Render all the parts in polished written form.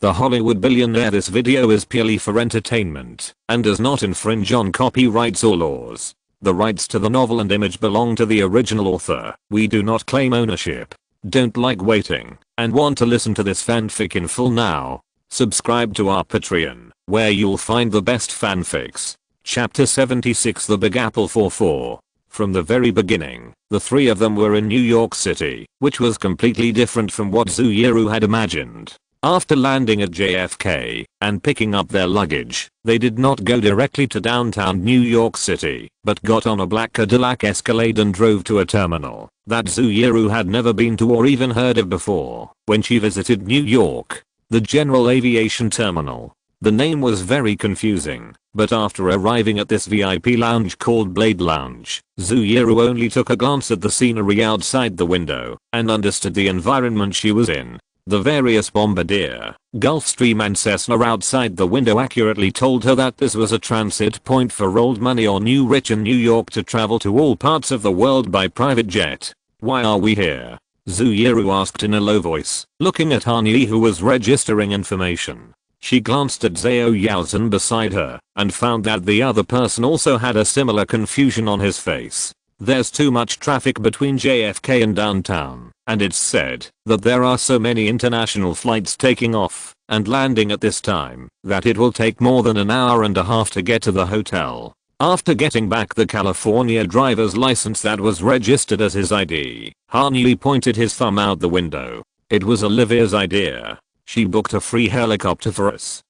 the Hollywood Billionaire. This video is purely for entertainment and does not infringe on copyrights or laws. The rights to the novel and image belong to the original author. We do not claim ownership. Don't like waiting and want to listen to this fanfic in full now? Subscribe to our Patreon, where you'll find the best fanfics. Chapter 76, The Big Apple 4-4. From the very beginning, the three of them were in New York City, which was completely different from what Zuiru had imagined. After landing at JFK and picking up their luggage, they did not go directly to downtown New York City, but got on a black Cadillac Escalade and drove to a terminal that Zuiru had never been to or even heard of before when she visited New York, the General Aviation Terminal. The name was very confusing, but after arriving at this VIP lounge called Blade Lounge, Zuiru only took a glance at the scenery outside the window and understood the environment she was in. The various Bombardier, Gulfstream and Cessna outside the window accurately told her that this was a transit point for old money or new rich in New York to travel to all parts of the world by private jet. Why are we here? Zuiru asked in a low voice, looking at Hanyi, who was registering information. She glanced at Zhao Yaozhen beside her and found that the other person also had a similar confusion on his face. There's too much traffic between JFK and downtown, and it's said that there are so many international flights taking off and landing at this time that it will take more than an hour and a half to get to the hotel. After getting back the California driver's license that was registered as his ID, Hanyi pointed his thumb out the window. It was Olivia's idea. She booked a free helicopter for us.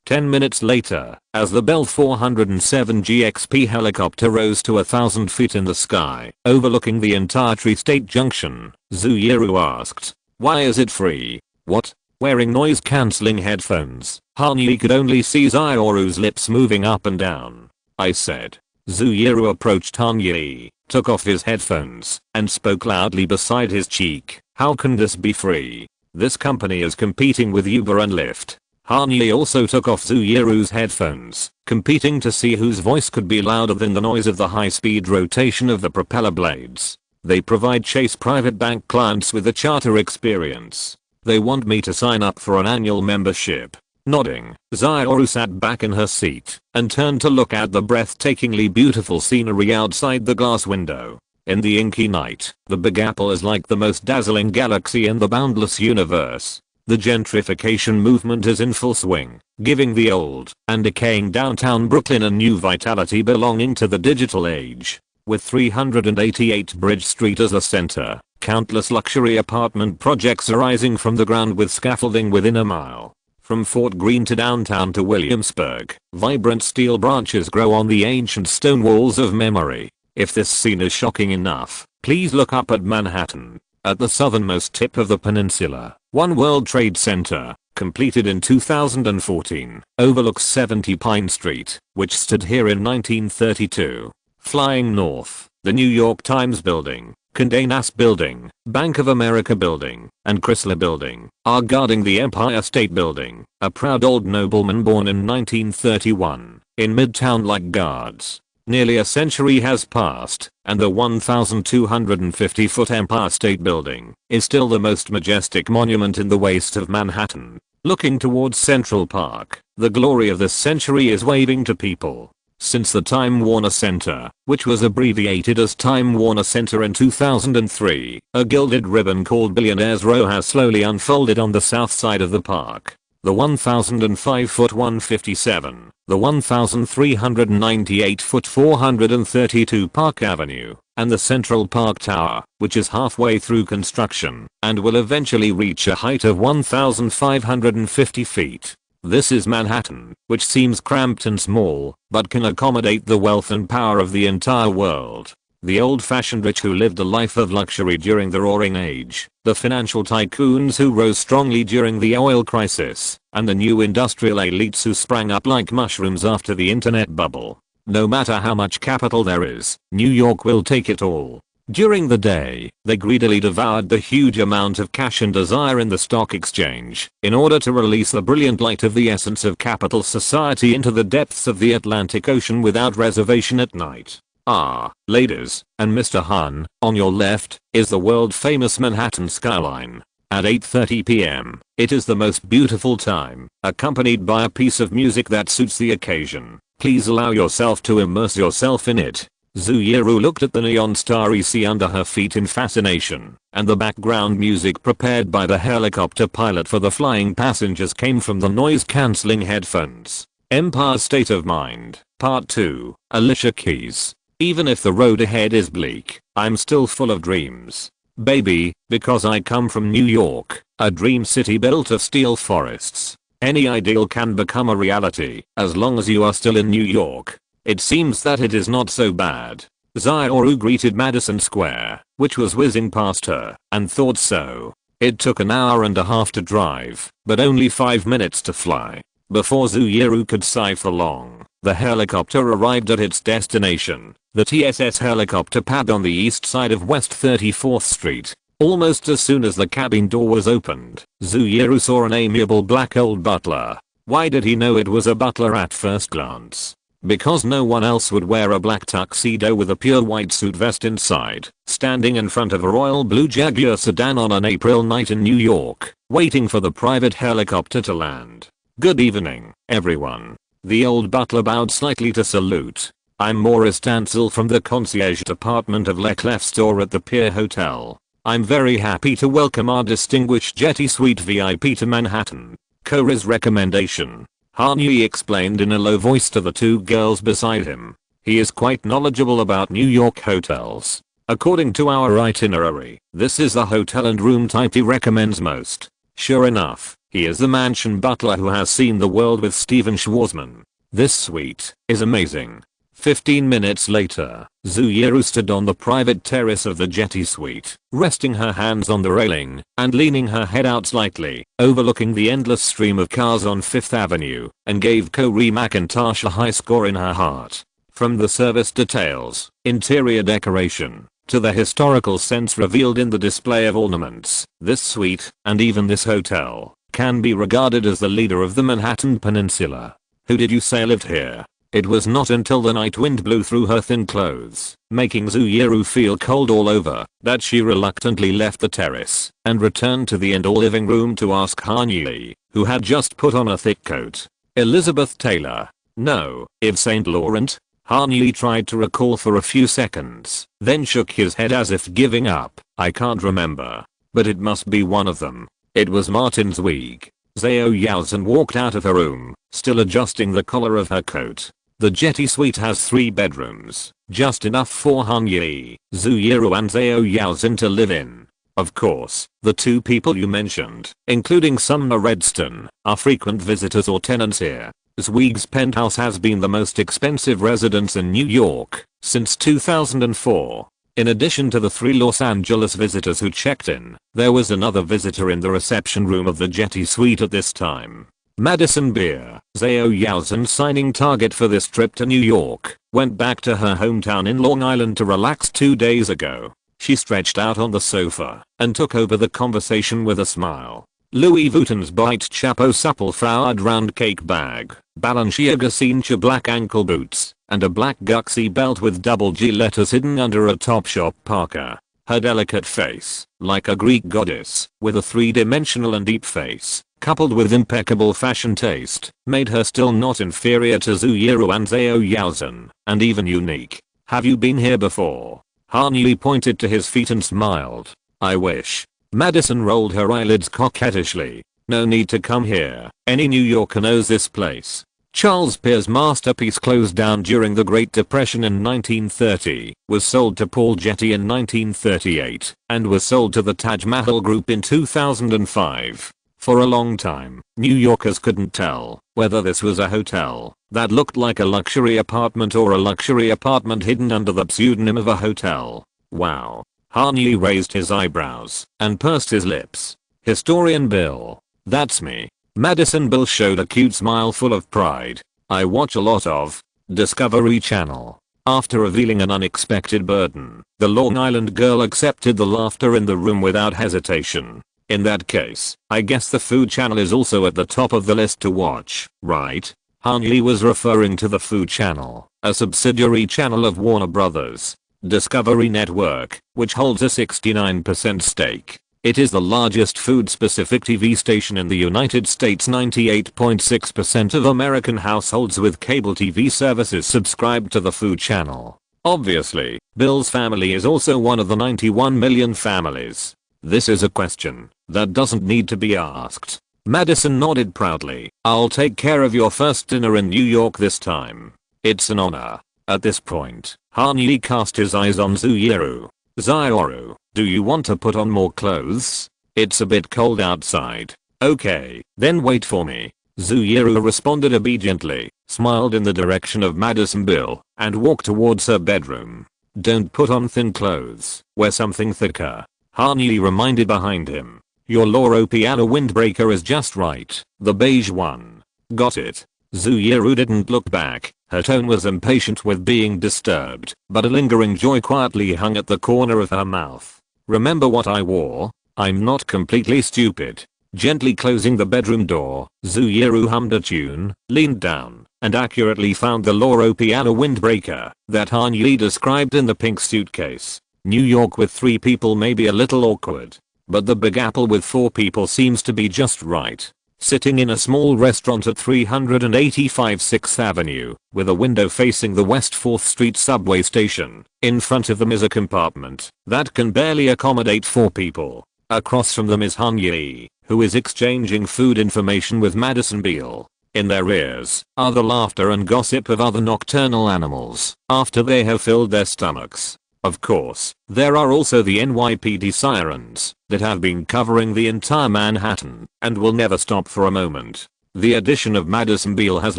10 minutes later, as the Bell 407 GXP helicopter rose to 1,000 feet in the sky, overlooking the entire Tri-State Junction, Zuiru asked, "Why is it free?" "What?" Wearing noise-cancelling headphones, Hanyi could only see Zuiru's lips moving up and down. "I said." Zuiru approached Hanyi, took off his headphones, and spoke loudly beside his cheek. "How can this be free? This company is competing with Uber and Lyft." Hanyi also took off Zuiru's headphones, competing to see whose voice could be louder than the noise of the high-speed rotation of the propeller blades. "They provide Chase private bank clients with a charter experience. They want me to sign up for an annual membership." Nodding, Zuiru sat back in her seat and turned to look at the breathtakingly beautiful scenery outside the glass window. In the inky night, the Big Apple is like the most dazzling galaxy in the boundless universe. The gentrification movement is in full swing, giving the old and decaying downtown Brooklyn a new vitality belonging to the digital age. With 388 Bridge Street as a center, countless luxury apartment projects arising from the ground with scaffolding within a mile. From Fort Greene to downtown to Williamsburg, vibrant steel branches grow on the ancient stone walls of memory. If this scene is shocking enough, please look up at Manhattan. At the southernmost tip of the peninsula, One World Trade Center, completed in 2014, overlooks 70 Pine Street, which stood here in 1932. Flying north, the New York Times Building, Condé Nast Building, Bank of America Building, and Chrysler Building are guarding the Empire State Building, a proud old nobleman born in 1931, in Midtown like guards. Nearly a century has passed, and the 1,250-foot Empire State Building is still the most majestic monument in the waste of Manhattan. Looking towards Central Park, the glory of this century is waving to people. Since the Time Warner Center, which was abbreviated as Time Warner Center in 2003, a gilded ribbon called Billionaires Row has slowly unfolded on the south side of the park. The 1,005-foot 157, the 1,398-foot 432 Park Avenue, and the Central Park Tower, which is halfway through construction and will eventually reach a height of 1,550 feet. This is Manhattan, which seems cramped and small, but can accommodate the wealth and power of the entire world. The old-fashioned rich who lived a life of luxury during the Roaring Age, the financial tycoons who rose strongly during the oil crisis, and the new industrial elites who sprang up like mushrooms after the internet bubble. No matter how much capital there is, New York will take it all. During the day, they greedily devoured the huge amount of cash and desire in the stock exchange in order to release the brilliant light of the essence of capital society into the depths of the Atlantic Ocean without reservation at night. Ah, ladies and Mr. Han, on your left is the world famous Manhattan skyline. At 8:30 p.m., it is the most beautiful time, accompanied by a piece of music that suits the occasion. Please allow yourself to immerse yourself in it. Zuyuru looked at the neon starry sea under her feet in fascination, and the background music prepared by the helicopter pilot for the flying passengers came from the noise-cancelling headphones. Empire State of Mind, Part 2, Alicia Keys. Even if the road ahead is bleak, I'm still full of dreams. Baby, because I come from New York, a dream city built of steel forests. Any ideal can become a reality, as long as you are still in New York. It seems that it is not so bad. Zioru greeted Madison Square, which was whizzing past her, and thought so. It took an hour and a half to drive, but only 5 minutes to fly. Before Zuyuru could sigh for long, the helicopter arrived at its destination, the TSS helicopter pad on the east side of West 34th Street. Almost as soon as the cabin door was opened, Zuyuru saw an amiable black old butler. Why did he know it was a butler at first glance? Because no one else would wear a black tuxedo with a pure white suit vest inside, standing in front of a royal blue Jaguar sedan on an April night in New York, waiting for the private helicopter to land. Good evening, everyone. The old butler bowed slightly to salute. I'm Maurice Tansel from the concierge department of Le Clef store at the Pier Hotel. I'm very happy to welcome our distinguished Jetty Suite VIP to Manhattan. Cora's recommendation. Hanyi explained in a low voice to the two girls beside him. He is quite knowledgeable about New York hotels. According to our itinerary, this is the hotel and room type he recommends most. Sure enough, he is the mansion butler who has seen the world with Steven Schwarzman. This suite is amazing. 15 minutes later, Zuyuru stood on the private terrace of the Jetty Suite, resting her hands on the railing and leaning her head out slightly, overlooking the endless stream of cars on 5th Avenue, and gave Corey McIntosh a high score in her heart. From the service details, interior decoration, to the historical sense revealed in the display of ornaments, this suite, and even this hotel, can be regarded as the leader of the Manhattan Peninsula. Who did you say lived here? It was not until the night wind blew through her thin clothes, making Zuyuru feel cold all over, that she reluctantly left the terrace and returned to the indoor living room to ask Hanyi, who had just put on a thick coat. Elizabeth Taylor. No, Yves Saint Laurent? Hanyi tried to recall for a few seconds, then shook his head as if giving up. I can't remember. But it must be one of them. It was Martin Zweig. Zhao Yaozhen walked out of her room, still adjusting the collar of her coat. The Jetty Suite has 3 bedrooms, just enough for Hanyi, Zuyuru and Zhao Yaozhen to live in. Of course, the 2 people you mentioned, including Sumner Redstone, are frequent visitors or tenants here. Zweig's penthouse has been the most expensive residence in New York since 2004. In addition to the 3 Los Angeles visitors who checked in, there was another visitor in the reception room of the Jetty Suite at this time. Madison Beer, Zhao Yaozhen, signing target for this trip to New York, went back to her hometown in Long Island to relax 2 days ago. She stretched out on the sofa and took over the conversation with a smile. Louis Vuitton's bright chapeau, supple flowered round cake bag, Balenciaga cincha black ankle boots, and a black guxy belt with double G letters hidden under a Topshop parka. Her delicate face, like a Greek goddess, with a 3-dimensional and deep face, coupled with impeccable fashion taste, made her still not inferior to Zuyuru and Zhao Yaozhen, and even unique. Have you been here before? Hanyi pointed to his feet and smiled. I wish. Madison rolled her eyelids coquettishly. No need to come here. Any New Yorker knows this place. Charles Peir's masterpiece, closed down during the Great Depression in 1930, was sold to Paul Getty in 1938, and was sold to the Taj Mahal Group in 2005. For a long time, New Yorkers couldn't tell whether this was a hotel that looked like a luxury apartment or a luxury apartment hidden under the pseudonym of a hotel. Wow. Hanyi raised his eyebrows and pursed his lips. Historian Bill. That's me. Madison Bill showed a cute smile full of pride. I watch a lot of Discovery Channel. After revealing an unexpected burden, the Long Island girl accepted the laughter in the room without hesitation. In that case, I guess the Food Channel is also at the top of the list to watch, right? Hanyi was referring to the Food Channel, a subsidiary channel of Warner Brothers Discovery Network, which holds a 69% stake. It is the largest food-specific TV station in the United States. 98.6% of American households with cable TV services subscribe to the Food Channel. Obviously, Bill's family is also one of the 91 million families. This is a question that doesn't need to be asked. Madison nodded proudly. I'll take care of your first dinner in New York this time. It's an honor. At this point, Han Yi cast his eyes on Zuyuru. Zioru, do you want to put on more clothes? It's a bit cold outside. Okay, then wait for me. Zuyuru responded obediently, smiled in the direction of Madison Bill, and walked towards her bedroom. Don't put on thin clothes. Wear something thicker. Han Yi reminded behind him. Your Loro Piana windbreaker is just right. The beige one. Got it. Zuyuru didn't look back. Her tone was impatient with being disturbed, but a lingering joy quietly hung at the corner of her mouth. Remember what I wore? I'm not completely stupid. Gently closing the bedroom door, Zuyuru hummed a tune, leaned down, and accurately found the Loro Piana windbreaker that Han Yi described in the pink suitcase. New York with 3 people may be a little awkward, but the Big Apple with 4 people seems to be just right. Sitting in a small restaurant at 385 6th Avenue, with a window facing the West 4th Street subway station, in front of them is a compartment that can barely accommodate 4 people. Across from them is Han Yi, who is exchanging food information with Madison Beal. In their ears are the laughter and gossip of other nocturnal animals after they have filled their stomachs. Of course, there are also the NYPD sirens that have been covering the entire Manhattan and will never stop for a moment. The addition of Madison Beal has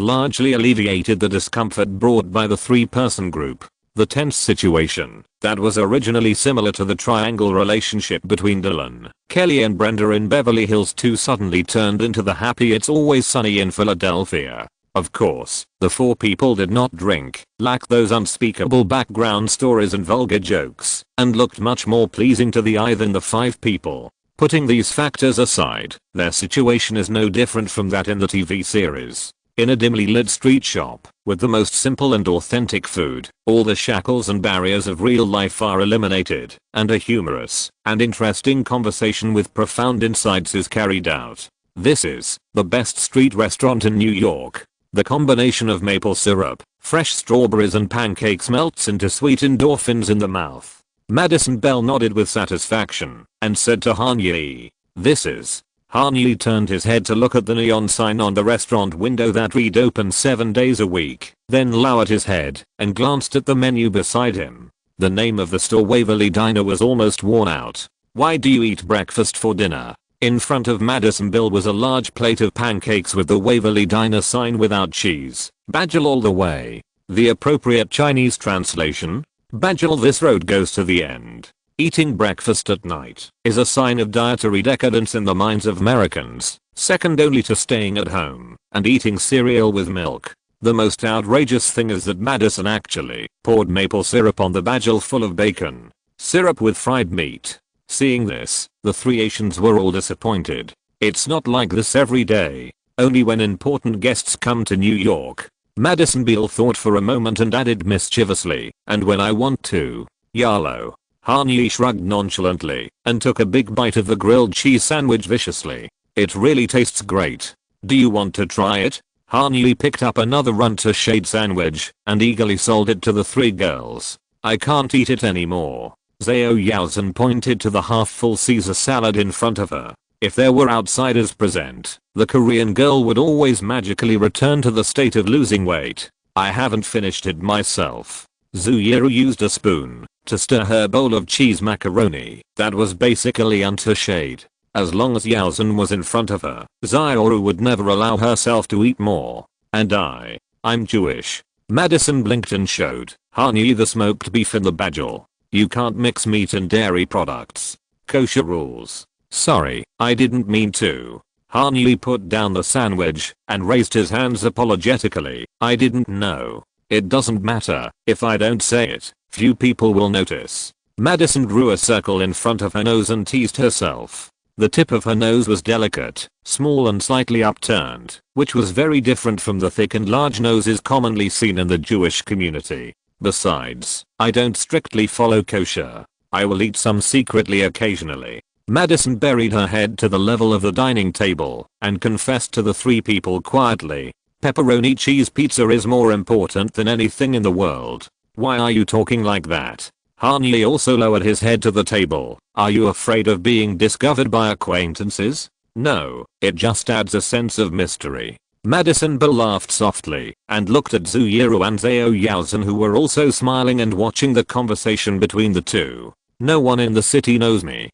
largely alleviated the discomfort brought by the 3-person group. The tense situation that was originally similar to the triangle relationship between Dylan, Kelly and Brenda in Beverly Hills 2 suddenly turned into the happy It's Always Sunny in Philadelphia. Of course, the 4 people did not drink, lacked those unspeakable background stories and vulgar jokes, and looked much more pleasing to the eye than the 5 people. Putting these factors aside, their situation is no different from that in the TV series. In a dimly lit street shop, with the most simple and authentic food, all the shackles and barriers of real life are eliminated, and a humorous and interesting conversation with profound insights is carried out. This is the best street restaurant in New York. The combination of maple syrup, fresh strawberries and pancakes melts into sweet endorphins in the mouth. Madison Bell nodded with satisfaction and said to Han Yi, "This is." Han Yi turned his head to look at the neon sign on the restaurant window that read open 7 days a week, then lowered his head and glanced at the menu beside him. The name of the store, Waverly Diner, was almost worn out. "Why do you eat breakfast for dinner?" In front of Madison Bill was a large plate of pancakes with the Waverly Diner sign without cheese. "Bajal all the way." The appropriate Chinese translation? "Bajal, this road goes to the end." Eating breakfast at night is a sign of dietary decadence in the minds of Americans, second only to staying at home and eating cereal with milk. The most outrageous thing is that Madison actually poured maple syrup on the bajal full of bacon. Syrup with fried meat. Seeing this, the 3 Asians were all disappointed. It's not like this every day, only when important guests come to New York. Madison Beal thought for a moment and added mischievously, "And when I want to. Yalo." Han Yi shrugged nonchalantly and took a big bite of the grilled cheese sandwich viciously. "It really tastes great. Do you want to try it?" Han Yi picked up another runter shade sandwich and eagerly sold it to the 3 girls. "I can't eat it anymore." Zhao Yaozhen pointed to the half-full Caesar salad in front of her. If there were outsiders present, the Korean girl would always magically return to the state of losing weight. "I haven't finished it myself." Zuyuru used a spoon to stir her bowl of cheese macaroni that was basically unto shade. As long as Yaozhen was in front of her, Zioru would never allow herself to eat more. "And I'm Jewish." Madison blinked and showed Han Yi the smoked beef in the bajal. "You can't mix meat and dairy products. Kosher rules." "Sorry, I didn't mean to." Han Yi put down the sandwich and raised his hands apologetically. "I didn't know. It doesn't matter if I don't say it. Few people will notice." Madison drew a circle in front of her nose and teased herself. The tip of her nose was delicate, small and slightly upturned, which was very different from the thick and large noses commonly seen in the Jewish community. "Besides, I don't strictly follow kosher. I will eat some secretly occasionally." Madison buried her head to the level of the dining table and confessed to the three people quietly. Pepperoni cheese pizza is more important than anything in the world. Why are you talking like that? Han-Yi also lowered his head to the table. Are you afraid of being discovered by acquaintances? No, it just adds a sense of mystery. Madison Bell laughed softly and looked at Zuyuru and Zhao Yaozhen, who were also smiling and watching the conversation between the two. No one in the city knows me,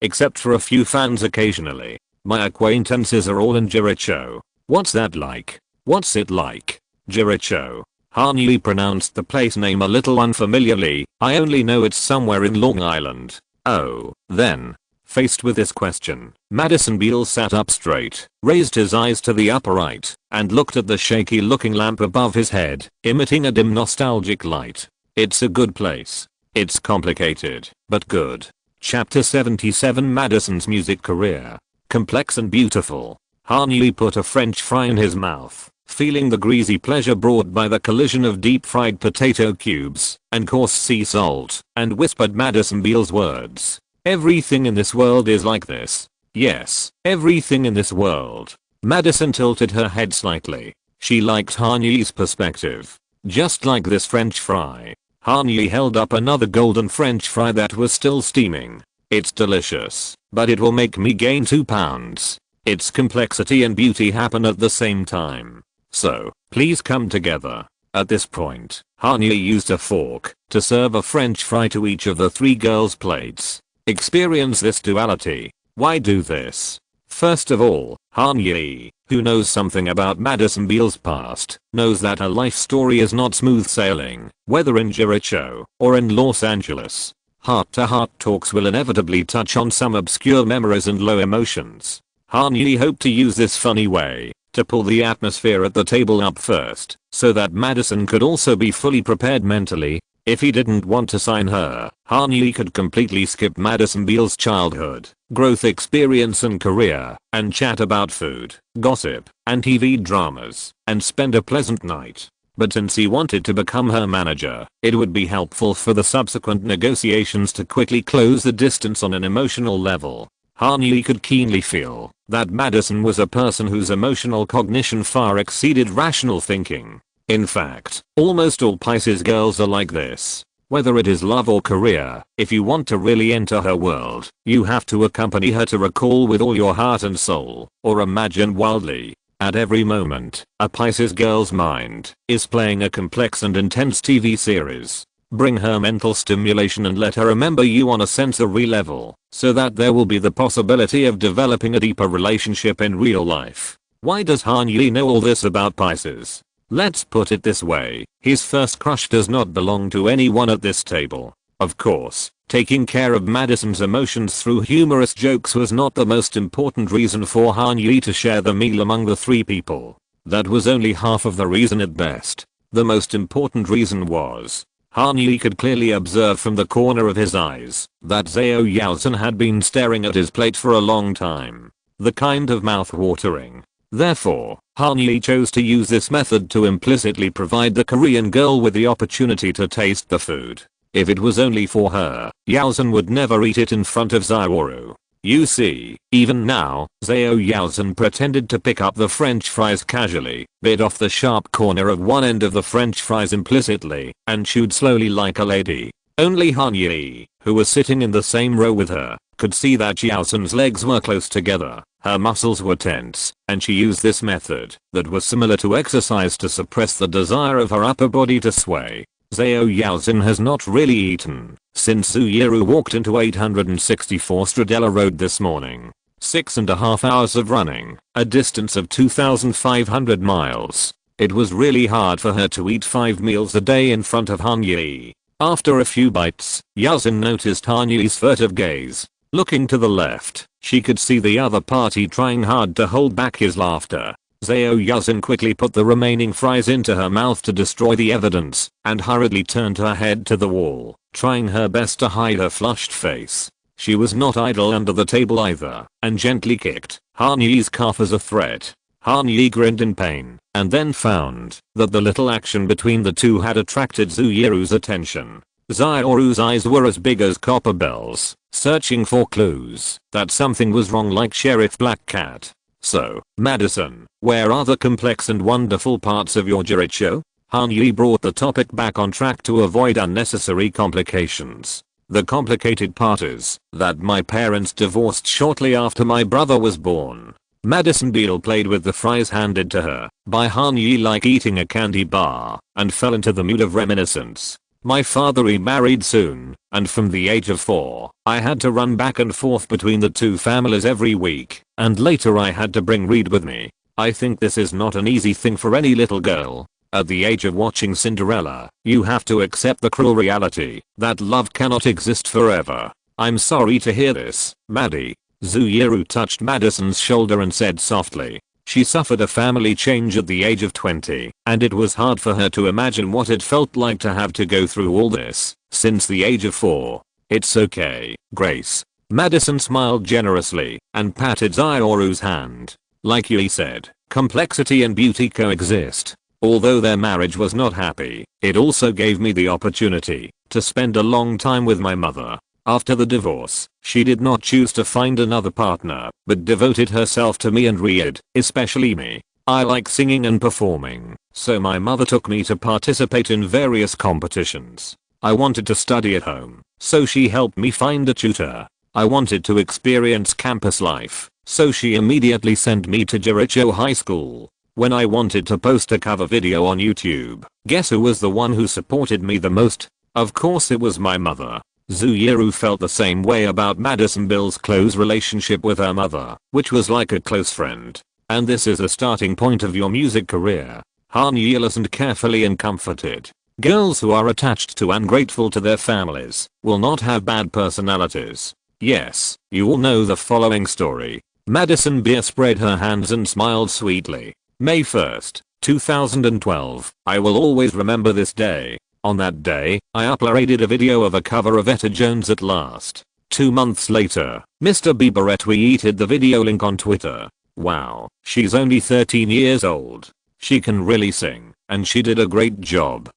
except for a few fans occasionally. My acquaintances are all in Jericho. What's that like? What's it like? Jericho. Han-Yi pronounced the place name a little unfamiliarly. I only know it's somewhere in Long Island. Oh, then. Faced with this question, Madison Beale sat up straight, raised his eyes to the upper right, and looked at the shaky looking lamp above his head, emitting a dim nostalgic light. It's a good place. It's complicated, but good. Chapter 77 Madison's music career. Complex and beautiful. Han-Yi put a French fry in his mouth, feeling the greasy pleasure brought by the collision of deep fried potato cubes and coarse sea salt, and whispered Madison Beale's words. Everything in this world is like this. Yes, everything in this world. Madison tilted her head slightly. She liked Han-Yi's perspective. Just like this French fry. Han-Yi held up another golden French fry that was still steaming. It's delicious, but it will make me gain 2 pounds. Its complexity and beauty happen at the same time. So, please come together. At this point, Han-Yi used a fork to serve a French fry to each of the 3 girls' plates. Experience this duality. Why do this? First of all, Han-Yi, who knows something about Madison Beale's past, knows that her life story is not smooth sailing, whether in Jericho or in Los Angeles. Heart-to-heart talks will inevitably touch on some obscure memories and low emotions. Han-Yi hoped to use this funny way to pull the atmosphere at the table up first, so that Madison could also be fully prepared mentally. If he didn't want to sign her, Han-Yi could completely skip Madison Beale's childhood, growth experience and career, and chat about food, gossip, and TV dramas, and spend a pleasant night. But since he wanted to become her manager, it would be helpful for the subsequent negotiations to quickly close the distance on an emotional level. Han-Yi could keenly feel that Madison was a person whose emotional cognition far exceeded rational thinking. In fact, almost all Pisces girls are like this. Whether it is love or career, if you want to really enter her world, you have to accompany her to recall with all your heart and soul, or imagine wildly. At every moment, a Pisces girl's mind is playing a complex and intense TV series. Bring her mental stimulation and let her remember you on a sensory level, so that there will be the possibility of developing a deeper relationship in real life. Why does Han-Yi know all this about Pisces? Let's put it this way, his first crush does not belong to anyone at this table. Of course, taking care of Madison's emotions through humorous jokes was not the most important reason for Han-Yi to share the meal among the 3 people. That was only half of the reason at best. The most important reason was, Han-Yi could clearly observe from the corner of his eyes that Zhao Yaozhen had been staring at his plate for a long time. The kind of mouth-watering. Therefore, Han-Yi chose to use this method to implicitly provide the Korean girl with the opportunity to taste the food. If it was only for her, Yaozhen would never eat it in front of Zuyuru. You see, even now, Zhao Yaozhen pretended to pick up the French fries casually, bit off the sharp corner of one end of the French fries implicitly, and chewed slowly like a lady. Only Han-Yi, who was sitting in the same row with her, could see that Yaozhen's legs were close together, her muscles were tense, and she used this method that was similar to exercise to suppress the desire of her upper body to sway. Zhao Yaozhen has not really eaten since Zuyuru walked into 864 Stradella Road this morning. 6.5 hours of running, a distance of 2,500 miles. It was really hard for her to eat 5 meals a day in front of Han-Yi. After a few bites, Yaozhen noticed Han-Yi's furtive gaze. Looking to the left, she could see the other party trying hard to hold back his laughter. Zhao Yaozhen quickly put the remaining fries into her mouth to destroy the evidence, and hurriedly turned her head to the wall, trying her best to hide her flushed face. She was not idle under the table either, and gently kicked Han-Yi's calf as a threat. Han-Yi grinned in pain, and then found that the little action between the two had attracted Zuyuru's attention. Zuyuru's eyes were as big as copper bells, searching for clues that something was wrong like Sheriff Black Cat. So, Madison, where are the complex and wonderful parts of your Jericho? Han Yi brought the topic back on track to avoid unnecessary complications. The complicated part is that my parents divorced shortly after my brother was born. Madison Beale played with the fries handed to her by Han Yi like eating a candy bar and fell into the mood of reminiscence. My father remarried soon, and from the age of 4, I had to run back and forth between the two families every week, and later I had to bring Reed with me. I think this is not an easy thing for any little girl. At the age of watching Cinderella, you have to accept the cruel reality that love cannot exist forever. I'm sorry to hear this, Maddie. Zuiru touched Madison's shoulder and said softly, she suffered a family change at the age of 20, and it was hard for her to imagine what it felt like to have to go through all this since the age of 4. It's okay, Grace. Madison smiled generously and patted Zioru's hand. Like Yui said, complexity and beauty coexist. Although their marriage was not happy, it also gave me the opportunity to spend a long time with my mother. After the divorce, she did not choose to find another partner, but devoted herself to me and Reed, especially me. I like singing and performing, so my mother took me to participate in various competitions. I wanted to study at home, so she helped me find a tutor. I wanted to experience campus life, so she immediately sent me to Jericho High School. When I wanted to post a cover video on YouTube, guess who was the one who supported me the most? Of course it was my mother. Zuiru felt the same way about Madison Beale's close relationship with her mother, which was like a close friend. And this is the starting point of your music career. Han Yi listened carefully and comforted. Girls who are attached to and grateful to their families will not have bad personalities. Yes, you all know the following story. Madison Beale spread her hands and smiled sweetly. May 1st, 2012. I will always remember this day. On that day, I uploaded a video of a cover of Etta Jones at last. 2 months later, Mr. Bieber retweeted the video link on Twitter. Wow, she's only 13 years old. She can really sing, and she did a great job.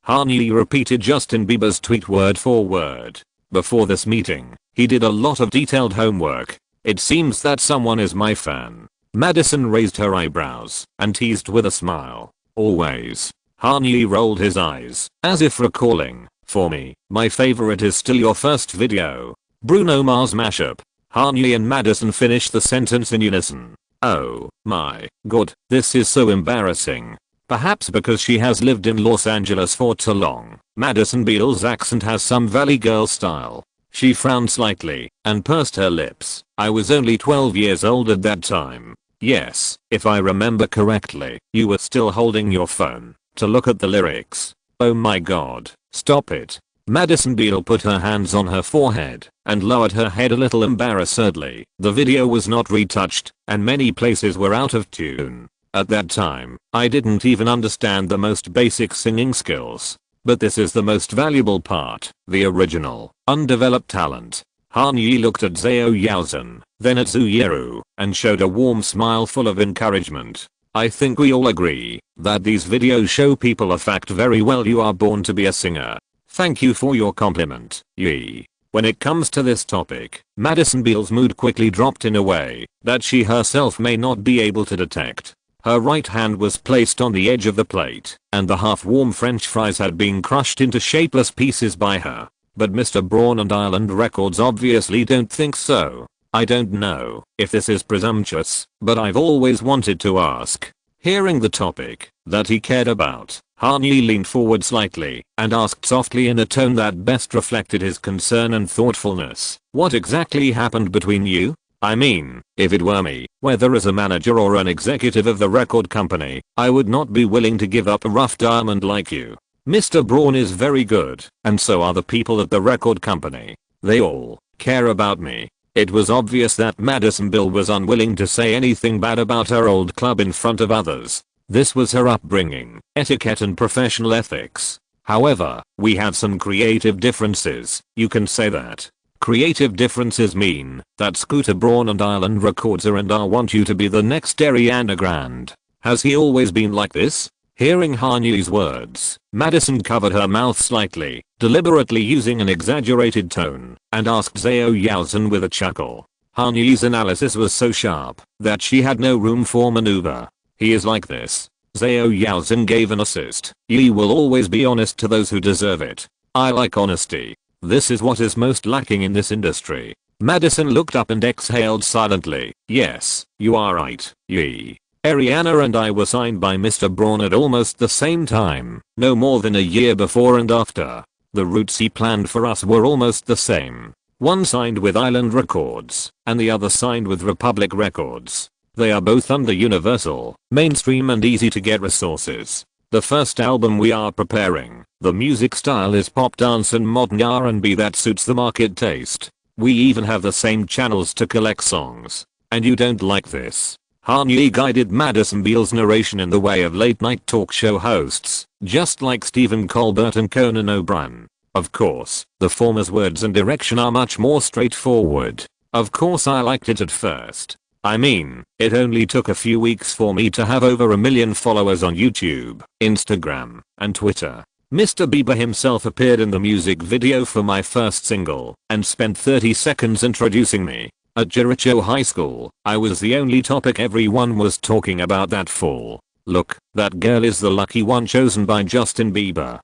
Han Yi repeated Justin Bieber's tweet word for word. Before this meeting, he did a lot of detailed homework. It seems that someone is my fan. Madison raised her eyebrows and teased with a smile. Always. Han Yi rolled his eyes, as if recalling, for me, my favorite is still your first video. Bruno Mars mashup. Han Yi and Madison finished the sentence in unison. Oh my god, this is so embarrassing. Perhaps because she has lived in Los Angeles for too long, Madison Beale's accent has some Valley Girl style. She frowned slightly and pursed her lips. I was only 12 years old at that time. Yes, if I remember correctly, you were still holding your phone to look at the lyrics. Oh my god, stop it. Madison Beale put her hands on her forehead and lowered her head a little embarrassedly. The video was not retouched and many places were out of tune. At that time, I didn't even understand the most basic singing skills. But this is the most valuable part, the original, undeveloped talent. Han Yi looked at Zhao Yaozhen, then at Zuiru, and showed a warm smile full of encouragement. I think we all agree that these videos show people a fact very well. You are born to be a singer. Thank you for your compliment, Yi. When it comes to this topic, Madison Beale's mood quickly dropped in a way that she herself may not be able to detect. Her right hand was placed on the edge of the plate, and the half-warm french fries had been crushed into shapeless pieces by her. But Mr. Braun and Island Records obviously don't think so. I don't know if this is presumptuous, but I've always wanted to ask. Hearing the topic that he cared about, Han Yi leaned forward slightly and asked softly in a tone that best reflected his concern and thoughtfulness, what exactly happened between you? I mean, if it were me, whether as a manager or an executive of the record company, I would not be willing to give up a rough diamond like you. Mr. Braun is very good, and so are the people at the record company. They all care about me. It was obvious that Madison Beale was unwilling to say anything bad about her old club in front of others. This was her upbringing, etiquette and professional ethics. However, we have some creative differences, you can say that. Creative differences mean that Scooter Braun and Island Records are and I want you to be the next Ariana Grande. Has he always been like this? Hearing Hanyu's words, Madison covered her mouth slightly, deliberately using an exaggerated tone, and asked Zhao Yaozhen with a chuckle. Hanyu's analysis was so sharp that she had no room for maneuver. He is like this. Zhao Yaozhen gave an assist. Yi will always be honest to those who deserve it. I like honesty. This is what is most lacking in this industry. Madison looked up and exhaled silently. Yes, you are right, Yi. Ariana and I were signed by Mr. Braun at almost the same time, no more than a year before and after. The routes he planned for us were almost the same. One signed with Island Records, and the other signed with Republic Records. They are both under Universal, mainstream and easy to get resources. The first album we are preparing, the music style is pop dance and modern R&B that suits the market taste. We even have the same channels to collect songs. And you don't like this. Hanyi guided Madison Beale's narration in the way of late night talk show hosts, just like Stephen Colbert and Conan O'Brien. Of course, the former's words and direction are much more straightforward. Of course I liked it at first. I mean, it only took a few weeks for me to have over 1 million followers on YouTube, Instagram, and Twitter. Mr. Bieber himself appeared in the music video for my first single, and spent 30 seconds introducing me. At Jericho High School, I was the only topic everyone was talking about that fall. Look, that girl is the lucky one chosen by Justin Bieber.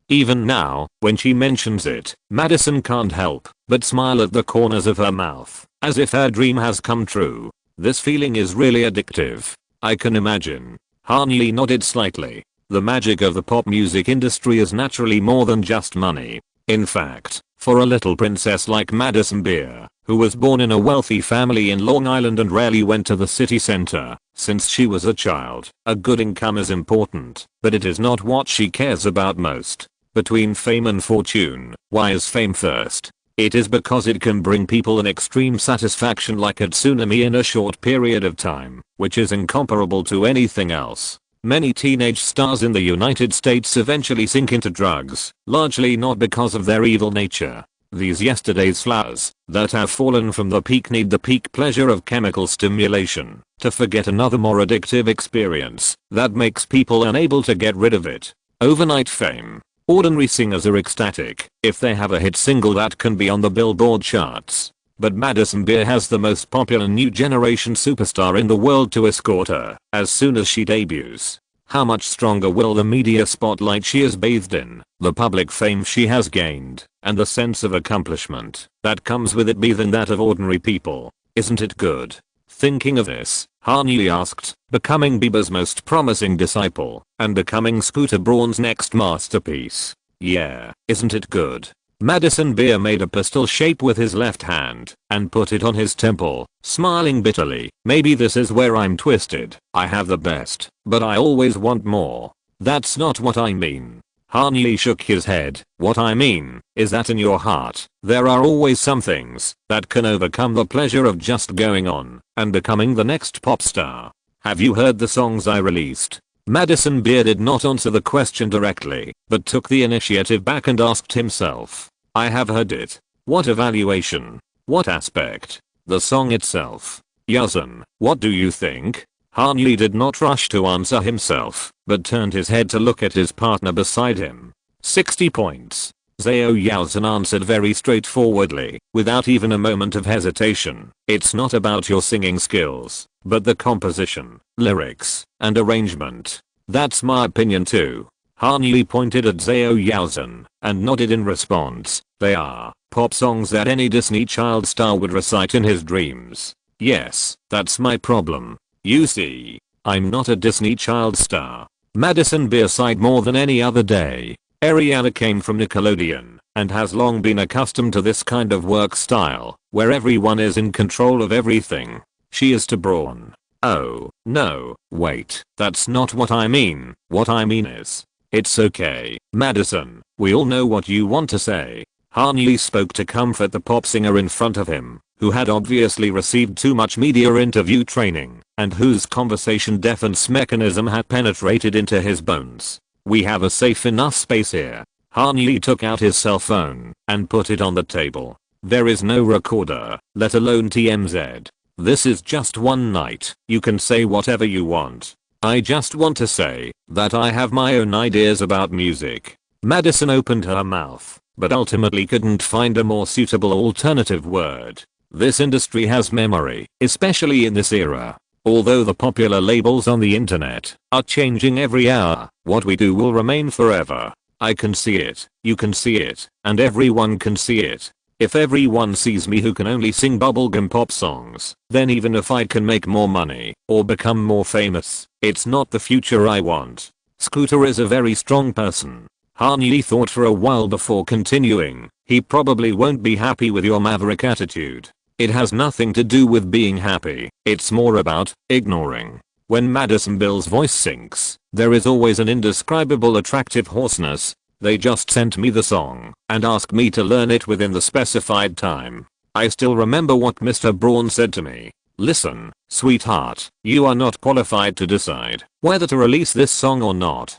Even now, when she mentions it, Madison can't help but smile at the corners of her mouth, as if her dream has come true. This feeling is really addictive. I can imagine. Hanyi nodded slightly. The magic of the pop music industry is naturally more than just money. In fact, for a little princess like Madison Beer, who was born in a wealthy family in Long Island and rarely went to the city center since she was a child, a good income is important, but it is not what she cares about most. Between fame and fortune, why is fame first? It is because it can bring people an extreme satisfaction like a tsunami in a short period of time, which is incomparable to anything else. Many teenage stars in the United States eventually sink into drugs, largely not because of their evil nature. These yesterday's flowers that have fallen from the peak need the peak pleasure of chemical stimulation to forget another more addictive experience that makes people unable to get rid of it. Overnight fame. Ordinary singers are ecstatic if they have a hit single that can be on the Billboard charts. But Madison Beer has the most popular new generation superstar in the world to escort her as soon as she debuts. How much stronger will the media spotlight she is bathed in, the public fame she has gained, and the sense of accomplishment that comes with it be than that of ordinary people? Isn't it good? Thinking of this, Hanyi asked, becoming Bieber's most promising disciple, and becoming Scooter Braun's next masterpiece. Yeah, isn't it good? Madison Beer made a pistol shape with his left hand and put it on his temple, smiling bitterly. Maybe this is where I'm twisted. I have the best, but I always want more. That's not what I mean. Hanyi shook his head. What I mean is that in your heart, there are always some things that can overcome the pleasure of just going on and becoming the next pop star. Have you heard the songs I released? Madison Beer did not answer the question directly, but took the initiative back and asked himself. I have heard it. What evaluation? What aspect? The song itself. Yaozhen, what do you think? Hanyi did not rush to answer himself, but turned his head to look at his partner beside him. 60 points. Zhao Yaozhen answered very straightforwardly, without even a moment of hesitation. It's not about your singing skills, but the composition, lyrics, and arrangement. That's my opinion too. Hanyi pointed at Zhao Yaozhen and nodded in response. They are pop songs that any Disney child star would recite in his dreams. Yes, that's my problem. You see, I'm not a Disney child star. Madison Beer sighed more than any other day. Ariana came from Nickelodeon and has long been accustomed to this kind of work style, where everyone is in control of everything. She is to Braun. Oh, no, wait, that's not what I mean. What I mean is, it's okay, Madison, we all know what you want to say. Hanyi spoke to comfort the pop singer in front of him, who had obviously received too much media interview training, and whose conversation defense mechanism had penetrated into his bones. We have a safe enough space here. Hanyi took out his cell phone and put it on the table. There is no recorder, let alone TMZ. This is just one night. You can say whatever you want. I just want to say that I have my own ideas about music. Madison opened her mouth, but ultimately couldn't find a more suitable alternative word. This industry has memory, especially in this era. Although the popular labels on the internet are changing every hour, what we do will remain forever. I can see it, you can see it, and everyone can see it. If everyone sees me who can only sing bubblegum pop songs, then even if I can make more money or become more famous, it's not the future I want. Scooter is a very strong person. Han Yi thought for a while before continuing. He probably won't be happy with your maverick attitude. It has nothing to do with being happy, it's more about ignoring. When Madison Beer's voice sinks, there is always an indescribable attractive hoarseness. They just sent me the song and asked me to learn it within the specified time. I still remember what Mr. Braun said to me. Listen, sweetheart, you are not qualified to decide whether to release this song or not.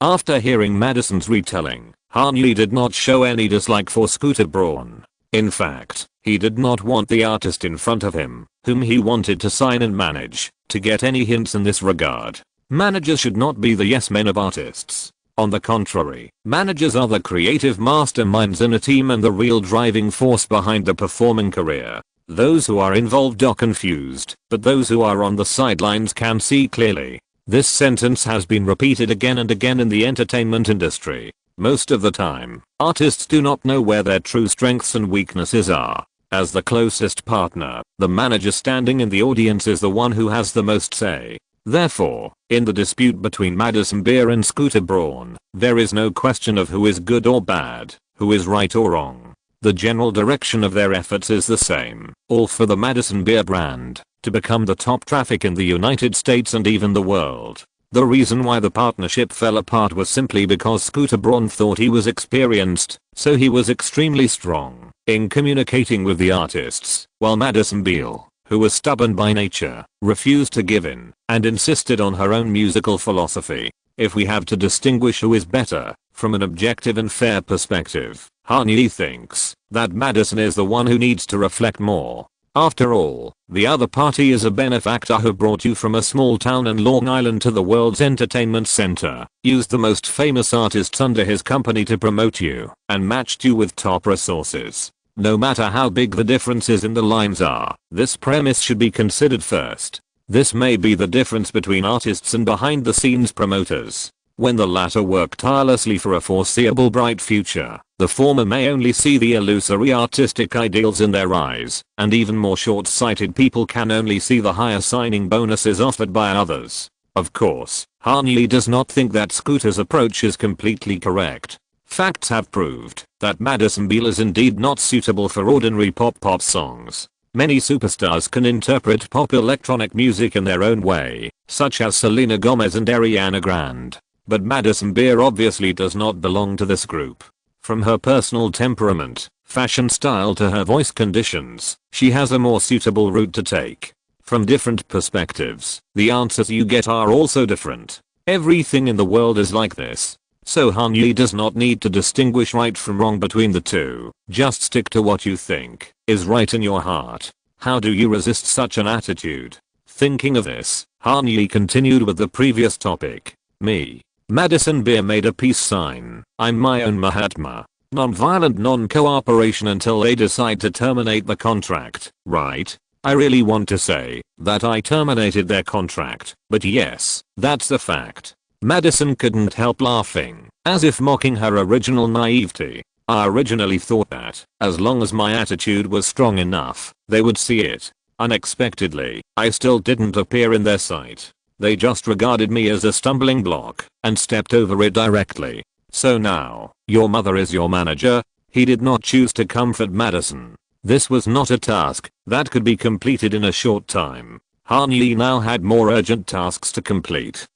After hearing Madison's retelling, Han Yi did not show any dislike for Scooter Braun. In fact, he did not want the artist in front of him, whom he wanted to sign and manage, to get any hints in this regard. Managers should not be the yes men of artists. On the contrary, managers are the creative masterminds in a team and the real driving force behind the performing career. Those who are involved are confused, but those who are on the sidelines can see clearly. This sentence has been repeated again and again in the entertainment industry. Most of the time, artists do not know where their true strengths and weaknesses are. As the closest partner, the manager standing in the audience is the one who has the most say. Therefore, in the dispute between Madison Beer and Scooter Braun, there is no question of who is good or bad, who is right or wrong. The general direction of their efforts is the same, all for the Madison Beer brand, to become the top traffic in the United States and even the world. The reason why the partnership fell apart was simply because Scooter Braun thought he was experienced, so he was extremely strong in communicating with the artists, while Madison Beer, who was stubborn by nature, refused to give in and insisted on her own musical philosophy. If we have to distinguish who is better, from an objective and fair perspective, Han Yi thinks that Madison is the one who needs to reflect more. After all, the other party is a benefactor who brought you from a small town in Long Island to the world's entertainment center, used the most famous artists under his company to promote you, and matched you with top resources. No matter how big the differences in the lines are, this premise should be considered first. This may be the difference between artists and behind the scenes promoters. When the latter work tirelessly for a foreseeable bright future, the former may only see the illusory artistic ideals in their eyes, and even more short-sighted people can only see the higher signing bonuses offered by others. Of course, Han Yi does not think that Scooter's approach is completely correct. Facts have proved that Madison Beer is indeed not suitable for ordinary pop songs. Many superstars can interpret pop electronic music in their own way, such as Selena Gomez and Ariana Grande. But Madison Beer obviously does not belong to this group. From her personal temperament, fashion style to her voice conditions, she has a more suitable route to take. From different perspectives, the answers you get are also different. Everything in the world is like this. So Han Yi does not need to distinguish right from wrong between the two. Just stick to what you think is right in your heart. How do you resist such an attitude? Thinking of this, Han Yi continued with the previous topic. Me. Madison Beer made a peace sign. I'm my own Mahatma. Non-violent non-cooperation until they decide to terminate the contract, right? I really want to say that I terminated their contract, but yes, that's the fact. Madison couldn't help laughing, as if mocking her original naivety. I originally thought that, as long as my attitude was strong enough, they would see it. Unexpectedly, I still didn't appear in their sight. They just regarded me as a stumbling block, and stepped over it directly. So now, your mother is your manager? He did not choose to comfort Madison. This was not a task that could be completed in a short time. Han Yi now had more urgent tasks to complete.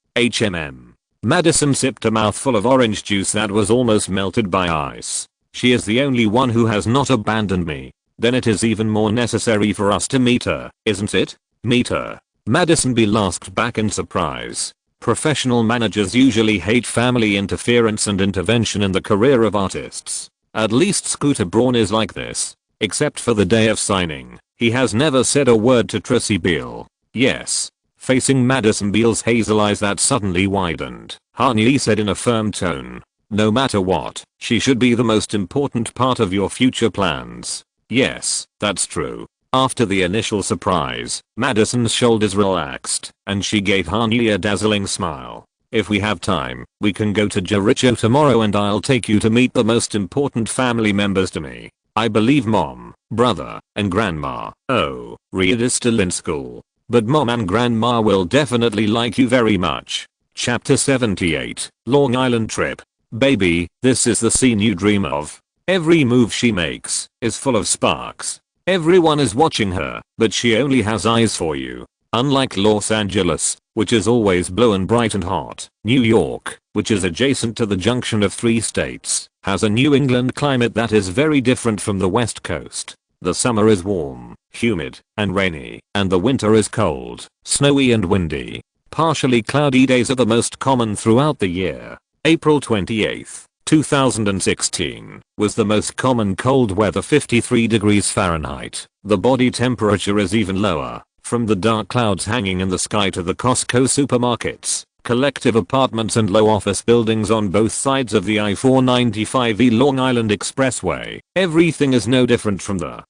Madison sipped a mouthful of orange juice that was almost melted by ice. She is the only one who has not abandoned me. Then it is even more necessary for us to meet her, isn't it? Meet her. Madison Beer asked back in surprise. Professional managers usually hate family interference and intervention in the career of artists. At least Scooter Braun is like this. Except for the day of signing, he has never said a word to Tracy Beer. Yes. facing Madison Beale's hazel eyes that suddenly widened. Han Yi said in a firm tone. No matter what, she should be the most important part of your future plans. Yes, that's true. After the initial surprise, Madison's shoulders relaxed, and she gave Han Yi a dazzling smile. If we have time, we can go to Jericho tomorrow and I'll take you to meet the most important family members to me. I believe mom, brother, and grandma. Oh, Reed is still in school. But mom and grandma will definitely like you very much. Chapter 78, Long Island Trip. Baby, this is the scene you dream of. Every move she makes is full of sparks. Everyone is watching her, but she only has eyes for you. Unlike Los Angeles, which is always blue and bright and hot, New York, which is adjacent to the junction of 3 states, has a New England climate that is very different from the West Coast. The summer is warm, humid, and rainy, and the winter is cold, snowy and windy. Partially cloudy days are the most common throughout the year. April 28, 2016 was the most common cold weather, 53 degrees Fahrenheit. The body temperature is even lower, from the dark clouds hanging in the sky to the Costco supermarkets, collective apartments and low office buildings on both sides of the I-495E Long Island Expressway. Everything is no different from the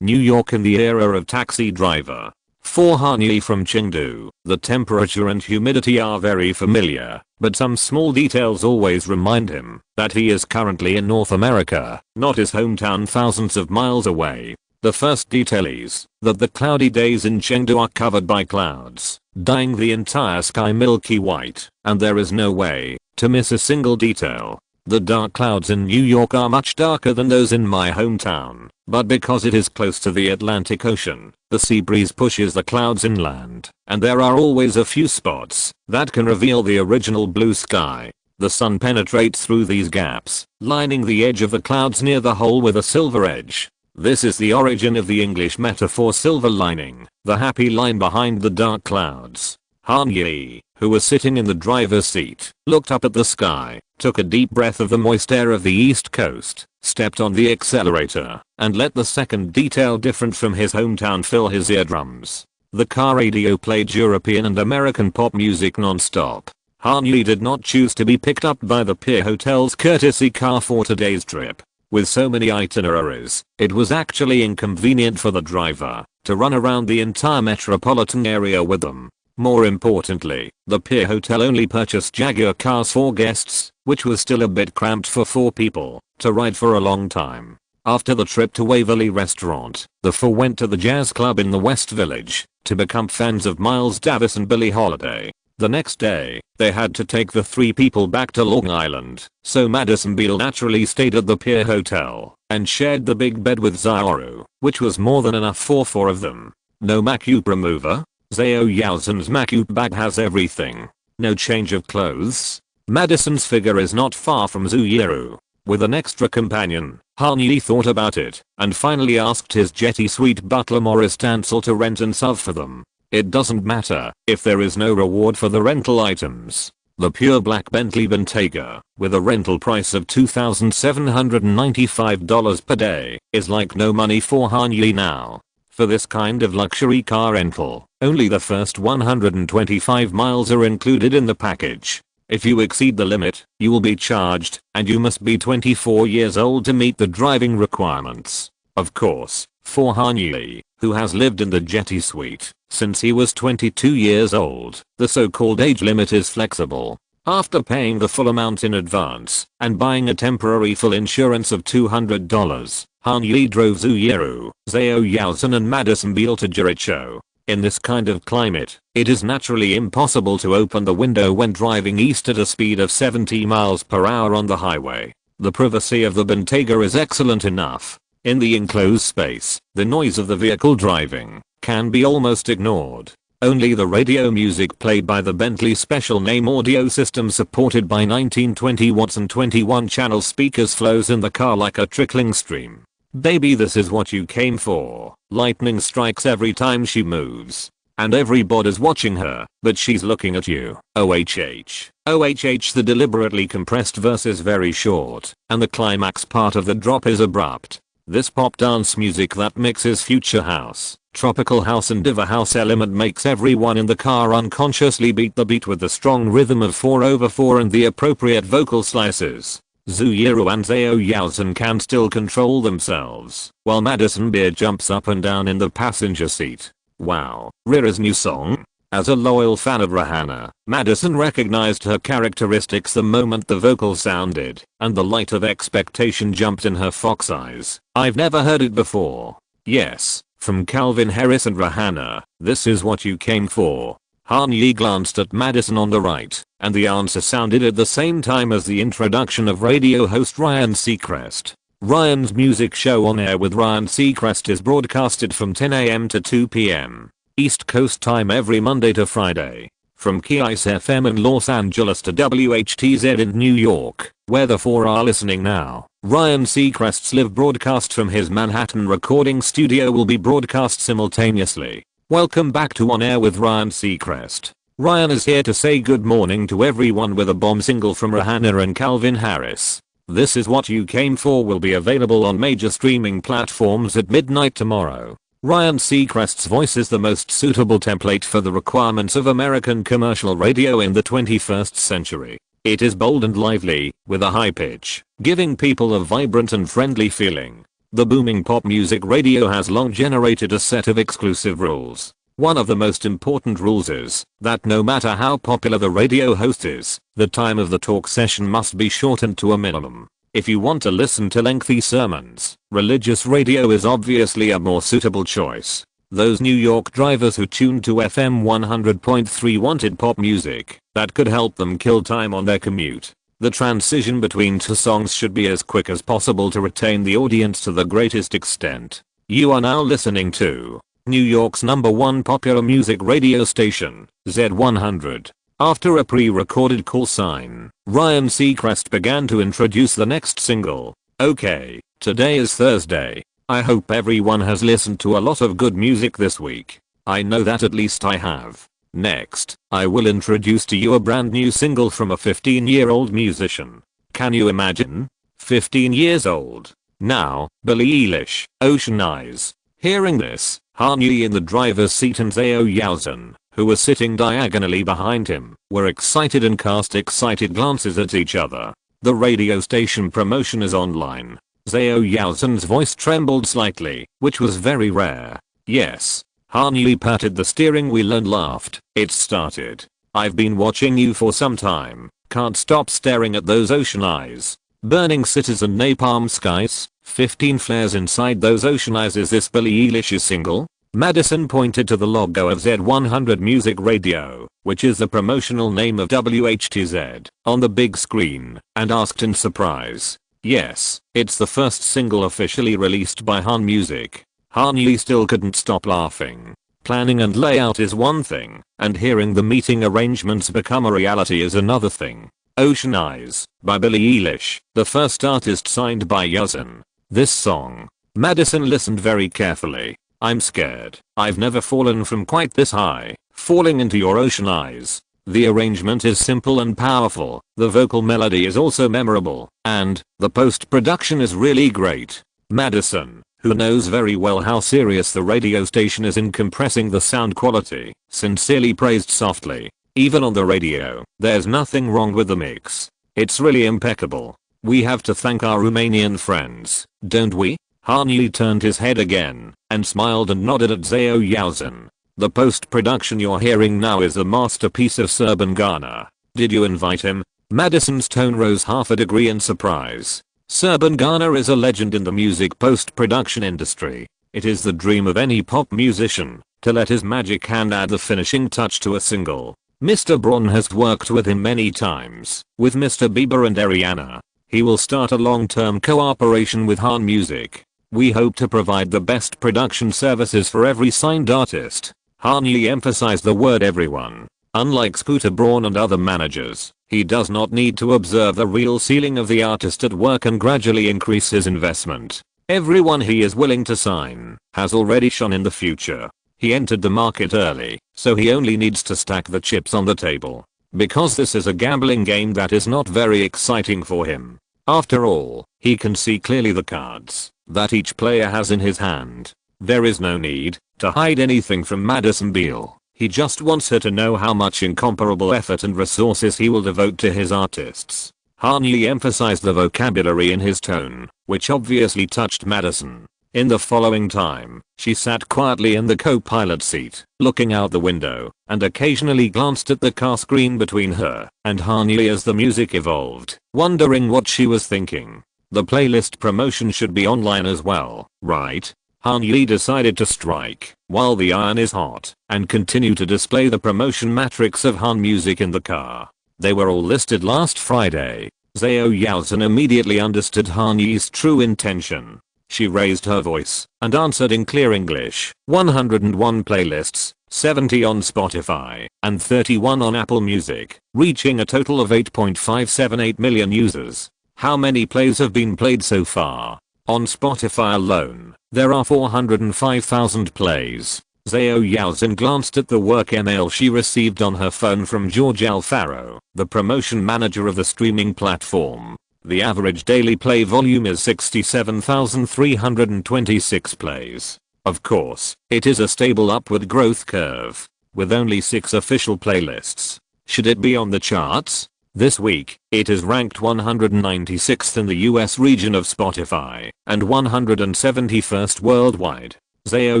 New York in the era of Taxi Driver. For Han Yi from Chengdu, the temperature and humidity are very familiar, but some small details always remind him that he is currently in North America, not his hometown thousands of miles away. The first detail is that the cloudy days in Chengdu are covered by clouds, dyeing the entire sky milky white, and there is no way to miss a single detail. The dark clouds in New York are much darker than those in my hometown, but because it is close to the Atlantic Ocean, the sea breeze pushes the clouds inland, and there are always a few spots that can reveal the original blue sky. The sun penetrates through these gaps, lining the edge of the clouds near the hole with a silver edge. This is the origin of the English metaphor silver lining, the happy line behind the dark clouds. Han Yi, who was sitting in the driver's seat, looked up at the sky, took a deep breath of the moist air of the East Coast, stepped on the accelerator, and let the second detail different from his hometown fill his eardrums. The car radio played European and American pop music non-stop. Han Yi did not choose to be picked up by the Pier Hotel's courtesy car for today's trip. With so many itineraries, it was actually inconvenient for the driver to run around the entire metropolitan area with them. More importantly, the Pier Hotel only purchased Jaguar cars for guests, which was still a bit cramped for 4 people to ride for a long time. After the trip to Waverly Restaurant, the 4 went to the jazz club in the West Village to become fans of Miles Davis and Billie Holiday. The next day, they had to take the 3 people back to Long Island, so Madison Beale naturally stayed at the Pier Hotel and shared the big bed with Zaoru, which was more than enough for 4 of them. No Macup remover? Zhao Yaozen's Macup bag has everything. No change of clothes? Madison's figure is not far from Zuyeru. With an extra companion, Han Yi thought about it and finally asked his jetty suite butler Morris Tansel to rent and serve for them. It doesn't matter if there is no reward for the rental items. The pure black Bentley Bentayga, with a rental price of $2,795 per day, is like no money for Han Yi now. For this kind of luxury car rental, only the first 125 miles are included in the package. If you exceed the limit, you will be charged, and you must be 24 years old to meet the driving requirements. Of course, for Han Yi, who has lived in the jetty suite since he was 22 years old, the so-called age limit is flexible. After paying the full amount in advance and buying a temporary full insurance of $200, Han Yi drove Zuyeru, Zhao Yaozen and Madison Beale to Jericho. In this kind of climate, it is naturally impossible to open the window when driving east at a speed of 70 miles per hour on the highway. The privacy of the Bentayga is excellent enough. In the enclosed space, the noise of the vehicle driving can be almost ignored. Only the radio music played by the Bentley special name audio system supported by 1920 watts and 21 channel speakers flows in the car like a trickling stream. Baby, this is what you came for. Lightning strikes every time she moves. And everybody's watching her, but she's looking at you. OHH. OHH. The deliberately compressed verse is very short, and the climax part of the drop is abrupt. This pop dance music that mixes future house, Tropical house and diva house element makes everyone in the car unconsciously beat the beat with the strong rhythm of 4/4 and the appropriate vocal slices. Zuyiro and Zao Yaozen can still control themselves, while Madison Beer jumps up and down in the passenger seat. Wow, Rira's new song? As a loyal fan of Rihanna, Madison recognized her characteristics the moment the vocal sounded, and the light of expectation jumped in her fox eyes. I've never heard it before. Yes, from Calvin Harris and Rihanna, this is what you came for. Han Yi glanced at Madison on the right, and the answer sounded at the same time as the introduction of radio host Ryan Seacrest. Ryan's music show On Air with Ryan Seacrest is broadcasted from 10 a.m. to 2 p.m. East Coast time every Monday to Friday. From KICE FM in Los Angeles to WHTZ in New York, where the four are listening now. Ryan Seacrest's live broadcast from his Manhattan recording studio will be broadcast simultaneously. Welcome back to On Air with Ryan Seacrest. Ryan is here to say good morning to everyone with a bomb single from Rihanna and Calvin Harris. This Is What You Came For will be available on major streaming platforms at midnight tomorrow. Ryan Seacrest's voice is the most suitable template for the requirements of American commercial radio in the 21st century. It is bold and lively, with a high pitch, giving people a vibrant and friendly feeling. The booming pop music radio has long generated a set of exclusive rules. One of the most important rules is that no matter how popular the radio host is, the time of the talk session must be shortened to a minimum. If you want to listen to lengthy sermons, religious radio is obviously a more suitable choice. Those New York drivers who tuned to FM 100.3 wanted pop music that could help them kill time on their commute. The transition between two songs should be as quick as possible to retain the audience to the greatest extent. You are now listening to New York's #1 popular music radio station, Z100. After a pre-recorded call sign, Ryan Seacrest began to introduce the next single. Okay, today is Thursday. I hope everyone has listened to a lot of good music this week. I know that at least I have. Next, I will introduce to you a brand new single from a 15-year-old musician. Can you imagine? 15 years old. Now, Billie Eilish, Ocean Eyes. Hearing this, Han Yi in the driver's seat and Zao Yaozen, who was sitting diagonally behind him, were excited and cast excited glances at each other. The radio station promotion is online. Zao Yaozen's voice trembled slightly, which was very rare. Yes. Han Yi patted the steering wheel and laughed. It started. I've been watching you for some time. Can't stop staring at those ocean eyes. Burning cities and napalm skies. 15 flares inside those ocean eyes. Is this Billie Eilish's single? Madison pointed to the logo of Z100 Music Radio, which is the promotional name of WHTZ, on the big screen, and asked in surprise. Yes, it's the first single officially released by Han Music. Han Yi still couldn't stop laughing. Planning and layout is one thing, and hearing the meeting arrangements become a reality is another thing. Ocean Eyes, by Billie Eilish, the first artist signed by Yaozen. This song. Madison listened very carefully. I'm scared. I've never fallen from quite this high. Falling into your ocean eyes. The arrangement is simple and powerful. The vocal melody is also memorable. And the post-production is really great. Madison, who knows very well how serious the radio station is in compressing the sound quality, sincerely praised softly. Even on the radio, there's nothing wrong with the mix. It's really impeccable. We have to thank our Romanian friends, don't we? Han Yi turned his head again and smiled and nodded at Zao Yaozen. The post-production you're hearing now is a masterpiece of Serban Garner. Did you invite him? Madison's tone rose half a degree in surprise. Serban Garner is a legend in the music post-production industry. It is the dream of any pop musician to let his magic hand add the finishing touch to a single. Mr. Braun has worked with him many times, with Mr. Bieber and Ariana. He will start a long-term cooperation with Han Music. We hope to provide the best production services for every signed artist. Han Yi emphasized the word everyone. Unlike Scooter Braun and other managers, he does not need to observe the real ceiling of the artist at work and gradually increase his investment. Everyone he is willing to sign has already shone in the future. He entered the market early, so he only needs to stack the chips on the table. Because this is a gambling game that is not very exciting for him. After all, he can see clearly the cards that each player has in his hand. There is no need to hide anything from Madison Beal. He just wants her to know how much incomparable effort and resources he will devote to his artists. Han Yi emphasized the vocabulary in his tone, which obviously touched Madison. In the following time, she sat quietly in the co-pilot seat, looking out the window, and occasionally glanced at the car screen between her and Han Yi as the music evolved, wondering what she was thinking. The playlist promotion should be online as well, right? Han Yi decided to strike while the iron is hot and continue to display the promotion matrix of Han music in the car. They were all listed last Friday. Zhao Yaozhen immediately understood Han Yi's true intention. She raised her voice and answered in clear English. 101 playlists, 70 on Spotify, and 31 on Apple Music, reaching a total of 8.578 million users. How many plays have been played so far? On Spotify alone, there are 405,000 plays. Zhao Yaozhen glanced at the work email she received on her phone from George Alfaro, the promotion manager of the streaming platform. The average daily play volume is 67,326 plays. Of course, it is a stable upward growth curve, with only 6 official playlists. Should it be on the charts? This week, it is ranked 196th in the US region of Spotify, and 171st worldwide. Zhao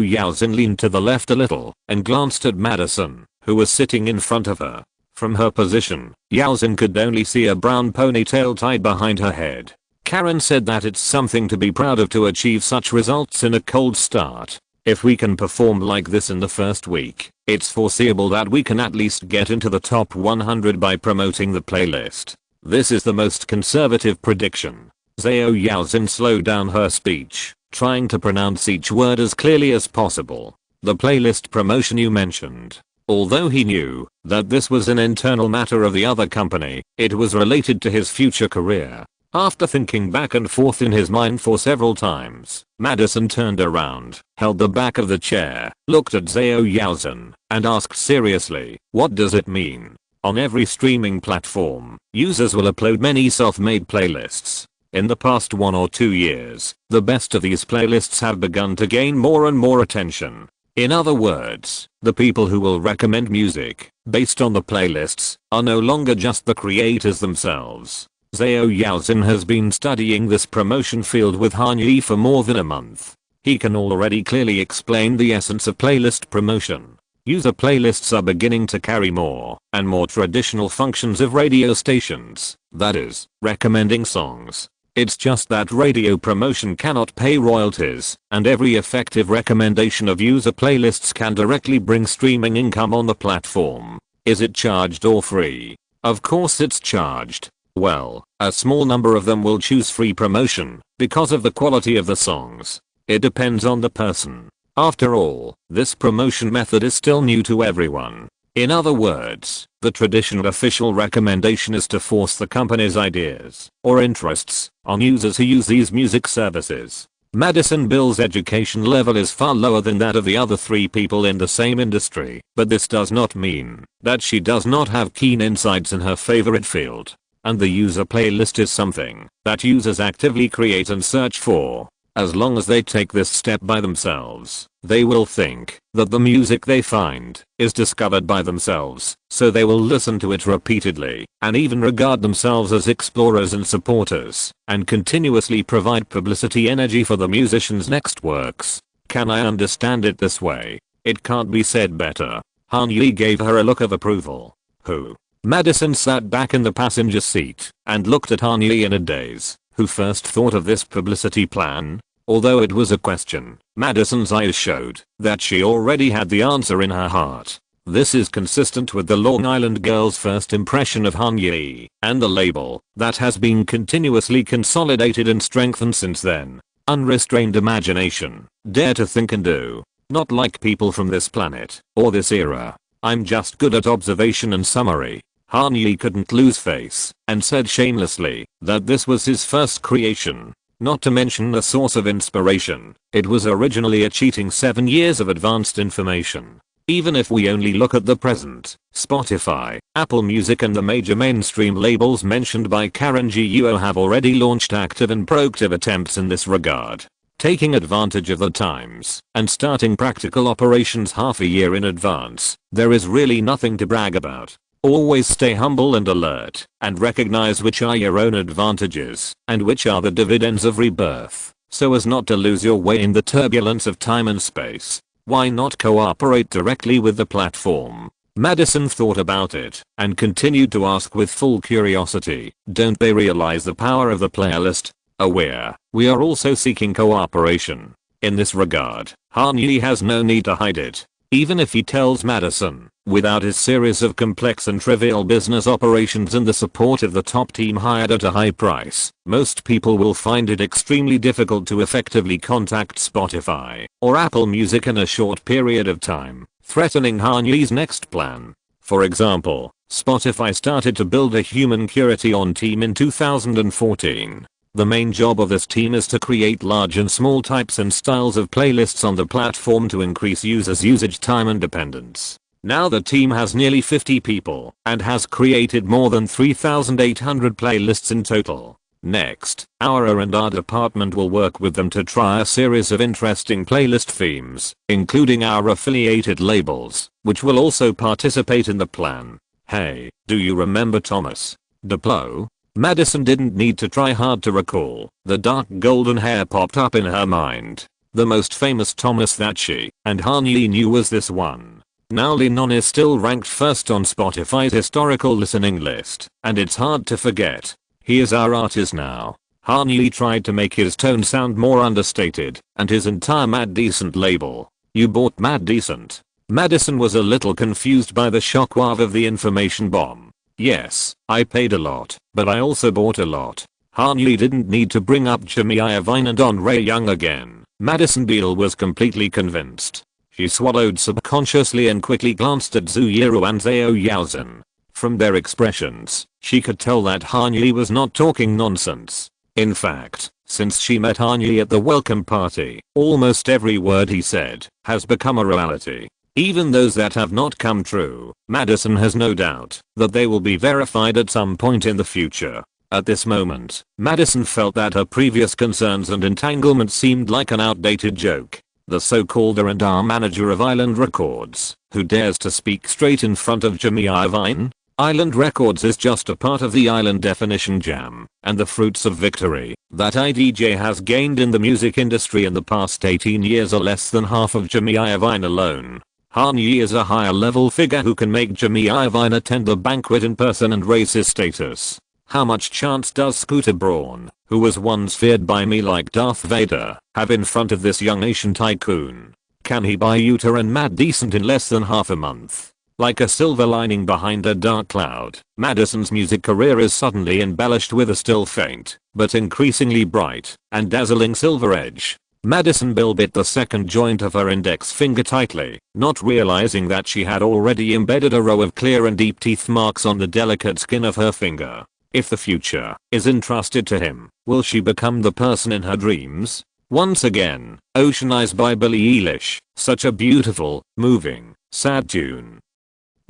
Yaozhen leaned to the left a little, and glanced at Madison, who was sitting in front of her. From her position, Yaozhen could only see a brown ponytail tied behind her head. Karen said that it's something to be proud of to achieve such results in a cold start. If we can perform like this in the first week, it's foreseeable that we can at least get into the top 100 by promoting the playlist. This is the most conservative prediction. Zhao Yaozhen slowed down her speech, trying to pronounce each word as clearly as possible. The playlist promotion you mentioned. Although he knew that this was an internal matter of the other company, it was related to his future career. After thinking back and forth in his mind for several times, Madison turned around, held the back of the chair, looked at Zhao Yaozhen, and asked seriously, what does it mean? On every streaming platform, users will upload many self-made playlists. In the past 1 or 2 years, the best of these playlists have begun to gain more and more attention. In other words, the people who will recommend music based on the playlists are no longer just the creators themselves. Zhao Yaozhen has been studying this promotion field with Han Yi for more than a month. He can already clearly explain the essence of playlist promotion. User playlists are beginning to carry more and more traditional functions of radio stations, that is, recommending songs. It's just that radio promotion cannot pay royalties, and every effective recommendation of user playlists can directly bring streaming income on the platform. Is it charged or free? Of course it's charged. Well, a small number of them will choose free promotion because of the quality of the songs. It depends on the person. After all, this promotion method is still new to everyone. In other words, the traditional official recommendation is to force the company's ideas or interests on users who use these music services. Madison Beal's education level is far lower than that of the other 3 people in the same industry, but this does not mean that she does not have keen insights in her favorite field. And the user playlist is something that users actively create and search for. As long as they take this step by themselves, they will think that the music they find is discovered by themselves, so they will listen to it repeatedly and even regard themselves as explorers and supporters and continuously provide publicity energy for the musician's next works. Can I understand it this way? It can't be said better. Han Yi gave her a look of approval. Who? Madison sat back in the passenger seat and looked at Han Yi in a daze. Who first thought of this publicity plan? Although it was a question, Madison's eyes showed that she already had the answer in her heart. This is consistent with the Long Island girl's first impression of Han Yi and the label that has been continuously consolidated and strengthened since then. Unrestrained imagination, dare to think and do. Not like people from this planet or this era. I'm just good at observation and summary. Han Yi couldn't lose face and said shamelessly that this was his first creation. Not to mention the source of inspiration, it was originally a cheating 7 years of advanced information. Even if we only look at the present, Spotify, Apple Music and the major mainstream labels mentioned by Karen Guo have already launched active and proactive attempts in this regard. taking advantage of the times and starting practical operations half a year in advance. There is really nothing to brag about. Always stay humble and alert, and recognize which are your own advantages and which are the dividends of rebirth, so as not to lose your way in the turbulence of time and space. Why not cooperate directly with the platform? Madison thought about it and continued to ask with full curiosity, don't they realize the power of the playlist? Aware, we are also seeking cooperation. In this regard, Han-Yi has no need to hide it. Even if he tells Madison, without his series of complex and trivial business operations and the support of the top team hired at a high price, most people will find it extremely difficult to effectively contact Spotify or Apple Music in a short period of time, threatening Han-Yi's next plan. For example, Spotify started to build a human curation team in 2014. The main job of this team is to create large and small types and styles of playlists on the platform to increase users' usage time and dependence. Now the team has nearly 50 people and has created more than 3,800 playlists in total. Next, our R&D department will work with them to try a series of interesting playlist themes, including our affiliated labels, which will also participate in the plan. Hey, do you remember Thomas Diplo? Madison didn't need to try hard to recall. The dark golden hair popped up in her mind. The most famous Thomas that she and Han-Yi knew was this one. Now Lil Nas is still ranked first on Spotify's historical listening list, and it's hard to forget. He is our artist now. Han-Yi tried to make his tone sound more understated, and his entire Mad Decent label. You bought Mad Decent? Madison was a little confused by the shockwave of the information bomb. Yes, I paid a lot, but I also bought a lot. Han-Yi didn't need to bring up Jimmy Iovine and Andre Young again. Madison Beale was completely convinced. She swallowed subconsciously and quickly glanced at Zhu Yiru and Zhao Yaozhen. From their expressions, she could tell that Han-Yi was not talking nonsense. In fact, since she met Han-Yi at the welcome party, almost every word he said has become a reality. Even those that have not come true, Madison has no doubt that they will be verified at some point in the future. At this moment, Madison felt that her previous concerns and entanglements seemed like an outdated joke. The so-called R&R manager of Island Records, who dares to speak straight in front of Jimmy Iovine? Island Records is just a part of the Island definition jam, and the fruits of victory that IDJ has gained in the music industry in the past 18 years are less than half of Jimmy Iovine alone. Han-Yi is a higher level figure who can make Jimmy Iovine attend the banquet in person and raise his status. How much chance does Scooter Braun, who was once feared by me like Darth Vader, have in front of this young Asian tycoon? Can he buy Utah and Mad Decent in less than half a month? Like a silver lining behind a dark cloud, Madison's music career is suddenly embellished with a still faint, but increasingly bright and dazzling silver edge. Madison Beale bit the second joint of her index finger tightly, not realizing that she had already embedded a row of clear and deep teeth marks on the delicate skin of her finger. If the future is entrusted to him, will she become the person in her dreams? Once again, Ocean Eyes by Billie Eilish, such a beautiful, moving, sad tune.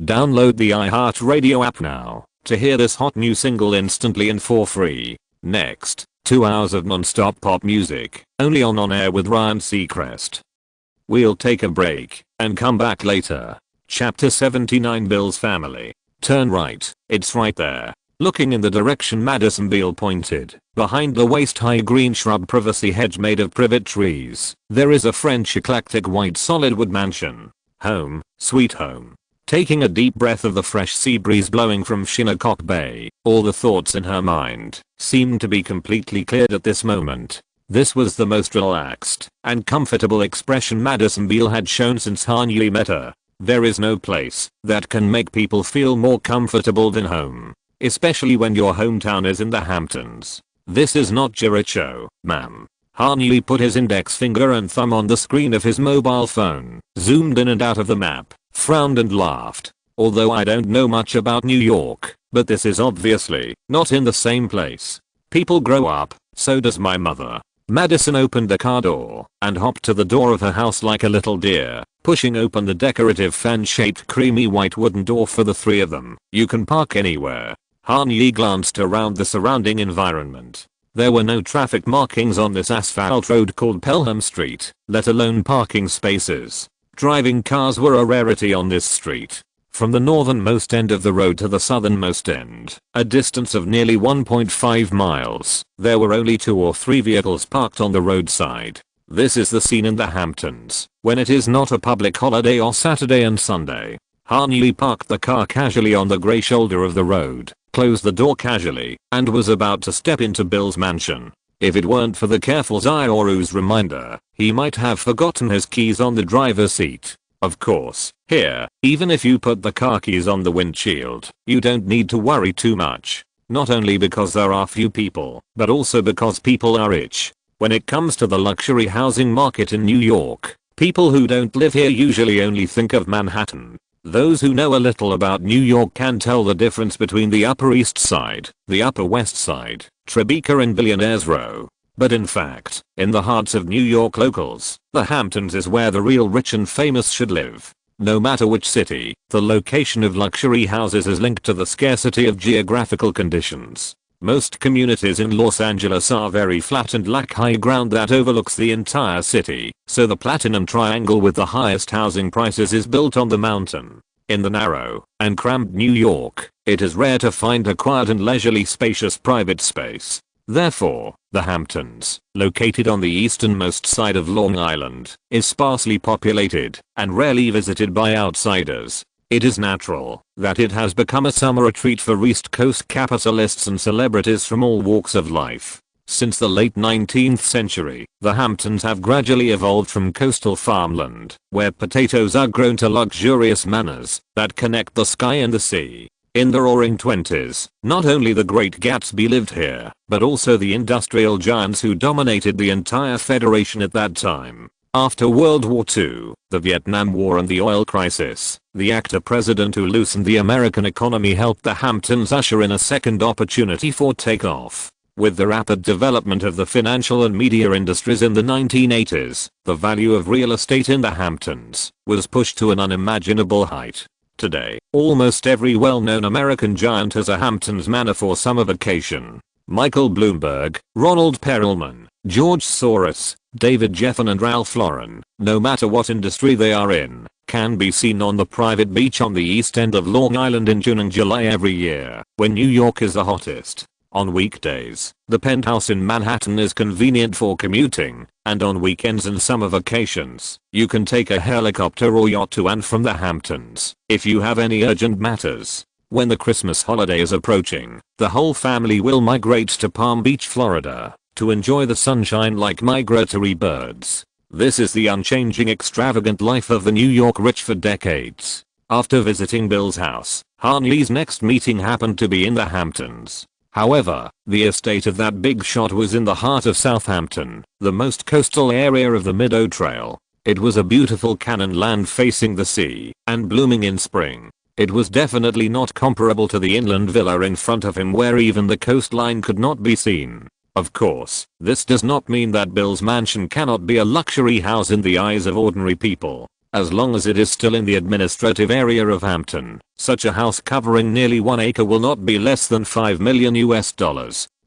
Download the iHeartRadio app now to hear this hot new single instantly and for free. Next, 2 hours of non-stop pop music, only on Air with Ryan Seacrest. We'll take a break and come back later. Chapter 79 Bill's Family. Turn right, it's right there. Looking in the direction Madison Beale pointed, behind the waist-high green shrub privacy hedge made of privet trees, there is a French eclectic white solid wood mansion. Home, sweet home. Taking a deep breath of the fresh sea breeze blowing from Shinnecock Bay, all the thoughts in her mind seemed to be completely cleared at this moment. This was the most relaxed and comfortable expression Madison Beale had shown since Han-Yi met her. There is no place that can make people feel more comfortable than home, especially when your hometown is in the Hamptons. This is not Jericho, ma'am. Han-Yi put his index finger and thumb on the screen of his mobile phone, zoomed in and out of the map, frowned and laughed. Although I don't know much about New York, but this is obviously not in the same place. People grow up, so does my mother. Madison opened the car door and hopped to the door of her house like a little deer, pushing open the decorative fan-shaped creamy white wooden door for the three of them. You can park anywhere. Han-Yi glanced around the surrounding environment. There were no traffic markings on this asphalt road called Pelham Street, let alone parking spaces. Driving cars were a rarity on this street. From the northernmost end of the road to the southernmost end, a distance of nearly 1.5 miles, there were only 2 or 3 vehicles parked on the roadside. This is the scene in the Hamptons, when it is not a public holiday or Saturday and Sunday. Hanyi parked the car casually on the grey shoulder of the road, closed the door casually, and was about to step into Bill's mansion. If it weren't for the careful Zioru's reminder, he might have forgotten his keys on the driver's seat. Of course, here, even if you put the car keys on the windshield, you don't need to worry too much. Not only because there are few people, but also because people are rich. When it comes to the luxury housing market in New York, people who don't live here usually only think of Manhattan. Those who know a little about New York can tell the difference between the Upper East Side, the Upper West Side, Tribeca and Billionaires Row. But in fact, in the hearts of New York locals, the Hamptons is where the real rich and famous should live. No matter which city, the location of luxury houses is linked to the scarcity of geographical conditions. Most communities in Los Angeles are very flat and lack high ground that overlooks the entire city, so the Platinum Triangle with the highest housing prices is built on the mountain. In the narrow and cramped New York, it is rare to find a quiet and leisurely spacious private space. Therefore, the Hamptons, located on the easternmost side of Long Island, is sparsely populated and rarely visited by outsiders. It is natural that it has become a summer retreat for East Coast capitalists and celebrities from all walks of life. Since the late 19th century, the Hamptons have gradually evolved from coastal farmland, where potatoes are grown, to luxurious manors that connect the sky and the sea. In the roaring 20s, not only the Great Gatsby lived here, but also the industrial giants who dominated the entire Federation at that time. After World War II, the Vietnam War and the oil crisis, the actor-president who loosened the American economy helped the Hamptons usher in a second opportunity for takeoff. With the rapid development of the financial and media industries in the 1980s, the value of real estate in the Hamptons was pushed to an unimaginable height. Today, almost every well-known American giant has a Hamptons manor for summer vacation. Michael Bloomberg, Ronald Perelman, George Soros, David Geffen and Ralph Lauren, no matter what industry they are in, can be seen on the private beach on the east end of Long Island in June and July every year, when New York is the hottest. On weekdays, the penthouse in Manhattan is convenient for commuting, and on weekends and summer vacations, you can take a helicopter or yacht to and from the Hamptons, if you have any urgent matters. When the Christmas holiday is approaching, the whole family will migrate to Palm Beach, Florida, to enjoy the sunshine like migratory birds. This is the unchanging, extravagant life of the New York rich for decades. After visiting Bill's house, Hanyi's next meeting happened to be in the Hamptons. However, the estate of that big shot was in the heart of Southampton, the most coastal area of the Meadow Trail. It was a beautiful canyon land facing the sea, and blooming in spring. It was definitely not comparable to the inland villa in front of him where even the coastline could not be seen. Of course, this does not mean that Bill's mansion cannot be a luxury house in the eyes of ordinary people. As long as it is still in the administrative area of Hampton, such a house covering nearly 1 acre will not be less than $5 million.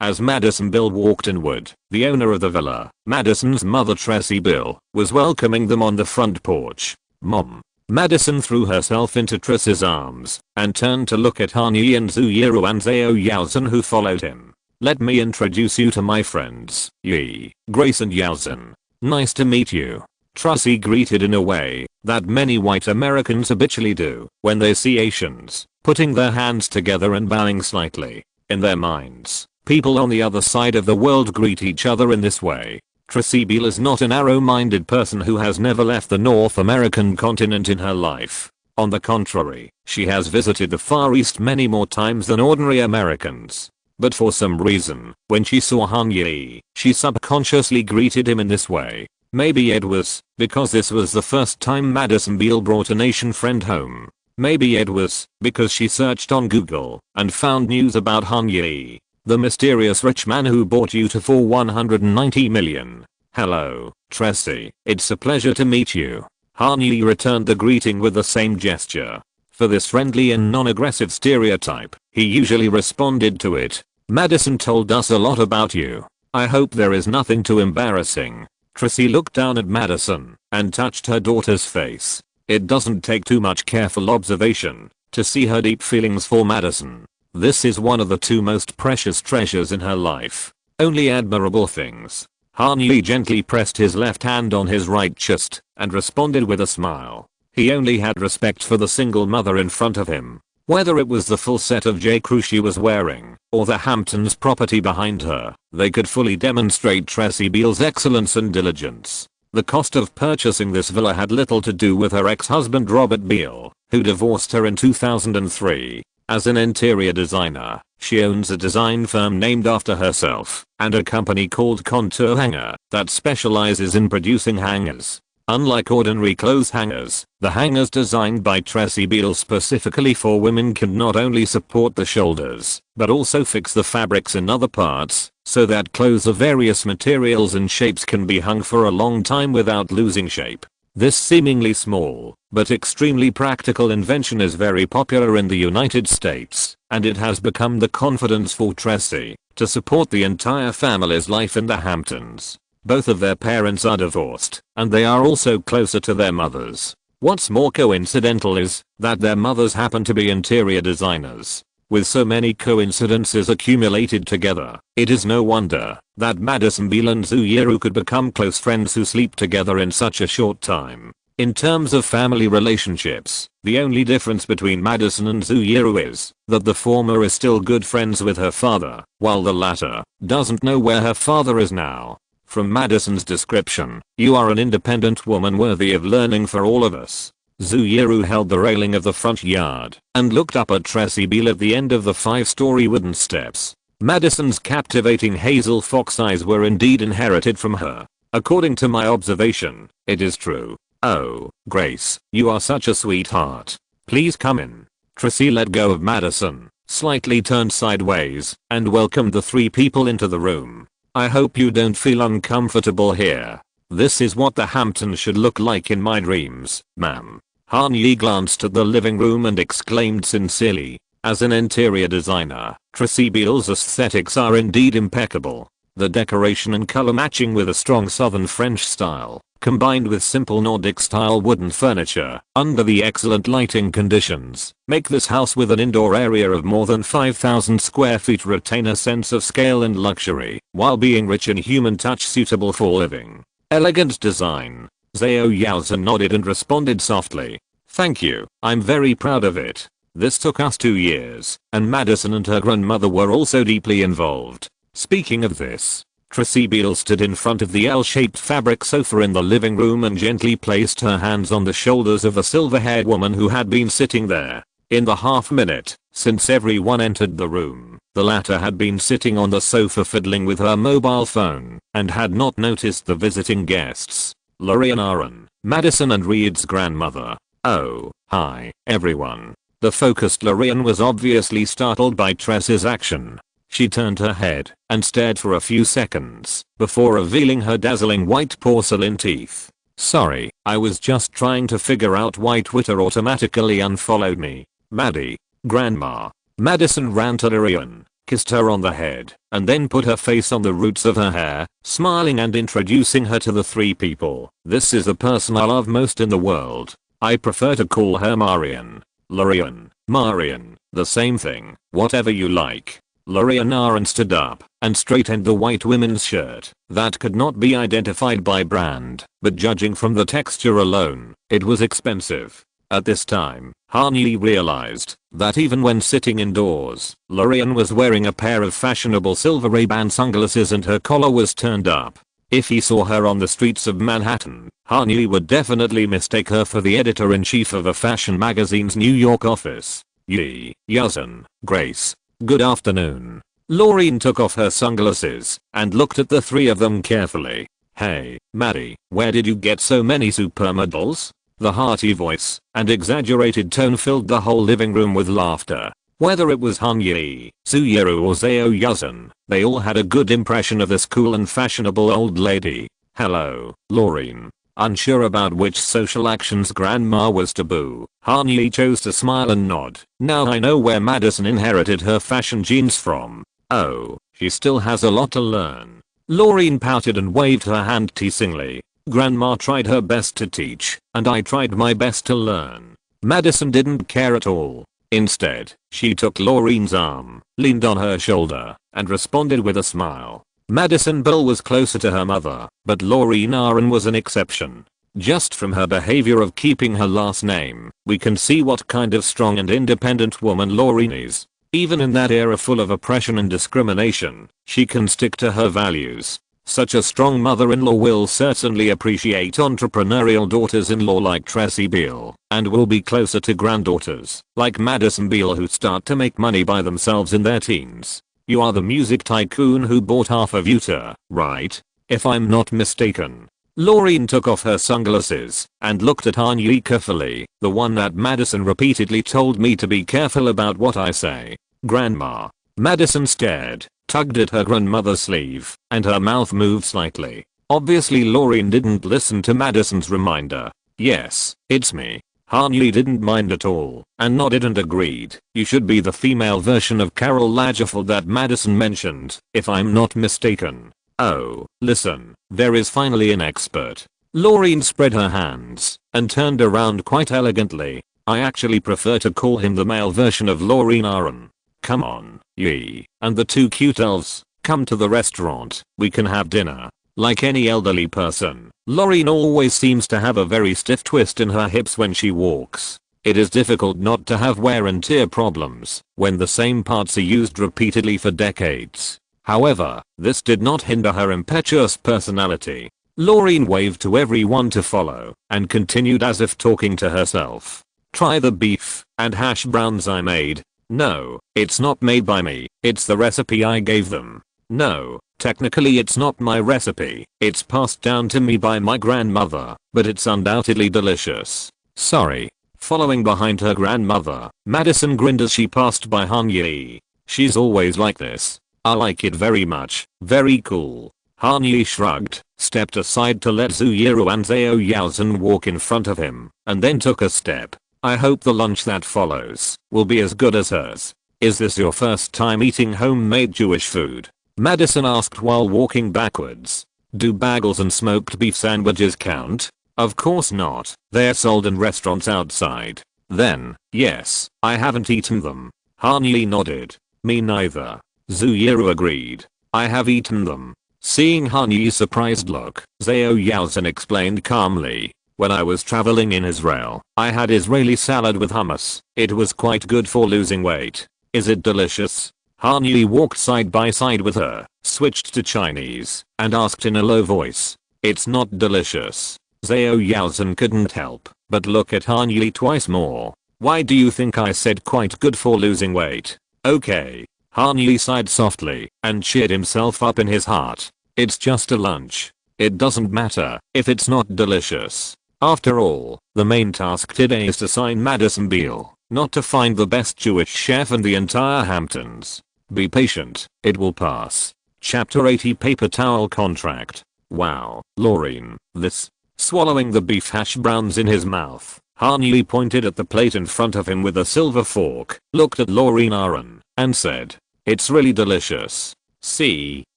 As Madison Bill walked inward, the owner of the villa, Madison's mother Tracy Bill, was welcoming them on the front porch. "Mom." Madison threw herself into Triss's arms and turned to look at Hanyi and Zuyiro and Zhao Yaozhen who followed him. "Let me introduce you to my friends, Yi, Grace and Yaozhen. Nice to meet you." Tracy greeted in a way that many white Americans habitually do when they see Asians, putting their hands together and bowing slightly. In their minds, people on the other side of the world greet each other in this way. Tracy Beal is not a narrow-minded person who has never left the North American continent in her life. On the contrary, she has visited the Far East many more times than ordinary Americans. But for some reason, when she saw Hanyi, she subconsciously greeted him in this way. Maybe it was because this was the first time Madison Beal brought an Asian friend home. Maybe it was because she searched on Google and found news about Hanyi, the mysterious rich man who bought Utah for $190 million. "Hello, Tracy. It's a pleasure to meet you." Hanyi returned the greeting with the same gesture. For this friendly and non-aggressive stereotype, he usually responded to it Madison told us a lot about you. I hope there is nothing too embarrassing. Tracy looked down at Madison and touched her daughter's face. It doesn't take too much careful observation to see her deep feelings for Madison. This is one of the two most precious treasures in her life. Only admirable things. Han Yi gently pressed his left hand on his right chest and responded with a smile. He only had respect for the single mother in front of him. Whether it was the full set of J.Crew she was wearing or the Hamptons property behind her, they could fully demonstrate Tracy Beale's excellence and diligence. The cost of purchasing this villa had little to do with her ex-husband Robert Beale, who divorced her in 2003. As an interior designer, she owns a design firm named after herself and a company called Contour Hanger that specializes in producing hangers. Unlike ordinary clothes hangers, the hangers designed by Tracy Beale specifically for women can not only support the shoulders, but also fix the fabrics in other parts, so that clothes of various materials and shapes can be hung for a long time without losing shape. This seemingly small, but extremely practical invention is very popular in the United States, and it has become the confidence for Tracy to support the entire family's life in the Hamptons. Both of their parents are divorced, and they are also closer to their mothers. What's more coincidental is that their mothers happen to be interior designers. With so many coincidences accumulated together, it is no wonder that Madison Beale and Zhu Yiru could become close friends who sleep together in such a short time. In terms of family relationships, the only difference between Madison and Zhu Yiru is that the former is still good friends with her father, while the latter doesn't know where her father is now. From Madison's description, "You are an independent woman worthy of learning for all of us." Zhu Yiru held the railing of the front yard and looked up at Tracy Beale at the end of the 5-story wooden steps. Madison's captivating hazel fox eyes were indeed inherited from her. According to my observation, it is true. "Oh, Grace, you are such a sweetheart. Please come in." Tracy let go of Madison, slightly turned sideways, and welcomed the three people into the room. "I hope you don't feel uncomfortable here. This is what the Hamptons should look like in my dreams, ma'am." Han Yi glanced at the living room and exclaimed sincerely, "As an interior designer, Tracy Beale's aesthetics are indeed impeccable. The decoration and color matching with a strong southern French style, combined with simple Nordic style wooden furniture, under the excellent lighting conditions, make this house with an indoor area of more than 5,000 square feet retain a sense of scale and luxury, while being rich in human touch suitable for living. Elegant design." Zhao Yaozhen nodded and responded softly, "Thank you, I'm very proud of it. This took us 2 years, and Madison and her grandmother were also deeply involved." Speaking of this, Tracy Beale stood in front of the L-shaped fabric sofa in the living room and gently placed her hands on the shoulders of the silver-haired woman who had been sitting there. In the half-minute since everyone entered the room, the latter had been sitting on the sofa fiddling with her mobile phone and had not noticed the visiting guests. Lorian Aaron, Madison and Reed's grandmother. "Oh, hi, everyone." The focused Lorian was obviously startled by Tracy's action. She turned her head and stared for a few seconds before revealing her dazzling white porcelain teeth. "Sorry, I was just trying to figure out why Twitter automatically unfollowed me. Maddie, Grandma." Madison ran to Lorian, kissed her on the head, and then put her face on the roots of her hair, smiling and introducing her to the three people. "This is the person I love most in the world. I prefer to call her Marian." "Lorian, Marian, the same thing, whatever you like." Lorian Aaron stood up and straightened the white women's shirt that could not be identified by brand, but judging from the texture alone, it was expensive. At this time, Han Yi realized that even when sitting indoors, Lorian was wearing a pair of fashionable silver Ray-Ban sunglasses and her collar was turned up. If he saw her on the streets of Manhattan, Han Yi would definitely mistake her for the editor-in-chief of a fashion magazine's New York office. "Yi, Yaozhen, Grace. Good afternoon." Lorian took off her sunglasses and looked at the three of them carefully. "Hey, Maddie, where did you get so many supermodels?" The hearty voice and exaggerated tone filled the whole living room with laughter. Whether it was Han Yi, Zhu Yiru or Zhao Yaozhen, they all had a good impression of this cool and fashionable old lady. "Hello, Lorian." Unsure about which social actions grandma was taboo, Han Yi chose to smile and nod. "Now I know where Madison inherited her fashion genes from." Oh, she still has a lot to learn. Laureen pouted and waved her hand teasingly. Grandma tried her best to teach, and I tried my best to learn. Madison didn't care at all. Instead, she took Laureen's arm, leaned on her shoulder, and responded with a smile. Madison Bell was closer to her mother, but Laureen Aaron was an exception. Just from her behavior of keeping her last name, we can see what kind of strong and independent woman Laureen is. Even in that era full of oppression and discrimination, she can stick to her values. Such a strong mother-in-law will certainly appreciate entrepreneurial daughters-in-law like Tracy Beal, and will be closer to granddaughters like Madison Beal who start to make money by themselves in their teens. You are the music tycoon who bought half of Utah, right? If I'm not mistaken. Laureen took off her sunglasses and looked at Anya carefully, the one that Madison repeatedly told me to be careful about what I say. Grandma. Madison stared, tugged at her grandmother's sleeve, and her mouth moved slightly. Obviously Laureen didn't listen to Madison's reminder. Yes, it's me. Anya didn't mind at all, and nodded and agreed. You should be the female version of Carol Lagerfeld that Madison mentioned, if I'm not mistaken. Oh, listen, there is finally an expert. Laureen spread her hands and turned around quite elegantly. I actually prefer to call him the male version of Laureen Aaron. Come on, ye, and the two cute elves, come to the restaurant, we can have dinner. Like any elderly person, Laureen always seems to have a very stiff twist in her hips when she walks. It is difficult not to have wear and tear problems when the same parts are used repeatedly for decades. However, this did not hinder her impetuous personality. Laureen waved to everyone to follow and continued as if talking to herself. Try the beef and hash browns I made. No, it's not made by me, it's the recipe I gave them. No, technically it's not my recipe, it's passed down to me by my grandmother, but it's undoubtedly delicious. Sorry. Following behind her grandmother, Madison grinned as she passed by Han-Yi. She's always like this. I like it very much, very cool. Han-Yi shrugged, stepped aside to let Zhu Yiru and Zhao Yaozhen walk in front of him, and then took a step. I hope the lunch that follows will be as good as hers. Is this your first time eating homemade Jewish food? Madison asked while walking backwards. Do bagels and smoked beef sandwiches count? Of course not, they're sold in restaurants outside. Then, yes, I haven't eaten them. Han-Yi nodded. Me neither. Zhu Yiru agreed. I have eaten them. Seeing Han-Yi's surprised look, Zhao Yaozhen explained calmly. When I was traveling in Israel, I had Israeli salad with hummus. It was quite good for losing weight. Is it delicious? Han-Yi walked side by side with her, switched to Chinese, and asked in a low voice. It's not delicious. Zhao Yaozhen couldn't help but look at Han-Yi twice more. Why do you think I said quite good for losing weight? Okay. Han-Yi sighed softly and cheered himself up in his heart. It's just a lunch. It doesn't matter if it's not delicious. After all, the main task today is to sign Madison Beal, not to find the best Jewish chef in the entire Hamptons. Be patient, it will pass. Chapter 80 Paper Towel Contract. Wow, Laureen, this. Swallowing the beef hash browns in his mouth, Han-Yi pointed at the plate in front of him with a silver fork, looked at Laureen Aaron, and said, it's really delicious. See,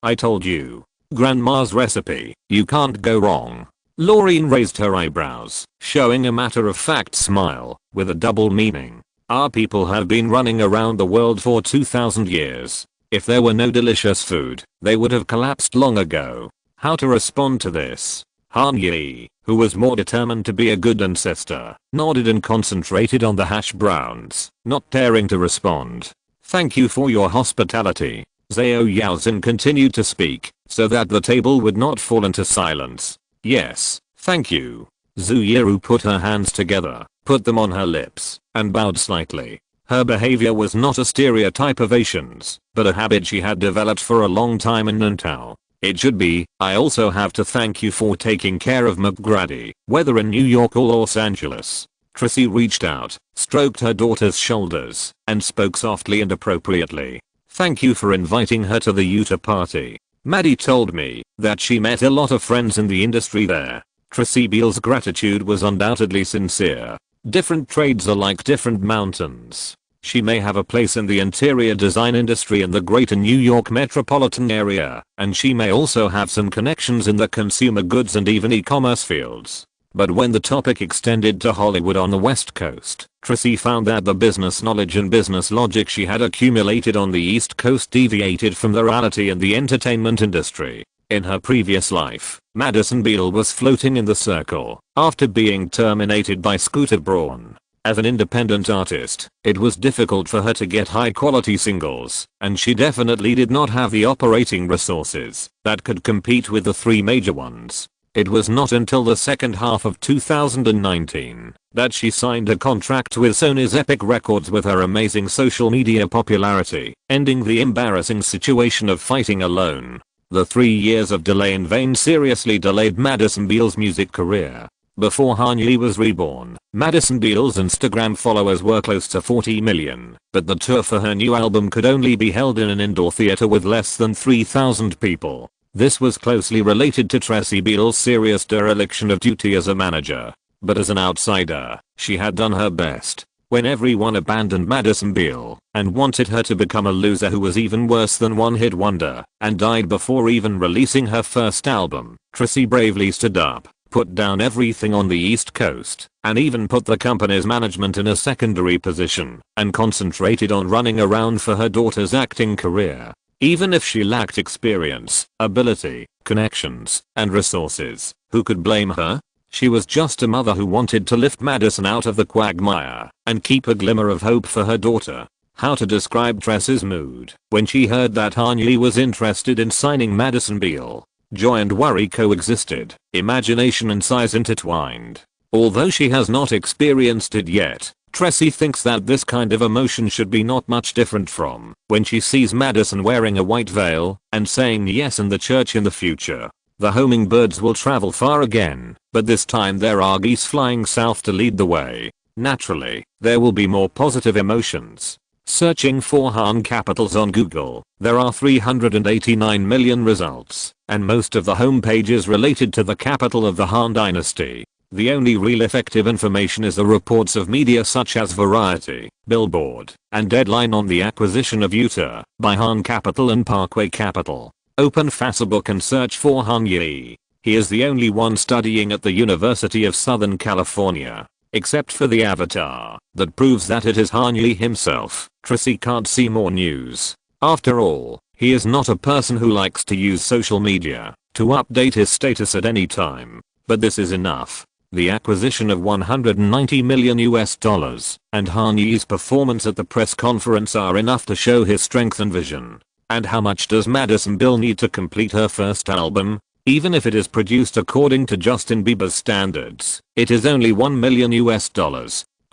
I told you. Grandma's recipe, you can't go wrong. Laureen raised her eyebrows, showing a matter-of-fact smile, with a double meaning. Our people have been running around the world for 2,000 years. If there were no delicious food, they would have collapsed long ago. How to respond to this? Han-Yi, who was more determined to be a good ancestor, nodded and concentrated on the hash browns, not daring to respond. Thank you for your hospitality. Zhao Yaozhen continued to speak, so that the table would not fall into silence. Yes, thank you. Zhu Yiru put her hands together, put them on her lips, and bowed slightly. Her behavior was not a stereotype of Asians, but a habit she had developed for a long time in Nantou. It should be, I also have to thank you for taking care of McGrady, whether in New York or Los Angeles. Tracy reached out, stroked her daughter's shoulders, and spoke softly and appropriately. Thank you for inviting her to the Utah party. Maddie told me that she met a lot of friends in the industry there. Tracy Beal's gratitude was undoubtedly sincere. Different trades are like different mountains. She may have a place in the interior design industry in the greater New York metropolitan area, and she may also have some connections in the consumer goods and even e-commerce fields. But when the topic extended to Hollywood on the West Coast, Tracy found that the business knowledge and business logic she had accumulated on the East Coast deviated from the reality in the entertainment industry. In her previous life, Madison Beal was floating in the circle after being terminated by Scooter Braun. As an independent artist, it was difficult for her to get high-quality singles, and she definitely did not have the operating resources that could compete with the three major ones. It was not until the second half of 2019 that she signed a contract with Sony's Epic Records with her amazing social media popularity, ending the embarrassing situation of fighting alone. The 3 years of delay in vain seriously delayed Madison Beal's music career. Before Kanye was reborn, Madison Beal's Instagram followers were close to 40 million, but the tour for her new album could only be held in an indoor theater with less than 3,000 people. This was closely related to Tracy Beal's serious dereliction of duty as a manager. But as an outsider, she had done her best. When everyone abandoned Madison Beal and wanted her to become a loser who was even worse than one-hit wonder and died before even releasing her first album, Tracy bravely stood up, put down everything on the East Coast, and even put the company's management in a secondary position and concentrated on running around for her daughter's acting career. Even if she lacked experience, ability, connections, and resources, who could blame her? She was just a mother who wanted to lift Madison out of the quagmire and keep a glimmer of hope for her daughter. How to describe Tracy's mood when she heard that Kanye was interested in signing Madison Beal? Joy and worry coexisted, imagination and sighs intertwined. Although she has not experienced it yet, Tracy thinks that this kind of emotion should be not much different from when she sees Madison wearing a white veil and saying yes in the church in the future. The homing birds will travel far again, but this time there are geese flying south to lead the way. Naturally, there will be more positive emotions. Searching for Han capitals on Google, there are 389 million results, and most of the home pages related to the capital of the Han dynasty. The only real effective information is the reports of media such as Variety, Billboard, and Deadline on the acquisition of Utah by Han Capital and Parkway Capital. Open Facebook and search for Kanye. He is the only one studying at the University of Southern California. Except for the avatar that proves that it is Kanye himself, Tracy can't see more news. After all, he is not a person who likes to use social media to update his status at any time. But this is enough. The acquisition of $190 million and Kanye's performance at the press conference are enough to show his strength and vision. And how much does Madison Beal need to complete her first album? Even if it is produced according to Justin Bieber's standards, it is only $1 million.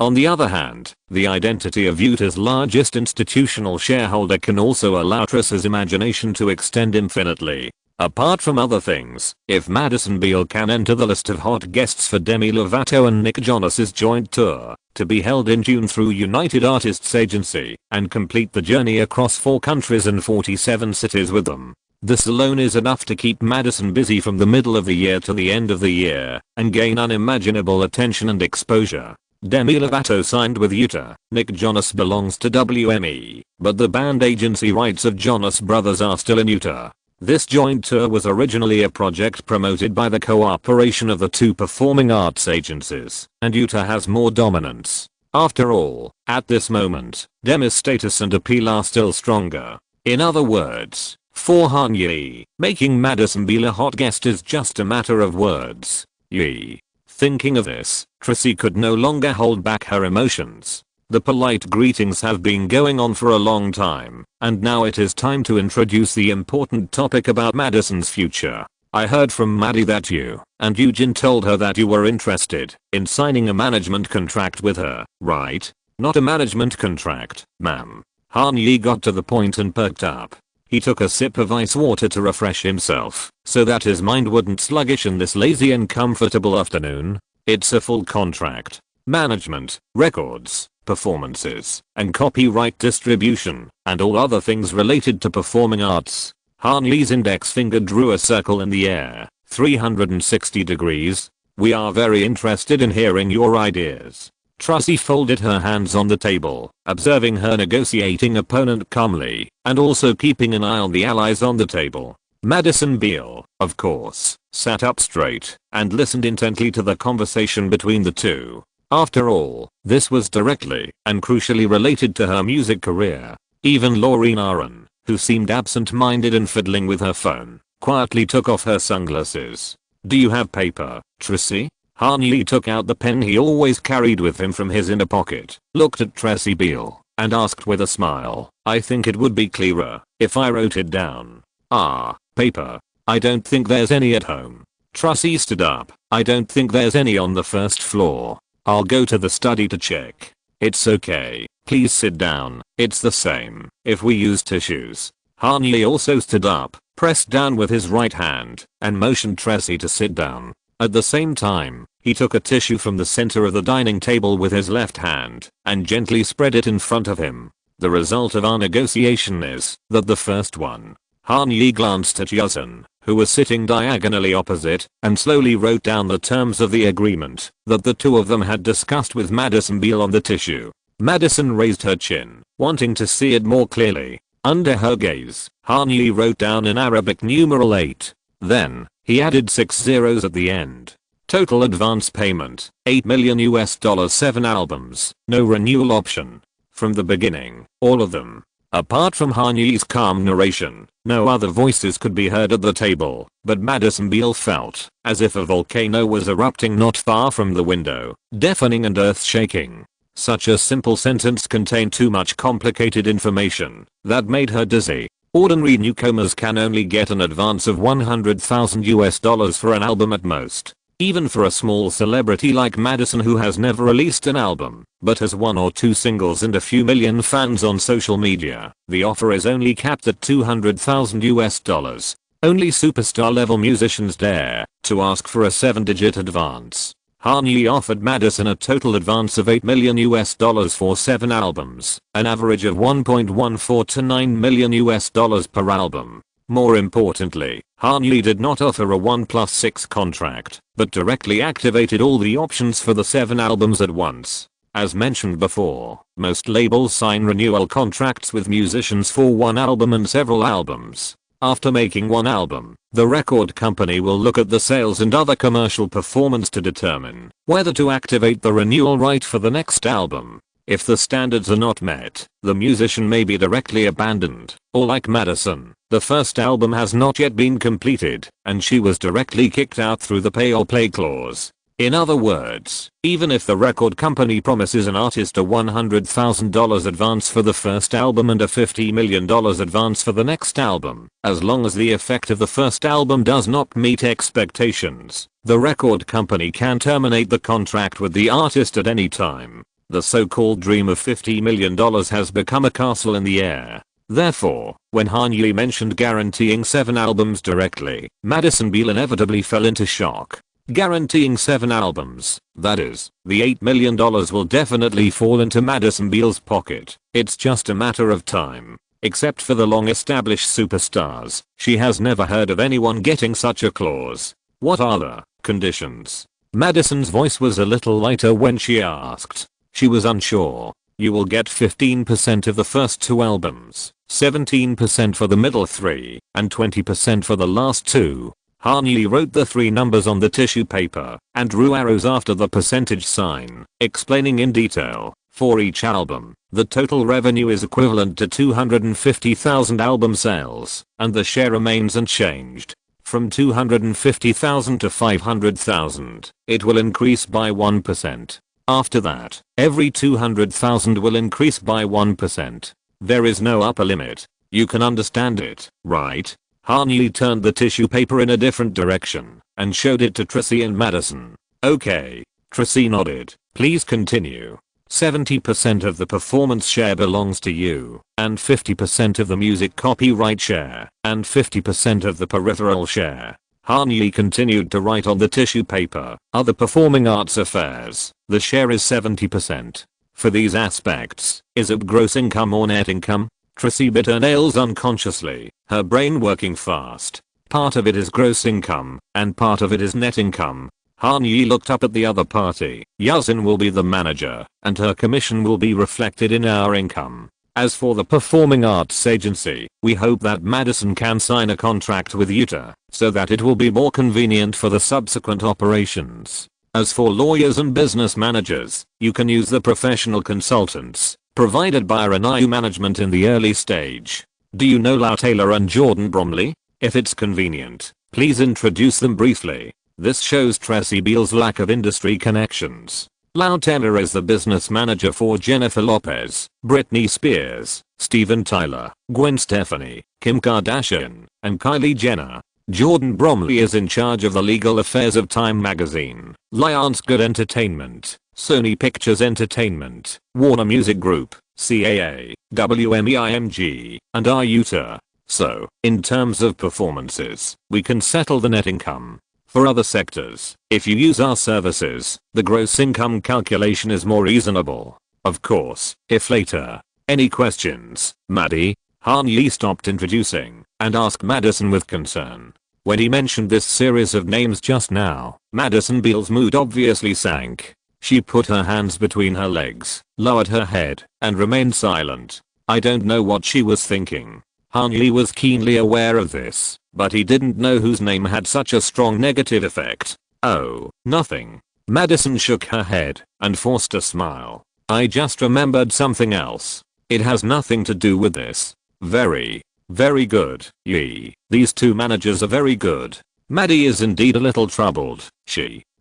On the other hand, the identity of Utah's largest institutional shareholder can also allow Tracy's imagination to extend infinitely. Apart from other things, if Madison Beal can enter the list of hot guests for Demi Lovato and Nick Jonas's joint tour, to be held in June through United Artists Agency, and complete the journey across 4 countries and 47 cities with them, this alone is enough to keep Madison busy from the middle of the year to the end of the year, and gain unimaginable attention and exposure. Demi Lovato signed with Utah. Nick Jonas belongs to WME, but the band agency rights of Jonas Brothers are still in Utah. This joint tour was originally a project promoted by the cooperation of the 2 performing arts agencies, and Utah has more dominance. After all, at this moment, Demi's status and appeal are still stronger. In other words, for Kanye, making Madison Beal a hot guest is just a matter of words. Yee. Thinking of this, Tracy could no longer hold back her emotions. The polite greetings have been going on for a long time, and now it is time to introduce the important topic about Madison's future. I heard from Maddie that you and Eugene told her that you were interested in signing a management contract with her, right? Not a management contract, ma'am. Kanye got to the point and perked up. He took a sip of ice water to refresh himself, so that his mind wouldn't sluggish in this lazy and comfortable afternoon. It's a full contract. Management, records, performances, and copyright distribution, and all other things related to performing arts. Kanye's index finger drew a circle in the air, 360 degrees. We are very interested in hearing your ideas. Tracy folded her hands on the table, observing her negotiating opponent calmly, and also keeping an eye on the allies on the table. Madison Beal, of course, sat up straight and listened intently to the conversation between the two. After all, this was directly and crucially related to her music career. Even Laureen Aron, who seemed absent-minded and fiddling with her phone, quietly took off her sunglasses. "Do you have paper, Tracy?" Han Yi took out the pen he always carried with him from his inner pocket, looked at Tracy Beal, and asked with a smile, "I think it would be clearer if I wrote it down." "Ah, paper. I don't think there's any at home." Tracy stood up. "I don't think there's any on the first floor. I'll go to the study to check." "It's okay. Please sit down. It's the same if we use tissues." Han Yi also stood up, pressed down with his right hand, and motioned Tracy to sit down. At the same time, he took a tissue from the center of the dining table with his left hand and gently spread it in front of him. "The result of our negotiation is that the first one." Han Yi glanced at Yusun, who was sitting diagonally opposite, and slowly wrote down the terms of the agreement that the two of them had discussed with Madison Beal on the tissue. Madison raised her chin, wanting to see it more clearly. Under her gaze, Han Yi wrote down in Arabic numeral 8. Then, he added 6 zeros at the end. Total advance payment, $8 million, 7 albums, no renewal option. From the beginning, all of them. Apart from Han Yi's calm narration, no other voices could be heard at the table, but Madison Beal felt as if a volcano was erupting not far from the window, deafening and earth-shaking. Such a simple sentence contained too much complicated information that made her dizzy. Ordinary newcomers can only get an advance of $100,000 for an album at most. Even for a small celebrity like Madison, who has never released an album, but has 1 or 2 singles and a few million fans on social media, the offer is only capped at $200,000. Only superstar level musicians dare to ask for a 7-digit advance. Han Yi offered Madison a total advance of $8 million for 7 albums, an average of $1.14 to $9 million per album. More importantly, Han Yi did not offer a 1+6 contract, but directly activated all the options for the 7 albums at once. As mentioned before, most labels sign renewal contracts with musicians for 1 album and several albums. After making 1 album, the record company will look at the sales and other commercial performance to determine whether to activate the renewal right for the next album. If the standards are not met, the musician may be directly abandoned, or like Madison, the first album has not yet been completed, and she was directly kicked out through the pay or play clause. In other words, even if the record company promises an artist a $100,000 advance for the first album and a $50 million advance for the next album, as long as the effect of the first album does not meet expectations, the record company can terminate the contract with the artist at any time. The so-called dream of $50 million has become a castle in the air. Therefore, when Han Yi mentioned guaranteeing 7 albums directly, Madison Beal inevitably fell into shock. Guaranteeing 7 albums, that is, the $8 million will definitely fall into Madison Beal's pocket. It's just a matter of time. Except for the long-established superstars, she has never heard of anyone getting such a clause. What are the conditions? Madison's voice was a little lighter when she asked. She was unsure. You will get 15% of the first 2 albums, 17% for the middle 3, and 20% for the last 2. Han Yi wrote the 3 numbers on the tissue paper and drew arrows after the percentage sign, explaining in detail. For each album, the total revenue is equivalent to 250,000 album sales, and the share remains unchanged. From 250,000 to 500,000, it will increase by 1%. After that, every 200,000 will increase by 1%. There is no upper limit. You can understand it, right? Han Yi turned the tissue paper in a different direction and showed it to Tracy and Madison. Okay. Tracy nodded. Please continue. 70% of the performance share belongs to you, and 50% of the music copyright share, and 50% of the peripheral share. Han Yi continued to write on the tissue paper. Other performing arts affairs, the share is 70%. For these aspects, is it gross income or net income? Tracy bit her nails unconsciously, her brain working fast. Part of it is gross income, and part of it is net income. Han Yi looked up at the other party. Yaozhen will be the manager, and her commission will be reflected in our income. As for the performing arts agency, we hope that Madison can sign a contract with Utah, so that it will be more convenient for the subsequent operations. As for lawyers and business managers, you can use the professional consultants provided by Renayu Management in the early stage. Do you know Lau Taylor and Jordan Bromley? If it's convenient, please introduce them briefly. This shows Tracy Beal's lack of industry connections. Lau Taylor is the business manager for Jennifer Lopez, Britney Spears, Steven Tyler, Gwen Stefani, Kim Kardashian, and Kylie Jenner. Jordan Bromley is in charge of the legal affairs of Time Magazine, Lionsgate Entertainment, Sony Pictures Entertainment, Warner Music Group, CAA, WMEIMG, and Utah. So, in terms of performances, we can settle the net income. For other sectors, if you use our services, the gross income calculation is more reasonable. Of course, if later. Any questions, Maddie? Han Yi stopped introducing and asked Madison with concern. When he mentioned this series of names just now, Madison Beal's mood obviously sank. She put her hands between her legs, lowered her head, and remained silent. I don't know what she was thinking. Han Yi was keenly aware of this, but he didn't know whose name had such a strong negative effect. Oh, nothing. Madison shook her head and forced a smile. I just remembered something else. It has nothing to do with this. Very good, Yi. These two managers are very good. Maddie is indeed a little troubled.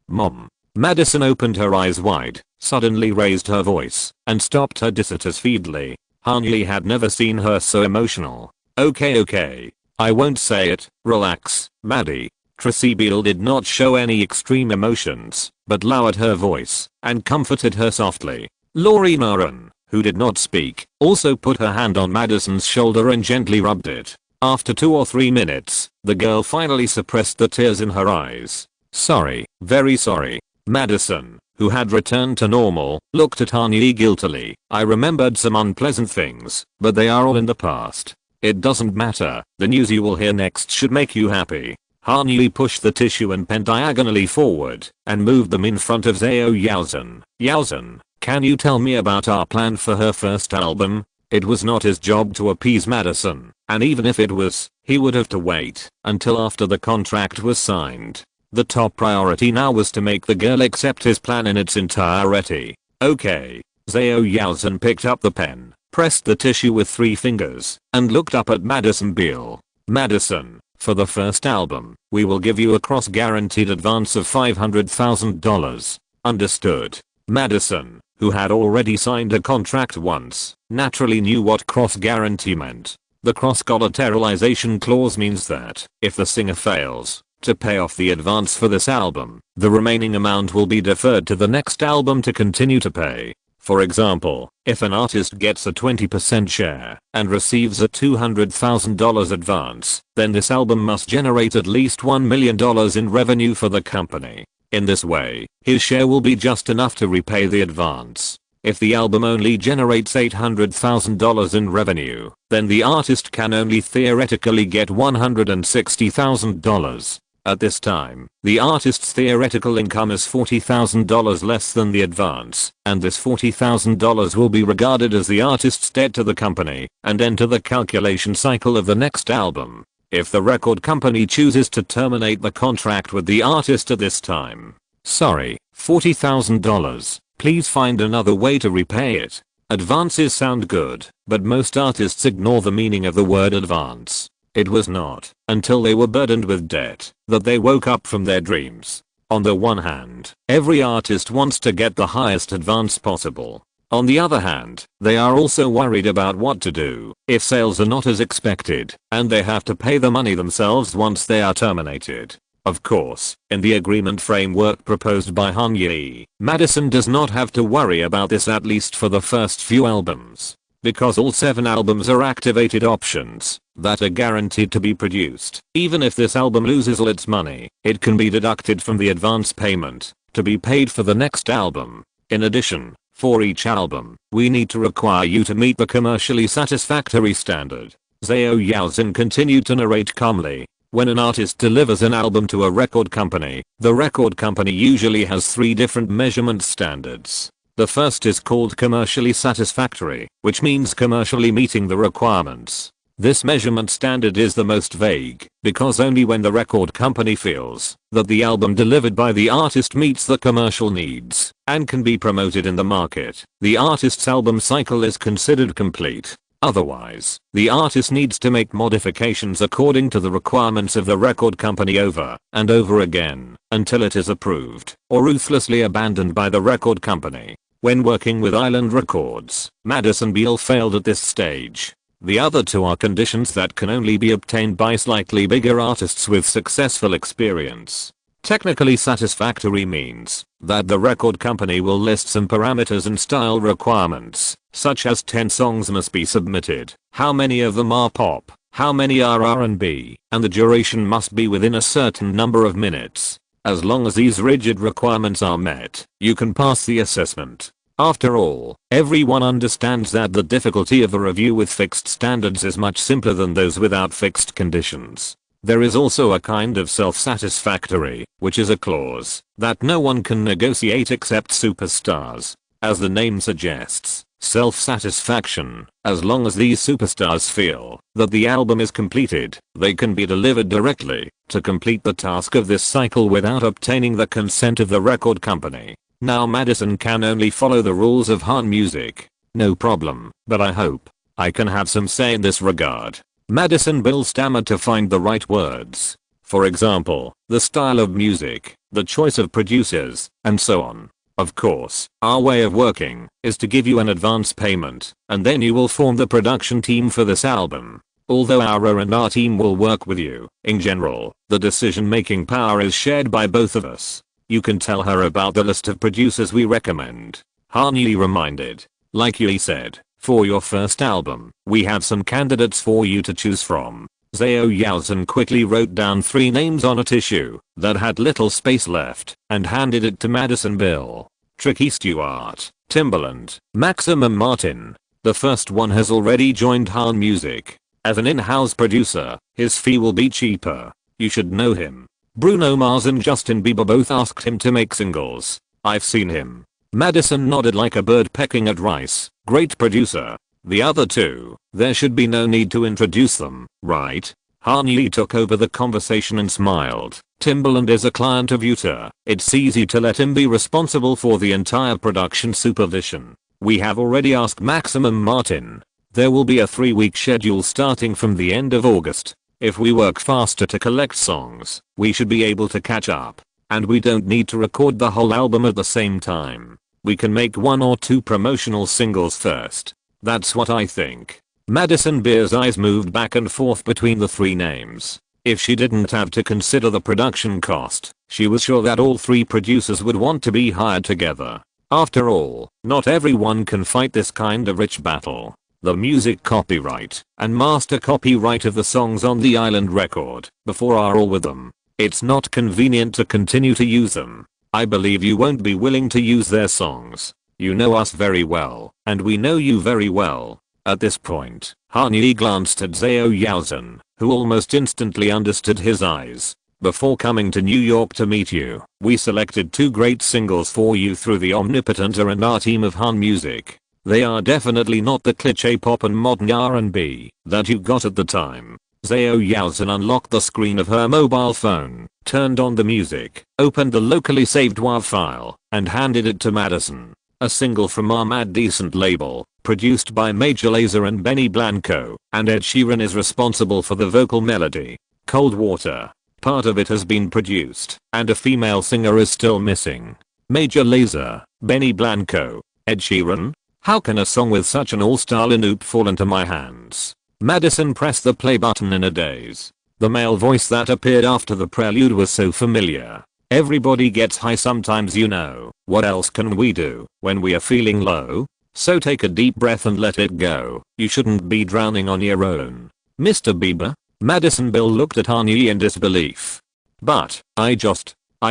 Mom. Madison opened her eyes wide, suddenly raised her voice, and stopped her disserters feebly. Han Yi had never seen her so emotional. Okay. I won't say it. Relax, Maddie. Tracy Beal did not show any extreme emotions, but lowered her voice and comforted her softly. Laurie Maron, who did not speak, also put her hand on Madison's shoulder and gently rubbed it. After 2 or 3 minutes, the girl finally suppressed the tears in her eyes. Sorry, very sorry. Madison, who had returned to normal, looked at Han Yi guiltily. I remembered some unpleasant things, but they are all in the past. It doesn't matter. The news you will hear next should make you happy. Han Yi pushed the tissue and pen diagonally forward and moved them in front of Zhao Yaozhen. Yaozhen, can you tell me about our plan for her first album? It was not his job to appease Madison, and even if it was, he would have to wait until after the contract was signed. The top priority now was to make the girl accept his plan in its entirety. Okay. Zhao Yaozhen picked up the pen, pressed the tissue with 3 fingers, and looked up at Madison Beal. Madison, for the first album, we will give you a cross-guaranteed advance of $500,000. Understood. Madison, who had already signed a contract once, naturally knew what cross-guarantee meant. The cross-collateralization clause means that, if the singer fails to pay off the advance for this album, the remaining amount will be deferred to the next album to continue to pay. For example, if an artist gets a 20% share and receives a $200,000 advance, then this album must generate at least $1 million in revenue for the company. In this way, his share will be just enough to repay the advance. If the album only generates $800,000 in revenue, then the artist can only theoretically get $160,000. At this time, the artist's theoretical income is $40,000 less than the advance, and this $40,000 will be regarded as the artist's debt to the company and enter the calculation cycle of the next album. If the record company chooses to terminate the contract with the artist at this time, sorry, $40,000, please find another way to repay it. Advances sound good, but most artists ignore the meaning of the word advance. It was not until they were burdened with debt that they woke up from their dreams. On the one hand, every artist wants to get the highest advance possible. On the other hand, they are also worried about what to do if sales are not as expected and they have to pay the money themselves once they are terminated. Of course, in the agreement framework proposed by Han Yi, Madison does not have to worry about this, at least for the first few albums. Because all 7 albums are activated options that are guaranteed to be produced. Even if this album loses all its money, it can be deducted from the advance payment to be paid for the next album. In addition, for each album, we need to require you to meet the commercially satisfactory standard. Zhao Yaozhen continued to narrate calmly. When an artist delivers an album to a record company, the record company usually has 3 different measurement standards. The first is called commercially satisfactory, which means commercially meeting the requirements. This measurement standard is the most vague, because only when the record company feels that the album delivered by the artist meets the commercial needs and can be promoted in the market, the artist's album cycle is considered complete. Otherwise, the artist needs to make modifications according to the requirements of the record company over and over again until it is approved or ruthlessly abandoned by the record company. When working with Island Records, Madison Beal failed at this stage. The other 2 are conditions that can only be obtained by slightly bigger artists with successful experience. Technically satisfactory means that the record company will list some parameters and style requirements, such as 10 songs must be submitted, how many of them are pop, how many are R&B, and the duration must be within a certain number of minutes. As long as these rigid requirements are met, you can pass the assessment. After all, everyone understands that the difficulty of a review with fixed standards is much simpler than those without fixed conditions. There is also a kind of self-satisfactory, which is a clause that no one can negotiate except superstars. As the name suggests, self-satisfaction. As long as these superstars feel that the album is completed, they can be delivered directly to complete the task of this cycle without obtaining the consent of the record company. Now Madison can only follow the rules of Han Music. No problem, but I hope I can have some say in this regard. Madison Beal stammered to find the right words. For example, the style of music, the choice of producers, and so on. Of course, our way of working is to give you an advance payment, and then you will form the production team for this album. Although our R&R team will work with you, in general, the decision-making power is shared by both of us. You can tell her about the list of producers we recommend. Han Yi reminded. Like Yi said, for your first album, we have some candidates for you to choose from. Zhao Yaozhen quickly wrote down 3 names on a tissue that had little space left and handed it to Madison Beal. Tricky Stewart, Timbaland, Maximum Martin. The first one has already joined Han Music. As an in-house producer, his fee will be cheaper. You should know him. Bruno Mars and Justin Bieber both asked him to make singles. I've seen him. Madison nodded like a bird pecking at rice. Great producer. The other 2, there should be no need to introduce them, right? Han Yi took over the conversation and smiled. Timbaland is a client of Utah. It's easy to let him be responsible for the entire production supervision. We have already asked Maximum Martin. There will be a 3-week schedule starting from the end of August. If we work faster to collect songs, we should be able to catch up. And we don't need to record the whole album at the same time. We can make 1 or 2 promotional singles first. That's what I think. Madison Beal's eyes moved back and forth between the 3 names. If she didn't have to consider the production cost, she was sure that all 3 producers would want to be hired together. After all, not everyone can fight this kind of rich battle. The music copyright and master copyright of the songs on the Island record before are all with them. It's not convenient to continue to use them. I believe you won't be willing to use their songs. You know us very well, and we know you very well. At this point, Han Yi glanced at Zhao Yaozhen, who almost instantly understood his eyes. Before coming to New York to meet you, we selected 2 great singles for you through the omnipotent R&R team of Han Music. They are definitely not the cliché pop and modern R&B that you got at the time. Zhao Yaozhen unlocked the screen of her mobile phone, turned on the music, opened the locally saved WAV file, and handed it to Madison. A single from our Mad Decent label, produced by Major Lazer and Benny Blanco, and Ed Sheeran is responsible for the vocal melody. Cold Water. Part of it has been produced, and a female singer is still missing. Major Lazer, Benny Blanco, Ed Sheeran? How can a song with such an all-star lineup fall into my hands? Madison pressed the play button in a daze. The male voice that appeared after the prelude was so familiar. Everybody gets high sometimes, you know. What else can we do when we are feeling low? So take a deep breath and let it go. You shouldn't be drowning on your own. Mr. Bieber? Madison Beal looked at Han Yi in disbelief. But, I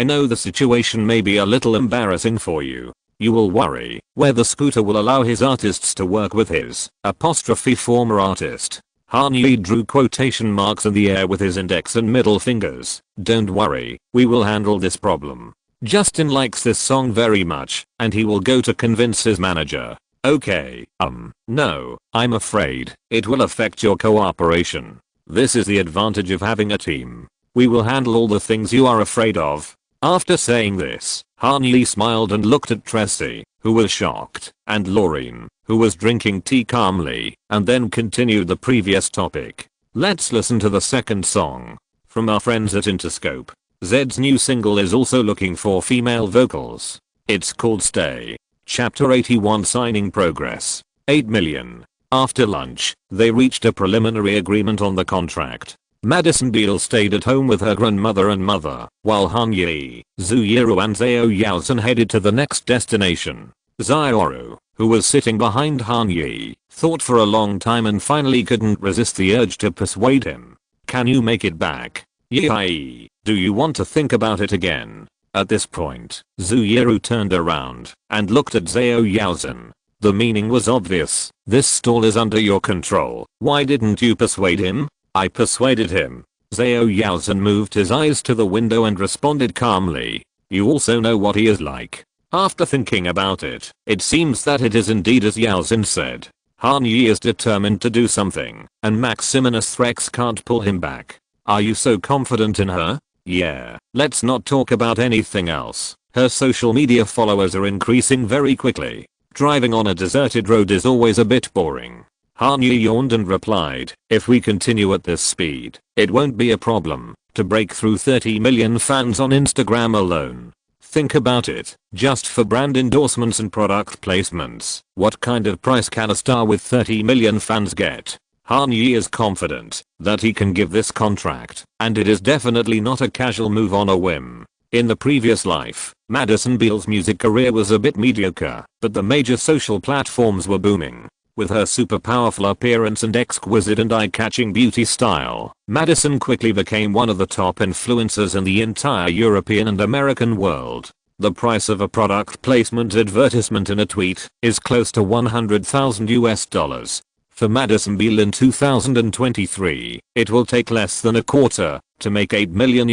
know the situation may be a little embarrassing for you. You will worry whether Scooter will allow his artists to work with his former artist. Han Yi drew quotation marks in the air with his index and middle fingers. Don't worry, we will handle this problem. Justin likes this song very much, and he will go to convince his manager. Okay, no, I'm afraid it will affect your cooperation. This is the advantage of having a team. We will handle all the things you are afraid of. After saying this, Han Yi smiled and looked at Tracy, who was shocked, and Laureen, who was drinking tea calmly, and then continued the previous topic. Let's listen to the second song. From our friends at Interscope. Zed's new single is also looking for female vocals. It's called Stay. Chapter 81 signing progress. 8 million. After lunch, they reached a preliminary agreement on the contract. Madison Beal stayed at home with her grandmother and mother, while Han Yi, Zuyuru and Zhao Yaozhen headed to the next destination. Zioru, who was sitting behind Han Yi, thought for a long time and finally couldn't resist the urge to persuade him. Can you make it back? Yi, do you want to think about it again? At this point, Zuyuru turned around and looked at Zhao Yaozhen. The meaning was obvious. This stall is under your control. Why didn't you persuade him? I persuaded him. Zhao Yaozhen moved his eyes to the window and responded calmly. You also know what he is like. After thinking about it, it seems that it is indeed as Yaozhen said. Han Yi is determined to do something, and Maximinus Rex can't pull him back. Are you so confident in her? Yeah, let's not talk about anything else. Her social media followers are increasing very quickly. Driving on a deserted road is always a bit boring. Han Yi yawned and replied, if we continue at this speed, it won't be a problem to break through 30 million fans on Instagram alone. Think about it, just for brand endorsements and product placements, what kind of price can a star with 30 million fans get? Han Yi is confident that he can give this contract, and it is definitely not a casual move on a whim. In the previous life, Madison Beal's music career was a bit mediocre, but the major social platforms were booming. With her super powerful appearance and exquisite and eye-catching beauty style, Madison quickly became one of the top influencers in the entire European and American world. The price of a product placement advertisement in a tweet is close to $100,000. For Madison Beal in 2023, it will take less than a quarter to make $8 million.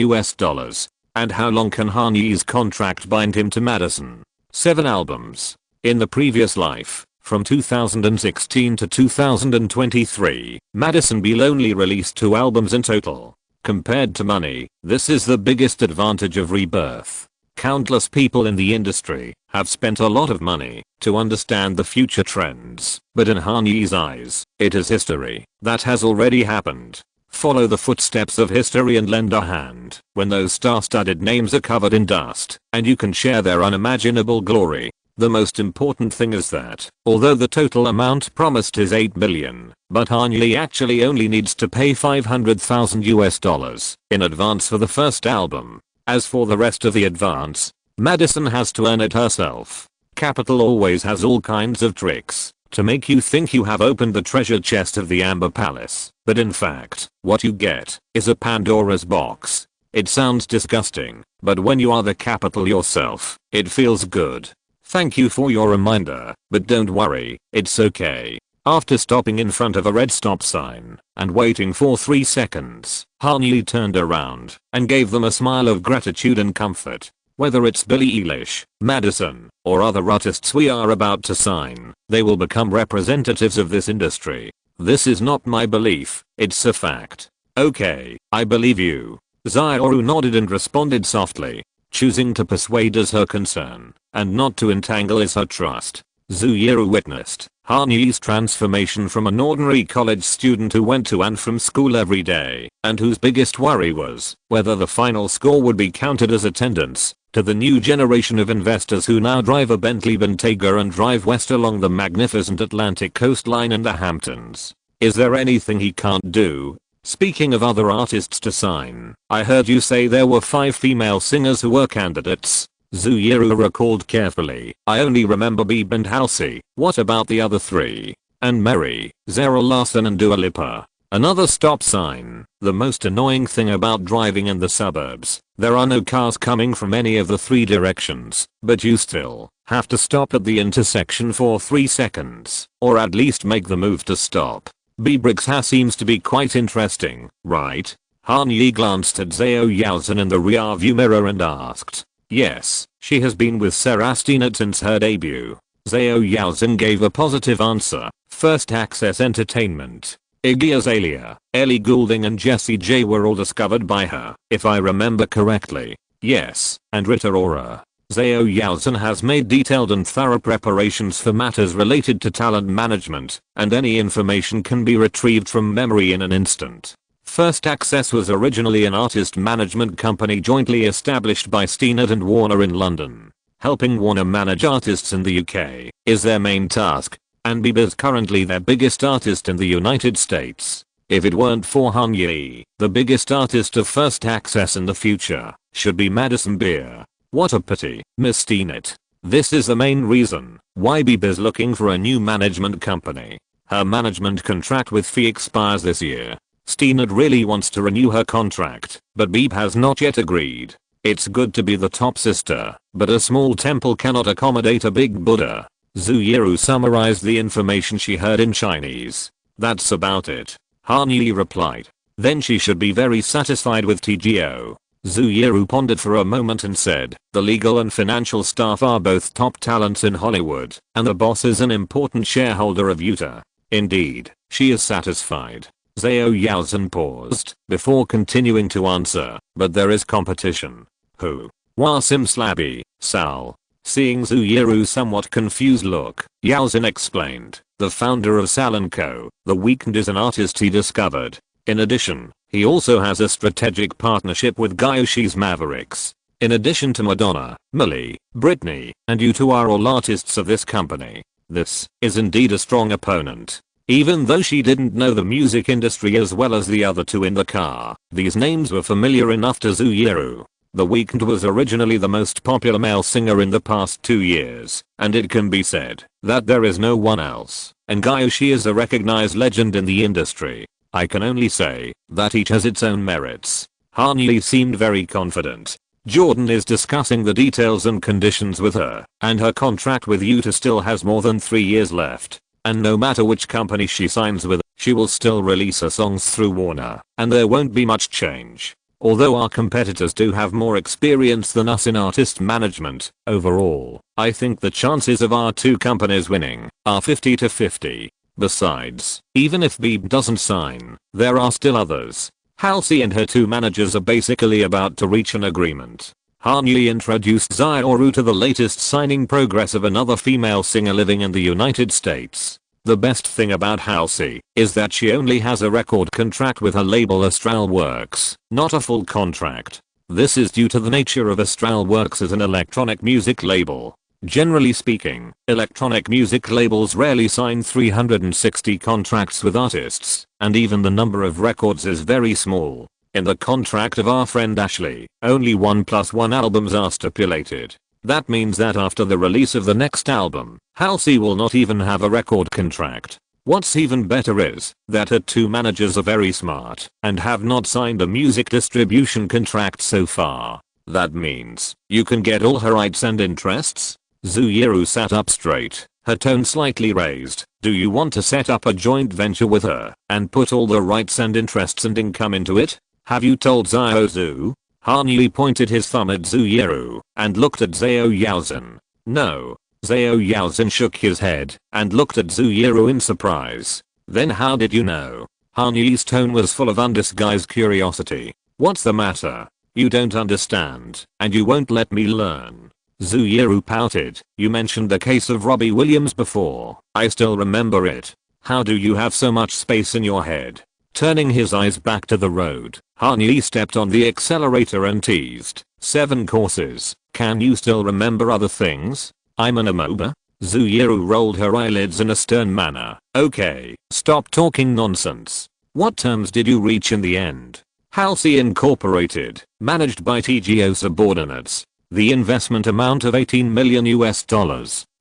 And how long can Han Yi's contract bind him to Madison? 7 albums. In the previous life, from 2016 to 2023, Madison Beal only released 2 albums in total. Compared to money, this is the biggest advantage of rebirth. Countless people in the industry have spent a lot of money to understand the future trends, but in Han Yi's eyes, it is history that has already happened. Follow the footsteps of history and lend a hand when those star-studded names are covered in dust, and you can share their unimaginable glory. The most important thing is that, although the total amount promised is 8 million, but Han Yi actually only needs to pay $500,000 in advance for the first album. As for the rest of the advance, Madison has to earn it herself. Capital always has all kinds of tricks to make you think you have opened the treasure chest of the Amber Palace, but in fact, what you get is a Pandora's box. It sounds disgusting, but when you are the capital yourself, it feels good. Thank you for your reminder, but don't worry, it's okay. After stopping in front of a red stop sign and waiting for 3 seconds, Han Yi turned around and gave them a smile of gratitude and comfort. Whether it's Billie Eilish, Madison, or other artists we are about to sign, they will become representatives of this industry. This is not my belief, it's a fact. Okay, I believe you. Zioru nodded and responded softly. Choosing to persuade is her concern, and not to entangle is her trust. Zuyuru witnessed Han Yi's transformation from an ordinary college student who went to and from school every day, and whose biggest worry was whether the final score would be counted as attendance, to the new generation of investors who now drive a Bentley Bentayga and drive west along the magnificent Atlantic coastline and the Hamptons. Is there anything he can't do? Speaking of other artists to sign, I heard you say there were 5 female singers who were candidates. Zuyuru recalled carefully. I only remember Biebe and Halsey. What about the other 3? And Mary, Zara Larsson and Dua Lipa. Another stop sign. The most annoying thing about driving in the suburbs, there are no cars coming from any of the 3 directions, but you still have to stop at the intersection for 3 seconds, or at least make the move to stop. Brightest seems to be quite interesting, right? Han Yi glanced at Zhao Yaozhen in the rearview mirror and asked. Yes, she has been with Sarastina since her debut. Zhao Yaozhen gave a positive answer. First Access Entertainment. Iggy Azalea, Ellie Goulding and Jessie J were all discovered by her, if I remember correctly. Yes, and Rita Ora. Zhao Yaozhen has made detailed and thorough preparations for matters related to talent management, and any information can be retrieved from memory in an instant. First Access was originally an artist management company jointly established by Steenert and Warner in London. Helping Warner manage artists in the UK is their main task, and Bieber is currently their biggest artist in the United States. If it weren't for Han Yi, the biggest artist of First Access in the future should be Madison Beer. What a pity, Miss Steenert. This is the main reason why Bieber's looking for a new management company. Her management contract with Fee expires this year. Steenert really wants to renew her contract, but Bieber has not yet agreed. It's good to be the top sister, but a small temple cannot accommodate a big Buddha. Zhu Yiru summarized the information she heard in Chinese. That's about it. Han Yi replied. Then she should be very satisfied with TGO. Zhu Yiru pondered for a moment and said, the legal and financial staff are both top talents in Hollywood, and the boss is an important shareholder of Utah. Indeed, she is satisfied. Zhao Yaozhen paused before continuing to answer, but there is competition. Who? Wasim Slabby, Sal. Seeing Zhu Yiru's somewhat confused look, Yaozhen explained, the founder of Sal & Co., The Weeknd is an artist he discovered. In addition, he also has a strategic partnership with Gayoshi's Mavericks. In addition to Madonna, Millie, Britney, and U2 are all artists of this company. This is indeed a strong opponent. Even though she didn't know the music industry as well as the other two in the car, these names were familiar enough to Zhu Yiru. The Weeknd was originally the most popular male singer in the past 2 years, and it can be said that there is no one else, and Gayoshi is a recognized legend in the industry. I can only say that each has its own merits. Han Yi seemed very confident. Jordan is discussing the details and conditions with her, and her contract with Utah still has more than 3 years left. And no matter which company she signs with, she will still release her songs through Warner, and there won't be much change. Although our competitors do have more experience than us in artist management, overall, I think the chances of our two companies winning are 50-50. Besides, even if Bieb doesn't sign, there are still others. Halsey and her two managers are basically about to reach an agreement. Han Yi introduced Xiaoru to the latest signing progress of another female singer living in the United States. The best thing about Halsey is that she only has a record contract with her label Astral Works, not a full contract. This is due to the nature of Astral Works as an electronic music label. Generally speaking, electronic music labels rarely sign 360 contracts with artists, and even the number of records is very small. In the contract of our friend Ashley, only 1+1 albums are stipulated. That means that after the release of the next album, Halsey will not even have a record contract. What's even better is that her two managers are very smart and have not signed a music distribution contract so far. That means you can get all her rights and interests. Zhu Yiru sat up straight, her tone slightly raised. Do you want to set up a joint venture with her and put all the rights and interests and income into it? Have you told Xiao Zhu? Han Yi pointed his thumb at Zhu Yiru and looked at Zhao Yaozhen. No. Zhao Yaozhen shook his head and looked at Zhu Yiru in surprise. Then how did you know? Han Yi's tone was full of undisguised curiosity. What's the matter? You don't understand, and you won't let me learn. Zhu Yiru pouted. You mentioned the case of Robbie Williams before. I still remember it. How do you have so much space in your head? Turning his eyes back to the road, Han Yi stepped on the accelerator and teased. 7 courses. Can you still remember other things? I'm an amoeba? Zhu Yiru rolled her eyelids in a stern manner. Okay, stop talking nonsense. What terms did you reach in the end? Halsey Incorporated, managed by TGO subordinates. The investment amount of $18 million.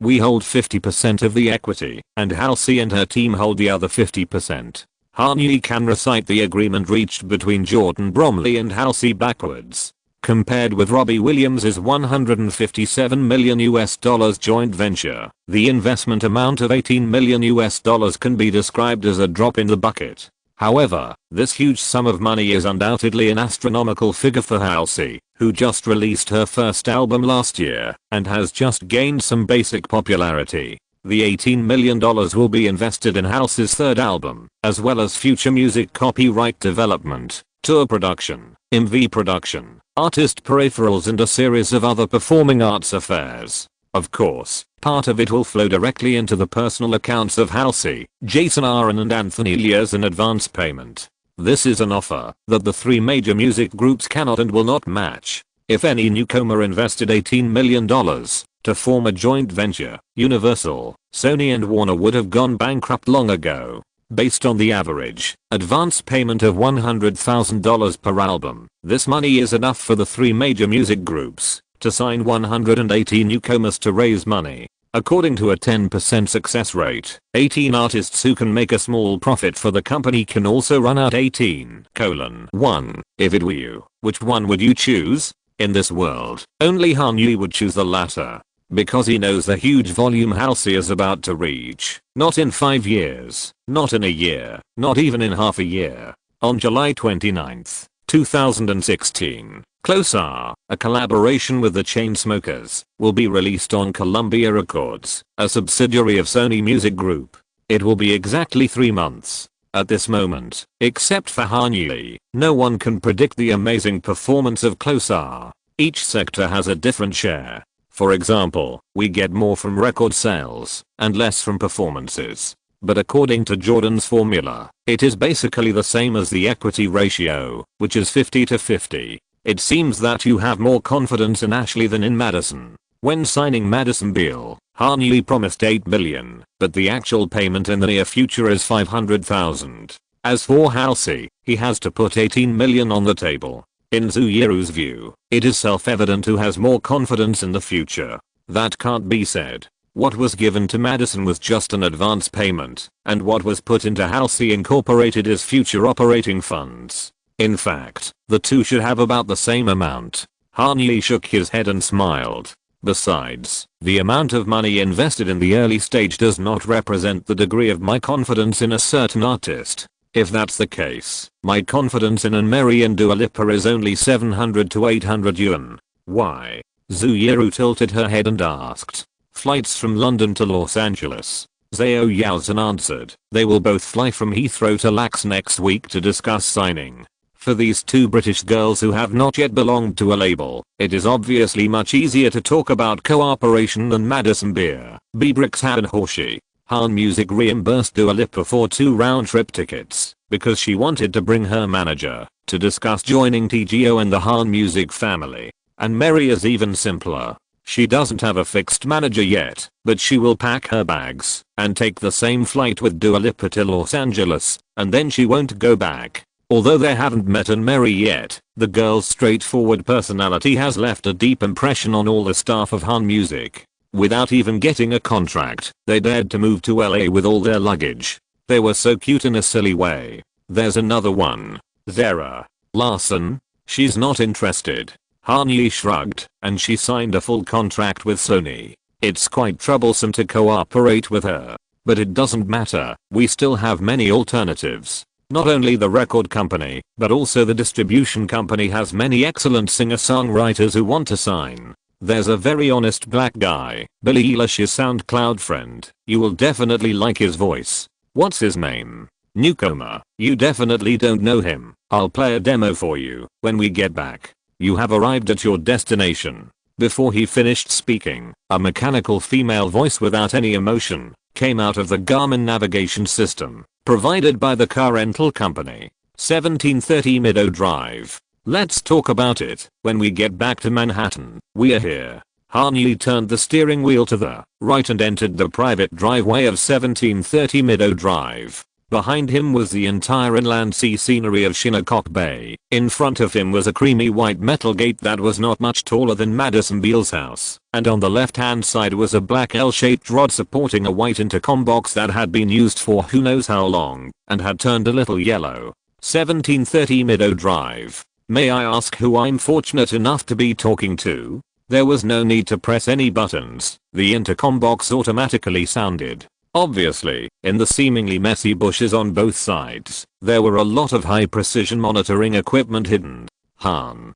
We hold 50% of the equity, and Halsey and her team hold the other 50%. Han Yi can recite the agreement reached between Jordan Bromley and Halsey backwards. compared with Robbie Williams' $157 million joint venture. The investment amount of $18 million can be described as a drop in the bucket. However, this huge sum of money is undoubtedly an astronomical figure for Halsey, who just released her first album last year and has just gained some basic popularity. The $18 million will be invested in Halsey's third album, as well as future music copyright development, tour production, MV production, artist peripherals and a series of other performing arts affairs. Of course, part of it will flow directly into the personal accounts of Halsey, Jason Aaron and Anthony Lee as an advance payment. This is an offer that the three major music groups cannot and will not match. If any newcomer invested $18 million to form a joint venture, Universal, Sony and Warner would have gone bankrupt long ago. Based on the average advance payment of $100,000 per album, this money is enough for the three major music groups to sign 180 newcomers to raise money. According to a 10% success rate, 18 artists who can make a small profit for the company can also run out 18:1. If it were you, which one would you choose? In this world, only Kanye would choose the latter, because he knows the huge volume Halsey is about to reach. Not in 5 years, not in a year, not even in half a year. On July 29, 2016, Closer, a collaboration with the Chainsmokers, will be released on Columbia Records, a subsidiary of Sony Music Group. It will be exactly 3 months. At this moment, except for Kanye, no one can predict the amazing performance of Closer. Each sector has a different share. For example, we get more from record sales and less from performances. But according to Jordan's formula, it is basically the same as the equity ratio, which is 50-50. It seems that you have more confidence in Ashley than in Madison. When signing Madison Beal, Kanye promised $8 million, but the actual payment in the near future is $500,000. As for Halsey, he has to put $18 million on the table. In Zuyeru's view, it is self-evident who has more confidence in the future. That can't be said. What was given to Madison was just an advance payment, and what was put into Halsey Incorporated is future operating funds. In fact, the two should have about the same amount. Kanye shook his head and smiled. Besides, the amount of money invested in the early stage does not represent the degree of my confidence in a certain artist. If that's the case, my confidence in Mary and Dua Lipa is only 700 to 800 yuan. Why? Zuyeru tilted her head and asked. Flights from London to Los Angeles. Zhao Yaozhen answered. They will both fly from Heathrow to LAX next week to discuss signing. For these two British girls who have not yet belonged to a label, it is obviously much easier to talk about cooperation than Madison Beer, Biebrix and Horshey. Han Music reimbursed Dua Lipa for 2 round-trip tickets because she wanted to bring her manager to discuss joining TGO and the Han Music family. And Mary is even simpler. She doesn't have a fixed manager yet, but she will pack her bags and take the same flight with Dua Lipa to Los Angeles, and then she won't go back. Although they haven't met Mary yet, the girl's straightforward personality has left a deep impression on all the staff of Han Music. Without even getting a contract, they dared to move to LA with all their luggage. They were so cute in a silly way. There's another one. Zara Larsson. She's not interested. Kanye shrugged, and she signed a full contract with Sony. It's quite troublesome to cooperate with her. But it doesn't matter, we still have many alternatives. Not only the record company, but also the distribution company has many excellent singer-songwriters who want to sign. There's a very honest black guy, Billie Eilish's SoundCloud friend. You will definitely like his voice. What's his name? Newcomer. You definitely don't know him. I'll play a demo for you when we get back. You have arrived at your destination. Before he finished speaking, a mechanical female voice without any emotion came out of the Garmin navigation system provided by the car rental company. 1730 Meadow Drive. Let's talk about it when we get back to Manhattan. We're here. Kanye turned the steering wheel to the right and entered the private driveway of 1730 Meadow Drive. Behind him was the entire inland sea scenery of Shinnecock Bay. In front of him was a creamy white metal gate that was not much taller than Madison Beal's house. And on the left hand side was a black L-shaped rod supporting a white intercom box that had been used for who knows how long and had turned a little yellow. 1730 Meadow Drive. May I ask who I'm fortunate enough to be talking to? There was no need to press any buttons. The intercom box automatically sounded. Obviously, in the seemingly messy bushes on both sides, there were a lot of high precision monitoring equipment hidden. Han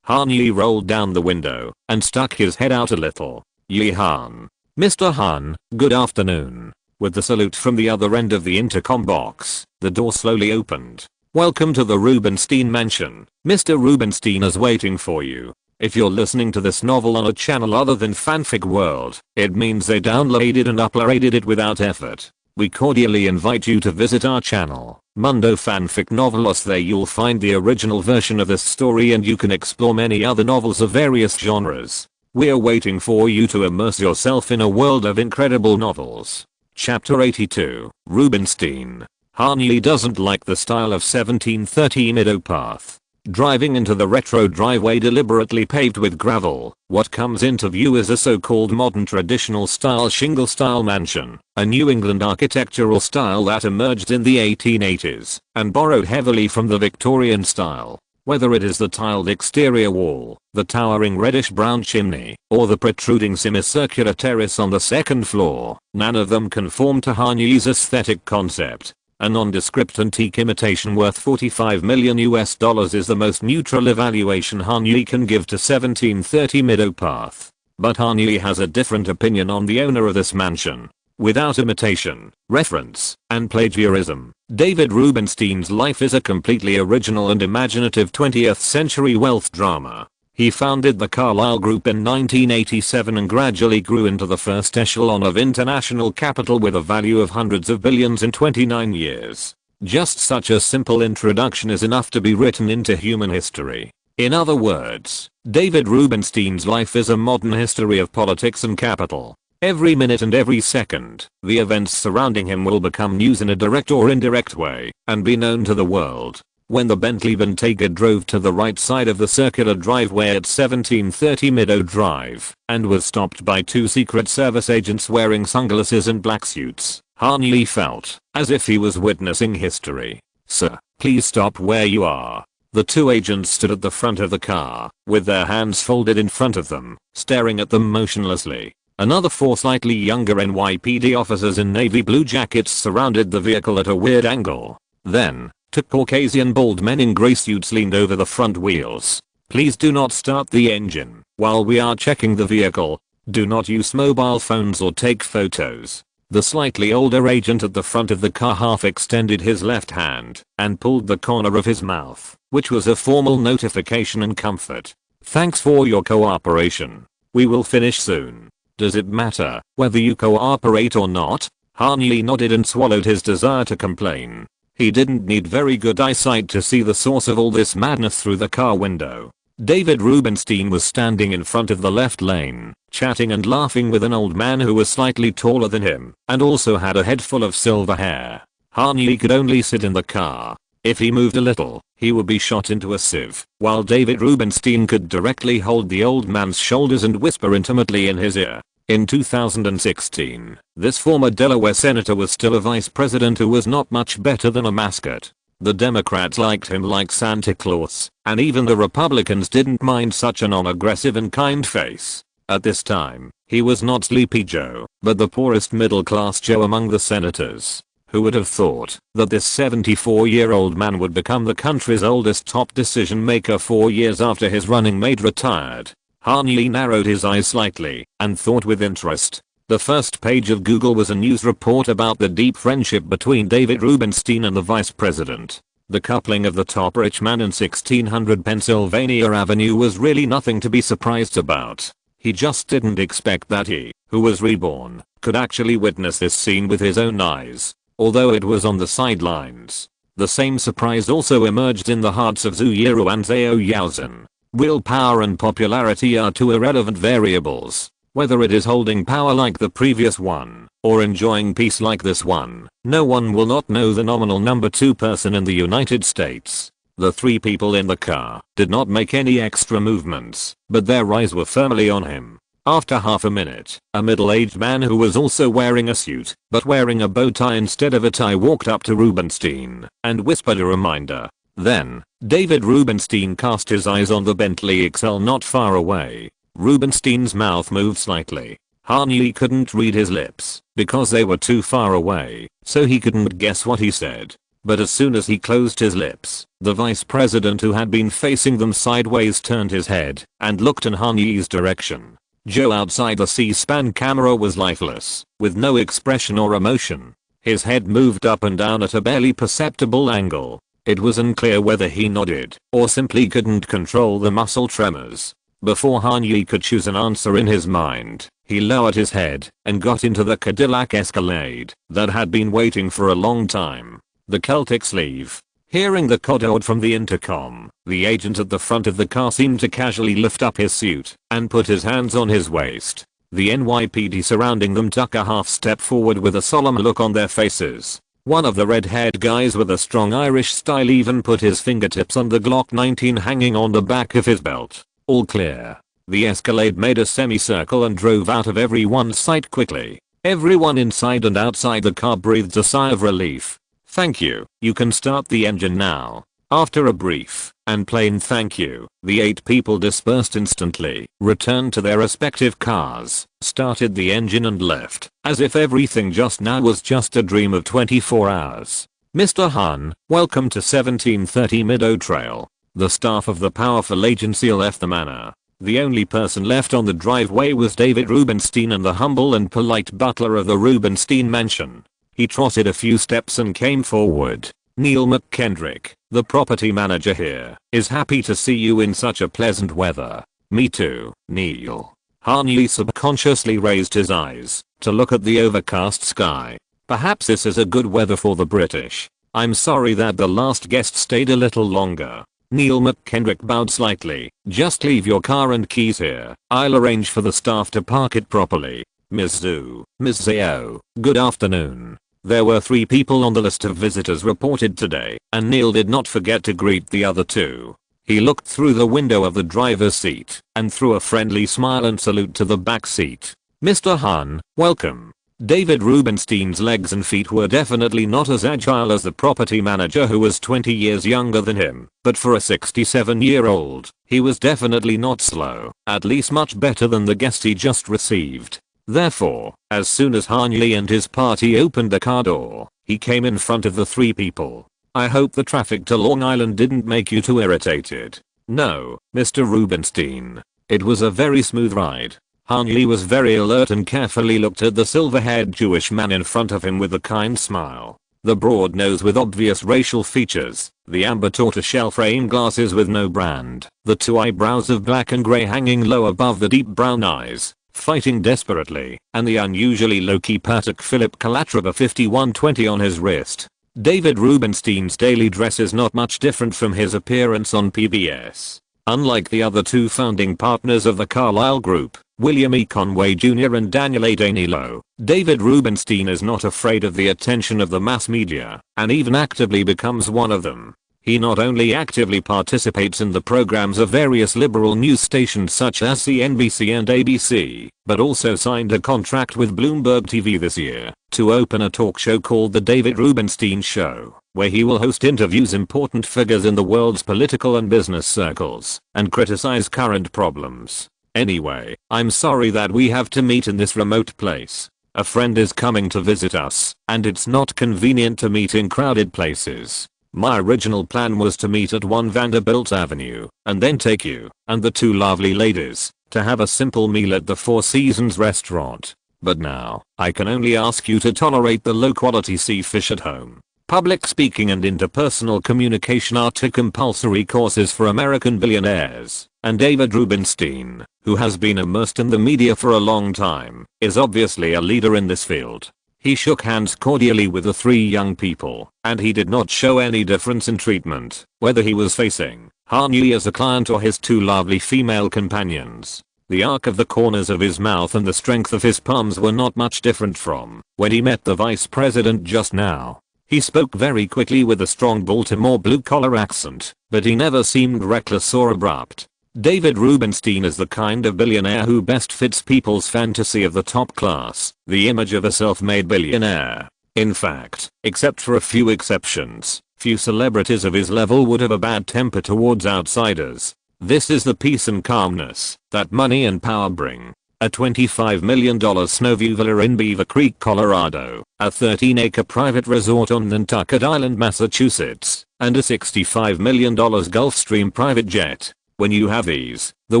Yi rolled down the window and stuck his head out a little. Yi Han. Mr. Han, good afternoon. With the salute from the other end of the intercom box, the door slowly opened. Welcome to the Rubenstein mansion. Mr. Rubenstein is waiting for you. If you're listening to this novel on a channel other than Fanfic World, it means they downloaded and uploaded it without effort. We cordially invite you to visit our channel, Mundo Fanfic Novelos. There you'll find the original version of this story and you can explore many other novels of various genres. We're waiting for you to immerse yourself in a world of incredible novels. Chapter 82, Rubenstein. Han Yi doesn't like the style of 1730 Meadow Path. Driving into the retro driveway deliberately paved with gravel, what comes into view is a so-called modern traditional style shingle style mansion, a New England architectural style that emerged in the 1880s and borrowed heavily from the Victorian style. Whether it is the tiled exterior wall, the towering reddish-brown chimney, or the protruding semicircular terrace on the second floor, none of them conform to Han Yi's aesthetic concept. A nondescript antique imitation worth $45 million is the most neutral evaluation Han Yi can give to 1730 Meadow Path. But Han Yi has a different opinion on the owner of this mansion. Without imitation, reference, and plagiarism, David Rubenstein's life is a completely original and imaginative 20th century wealth drama. He founded the Carlyle Group in 1987 and gradually grew into the first echelon of international capital with a value of hundreds of billions in 29 years. Just such a simple introduction is enough to be written into human history. In other words, David Rubenstein's life is a modern history of politics and capital. Every minute and every second, the events surrounding him will become news in a direct or indirect way and be known to the world. When the Bentley Bentayga drove to the right side of the circular driveway at 1730 Meadow Drive and was stopped by two Secret Service agents wearing sunglasses and black suits, Han Yi felt as if he was witnessing history. "Sir, please stop where you are." The two agents stood at the front of the car, with their hands folded in front of them, staring at them motionlessly. Another four slightly younger NYPD officers in navy blue jackets surrounded the vehicle at a weird angle. Then, two Caucasian bald men in gray suits leaned over the front wheels. "Please do not start the engine while we are checking the vehicle. Do not use mobile phones or take photos." The slightly older agent at the front of the car half extended his left hand and pulled the corner of his mouth, which was a formal notification and comfort. "Thanks for your cooperation. We will finish soon. Does it matter whether you cooperate or not?" Han Yi nodded and swallowed his desire to complain. He didn't need very good eyesight to see the source of all this madness through the car window. David Rubenstein was standing in front of the left lane, chatting and laughing with an old man who was slightly taller than him and also had a head full of silver hair. Han Yi could only sit in the car. If he moved a little, he would be shot into a sieve, while David Rubenstein could directly hold the old man's shoulders and whisper intimately in his ear. In 2016, this former Delaware senator was still a vice president who was not much better than a mascot. The Democrats liked him like Santa Claus, and even the Republicans didn't mind such a non-aggressive and kind face. At this time, he was not Sleepy Joe, but the poorest middle-class Joe among the senators. Who would have thought that this 74-year-old man would become the country's oldest top decision maker 4 years after his running mate retired? Han Yi narrowed his eyes slightly and thought with interest. The first page of Google was a news report about the deep friendship between David Rubenstein and the vice president. The coupling of the top rich man in 1600 Pennsylvania Avenue was really nothing to be surprised about. He just didn't expect that he, who was reborn, could actually witness this scene with his own eyes, although it was on the sidelines. The same surprise also emerged in the hearts of Zhu Yiru and Zhao Yaozhen. Willpower and popularity are two irrelevant variables. Whether it is holding power like the previous one, or enjoying peace like this one, no one will not know the nominal number 2 person in the United States. The three people in the car did not make any extra movements, but their eyes were firmly on him. After half a minute, a middle-aged man who was also wearing a suit, but wearing a bow tie instead of a tie walked up to Rubenstein and whispered a reminder. Then, David Rubenstein cast his eyes on the Bentley XL not far away. Rubenstein's mouth moved slightly. Han Yi couldn't read his lips because they were too far away, so he couldn't guess what he said. But as soon as he closed his lips, the vice president who had been facing them sideways turned his head and looked in Han Yi's direction. Joe outside the C-SPAN camera was lifeless, with no expression or emotion. His head moved up and down at a barely perceptible angle. It was unclear whether he nodded or simply couldn't control the muscle tremors. Before Han Yi could choose an answer in his mind, he lowered his head and got into the Cadillac Escalade that had been waiting for a long time. The Celtic sleeve. Hearing the code from the intercom, the agent at the front of the car seemed to casually lift up his suit and put his hands on his waist. The NYPD surrounding them took a half step forward with a solemn look on their faces. One of the red-haired guys with a strong Irish style even put his fingertips on the Glock 19 hanging on the back of his belt. All clear. The Escalade made a semicircle and drove out of everyone's sight quickly. Everyone inside and outside the car breathed a sigh of relief. "Thank you, you can start the engine now." After a brief and plain thank you, the 8 people dispersed instantly, returned to their respective cars, started the engine and left, as if everything just now was just a dream of 24 hours. "Mr. Han, welcome to 1730 Meadow Trail." The staff of the powerful agency left the manor. The only person left on the driveway was David Rubenstein and the humble and polite butler of the Rubenstein mansion. He trotted a few steps and came forward. "Neil McKendrick, the property manager here, is happy to see you in such a pleasant weather." "Me too, Neil." Han Yi subconsciously raised his eyes to look at the overcast sky. "Perhaps this is a good weather for the British. I'm sorry that the last guest stayed a little longer." Neil McKendrick bowed slightly. "Just leave your car and keys here. I'll arrange for the staff to park it properly." "Ms. Zhu, Ms. Zhao, good afternoon." There were 3 people on the list of visitors reported today, and Neil did not forget to greet the other 2. He looked through the window of the driver's seat and threw a friendly smile and salute to the back seat. "Mr. Han, welcome." David Rubenstein's legs and feet were definitely not as agile as the property manager who was 20 years younger than him, but for a 67-year-old, he was definitely not slow, at least much better than the guest he just received. Therefore, as soon as Han Yi and his party opened the car door, he came in front of the 3 people. "I hope the traffic to Long Island didn't make you too irritated." "No, Mr. Rubenstein. It was a very smooth ride." Han Yi was very alert and carefully looked at the silver-haired Jewish man in front of him with a kind smile. The broad nose with obvious racial features, the amber tortoiseshell frame glasses with no brand, the 2 eyebrows of black and grey hanging low above the deep brown eyes, fighting desperately, and the unusually low-key Patek Philippe Calatrava 5120 on his wrist. David Rubenstein's daily dress is not much different from his appearance on PBS. Unlike the other 2 founding partners of the Carlyle Group, William E. Conway Jr. and Daniel A. Danilo, David Rubenstein is not afraid of the attention of the mass media, and even actively becomes one of them. He not only actively participates in the programs of various liberal news stations such as CNBC and ABC, but also signed a contract with Bloomberg TV this year to open a talk show called The David Rubenstein Show, where he will host interviews important figures in the world's political and business circles and criticize current problems. "Anyway, I'm sorry that we have to meet in this remote place. A friend is coming to visit us, and it's not convenient to meet in crowded places. My original plan was to meet at 1 Vanderbilt Avenue, and then take you, and the 2 lovely ladies, to have a simple meal at the Four Seasons restaurant. But now, I can only ask you to tolerate the low-quality sea fish at home. Public speaking and interpersonal communication are 2 compulsory courses for American billionaires, and David Rubenstein, who has been immersed in the media for a long time, is obviously a leader in this field." He shook hands cordially with the 3 young people, and he did not show any difference in treatment, whether he was facing Han Yi as a client or his 2 lovely female companions. The arc of the corners of his mouth and the strength of his palms were not much different from when he met the vice president just now. He spoke very quickly with a strong Baltimore blue-collar accent, but he never seemed reckless or abrupt. David Rubenstein is the kind of billionaire who best fits people's fantasy of the top class, the image of a self-made billionaire. In fact, except for a few exceptions, Few celebrities of his level would have a bad temper towards outsiders. This is the peace and calmness that money and power bring. A $25 million snowview villa in Beaver Creek, Colorado, a 13-acre private resort on Nantucket Island, Massachusetts, and a $65 million Gulfstream private jet. When you have these, the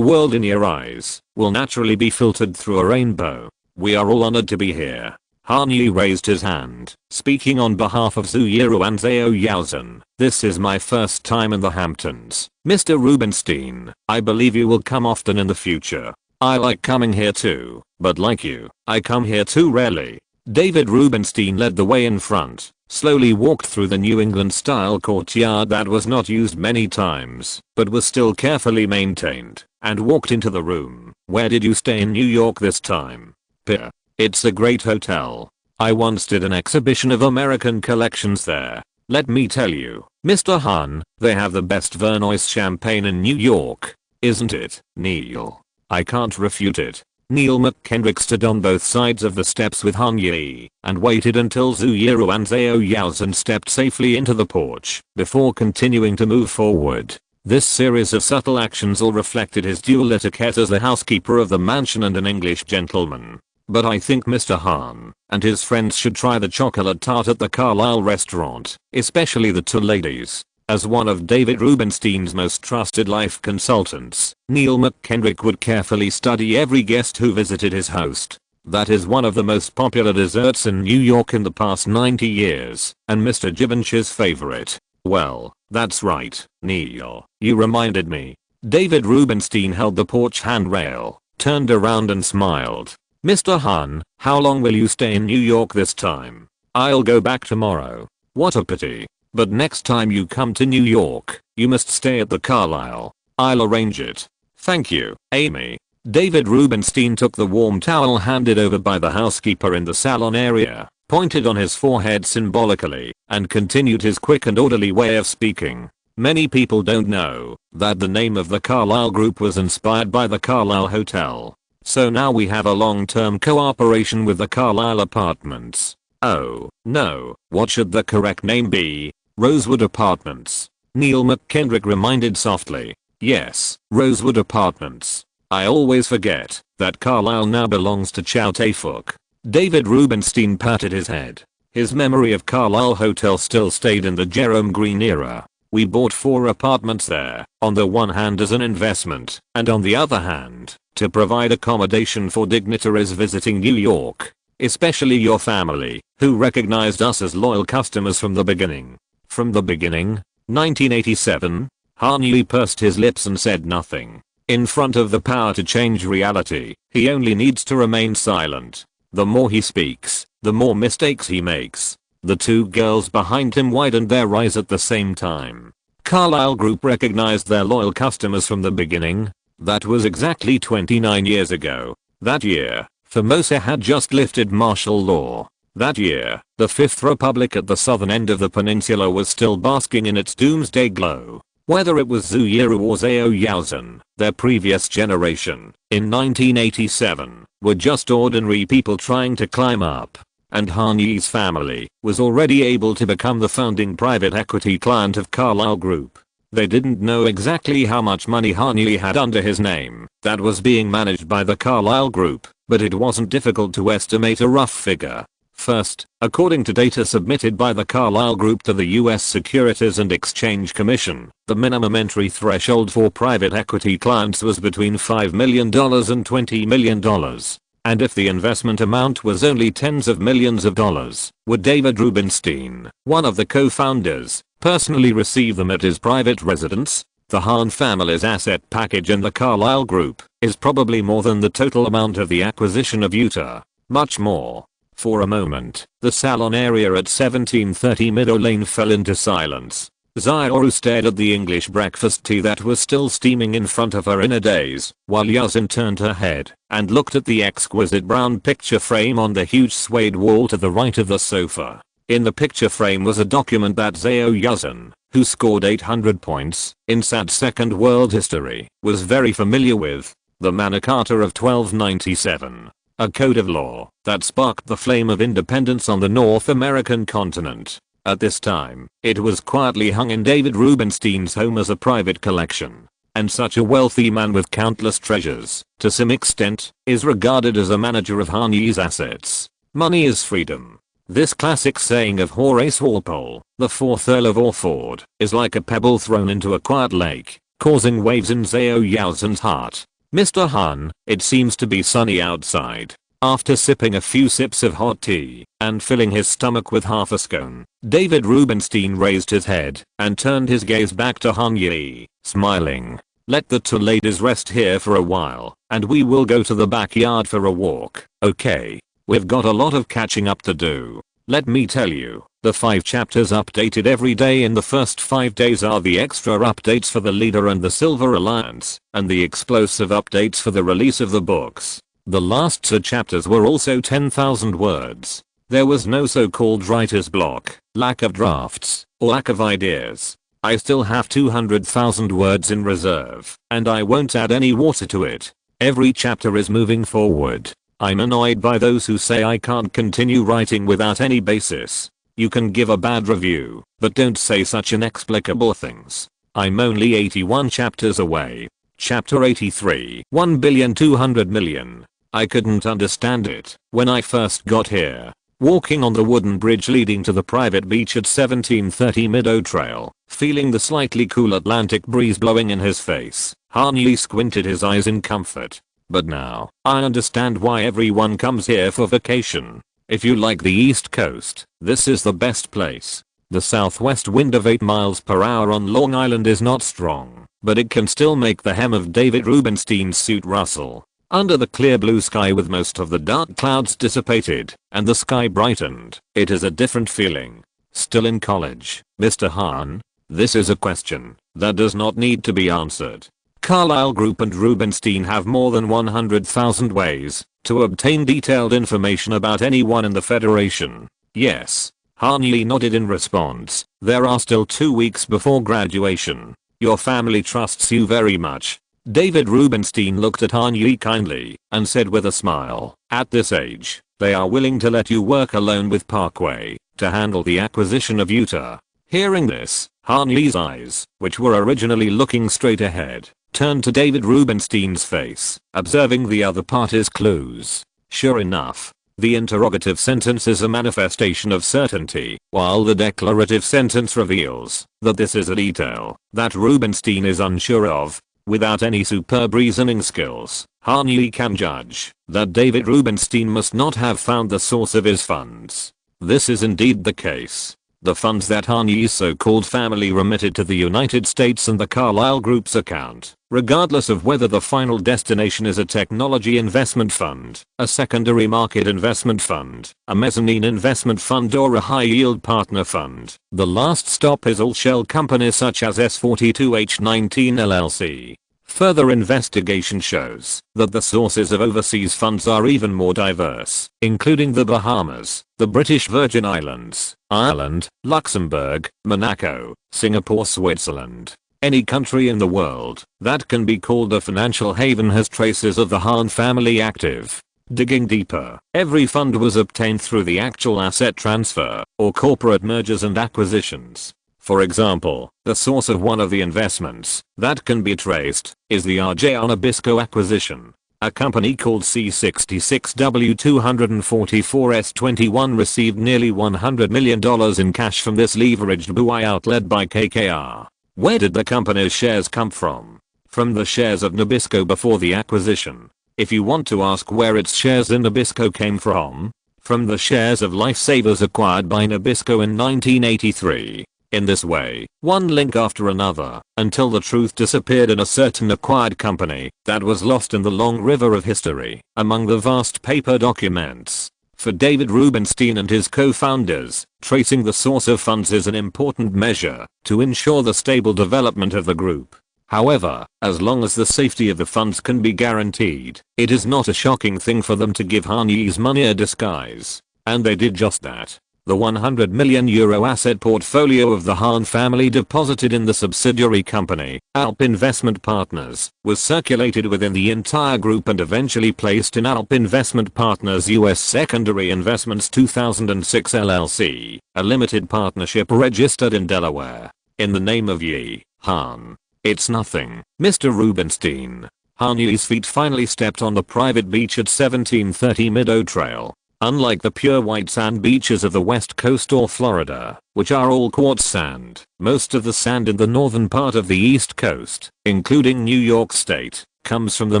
world in your eyes will naturally be filtered through a rainbow. We are all honored to be here. Han Yi raised his hand, speaking on behalf of Zhu Yiru and Zhao Yaozhen. This is my first time in the Hamptons. Mr. Rubenstein, I believe you will come often in the future. I like coming here too, but like you, I come here too rarely. David Rubenstein led the way in front, slowly walked through the New England style courtyard that was not used many times, but was still carefully maintained, and walked into the room. Where did you stay in New York this time? Pier. It's a great hotel. I once did an exhibition of American collections there. Let me tell you, Mr. Han, they have the best Vernoise champagne in New York. Isn't it, Neil? I can't refute it. Neil McKendrick stood on both sides of the steps with Han Yi and waited until Zhu Yiru and Zhao Yaozhen stepped safely into the porch before continuing to move forward. This series of subtle actions all reflected his dual etiquette as the housekeeper of the mansion and an English gentleman. But I think Mr. Han and his friends should try the chocolate tart at the Carlisle restaurant, especially the two ladies. As one of David Rubenstein's most trusted life consultants, Neil McKendrick would carefully study every guest who visited his host. That is one of the most popular desserts in New York in the past 90 years, and Mr. Givenchy's favorite. Well, that's right, Neil, you reminded me. David Rubenstein held the porch handrail, turned around and smiled. Mr. Han, how long will you stay in New York this time? I'll go back tomorrow. What a pity. But next time you come to New York, you must stay at the Carlisle. I'll arrange it. Thank you, Amy. David Rubenstein took the warm towel handed over by the housekeeper in the salon area, pointed on his forehead symbolically, and continued his quick and orderly way of speaking. Many people don't know that the name of the Carlisle Group was inspired by the Carlisle Hotel. So now we have a long-term cooperation with the Carlisle Apartments. Oh, no, what should the correct name be? Rosewood Apartments. Neil McKendrick reminded softly. Yes, Rosewood Apartments. I always forget that Carlisle now belongs to Chow Tai-Fook. David Rubenstein patted his head. His memory of Carlisle Hotel still stayed in the Jerome Green era. We bought 4 apartments there, on the one hand as an investment, and on the other hand, to provide accommodation for dignitaries visiting New York. Especially your family, who recognized us as loyal customers from the beginning. From the beginning? 1987? Han Yi pursed his lips and said nothing. In front of the power to change reality, he only needs to remain silent. The more he speaks, the more mistakes he makes. The two girls behind him widened their eyes at the same time. Carlisle Group recognized their loyal customers from the beginning. That was exactly 29 years ago. That year, Formosa had just lifted martial law. That year, the Fifth Republic at the southern end of the peninsula was still basking in its doomsday glow. Whether it was Zhu Yiru or Zhao Yaozhen, their previous generation, in 1987, were just ordinary people trying to climb up. And Han Yi's family was already able to become the founding private equity client of Carlisle Group. They didn't know exactly how much money Han Yi had under his name that was being managed by the Carlisle Group, but it wasn't difficult to estimate a rough figure. First, according to data submitted by the Carlisle Group to the US Securities and Exchange Commission, the minimum entry threshold for private equity clients was between $5 million and $20 million. And if the investment amount was only tens of millions of dollars, would David Rubenstein, one of the co-founders, personally receive them at his private residence? The Han family's asset package in the Carlisle Group is probably more than the total amount of the acquisition of Utah. Much more. For a moment, the salon area at 1730 Meadow Lane fell into silence. Zioru stared at the English breakfast tea that was still steaming in front of her in a daze, while Yasin turned her head and looked at the exquisite brown picture frame on the huge suede wall to the right of the sofa. In the picture frame was a document that Zhao Yasin, who scored 800 points in SAT Second World History, was very familiar with. The Magna Carta of 1297. A code of law that sparked the flame of independence on the North American continent. At this time, it was quietly hung in David Rubenstein's home as a private collection. And such a wealthy man with countless treasures, to some extent, is regarded as a manager of Han Yi's assets. Money is freedom. This classic saying of Horace Walpole, the 4th Earl of Orford, is like a pebble thrown into a quiet lake, causing waves in Zhao Yaozen's heart. Mr. Han, it seems to be sunny outside. After sipping a few sips of hot tea and filling his stomach with half a scone, David Rubenstein raised his head and turned his gaze back to Han Yi, smiling. Let the two ladies rest here for a while, and we will go to the backyard for a walk, okay? We've got a lot of catching up to do. Let me tell you, the 5 chapters updated every day in the first 5 days are the extra updates for the Leader and the Silver Alliance, and the explosive updates for the release of the books. The last 2 chapters were also 10,000 words. There was no so-called writer's block, lack of drafts, or lack of ideas. I still have 200,000 words in reserve, and I won't add any water to it. Every chapter is moving forward. I'm annoyed by those who say I can't continue writing without any basis. You can give a bad review, but don't say such inexplicable things. I'm only 81 chapters away. Chapter 83, 1,200,000,000. I couldn't understand it when I first got here. Walking on the wooden bridge leading to the private beach at 1730 Meadow Trail, feeling the slightly cool Atlantic breeze blowing in his face, Han Yi squinted his eyes in comfort. But now, I understand why everyone comes here for vacation. If you like the East Coast, this is the best place. The southwest wind of 8 miles per hour on Long Island is not strong, but it can still make the hem of David Rubenstein's suit rustle. Under the clear blue sky with most of the dark clouds dissipated and the sky brightened, it is a different feeling. Still in college, Mr. Han? This is a question that does not need to be answered. Carlyle Group and Rubenstein have more than 100,000 ways to obtain detailed information about anyone in the Federation. Yes. Han Yi nodded in response. There are still 2 weeks before graduation. Your family trusts you very much. David Rubenstein looked at Han Yi kindly and said with a smile, at this age, they are willing to let you work alone with Parkway to handle the acquisition of Utah. Hearing this, Han Yi's eyes, which were originally looking straight ahead, turned to David Rubenstein's face, observing the other party's clues. Sure enough, the interrogative sentence is a manifestation of certainty, while the declarative sentence reveals that this is a detail that Rubenstein is unsure of. Without any superb reasoning skills, Han Yi can judge that David Rubenstein must not have found the source of his funds. This is indeed the case. The funds that Han Yi's so-called family remitted to the United States and the Carlyle Group's account, regardless of whether the final destination is a technology investment fund, a secondary market investment fund, a mezzanine investment fund or a high-yield partner fund. The last stop is all shell companies such as S42H19 LLC. Further investigation shows that the sources of overseas funds are even more diverse, including the Bahamas, the British Virgin Islands, Ireland, Luxembourg, Monaco, Singapore, Switzerland. Any country in the world that can be called a financial haven has traces of the Han family active. Digging deeper, every fund was obtained through the actual asset transfer or corporate mergers and acquisitions. For example, the source of one of the investments that can be traced is the RJ Nabisco acquisition. A company called C66W244S21 received nearly $100 million in cash from this leveraged buyout led by KKR. Where did the company's shares come from? From the shares of Nabisco before the acquisition. If you want to ask where its shares in Nabisco came from the shares of Lifesavers acquired by Nabisco in 1983. In this way, one link after another, until the truth disappeared in a certain acquired company that was lost in the long river of history among the vast paper documents. For David Rubenstein and his co-founders, tracing the source of funds is an important measure to ensure the stable development of the group. However, as long as the safety of the funds can be guaranteed, it is not a shocking thing for them to give Han Yi's money a disguise. And they did just that. The €100 million asset portfolio of the Hahn family deposited in the subsidiary company, Alp Investment Partners, was circulated within the entire group and eventually placed in Alp Investment Partners US Secondary Investments 2006 LLC, a limited partnership registered in Delaware. In the name of Yi Hahn. It's nothing, Mr. Rubenstein. Han Yi's feet finally stepped on the private beach at 1730 Meadow Trail. Unlike the pure white sand beaches of the west coast or Florida, which are all quartz sand, most of the sand in the northern part of the east coast, including New York State, comes from the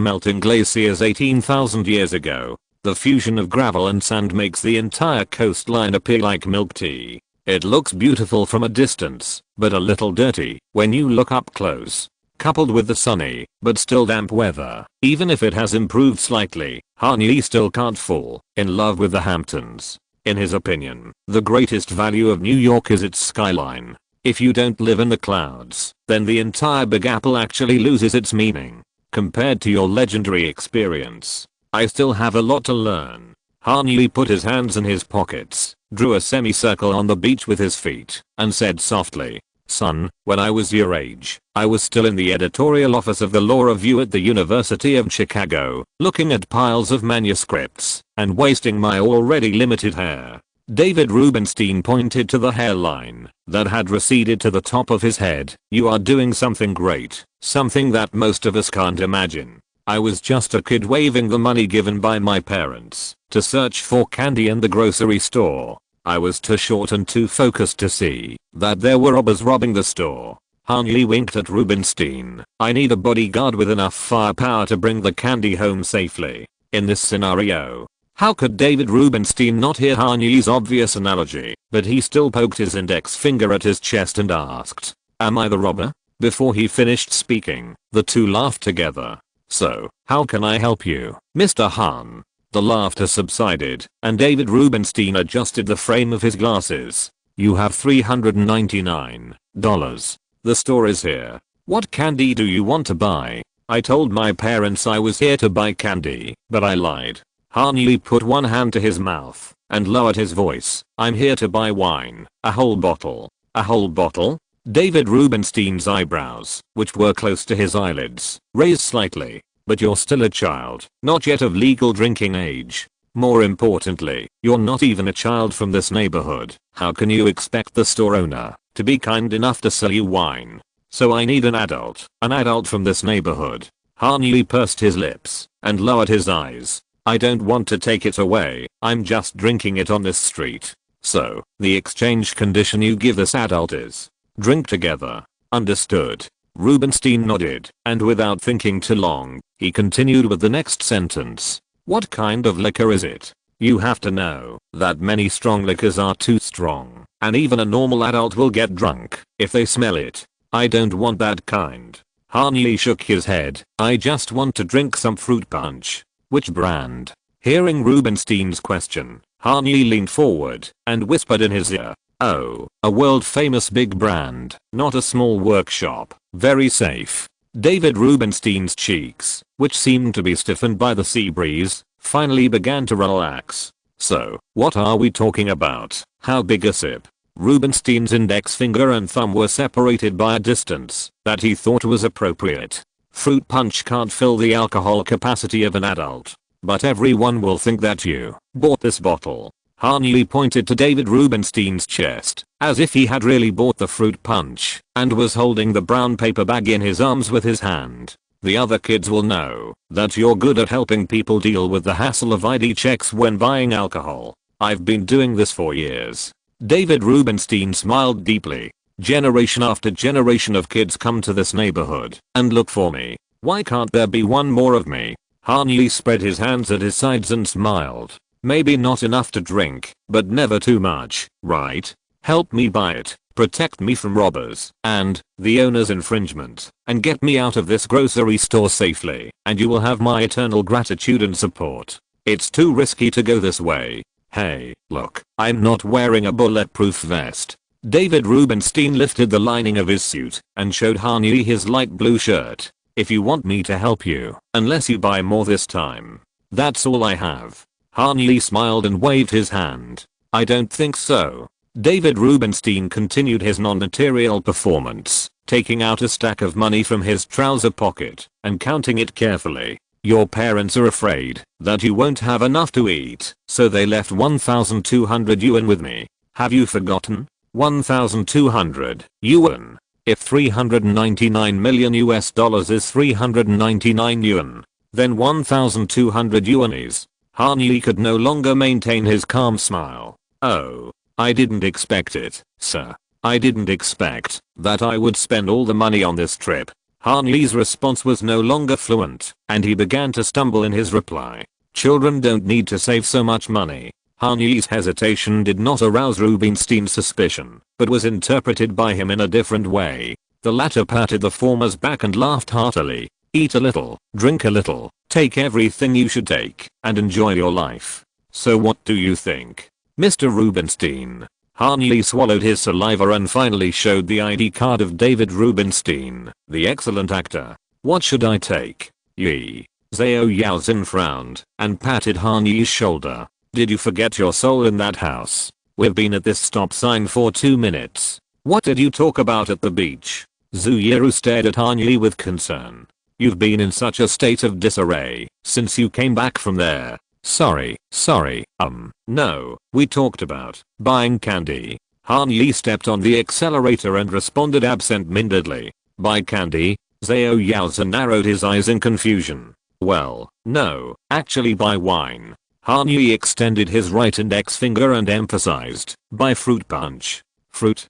melting glaciers 18,000 years ago. The fusion of gravel and sand makes the entire coastline appear like milk tea. It looks beautiful from a distance, but a little dirty when you look up close. Coupled with the sunny, but still damp weather, even if it has improved slightly, Han Yi still can't fall in love with the Hamptons. In his opinion, the greatest value of New York is its skyline. If you don't live in the clouds, then the entire Big Apple actually loses its meaning. Compared to your legendary experience, I still have a lot to learn. Han Yi put his hands in his pockets, drew a semicircle on the beach with his feet, and said softly, "Son, when I was your age, I was still in the editorial office of the Law Review at the University of Chicago, looking at piles of manuscripts, and wasting my already limited hair." David Rubenstein pointed to the hairline that had receded to the top of his head. "You are doing something great, something that most of us can't imagine. I was just a kid waving the money given by my parents to search for candy in the grocery store. I was too short and too focused to see that there were robbers robbing the store." Han Yi winked at Rubenstein. "I need a bodyguard with enough firepower to bring the candy home safely. In this scenario." How could David Rubenstein not hear Han Yi's obvious analogy? But he still poked his index finger at his chest and asked, "Am I the robber?" Before he finished speaking, the two laughed together. "So, how can I help you, Mr. Han?" The laughter subsided, and David Rubenstein adjusted the frame of his glasses. "You have $399. The store is here. What candy do you want to buy?" "I told my parents I was here to buy candy, but I lied." Han Yi put one hand to his mouth and lowered his voice. "I'm here to buy wine. A whole bottle." "A whole bottle?" David Rubenstein's eyebrows, which were close to his eyelids, raised slightly. "But you're still a child, not yet of legal drinking age. More importantly, you're not even a child from this neighborhood. How can you expect the store owner to be kind enough to sell you wine? So I need an adult from this neighborhood." Han Yi pursed his lips and lowered his eyes. "I don't want to take it away, I'm just drinking it on this street." "So, the exchange condition you give this adult is drink together." "Understood." Rubenstein nodded, and without thinking too long, he continued with the next sentence. "What kind of liquor is it? You have to know that many strong liquors are too strong, and even a normal adult will get drunk if they smell it. I don't want that kind." Han Yi shook his head. "I just want to drink some fruit punch." "Which brand?" Hearing Rubenstein's question, Han Yi leaned forward and whispered in his ear, "Oh, a world famous big brand, not a small workshop. Very safe." David Rubenstein's cheeks, which seemed to be stiffened by the sea breeze, finally began to relax. "So, what are we talking about? How big a sip?" Rubenstein's index finger and thumb were separated by a distance that he thought was appropriate. "Fruit punch can't fill the alcohol capacity of an adult. But everyone will think that you bought this bottle." Han Yi pointed to David Rubenstein's chest, as if he had really bought the fruit punch, and was holding the brown paper bag in his arms with his hand. "The other kids will know that you're good at helping people deal with the hassle of ID checks when buying alcohol. I've been doing this for years." David Rubenstein smiled deeply. "Generation after generation of kids come to this neighborhood and look for me. Why can't there be one more of me?" Han Yi spread his hands at his sides and smiled. "Maybe not enough to drink, but never too much, right? Help me buy it, protect me from robbers and the owner's infringement, and get me out of this grocery store safely, and you will have my eternal gratitude and support. It's too risky to go this way. Hey, look, I'm not wearing a bulletproof vest." David Rubenstein lifted the lining of his suit and showed Han Yi his light blue shirt. "If you want me to help you, unless you buy more this time, that's all I have." Han Yi smiled and waved his hand. I don't think so. David Rubenstein continued his non-material performance, taking out a stack of money from his trouser pocket and counting it carefully. Your parents are afraid that you won't have enough to eat, so they left 1,200 yuan with me. Have you forgotten? 1,200 yuan. If 399 million US dollars is 399 yuan, then 1,200 yuan is. Han Yi could no longer maintain his calm smile. Oh, I didn't expect it, sir. I didn't expect that I would spend all the money on this trip. Han Yi's response was no longer fluent, and he began to stumble in his reply. Children don't need to save so much money. Han Yi's hesitation did not arouse Rubenstein's suspicion, but was interpreted by him in a different way. The latter patted the former's back and laughed heartily. Eat a little, drink a little, take everything you should take, and enjoy your life. So what do you think, Mr. Rubenstein? Han Yi swallowed his saliva and finally showed the ID card of David Rubenstein, the excellent actor. What should I take? Yi. Zhao Yaozhen frowned and patted Han Yi's shoulder. Did you forget your soul in that house? We've been at this stop sign for 2 minutes. What did you talk about at the beach? Zhu Yiru stared at Han Yi with concern. You've been in such a state of disarray since you came back from there. Sorry. No, we talked about buying candy. Han Yi stepped on the accelerator and responded absent-mindedly. Buy candy? Zhao Yaozhen narrowed his eyes in confusion. Well, no, actually buy wine. Han Yi extended his right index finger and emphasized, buy fruit punch. Fruit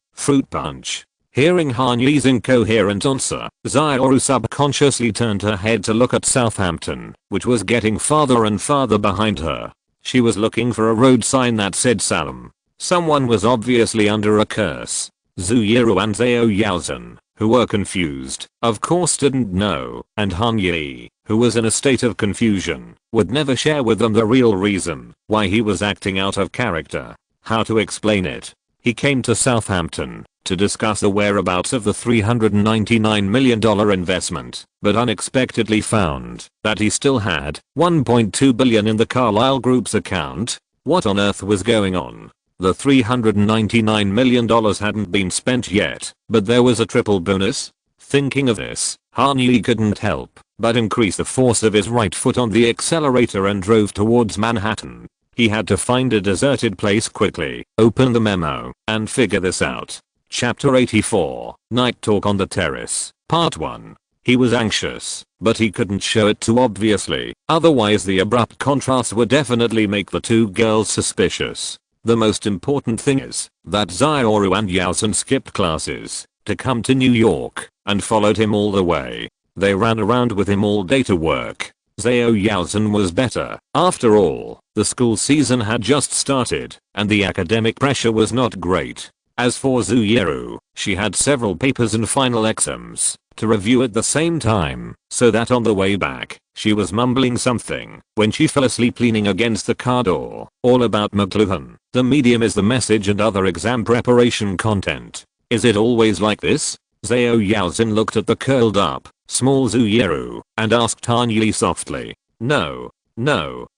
punch. Hearing Han Yi's incoherent answer, Xiaoru subconsciously turned her head to look at Southampton, which was getting farther and farther behind her. She was looking for a road sign that said Salem. Someone was obviously under a curse. Zhu Yiru and Zhao Yaozhen, who were confused, of course didn't know, and Han Yi, who was in a state of confusion, would never share with them the real reason why he was acting out of character. How to explain it? He came to Southampton to discuss the whereabouts of the $399 million investment, but unexpectedly found that he still had $1.2 billion in the Carlyle Group's account. What on earth was going on? The $399 million hadn't been spent yet, but there was a triple bonus. Thinking of this, Han Yi couldn't help but increase the force of his right foot on the accelerator and drove towards Manhattan. He had to find a deserted place quickly, open the memo, and figure this out. Chapter 84, Night Talk on the Terrace, Part 1. He was anxious, but he couldn't show it too obviously, otherwise the abrupt contrast would definitely make the two girls suspicious. The most important thing is that Xiaoru and Yaozhen skipped classes to come to New York and followed him all the way. They ran around with him all day to work. Zhao Yaozhen was better. After all, the school season had just started, and the academic pressure was not great. As for Zhu Yiru, she had several papers and final exams to review at the same time, so that on the way back, she was mumbling something when she fell asleep leaning against the car door. All about McLuhan. The medium is the message and other exam preparation content. Is it always like this? Zhao Yaozhen looked at the curled up, small Zhu Yiru and asked Han Yi softly. No,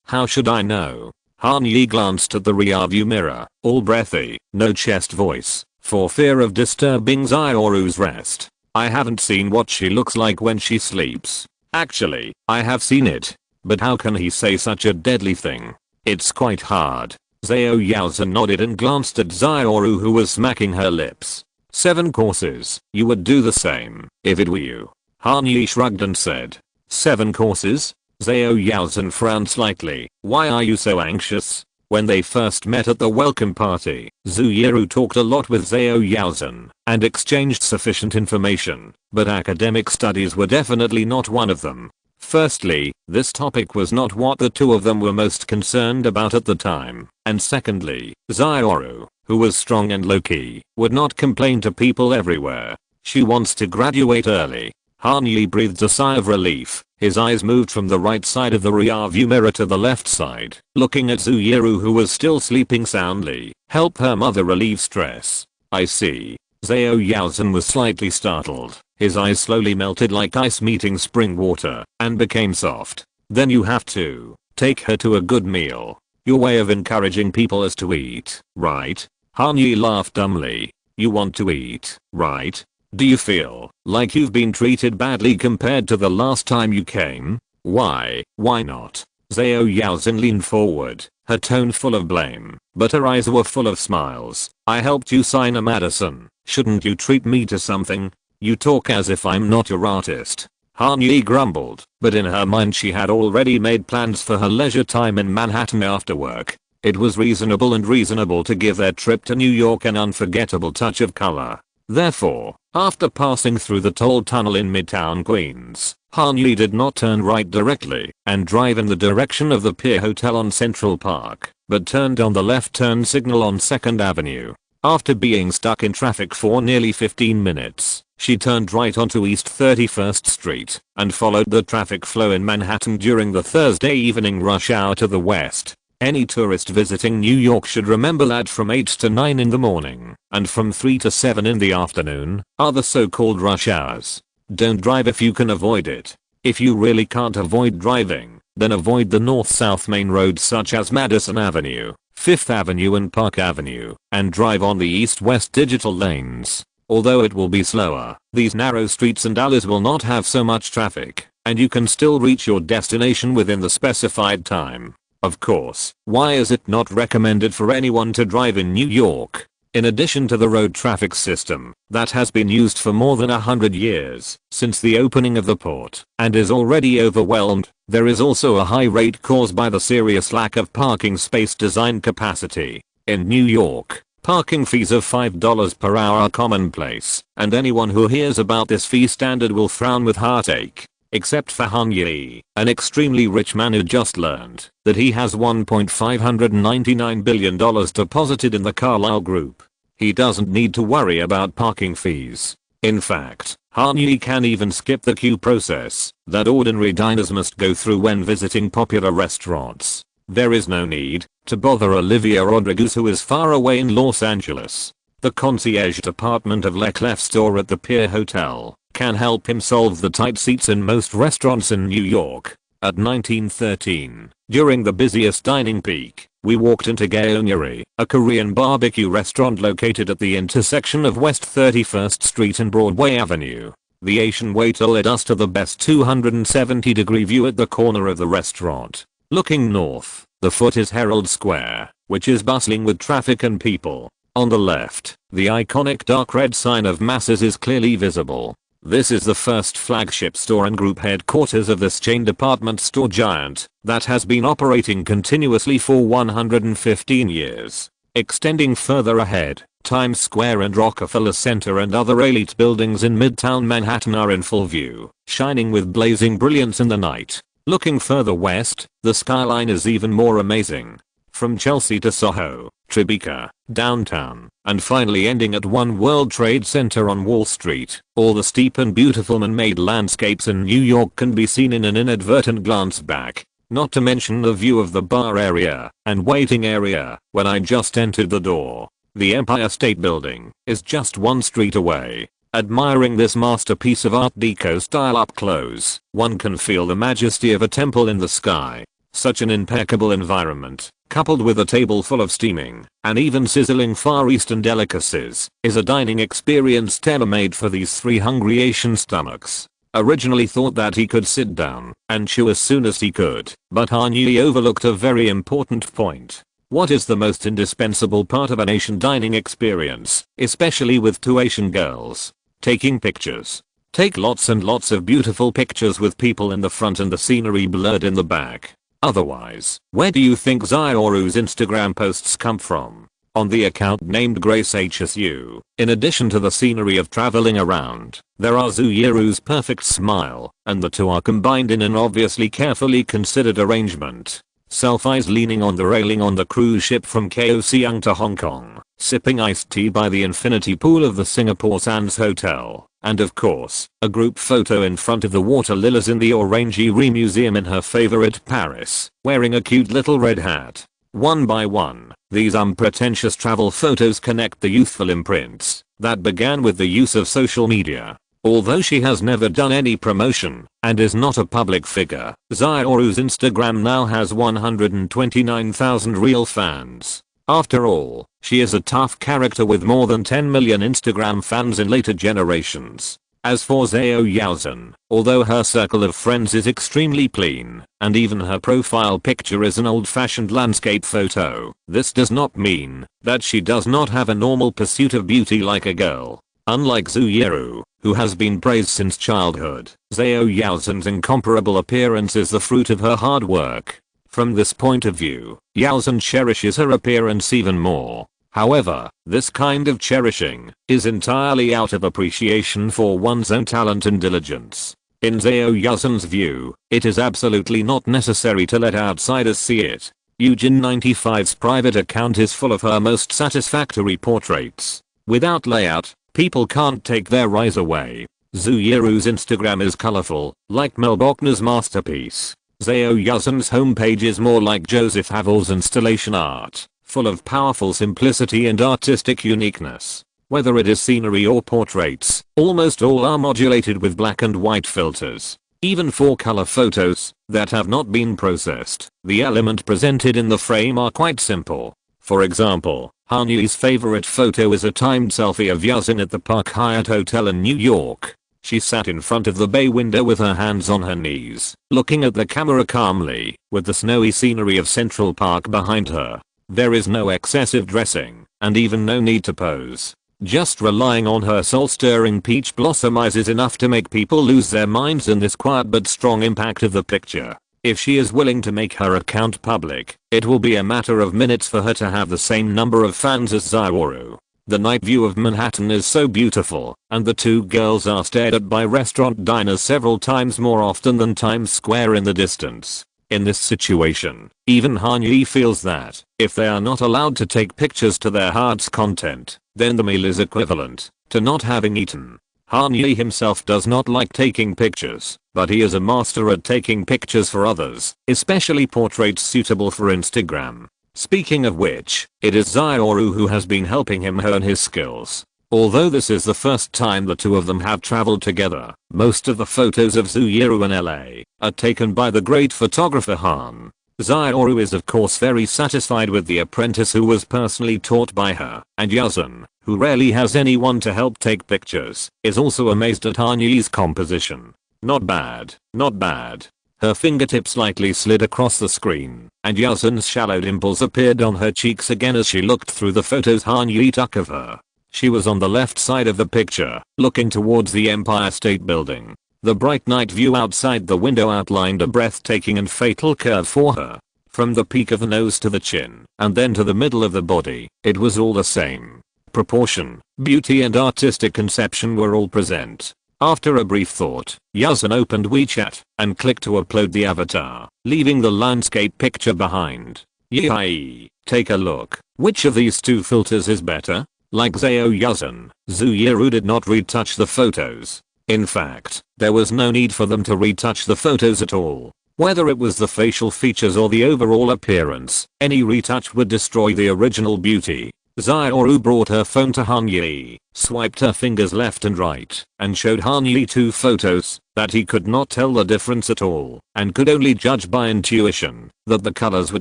how should I know? Han Yi glanced at the rearview mirror, all breathy, no chest voice, for fear of disturbing Xiaoru's rest. I haven't seen what she looks like when she sleeps. Actually, I have seen it. But how can he say such a deadly thing? It's quite hard. Zhao Yaozhen nodded and glanced at Xiaoru, who was smacking her lips. 7 courses. You would do the same if it were you. Han Yi shrugged and said. 7 courses? Zhao Yaozhen frowned slightly. Why are you so anxious? When they first met at the welcome party, Zhu Yiru talked a lot with Zhao Yaozhen and exchanged sufficient information, but academic studies were definitely not one of them. Firstly, this topic was not what the two of them were most concerned about at the time, and secondly, Xiaoru, who was strong and low-key, would not complain to people everywhere. She wants to graduate early. Han Yi breathed a sigh of relief. His eyes moved from the right side of the rearview mirror to the left side, looking at Zhu Yiru, who was still sleeping soundly. Help her mother relieve stress. I see. Zhao Yaozhen was slightly startled. His eyes slowly melted like ice meeting spring water and became soft. Then you have to take her to a good meal. Your way of encouraging people is to eat, right? Han Yi laughed dumbly. You want to eat, right? Do you feel like you've been treated badly compared to the last time you came? Why not? Zhao Yaozhen leaned forward, her tone full of blame, but her eyes were full of smiles. I helped you sign a Madison. Shouldn't you treat me to something? You talk as if I'm not your artist. Han Yi grumbled, but in her mind she had already made plans for her leisure time in Manhattan after work. It was reasonable to give their trip to New York an unforgettable touch of color. Therefore, after passing through the toll tunnel in Midtown Queens, Han Yi did not turn right directly and drive in the direction of the Pier Hotel on Central Park, but turned on the left turn signal on 2nd Avenue. After being stuck in traffic for nearly 15 minutes, she turned right onto East 31st Street and followed the traffic flow in Manhattan during the Thursday evening rush hour to the west. Any tourist visiting New York should remember that from 8 to 9 in the morning and from 3 to 7 in the afternoon are the so-called rush hours. Don't drive if you can avoid it. If you really can't avoid driving, then avoid the north-south main roads such as Madison Avenue, 5th Avenue and Park Avenue, and drive on the east-west digital lanes. Although it will be slower, these narrow streets and alleys will not have so much traffic, and you can still reach your destination within the specified time. Of course, why is it not recommended for anyone to drive in New York? In addition to the road traffic system that has been used for more than 100 years since the opening of the port and is already overwhelmed, there is also a high rate caused by the serious lack of parking space design capacity. In New York, parking fees of $5 per hour are commonplace, and anyone who hears about this fee standard will frown with heartache. Except for Han Yi, an extremely rich man who just learned that he has $1.599 billion deposited in the Carlyle Group. He doesn't need to worry about parking fees. In fact, Han Yi can even skip the queue process that ordinary diners must go through when visiting popular restaurants. There is no need to bother Olivia Rodriguez, who is far away in Los Angeles. The concierge department of Le Clef store at the Pier Hotel can help him solve the tight seats in most restaurants in New York. At 1913, during the busiest dining peak, we walked into Gaeonyeri, a Korean barbecue restaurant located at the intersection of West 31st Street and Broadway Avenue. The Asian waiter led us to the best 270-degree view at the corner of the restaurant. Looking north, the foot is Herald Square, which is bustling with traffic and people. On the left, the iconic dark red sign of Masses is clearly visible. This is the first flagship store and group headquarters of this chain department store giant that has been operating continuously for 115 years. Extending further ahead, Times Square and Rockefeller Center and other elite buildings in Midtown Manhattan are in full view, shining with blazing brilliance in the night. Looking further west, the skyline is even more amazing. From Chelsea to Soho, Tribeca, downtown, and finally ending at One World Trade Center on Wall Street, all the steep and beautiful man-made landscapes in New York can be seen in an inadvertent glance back. Not to mention the view of the bar area and waiting area when I just entered the door. The Empire State Building is just one street away. Admiring this masterpiece of Art Deco style up close, one can feel the majesty of a temple in the sky. Such an impeccable environment, coupled with a table full of steaming and even sizzling Far Eastern delicacies, is a dining experience tailor-made for these three hungry Asian stomachs. Originally thought that he could sit down and chew as soon as he could, but Han Yi overlooked a very important point. What is the most indispensable part of an Asian dining experience, especially with two Asian girls? Taking pictures. Take lots and lots of beautiful pictures with people in the front and the scenery blurred in the back. Otherwise, where do you think Zioru's Instagram posts come from? On the account named Grace HSU, in addition to the scenery of traveling around, there are Zioru's perfect smile, and the two are combined in an obviously carefully considered arrangement. Selfies leaning on the railing on the cruise ship from Kaohsiung to Hong Kong, sipping iced tea by the infinity pool of the Singapore Sands Hotel, and of course, a group photo in front of the water lilies in the Orangerie Museum in her favorite Paris, wearing a cute little red hat. One by one, these unpretentious travel photos connect the youthful imprints that began with the use of social media. Although she has never done any promotion and is not a public figure, Xiaoru's Instagram now has 129,000 real fans. After all, she is a tough character with more than 10 million Instagram fans in later generations. As for Xiao Yaozhen, although her circle of friends is extremely clean, and even her profile picture is an old-fashioned landscape photo, this does not mean that she does not have a normal pursuit of beauty like a girl. Unlike Zhu Yiru, who has been praised since childhood, Xiao Yaozhen's incomparable appearance is the fruit of her hard work. From this point of view, Yaozhen cherishes her appearance even more. However, this kind of cherishing is entirely out of appreciation for one's own talent and diligence. In Xiao Yaozhen's view, it is absolutely not necessary to let outsiders see it. Eugene 95's private account is full of her most satisfactory portraits. Without layout, people can't take their eyes away. Zhu Yiru's Instagram is colorful, like Mel Bochner's masterpiece. Xiao Yaozhen's homepage is more like Joseph Havel's installation art, full of powerful simplicity and artistic uniqueness. Whether it is scenery or portraits, almost all are modulated with black and white filters. Even for color photos that have not been processed, the element presented in the frame are quite simple. For example, Han Yi's favorite photo is a timed selfie of Yaozhen at the Park Hyatt Hotel in New York. She sat in front of the bay window with her hands on her knees, looking at the camera calmly, with the snowy scenery of Central Park behind her. There is no excessive dressing, and even no need to pose. Just relying on her soul-stirring peach blossom eyes is enough to make people lose their minds in this quiet but strong impact of the picture. If she is willing to make her account public, it will be a matter of minutes for her to have the same number of fans as Xiaoru. The night view of Manhattan is so beautiful, and the two girls are stared at by restaurant diners several times more often than Times Square in the distance. In this situation, even Han Yi feels that, if they are not allowed to take pictures to their heart's content, then the meal is equivalent to not having eaten. Han Yi himself does not like taking pictures, but he is a master at taking pictures for others, especially portraits suitable for Instagram. Speaking of which, it is Xiaoru who has been helping him hone his skills. Although this is the first time the two of them have traveled together, most of the photos of Zhu Yiru in LA are taken by the great photographer Han. Xiaoru is of course very satisfied with the apprentice who was personally taught by her, and Yaozhen, who rarely has anyone to help take pictures, is also amazed at Han Yi's composition. Not bad, not bad. Her fingertips slightly slid across the screen, and Yaozhen's shallow dimples appeared on her cheeks again as she looked through the photos Han Yi took of her. She was on the left side of the picture, looking towards the Empire State Building. The bright night view outside the window outlined a breathtaking and fatal curve for her. From the peak of the nose to the chin, and then to the middle of the body, it was all the same. Proportion, beauty and artistic conception were all present. After a brief thought, Yaozhen opened WeChat and clicked to upload the avatar, leaving the landscape picture behind. Yee, take a look. Which of these two filters is better? Like Xiao Yaozhen, Zhu Yiru did not retouch the photos. In fact, there was no need for them to retouch the photos at all. Whether it was the facial features or the overall appearance, any retouch would destroy the original beauty. Xiaoru brought her phone to Han Yi, swiped her fingers left and right, and showed Han Yi two photos that he could not tell the difference at all, and could only judge by intuition that the colors were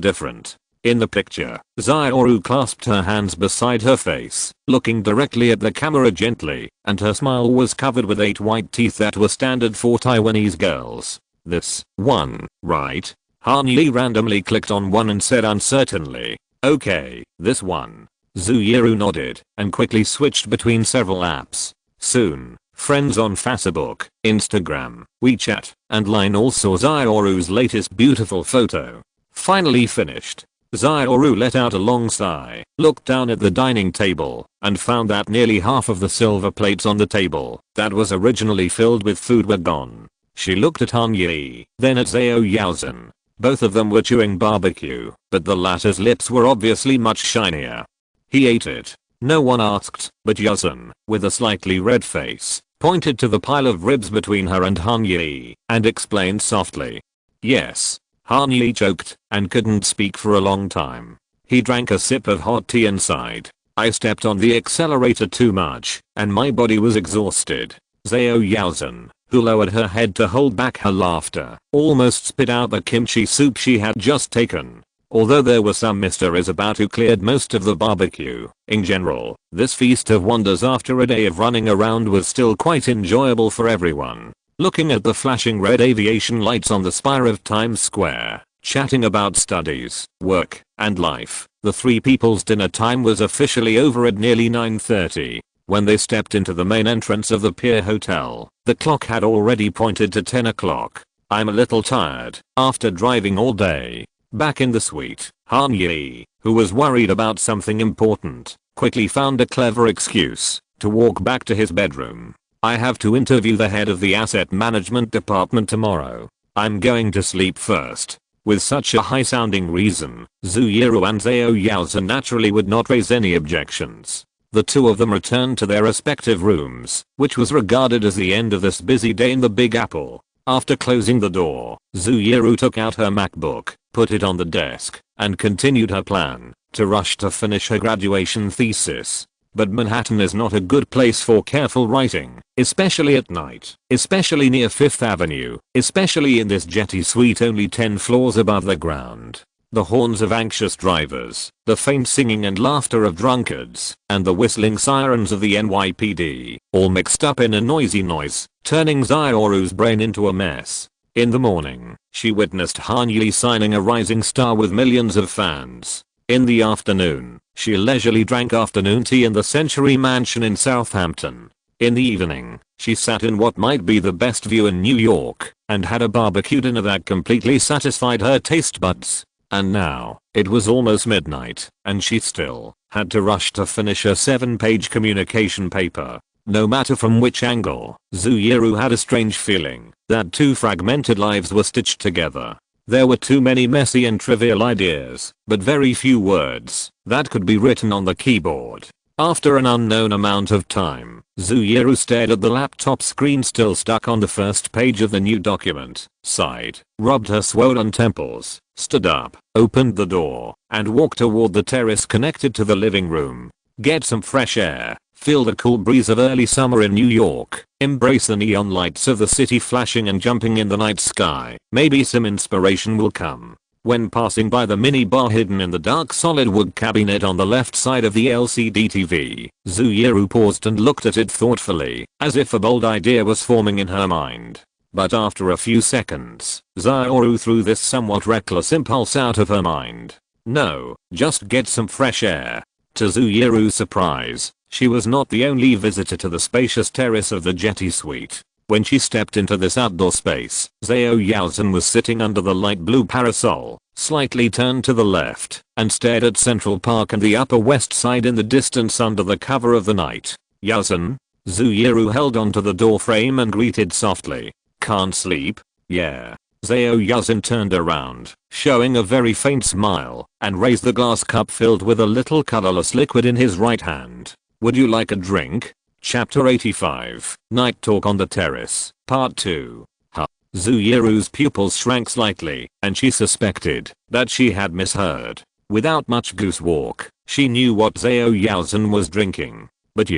different. In the picture, Xiaoru clasped her hands beside her face, looking directly at the camera gently, and her smile was covered with 8 white teeth that were standard for Taiwanese girls. This one, right? Han Yi randomly clicked on one and said uncertainly, "Okay, this one." Zhu Yiru nodded and quickly switched between several apps. Soon, friends on Facebook, Instagram, WeChat, and Line all saw Xiaoru's latest beautiful photo. Finally finished, Xiaoru let out a long sigh, looked down at the dining table, and found that nearly half of the silver plates on the table that was originally filled with food were gone. She looked at Han Yi, then at Xiao Yaozhen. Both of them were chewing barbecue, but the latter's lips were obviously much shinier. He ate it. No one asked, but Yaozhen, with a slightly red face, pointed to the pile of ribs between her and Han Yi, and explained softly. Yes. Han Yi choked, and couldn't speak for a long time. He drank a sip of hot tea and sighed. I stepped on the accelerator too much, and my body was exhausted. Zhao Yaozhen, who lowered her head to hold back her laughter, almost spit out the kimchi soup she had just taken. Although there were some mysteries about who cleared most of the barbecue, in general, this feast of wonders after a day of running around was still quite enjoyable for everyone. Looking at the flashing red aviation lights on the spire of Times Square, chatting about studies, work, and life, the three people's dinner time was officially over at nearly 9:30. When they stepped into the main entrance of the Pier Hotel, the clock had already pointed to 10 o'clock. I'm a little tired, after driving all day. Back in the suite, Han Yi, who was worried about something important, quickly found a clever excuse to walk back to his bedroom. I have to interview the head of the asset management department tomorrow. I'm going to sleep first. With such a high-sounding reason, Zhu Yiru and Zhao Yaozhen naturally would not raise any objections. The two of them returned to their respective rooms, which was regarded as the end of this busy day in the Big Apple. After closing the door, Zhu Yiru took out her MacBook, put it on the desk, and continued her plan to rush to finish her graduation thesis. But Manhattan is not a good place for careful writing, especially at night, especially near Fifth Avenue, especially in this jetty suite only 10 floors above the ground. The horns of anxious drivers, the faint singing and laughter of drunkards, and the whistling sirens of the NYPD, all mixed up in a noisy noise, turning Zaoru's brain into a mess. In the morning, she witnessed Han Yi signing a rising star with millions of fans. In the afternoon, she leisurely drank afternoon tea in the Century Mansion in Southampton. In the evening, she sat in what might be the best view in New York, and had a barbecue dinner that completely satisfied her taste buds. And now, it was almost midnight, and she still had to rush to finish her 7-page communication paper. No matter from which angle, Zhu Yiru had a strange feeling that two fragmented lives were stitched together. There were too many messy and trivial ideas, but very few words that could be written on the keyboard. After an unknown amount of time, Zhu Yiru stared at the laptop screen still stuck on the first page of the new document, sighed, rubbed her swollen temples, stood up, opened the door, and walked toward the terrace connected to the living room. Get some fresh air, feel the cool breeze of early summer in New York, embrace the neon lights of the city flashing and jumping in the night sky. Maybe some inspiration will come. When passing by the mini bar hidden in the dark solid wood cabinet on the left side of the LCD TV, Zhu Yiru paused and looked at it thoughtfully, as if a bold idea was forming in her mind. But after a few seconds, Zaoru threw this somewhat reckless impulse out of her mind. No, just get some fresh air. To Zhu Yiru's surprise, she was not the only visitor to the spacious terrace of the jetty suite. When she stepped into this outdoor space, Zhao Yaozhen was sitting under the light blue parasol, slightly turned to the left, and stared at Central Park and the Upper West Side in the distance under the cover of the night. Yaozhen? Zhu Yiru held onto the door frame and greeted softly. Can't sleep? Yeah. Zhao Yaozhen turned around, showing a very faint smile, and raised the glass cup filled with a little colorless liquid in his right hand. Would you like a drink? Chapter 85, Night Talk on the Terrace, Part 2. Zhu Yiru's pupils shrank slightly, and she suspected that she had misheard. Without much goose walk, she knew what Zhao Yaozhen was drinking. But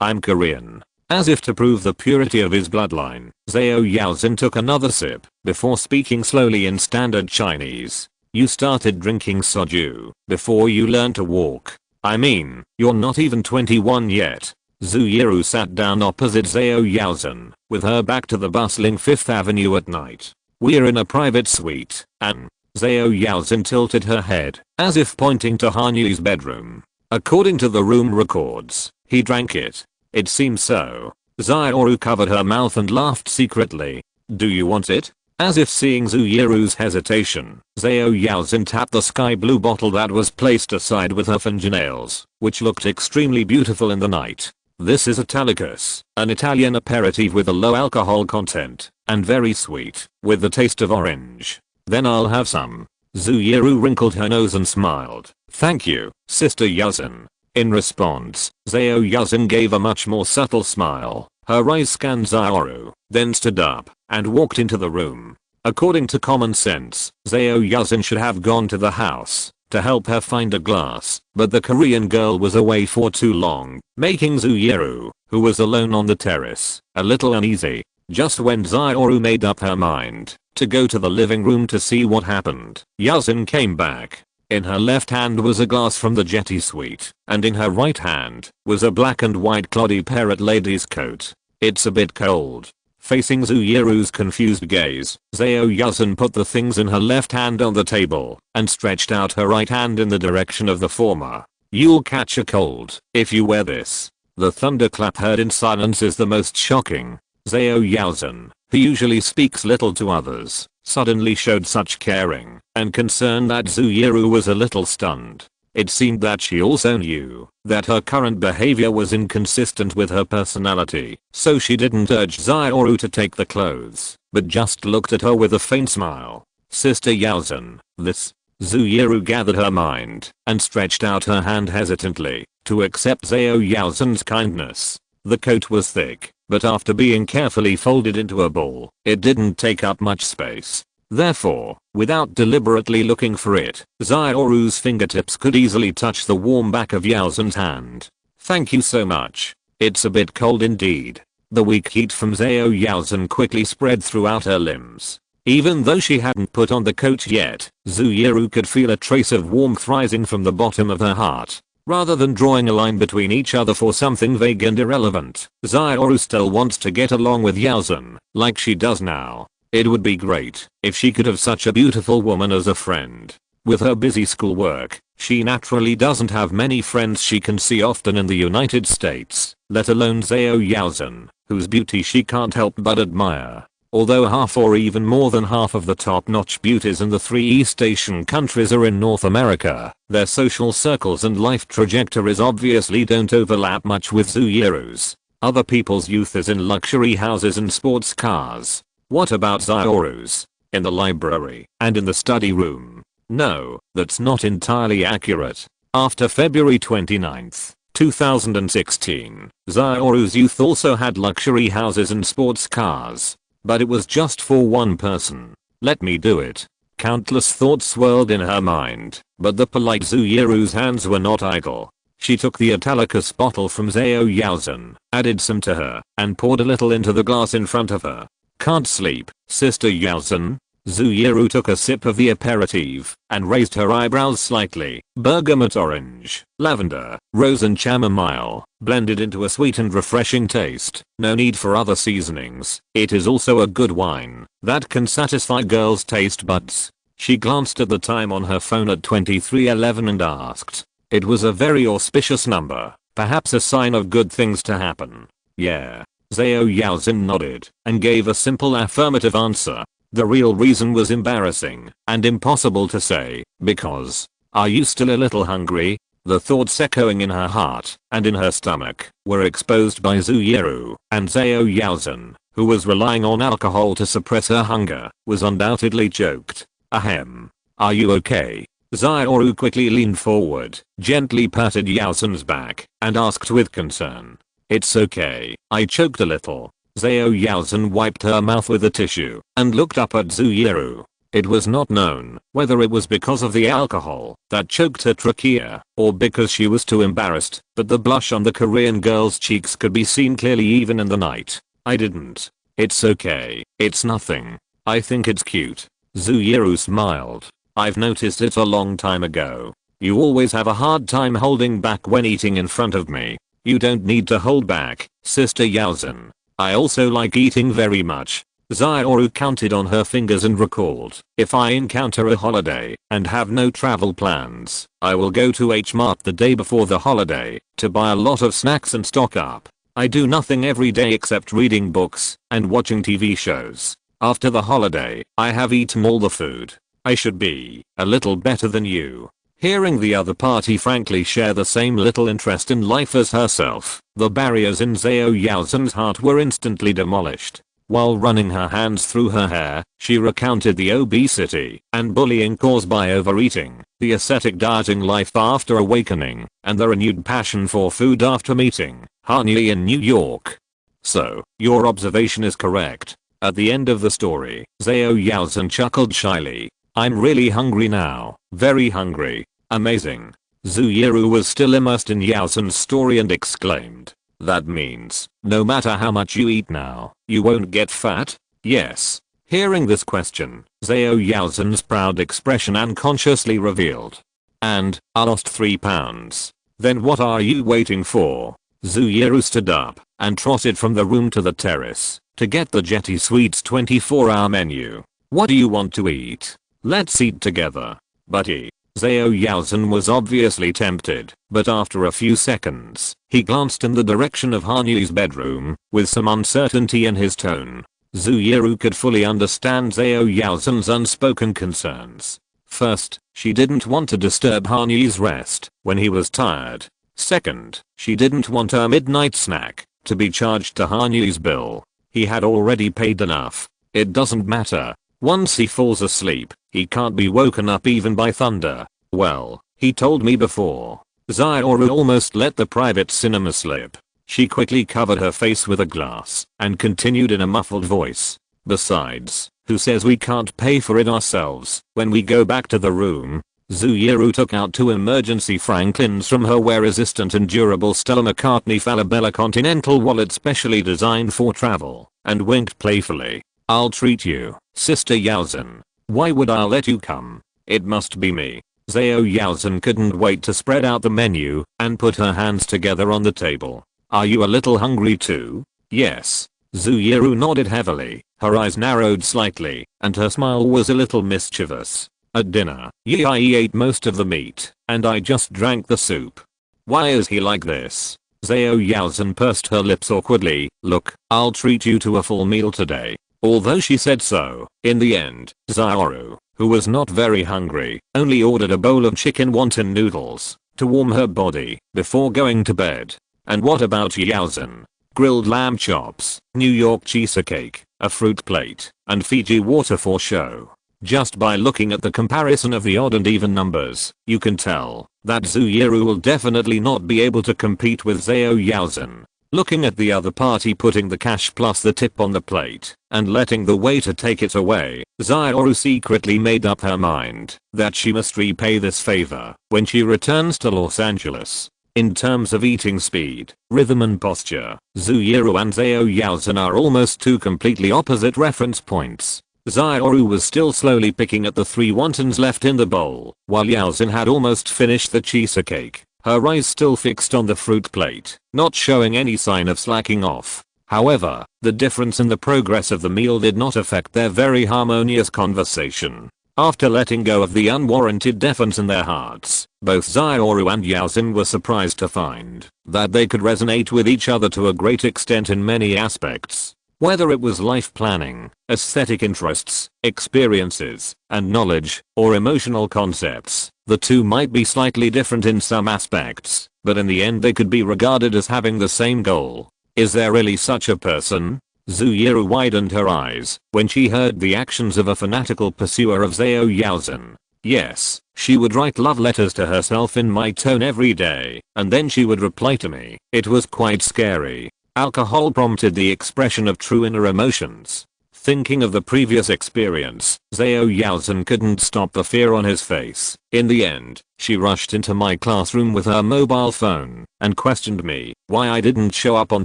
I'm Korean. As if to prove the purity of his bloodline, Zhao Yaozhen took another sip, before speaking slowly in standard Chinese. You started drinking soju before you learned to walk. I mean, you're not even 21 yet. Zhu Yiru sat down opposite Zhao Yaozhen, with her back to the bustling Fifth Avenue at night. We're in a private suite, and Zhao Yaozhen tilted her head, as if pointing to Han Yi's bedroom. According to the room records, he drank it. It seems so. Zaoru covered her mouth and laughed secretly. Do you want it? As if seeing Zhu Yiru's hesitation, Zhao Yaozhen tapped the sky blue bottle that was placed aside with her fingernails, which looked extremely beautiful in the night. This is Italicus, an Italian aperitif with a low alcohol content, and very sweet, with the taste of orange. Then I'll have some. Zhu Yiru wrinkled her nose and smiled. Thank you, Sister Yaozhen. In response, Zhao Yaozhen gave a much more subtle smile. Her eyes scanned Zaoru, then stood up, and walked into the room. According to common sense, Zhao Yaozhen should have gone to the house, to help her find a glass, but the Korean girl was away for too long, making Zooyeru, who was alone on the terrace, a little uneasy. Just when Zioru made up her mind to go to the living room to see what happened, Yasin came back. In her left hand was a glass from the jetty suite, and in her right hand was a black and white cloddy parrot lady's coat. It's a bit cold. Facing Zooyeru's confused gaze, Zao Yasin put the things in her left hand on the table and stretched out her right hand in the direction of the former. You'll catch a cold if you wear this. The thunderclap heard in silence is the most shocking. Zao Yasin, who usually speaks little to others, suddenly showed such caring and concern that Zooyeru was a little stunned. It seemed that she also knew that her current behavior was inconsistent with her personality, so she didn't urge Zioru to take the clothes, but just looked at her with a faint smile. Sister Yasin, this. Zooyeru gathered her mind and stretched out her hand hesitantly to accept Zao Yasin's kindness. The coat was thick, but after being carefully folded into a ball, it didn't take up much space. Therefore, without deliberately looking for it, Zioru's fingertips could easily touch the warm back of Yasin's hand. Thank you so much. It's a bit cold indeed. The weak heat from Zao Yasin quickly spread throughout her limbs. Even though she hadn't put on the coat yet, Zooyeru could feel a trace of warmth rising from the bottom of her heart. Rather than drawing a line between each other for something vague and irrelevant, Zioru still wants to get along with Yasin, like she does now. It would be great if she could have such a beautiful woman as a friend. With her busy schoolwork, she naturally doesn't have many friends she can see often in the United States, let alone Zao Yasin, whose beauty she can't help but admire. Although half or even more than half of the top-notch beauties in the 3 East Asian countries are in North America, their social circles and life trajectories obviously don't overlap much with Zooyeru's. Other people's youth is in luxury houses and sports cars. What about Zioru's? In the library and in the study room? No, that's not entirely accurate. After February 29, 2016, Zioru's youth also had luxury houses and sports cars. But it was just for one person. Let me do it. Countless thoughts swirled in her mind, but the polite Zooyeru's hands were not idle. She took the Italicus bottle from Zao Yasin, added some to her, and poured a little into the glass in front of her. Can't sleep, Sister Yasin? Zooyeru took a sip of the aperitif and raised her eyebrows slightly. Bergamot orange, lavender, rose and chamomile, blended into a sweet and refreshing taste. No need for other seasonings. It is also a good wine that can satisfy girls' taste buds. She glanced at the time on her phone at 23:11 and asked. It was a very auspicious number, perhaps a sign of good things to happen. Yeah. Zao Yasin nodded and gave a simple affirmative answer. The real reason was embarrassing and impossible to say, because, are you still a little hungry? The thoughts echoing in her heart and in her stomach were exposed by Zooyeru, and Zao Yasin, who was relying on alcohol to suppress her hunger, was undoubtedly choked. Ahem. Are you okay? Zioru quickly leaned forward, gently patted Yasin's back, and asked with concern. It's okay, I choked a little. Zao Yasin wiped her mouth with a tissue and looked up at Zooyeru. It was not known whether it was because of the alcohol that choked her trachea or because she was too embarrassed, but the blush on the Korean girl's cheeks could be seen clearly even in the night. I didn't. It's okay, it's nothing. I think it's cute. Zooyeru smiled. I've noticed it a long time ago. You always have a hard time holding back when eating in front of me. You don't need to hold back, Sister Yasin. I also like eating very much. Zioru counted on her fingers and recalled, if I encounter a holiday and have no travel plans, I will go to H-Mart the day before the holiday to buy a lot of snacks and stock up. I do nothing every day except reading books and watching TV shows. After the holiday, I have eaten all the food. I should be a little better than you. Hearing the other party frankly share the same little interest in life as herself, the barriers in Zao Yasin's heart were instantly demolished. While running her hands through her hair, she recounted the obesity and bullying caused by overeating, the ascetic dieting life after awakening, and the renewed passion for food after meeting Hani in New York. So, your observation is correct. At the end of the story, Zao Yasin chuckled shyly. I'm really hungry now, very hungry. Amazing. Zuyuru was still immersed in Yaozen's story and exclaimed. That means, no matter how much you eat now, you won't get fat? Yes. Hearing this question, Zhao Yaozen's proud expression unconsciously revealed. And, I lost 3 pounds. Then what are you waiting for? Zuyuru stood up and trotted from the room to the terrace to get the Jetty Sweets 24-hour menu. What do you want to eat? Let's eat together. Buddy. Zhao Yaozen was obviously tempted, but after a few seconds, he glanced in the direction of Hanyu's bedroom, with some uncertainty in his tone. Zuyuru could fully understand Zhao Yaozen's unspoken concerns. First, she didn't want to disturb Hanyu's rest when he was tired. Second, she didn't want her midnight snack to be charged to Hanyu's bill. He had already paid enough. It doesn't matter. Once he falls asleep, he can't be woken up even by thunder. Well, he told me before. Zioru almost let the private cinema slip. She quickly covered her face with a glass and continued in a muffled voice. Besides, who says we can't pay for it ourselves when we go back to the room? Zuyuru took out 2 emergency Franklins from her wear-resistant and durable Stella McCartney Falabella Continental wallet specially designed for travel, and winked playfully. I'll treat you, Sister Yaozen. Why would I let you come? It must be me. Zhao Yaozen couldn't wait to spread out the menu and put her hands together on the table. Are you a little hungry too? Yes. Zuyuru nodded heavily, her eyes narrowed slightly, and her smile was a little mischievous. At dinner, I ate most of the meat, and I just drank the soup. Why is he like this? Zhao Yaozen pursed her lips awkwardly. Look, I'll treat you to a full meal today. Although she said so, in the end, Zioru, who was not very hungry, only ordered a bowl of chicken wonton noodles to warm her body before going to bed. And what about Yaozen? Grilled lamb chops, New York cheesecake, a fruit plate, and Fiji water for show. Just by looking at the comparison of the odd and even numbers, you can tell that Zuyuru will definitely not be able to compete with Zhao Yaozen. Looking at the other party putting the cash plus the tip on the plate and letting the waiter take it away, Zioru secretly made up her mind that she must repay this favor when she returns to Los Angeles. In terms of eating speed, rhythm and posture, Zuyuru and Zhao Yaozen are almost 2 completely opposite reference points. Zioru was still slowly picking at the 3 wontons left in the bowl, while Yaozen had almost finished the cheesecake, her eyes still fixed on the fruit plate, not showing any sign of slacking off. However, the difference in the progress of the meal did not affect their very harmonious conversation. After letting go of the unwarranted deference in their hearts, both Zioru and Yaozen were surprised to find that they could resonate with each other to a great extent in many aspects. Whether it was life planning, aesthetic interests, experiences, and knowledge, or emotional concepts, the two might be slightly different in some aspects, but in the end they could be regarded as having the same goal. Is there really such a person? Zuyuru widened her eyes when she heard the actions of a fanatical pursuer of Zhao Yaozen. Yes, she would write love letters to herself in my tone every day, and then she would reply to me. It was quite scary. Alcohol prompted the expression of true inner emotions. Thinking of the previous experience, Zhao Yaozen couldn't stop the fear on his face. In the end, she rushed into my classroom with her mobile phone and questioned me why I didn't show up on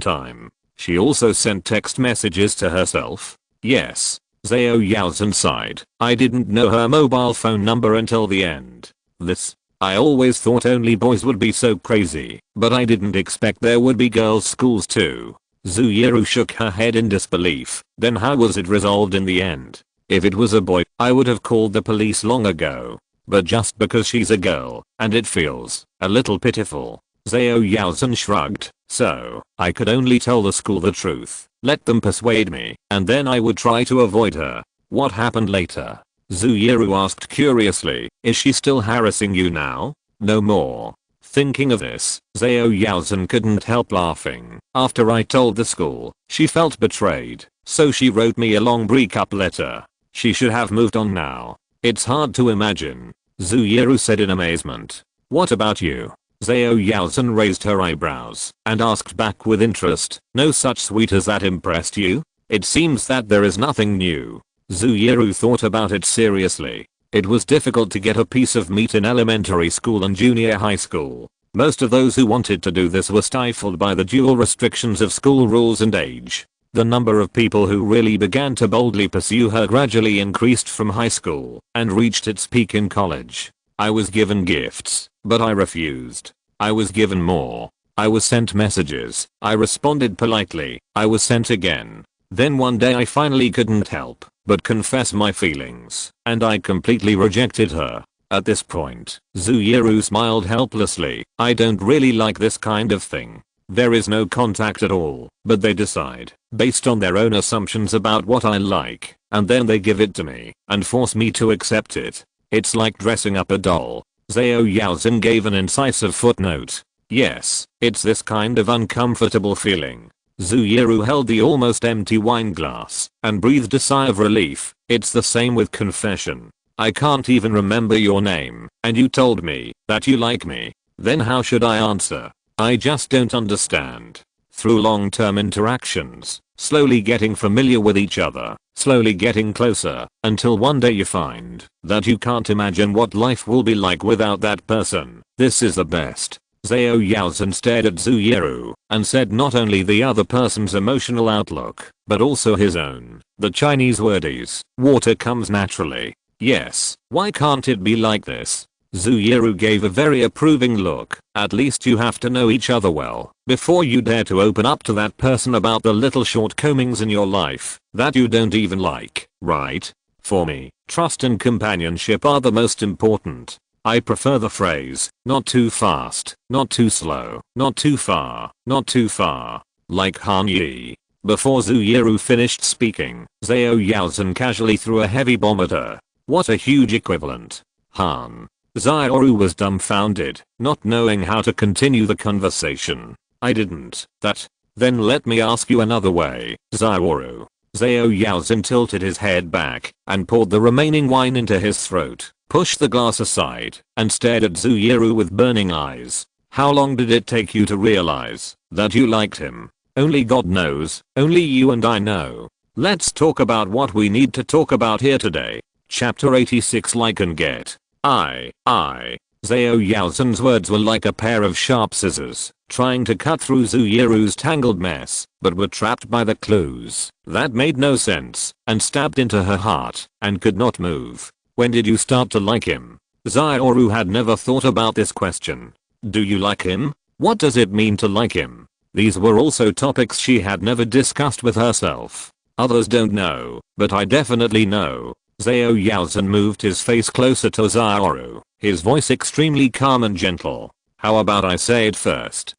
time. She also sent text messages to herself. Yes. Zhao Yaozen sighed. I didn't know her mobile phone number until the end. I always thought only boys would be so crazy, but I didn't expect there would be girls' schools too. Zuyuru shook her head in disbelief. Then how was it resolved in the end? If it was a boy, I would have called the police long ago. But just because she's a girl, and it feels a little pitiful. Zhao Yaozen shrugged. So, I could only tell the school the truth, let them persuade me, and then I would try to avoid her. What happened later? Zuyuru asked curiously. Is she still harassing you now? No more. Thinking of this, Zhao Yaozen couldn't help laughing. After I told the school, she felt betrayed, so she wrote me a long breakup letter. She should have moved on now. It's hard to imagine. Zuyuru said in amazement. What about you? Zhao Yaozen raised her eyebrows and asked back with interest. No such sweet as that impressed you? It seems that there is nothing new. Zuyuru thought about it seriously. It was difficult to get a piece of meat in elementary school and junior high school. Most of those who wanted to do this were stifled by the dual restrictions of school rules and age. The number of people who really began to boldly pursue her gradually increased from high school and reached its peak in college. I was given gifts, but I refused. I was given more. I was sent messages. I responded politely. I was sent again. Then one day I finally couldn't help but confess my feelings, and I completely rejected her. At this point, Zuyuru smiled helplessly. I don't really like this kind of thing. There is no contact at all, but they decide, based on their own assumptions about what I like, and then they give it to me, and force me to accept it. It's like dressing up a doll. Zhao Yaozhen gave an incisive footnote. Yes, it's this kind of uncomfortable feeling. Zuyuru held the almost empty wine glass and breathed a sigh of relief. It's the same with confession. I can't even remember your name, and you told me that you like me. Then how should I answer? I just don't understand. Through long-term interactions, slowly getting familiar with each other, slowly getting closer, until one day you find that you can't imagine what life will be like without that person. This is the best. Zhao Yaozhen stared at Zuyuru and said not only the other person's emotional outlook, but also his own. The Chinese word is, water comes naturally. Yes, why can't it be like this? Zuyuru gave a very approving look. At least you have to know each other well before you dare to open up to that person about the little shortcomings in your life that you don't even like, right? For me, trust and companionship are the most important. I prefer the phrase, not too fast, not too slow, not too far, not too far. Like Han Yi. Before Zuyuru finished speaking, Zhao Yaozhen casually threw a heavy bomb at her. What a huge equivalent. Han. Zuyuru was dumbfounded, not knowing how to continue the conversation. I didn't. Then let me ask you another way, Zuyuru. Zhao Yaozhen tilted his head back and poured the remaining wine into his throat, pushed the glass aside, and stared at Zuyuru with burning eyes. How long did it take you to realize that you liked him? Only God knows. Only you and I know. Let's talk about what we need to talk about here today. Chapter 86. Like and get. Zhao Yaozhen's words were like a pair of sharp scissors, trying to cut through Zuyuru's tangled mess, but were trapped by the clues that made no sense, and stabbed into her heart, and could not move. When did you start to like him? Zuyuru had never thought about this question. Do you like him? What does it mean to like him? These were also topics she had never discussed with herself. Others don't know, but I definitely know. Zhao Yaozhen moved his face closer to Zuyuru, his voice extremely calm and gentle. How about I say it first?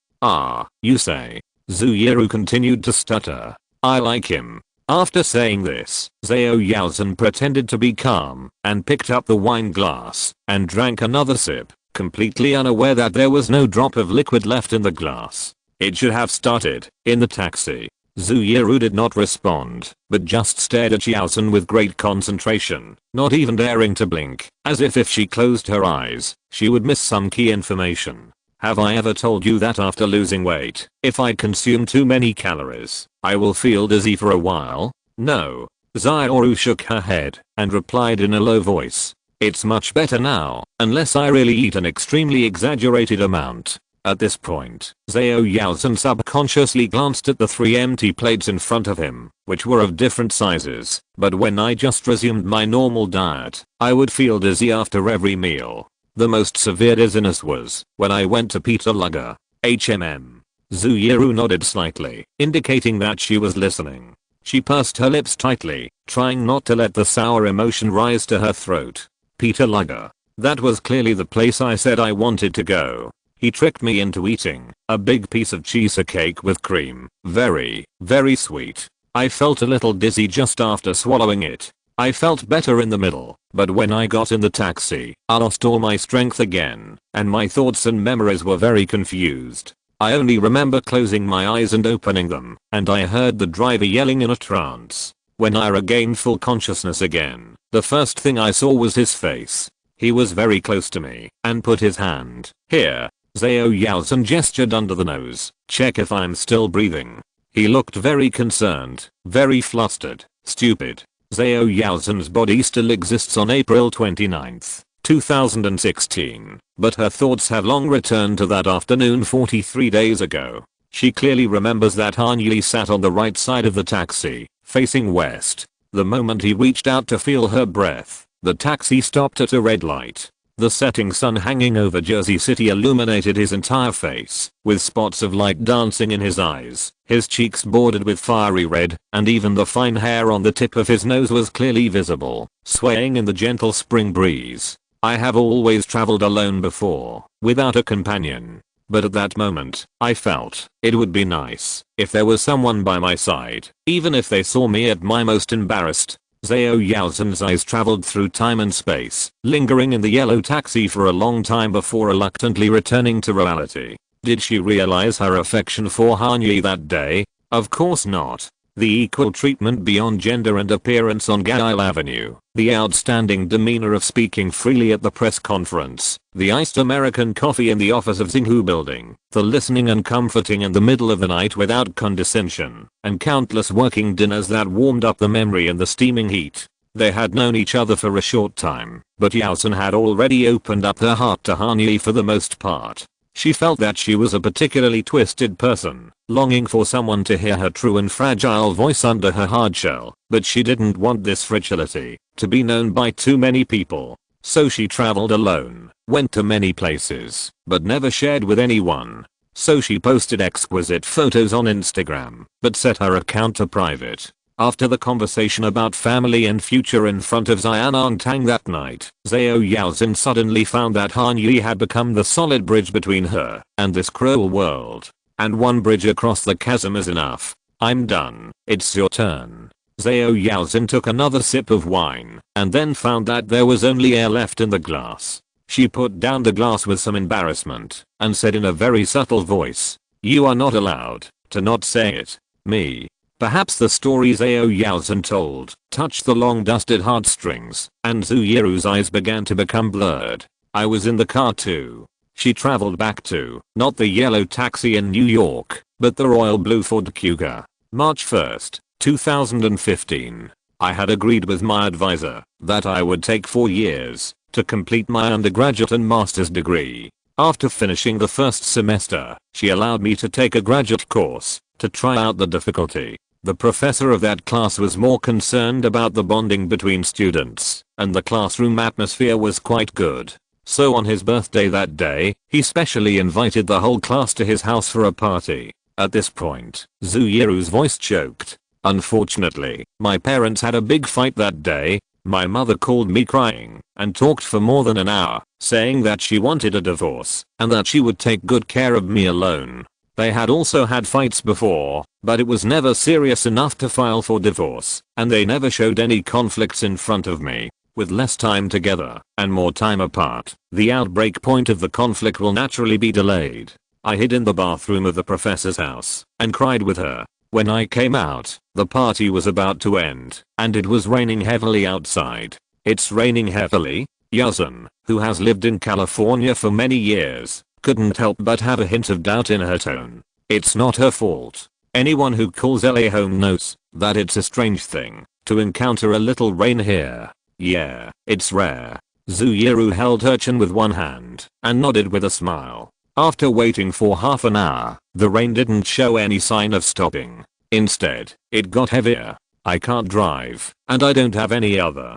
You say. Zuyuru continued to stutter. I like him. After saying this, Zhao Yaozhen pretended to be calm and picked up the wine glass and drank another sip, completely unaware that there was no drop of liquid left in the glass. It should have started in the taxi. Zuyuru did not respond, but just stared at Yaozhen with great concentration, not even daring to blink, as if she closed her eyes, she would miss some key information. Have I ever told you that after losing weight, if I consume too many calories, I will feel dizzy for a while? No. Zuyuru shook her head and replied in a low voice. It's much better now, unless I really eat an extremely exaggerated amount. At this point, Zhao Yaozhen subconsciously glanced at the 3 empty plates in front of him, which were of different sizes, but when I just resumed my normal diet, I would feel dizzy after every meal. The most severe dizziness was when I went to Peter Luger. Zuyuru nodded slightly, indicating that she was listening. She pursed her lips tightly, trying not to let the sour emotion rise to her throat. Peter Luger. That was clearly the place I said I wanted to go. He tricked me into eating a big piece of cheesecake with cream. Very, very sweet. I felt a little dizzy just after swallowing it. I felt better in the middle, but when I got in the taxi, I lost all my strength again, and my thoughts and memories were very confused. I only remember closing my eyes and opening them, and I heard the driver yelling in a trance. When I regained full consciousness again, the first thing I saw was his face. He was very close to me, and put his hand, here. Zhao Yaozhen gestured under the nose, check if I'm still breathing. He looked very concerned, very flustered, stupid. Zhao Yaozen's body still exists on April 29th, 2016, but her thoughts have long returned to that afternoon 43 days ago. She clearly remembers that Han Yi sat on the right side of the taxi, facing west. The moment he reached out to feel her breath, the taxi stopped at a red light. The setting sun hanging over Jersey City illuminated his entire face, with spots of light dancing in his eyes, his cheeks bordered with fiery red, and even the fine hair on the tip of his nose was clearly visible, swaying in the gentle spring breeze. I have always traveled alone before, without a companion. But at that moment, I felt it would be nice if there was someone by my side, even if they saw me at my most embarrassed. Zhao Yaozen's eyes traveled through time and space, lingering in the yellow taxi for a long time before reluctantly returning to reality. Did she realize her affection for Han Yi that day? Of course not. The equal treatment beyond gender and appearance on Gail Avenue, the outstanding demeanor of speaking freely at the press conference, the iced American coffee in the office of Xinghu building, the listening and comforting in the middle of the night without condescension, and countless working dinners that warmed up the memory in the steaming heat. They had known each other for a short time, but Yaozen had already opened up her heart to Han Yi for the most part. She felt that she was a particularly twisted person, longing for someone to hear her true and fragile voice under her hard shell, but she didn't want this fragility to be known by too many people. So she traveled alone, went to many places, but never shared with anyone. So she posted exquisite photos on Instagram, but set her account to private. After the conversation about family and future in front of Xian'an Tang that night, Zhao Yaozen suddenly found that Han Yi had become the solid bridge between her and this cruel world. And one bridge across the chasm is enough. I'm done. It's your turn. Zhao Yaozen took another sip of wine and then found that there was only air left in the glass. She put down the glass with some embarrassment and said in a very subtle voice, "You are not allowed to not say it. Me." Perhaps the story Zhao Yaozen told touched the long dusted heartstrings, and Zhu Yiru's eyes began to become blurred. I was in the car too. She traveled back to, not the yellow taxi in New York, but the royal blue Ford Kuga. March 1st, 2015. I had agreed with my advisor that I would take 4 years to complete my undergraduate and master's degree. After finishing the first semester, she allowed me to take a graduate course to try out the difficulty. The professor of that class was more concerned about the bonding between students, and the classroom atmosphere was quite good. So on his birthday that day, he specially invited the whole class to his house for a party. At this point, Zhu Yiru's voice choked. Unfortunately, my parents had a big fight that day. My mother called me crying and talked for more than an hour, saying that she wanted a divorce and that she would take good care of me alone. They had also had fights before, but it was never serious enough to file for divorce, and they never showed any conflicts in front of me. With less time together and more time apart, the outbreak point of the conflict will naturally be delayed. I hid in the bathroom of the professor's house and cried with her. When I came out, the party was about to end, and it was raining heavily outside. It's raining heavily? Yaozen, who has lived in California for many years, couldn't help but have a hint of doubt in her tone. It's not her fault. Anyone who calls LA home knows that it's a strange thing to encounter a little rain here. Yeah, it's rare. Zhu Yiru held her chin with one hand and nodded with a smile. After waiting for half an hour, the rain didn't show any sign of stopping. Instead, it got heavier. I can't drive, and I don't have any other,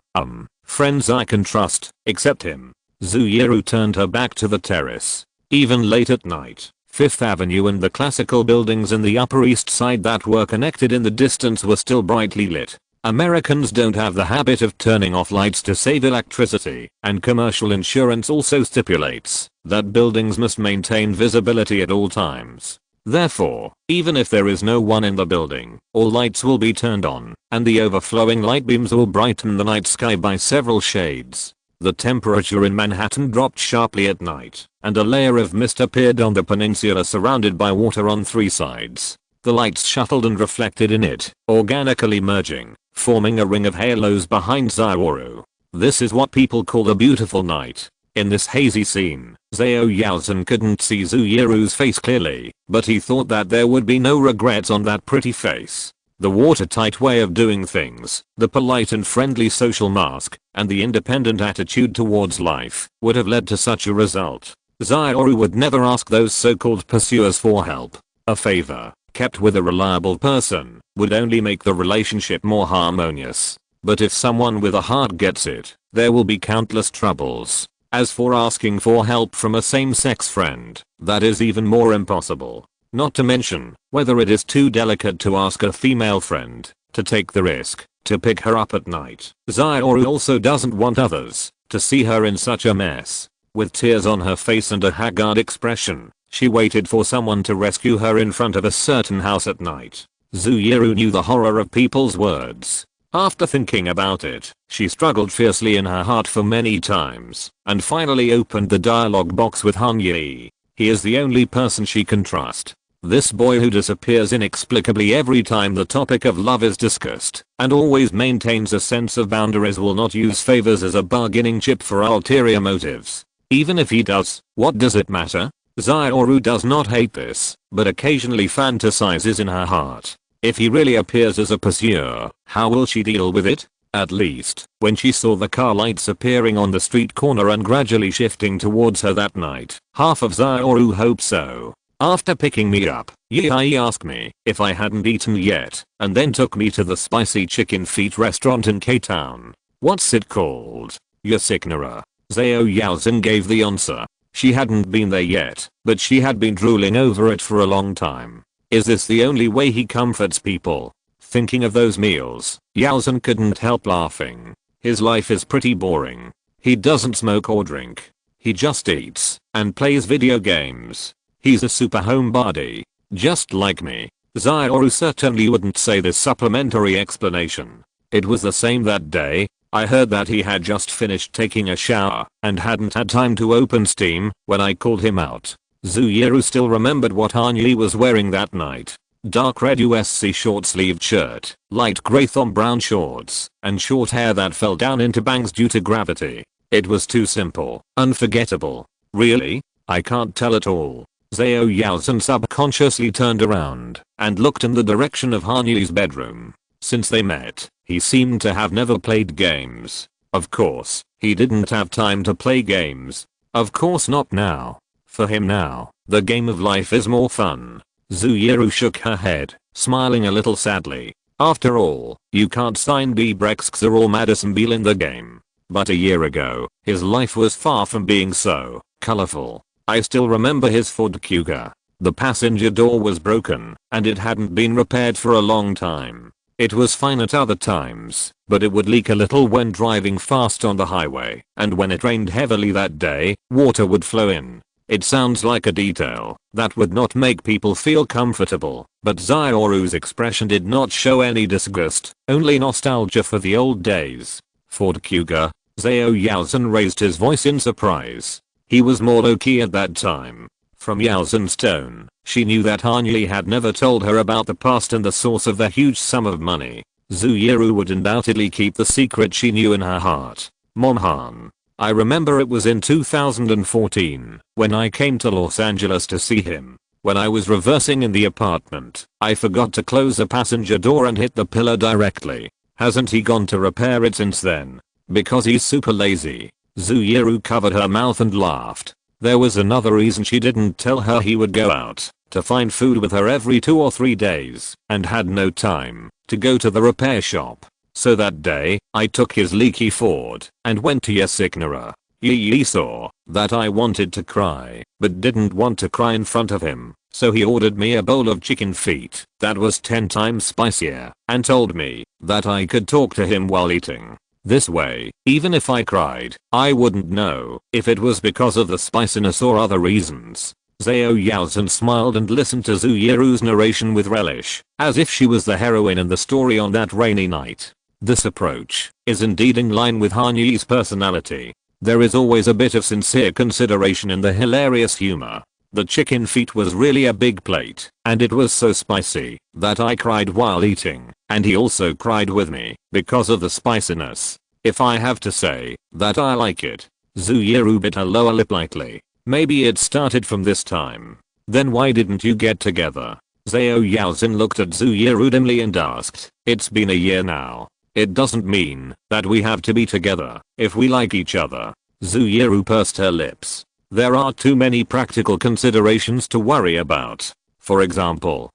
friends I can trust, except him. Zhu Yiru turned her back to the terrace. Even late at night, Fifth Avenue and the classical buildings in the Upper East Side that were connected in the distance were still brightly lit. Americans don't have the habit of turning off lights to save electricity, and commercial insurance also stipulates that buildings must maintain visibility at all times. Therefore, even if there is no one in the building, all lights will be turned on, and the overflowing light beams will brighten the night sky by several shades. The temperature in Manhattan dropped sharply at night, and a layer of mist appeared on the peninsula surrounded by water on 3 sides. The lights shuffled and reflected in it, organically merging, forming a ring of halos behind Xiaoru. This is what people call a beautiful night. In this hazy scene, Zhao Yaozen couldn't see Zhu Yiru's face clearly, but he thought that there would be no regrets on that pretty face. The watertight way of doing things, the polite and friendly social mask, and the independent attitude towards life would have led to such a result. Zioru would never ask those so-called pursuers for help. A favor, kept with a reliable person, would only make the relationship more harmonious. But if someone with a heart gets it, there will be countless troubles. As for asking for help from a same-sex friend, that is even more impossible. Not to mention, whether it is too delicate to ask a female friend to take the risk to pick her up at night. Zioru also doesn't want others to see her in such a mess. With tears on her face and a haggard expression, she waited for someone to rescue her in front of a certain house at night. Zouyiru knew the horror of people's words. After thinking about it, she struggled fiercely in her heart for many times, and finally opened the dialogue box with Hanyi. He is the only person she can trust. This boy who disappears inexplicably every time the topic of love is discussed, and always maintains a sense of boundaries, will not use favors as a bargaining chip for ulterior motives. Even if he does, what does it matter? Zioru does not hate this, but occasionally fantasizes in her heart. If he really appears as a pursuer, how will she deal with it? At least, when she saw the car lights appearing on the street corner and gradually shifting towards her that night, half of Zioru hoped so. After picking me up, Yai asked me if I hadn't eaten yet, and then took me to the spicy chicken feet restaurant in K-Town. What's it called? Yasiknara. Zhao Yaozhen gave the answer. She hadn't been there yet, but she had been drooling over it for a long time. Is this the only way he comforts people? Thinking of those meals, Yaozhen couldn't help laughing. His life is pretty boring. He doesn't smoke or drink. He just eats and plays video games. He's a super homebody, just like me. Zioru certainly wouldn't say this supplementary explanation. It was the same that day. I heard that he had just finished taking a shower and hadn't had time to open Steam when I called him out. Zouyiru still remembered what Hanyi was wearing that night. Dark red USC short-sleeved shirt, light grey thumb brown shorts, and short hair that fell down into bangs due to gravity. It was too simple, unforgettable. Really? I can't tell at all. Zhao Yaozhen subconsciously turned around and looked in the direction of Hanyi's bedroom. Since they met, he seemed to have never played games. Of course, he didn't have time to play games. Of course not now. For him now, the game of life is more fun. Zouyiru shook her head, smiling a little sadly. After all, you can't sign Brexxer or Madison Beale in the game. But a year ago, his life was far from being so colorful. I still remember his Ford Kuga. The passenger door was broken, and it hadn't been repaired for a long time. It was fine at other times, but it would leak a little when driving fast on the highway, and when it rained heavily that day, water would flow in. It sounds like a detail that would not make people feel comfortable, but Zioru's expression did not show any disgust, only nostalgia for the old days. Ford Kuga. Zhao Yaozhen raised his voice in surprise. He was more low-key at that time. From Yaozhen's tone, she knew that Hanyi had never told her about the past and the source of the huge sum of money. Zouyiru would undoubtedly keep the secret she knew in her heart. Mom Han. I remember it was in 2014 when I came to Los Angeles to see him. When I was reversing in the apartment, I forgot to close the passenger door and hit the pillar directly. Hasn't he gone to repair it since then? Because he's super lazy. Zouyiru covered her mouth and laughed. There was another reason she didn't tell her he would go out to find food with her every 2 or 3 days and had no time to go to the repair shop. So that day, I took his leaky Ford and went to Yasiknara. Yi saw that I wanted to cry, but didn't want to cry in front of him, so he ordered me a bowl of chicken feet that was 10 times spicier and told me that I could talk to him while eating. This way, even if I cried, I wouldn't know if it was because of the spiciness or other reasons. Zhao Yaozhen smiled and listened to Zouyiru's narration with relish, as if she was the heroine in the story on that rainy night. This approach is indeed in line with Hanyi's personality. There is always a bit of sincere consideration in the hilarious humor. The chicken feet was really a big plate, and it was so spicy that I cried while eating, and he also cried with me because of the spiciness. If I have to say that I like it. Zouyiru bit her lower lip lightly. Maybe it started from this time. Then why didn't you get together? Zhao Yaozhen looked at Zhu Yiru dimly and asked, "It's been a year now. It doesn't mean that we have to be together if we like each other." Zhu Yiru pursed her lips. "There are too many practical considerations to worry about. For example,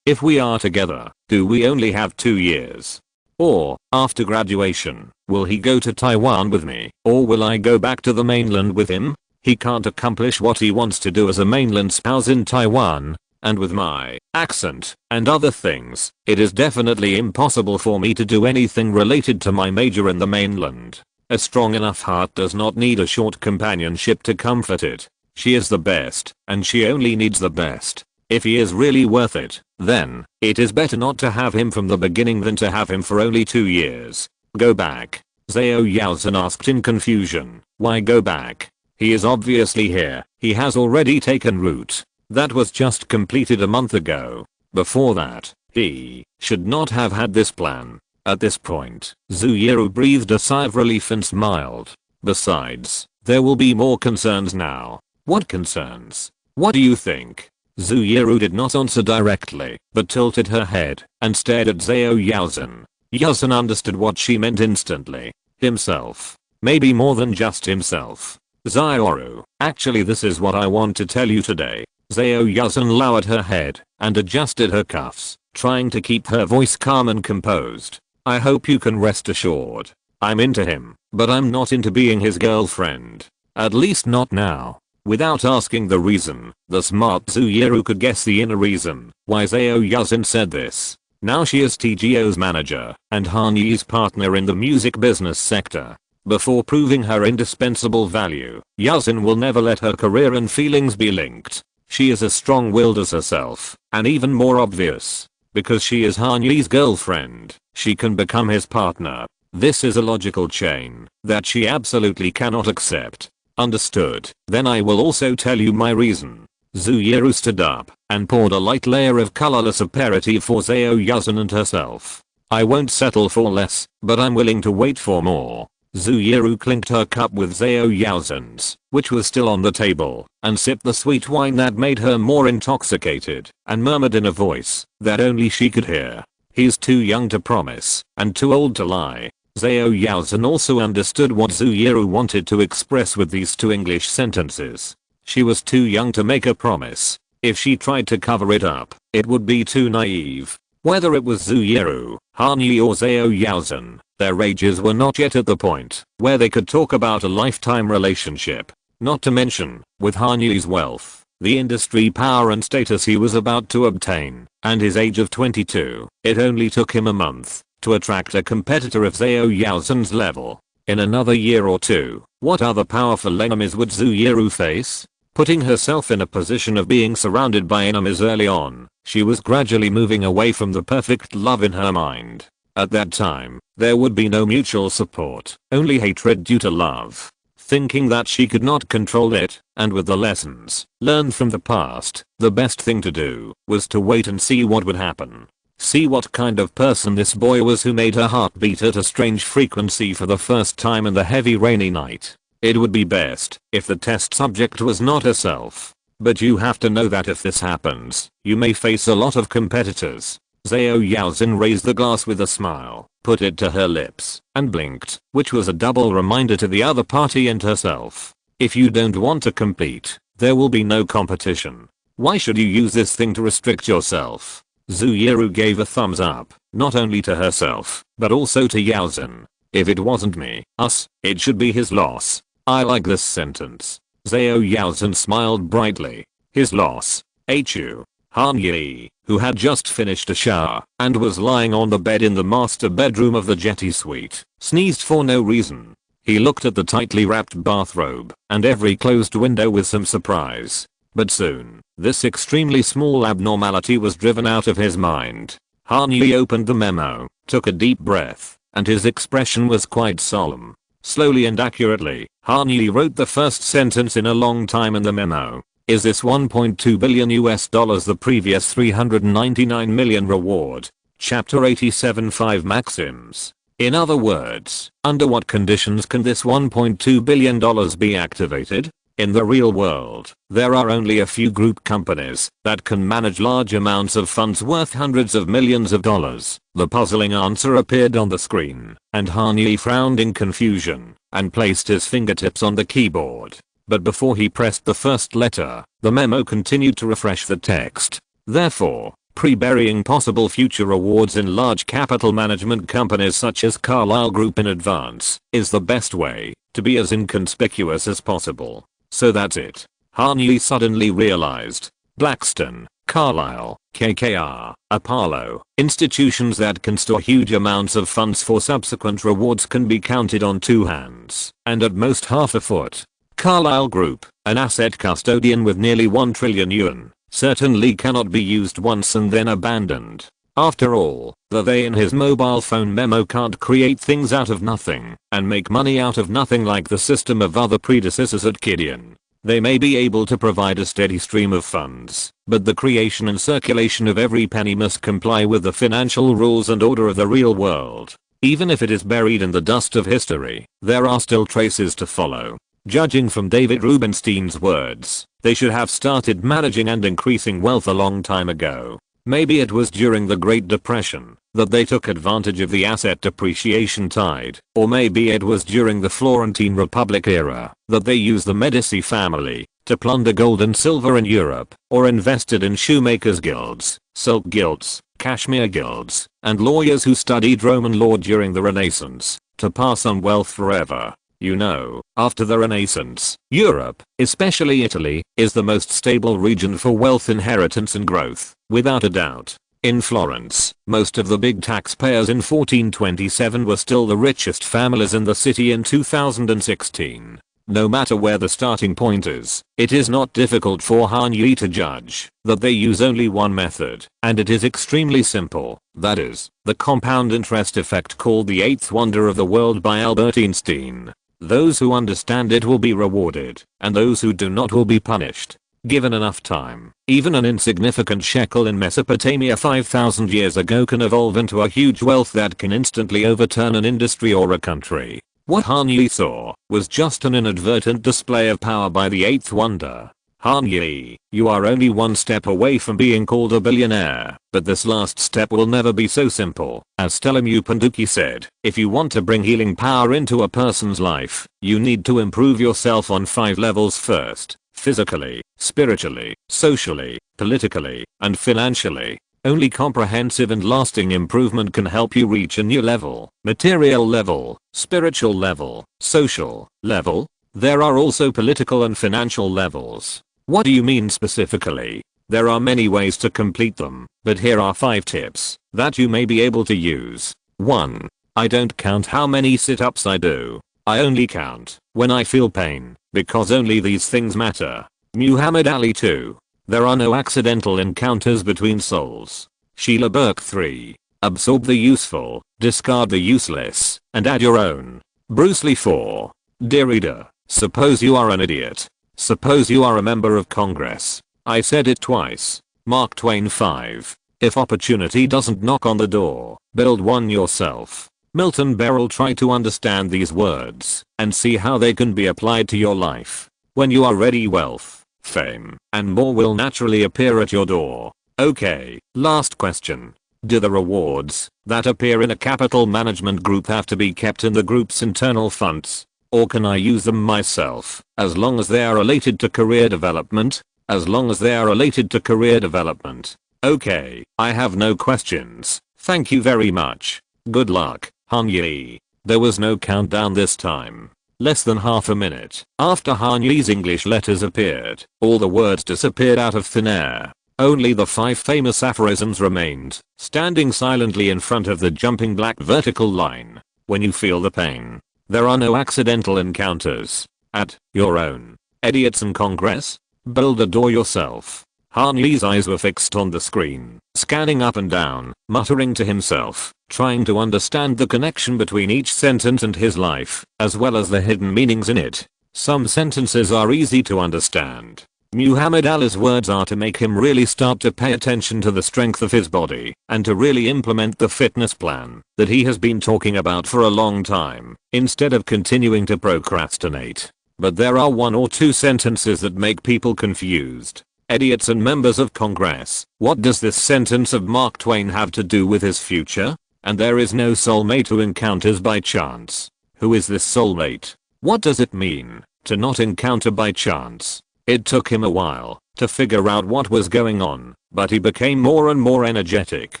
if we are together, do we only have 2 years? Or, after graduation, will he go to Taiwan with me, or will I go back to the mainland with him? He can't accomplish what he wants to do as a mainland spouse in Taiwan, and with my accent and other things, it is definitely impossible for me to do anything related to my major in the mainland. A strong enough heart does not need a short companionship to comfort it. She is the best, and she only needs the best. If he is really worth it, then it is better not to have him from the beginning than to have him for only 2 years. Go back?" Zhao Yaozhen asked in confusion. "Why go back? He is obviously here. He has already taken root. That was just completed a month ago. Before that, he should not have had this plan." At this point, Zhu Yiru breathed a sigh of relief and smiled. "Besides, there will be more concerns now." "What concerns? What do you think?" Zhu Yiru did not answer directly, but tilted her head and stared at Zhao Yaozhen. Yaozhen understood what she meant instantly. Himself. Maybe more than just himself. "Zhao, actually this is what I want to tell you today." Zhao Yaozhen lowered her head and adjusted her cuffs, trying to keep her voice calm and composed. "I hope you can rest assured. I'm into him, but I'm not into being his girlfriend. At least not now." Without asking the reason, the smart Zhu Yiru could guess the inner reason why Zhao Yaozhen said this. Now she is TGO's manager and Han Yi's partner in the music business sector. Before proving her indispensable value, Yaozhen will never let her career and feelings be linked. She is as strong-willed as herself, and even more obvious. Because she is Han Yi's girlfriend, she can become his partner. This is a logical chain that she absolutely cannot accept. Understood. Then I will also tell you my reason. Zhu Yiru stood up and poured a light layer of colorless aperitif for Zhao Yaozhen and herself. "I won't settle for less, but I'm willing to wait for more." Zhu Yiru clinked her cup with Zhao Yaozhen's, which was still on the table, and sipped the sweet wine that made her more intoxicated, and murmured in a voice that only she could hear. "He's too young to promise, and too old to lie." Zhao Yaozhen also understood what Zhu Yiru wanted to express with these 2 English sentences. She was too young to make a promise. If she tried to cover it up, it would be too naive. Whether it was Zhu Yiru, Han Yi or Zhao Yaozhen, their ages were not yet at the point where they could talk about a lifetime relationship. Not to mention, with Han Yi's wealth, the industry power and status he was about to obtain, and his age of 22, it only took him a month to attract a competitor of Zhao Yaozhen's level. In another year or two, what other powerful enemies would Zhu Yiru face? Putting herself in a position of being surrounded by enemies early on, she was gradually moving away from the perfect love in her mind. At that time, there would be no mutual support, only hatred due to love. Thinking that she could not control it, and with the lessons learned from the past, the best thing to do was to wait and see what would happen. See what kind of person this boy was who made her heart beat at a strange frequency for the first time in the heavy rainy night. It would be best if the test subject was not herself. But you have to know that if this happens, you may face a lot of competitors. Zhao Yaozhen raised the glass with a smile, put it to her lips, and blinked, which was a double reminder to the other party and herself. If you don't want to compete, there will be no competition. Why should you use this thing to restrict yourself? Zhu Yiru gave a thumbs up, not only to herself, but also to Yaozhen. If it wasn't me, us, it should be his loss. I like this sentence. Zhao Yaozhen smiled brightly. His loss. Hu. Han Yi, who had just finished a shower and was lying on the bed in the master bedroom of the Jetty suite, sneezed for no reason. He looked at the tightly wrapped bathrobe and every closed window with some surprise. But soon, this extremely small abnormality was driven out of his mind. Han Yi opened the memo, took a deep breath, and his expression was quite solemn. Slowly and accurately, Han Yi wrote the first sentence in a long time in the memo. Is this 1.2 billion US dollars the previous 399 million reward? Chapter 87 5 Maxims. In other words, under what conditions can this $1.2 billion be activated? In the real world, there are only a few group companies that can manage large amounts of funds worth hundreds of millions of dollars. The puzzling answer appeared on the screen, and Han Yi frowned in confusion and placed his fingertips on the keyboard. But before he pressed the first letter, the memo continued to refresh the text. Therefore, pre-burying possible future awards in large capital management companies such as Carlyle Group in advance is the best way to be as inconspicuous as possible. So that's it. Han Yi suddenly realized. Blackstone, Carlyle, KKR, Apollo, institutions that can store huge amounts of funds for subsequent rewards can be counted on two hands, and at most half a foot. Carlyle Group, an asset custodian with nearly 1 trillion yuan, certainly cannot be used once and then abandoned. After all, the they in his mobile phone memo can't create things out of nothing and make money out of nothing like the system of other predecessors at Gideon. They may be able to provide a steady stream of funds, but the creation and circulation of every penny must comply with the financial rules and order of the real world. Even if it is buried in the dust of history, there are still traces to follow. Judging from David Rubenstein's words, they should have started managing and increasing wealth a long time ago. Maybe it was during the Great Depression that they took advantage of the asset depreciation tide, or maybe it was during the Florentine Republic era that they used the Medici family to plunder gold and silver in Europe, or invested in shoemakers' guilds, silk guilds, cashmere guilds, and lawyers who studied Roman law during the Renaissance to pass on wealth forever. You know, after the Renaissance, Europe, especially Italy, is the most stable region for wealth inheritance and growth, without a doubt. In Florence, most of the big taxpayers in 1427 were still the richest families in the city in 2016. No matter where the starting point is, it is not difficult for Han Yi to judge that they use only one method, and it is extremely simple. That is, the compound interest effect called the eighth wonder of the world by Albert Einstein. Those who understand it will be rewarded, and those who do not will be punished. Given enough time, even an insignificant shekel in Mesopotamia 5,000 years ago can evolve into a huge wealth that can instantly overturn an industry or a country. What Han Yi saw was just an inadvertent display of power by the eighth wonder. Han Yi, you are only one step away from being called a billionaire, but this last step will never be so simple. As Stella Mupanduki said, if you want to bring healing power into a person's life, you need to improve yourself on 5 levels first: physically, spiritually, socially, politically, and financially. Only comprehensive and lasting improvement can help you reach a new level: material level, spiritual level, social level. There are also political and financial levels. What do you mean specifically? There are many ways to complete them, but here are 5 tips that you may be able to use. 1. I don't count how many sit-ups I do. I only count when I feel pain, because only these things matter. Muhammad Ali 2. There are no accidental encounters between souls. Sheila Burke 3. Absorb the useful, discard the useless, and add your own. Bruce Lee 4. Dear reader, suppose you are an idiot. Suppose you are a member of Congress. I said it twice. Mark Twain 5. If opportunity doesn't knock on the door, build one yourself. Milton Berle. Try to understand these words and see how they can be applied to your life. When you are ready, wealth, fame, and more will naturally appear at your door. Okay, last question. Do the rewards that appear in a capital management group have to be kept in the group's internal funds? Or can I use them myself, as long as they are related to career development? As long as they are related to career development. Okay, I have no questions. Thank you very much. Good luck, Han Yi. There was no countdown this time. Less than half a minute after Han Yi's English letters appeared, all the words disappeared out of thin air. Only the 5 famous aphorisms remained, standing silently in front of the jumping black vertical line. When you feel the pain, there are no accidental encounters. At your own. Idiots in Congress? Build a door yourself. Han Yi's eyes were fixed on the screen, scanning up and down, muttering to himself, trying to understand the connection between each sentence and his life, as well as the hidden meanings in it. Some sentences are easy to understand. Muhammad Ali's words are to make him really start to pay attention to the strength of his body, and to really implement the fitness plan that he has been talking about for a long time, instead of continuing to procrastinate. but there are one or two sentences that make people confused. Idiots and members of Congress, what does this sentence of Mark Twain have to do with his future? And there is no soulmate who encounters by chance. Who is this soulmate? What does it mean to not encounter by chance? It took him a while to figure out what was going on, but he became more and more energetic.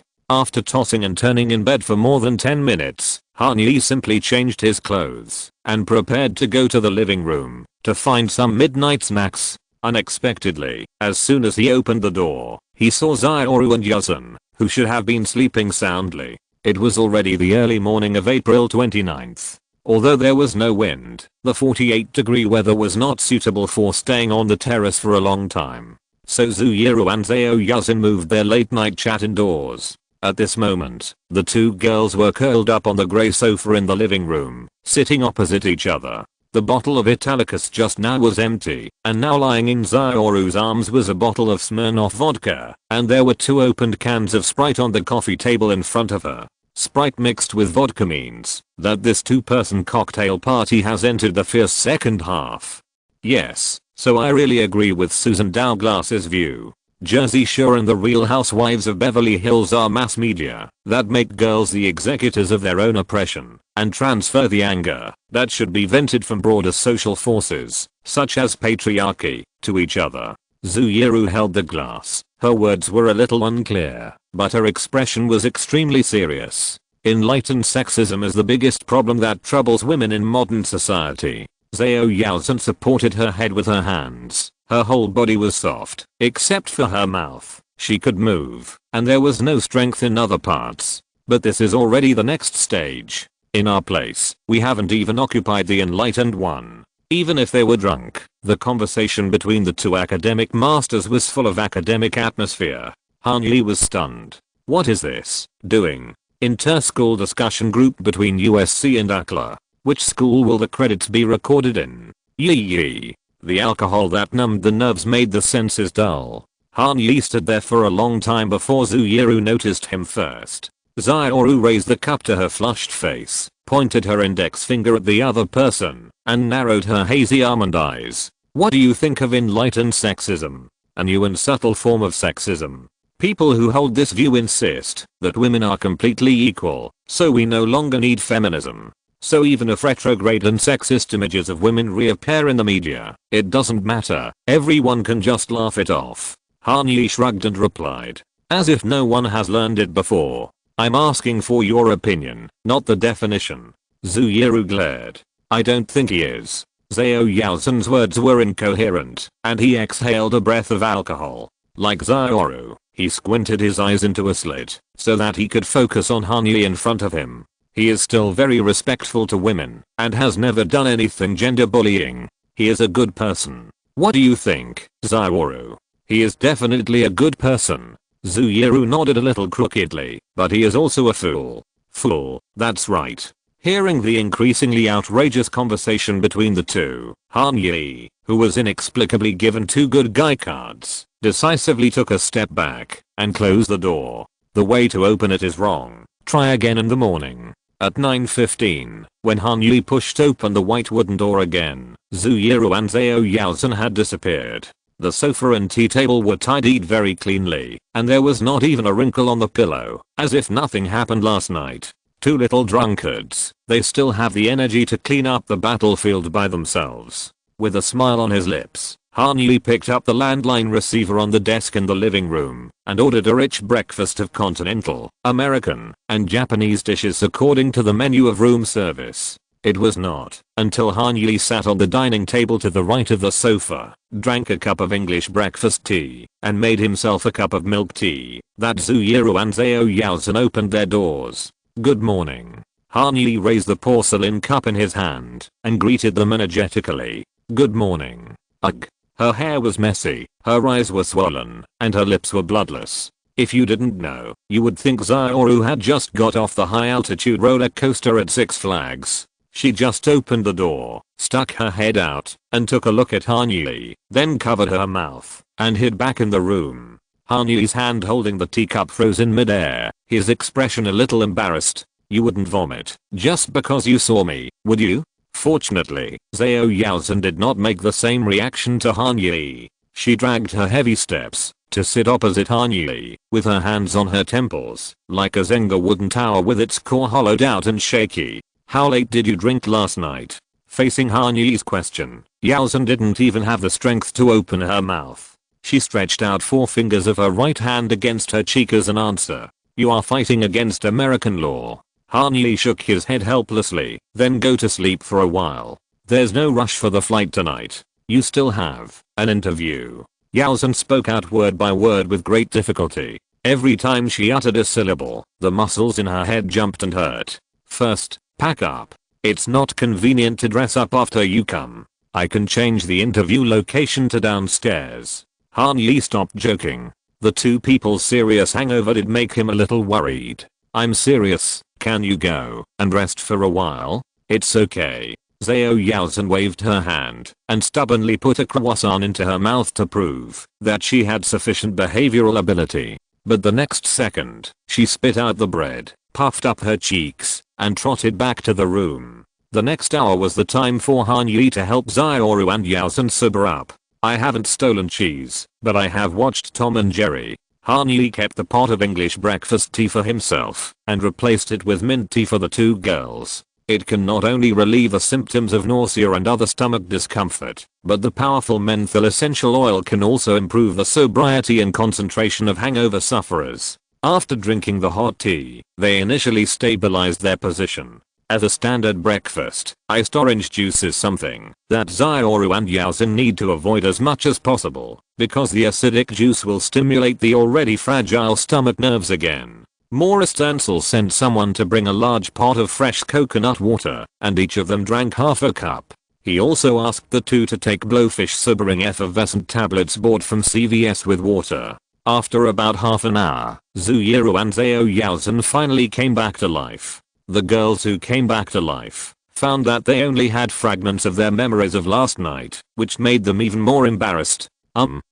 After tossing and turning in bed for more than 10 minutes, Han Yi simply changed his clothes and prepared to go to the living room to find some midnight snacks. Unexpectedly, as soon as he opened the door, he saw Xiaoru and Yuzun, who should have been sleeping soundly. It was already the early morning of April 29th. Although there was no wind, the 48-degree weather was not suitable for staying on the terrace for a long time. So Xiaoru and Yuzun moved their late-night chat indoors. At this moment, the two girls were curled up on the grey sofa in the living room, sitting opposite each other. The bottle of Italicus just now was empty, and now lying in Xiaoru's arms was a bottle of Smirnoff vodka, and there were two opened cans of Sprite on the coffee table in front of her. Sprite mixed with vodka means that this two-person cocktail party has entered the fierce second half. Yes, so I really agree with Susan Douglas's view. Jersey Shore and the Real Housewives of Beverly Hills are mass media that make girls the executors of their own oppression and transfer the anger that should be vented from broader social forces, such as patriarchy, to each other. Xiaoru held the glass. Her words were a little unclear, but her expression was extremely serious. Enlightened sexism is the biggest problem that troubles women in modern society. Yuzun supported her head with her hands. Her whole body was soft, except for her mouth. She could move, and there was no strength in other parts. But this is already the next stage. In our place, we haven't even occupied the enlightened one. Even if they were drunk, the conversation between the two academic masters was full of academic atmosphere. Han Yi was stunned. What is this doing? Inter-school discussion group between USC and UCLA. Which school will the credits be recorded in? Yi. The alcohol that numbed the nerves made the senses dull. Han Yi stood there for a long time before Xiaoru noticed him first. Xiaoru raised the cup to her flushed face, pointed her index finger at the other person, and narrowed her hazy almond eyes. What do you think of enlightened sexism? A new and subtle form of sexism. People who hold this view insist that women are completely equal, so we no longer need feminism. So even if retrograde and sexist images of women reappear in the media, it doesn't matter, everyone can just laugh it off. Han Yi shrugged and replied, as if no one has learned it before. I'm asking for your opinion, not the definition. Xiaoru glared. I don't think he is. Yuzun's words were incoherent, and he exhaled a breath of alcohol. Like Xiaoru, he squinted his eyes into a slit, so that he could focus on Han Yi in front of him. He is still very respectful to women, and has never done anything gender bullying. He is a good person. What do you think, Xiaoru? He is definitely a good person. Xiaoru nodded a little crookedly, but he is also a fool. Fool, that's right. Hearing the increasingly outrageous conversation between the two, Han Yi, who was inexplicably given two good guy cards, decisively took a step back and closed the door. The way to open it is wrong. Try again in the morning. At 9:15, when Han Yi pushed open the white wooden door again, Xiaoru and Yuzun had disappeared. The sofa and tea table were tidied very cleanly, and there was not even a wrinkle on the pillow, as if nothing happened last night. Two little drunkards, they still have the energy to clean up the battlefield by themselves. With a smile on his lips, Han Yi picked up the landline receiver on the desk in the living room and ordered a rich breakfast of continental, American, and Japanese dishes according to the menu of room service. It was not until Han Yi sat on the dining table to the right of the sofa, drank a cup of English breakfast tea, and made himself a cup of milk tea, that Xiaoru and Yuzun opened their doors. Good morning. Han Yi raised the porcelain cup in his hand and greeted them energetically. Good morning. Ugh. Her hair was messy, her eyes were swollen, and her lips were bloodless. If you didn't know, you would think Xiaoru had just got off the high-altitude roller coaster at Six Flags. She just opened the door, stuck her head out, and took a look at Han Yi, then covered her mouth and hid back in the room. Han Yi's hand holding the teacup froze in midair, his expression a little embarrassed. You wouldn't vomit just because you saw me, would you? Fortunately, Zhao Yaozhen did not make the same reaction to Han Yi. She dragged her heavy steps to sit opposite Han Yi, with her hands on her temples, like a Zenga wooden tower with its core hollowed out and shaky. How late did you drink last night? Facing Han Yi's question, Yaozhen didn't even have the strength to open her mouth. She stretched out 4 fingers of her right hand against her cheek as an answer. You are fighting against American law. Han Yi shook his head helplessly. Then go to sleep for a while. There's no rush for the flight tonight. You still have an interview. Yaozhen spoke out word by word with great difficulty. Every time she uttered a syllable, the muscles in her head jumped and hurt. First, pack up. It's not convenient to dress up after you come. I can change the interview location to downstairs. Han Yi stopped joking. The two people's serious hangover did make him a little worried. I'm serious, can you go and rest for a while? It's okay. Zhao Yaozhen waved her hand and stubbornly put a croissant into her mouth to prove that she had sufficient behavioral ability. But the next second, she spit out the bread, puffed up her cheeks, and trotted back to the room. The next hour was the time for Han Yi to help Zhao and Yaozhen sober up. I haven't stolen cheese, but I have watched Tom and Jerry. Han Yi kept the pot of English breakfast tea for himself and replaced it with mint tea for the two girls. It can not only relieve the symptoms of nausea and other stomach discomfort, but the powerful menthol essential oil can also improve the sobriety and concentration of hangover sufferers. After drinking the hot tea, they initially stabilized their position. As a standard breakfast, iced orange juice is something that Zhao and Yaozhen need to avoid as much as possible, because the acidic juice will stimulate the already fragile stomach nerves again. Maurice Ansel sent someone to bring a large pot of fresh coconut water, and each of them drank half a cup. He also asked the two to take blowfish sobering effervescent tablets bought from CVS with water. After about half an hour, Zhu Yiru and Zhao Yaozhen finally came back to life. The girls who came back to life found that they only had fragments of their memories of last night, which made them even more embarrassed. Zhu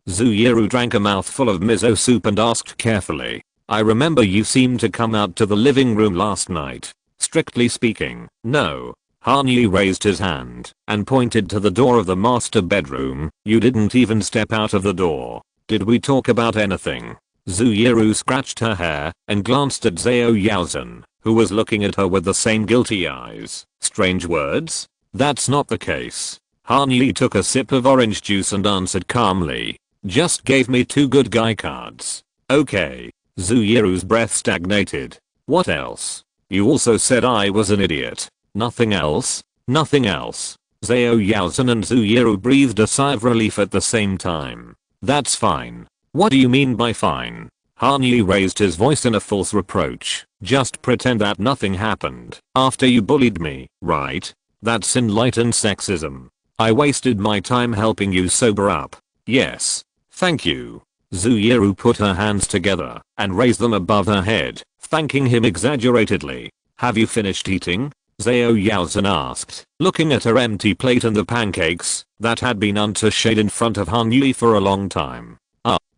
Yiru drank a mouthful of miso soup and asked carefully. I remember you seemed to come out to the living room last night. Strictly speaking, no. Han Yi raised his hand and pointed to the door of the master bedroom. You didn't even step out of the door. Did we talk about anything? Zhu Yiru scratched her hair and glanced at Zhao Yaozhen, who was looking at her with the same guilty eyes. Strange words? That's not the case. Han Yi took a sip of orange juice and answered calmly. Just gave me 2 good guy cards. Okay. Zhu Yiru's breath stagnated. What else? You also said I was an idiot. Nothing else? Nothing else. Zhao Yaozhen and Zhu Yiru breathed a sigh of relief at the same time. That's fine. What do you mean by fine? Han Yi raised his voice in a false reproach. Just pretend that nothing happened after you bullied me, right? That's enlightened sexism. I wasted my time helping you sober up. Yes. Thank you. Zhu Yiru put her hands together and raised them above her head, thanking him exaggeratedly. Have you finished eating? Zhao Yaozhen asked, looking at her empty plate and the pancakes that had been untouched in front of Han Yi for a long time.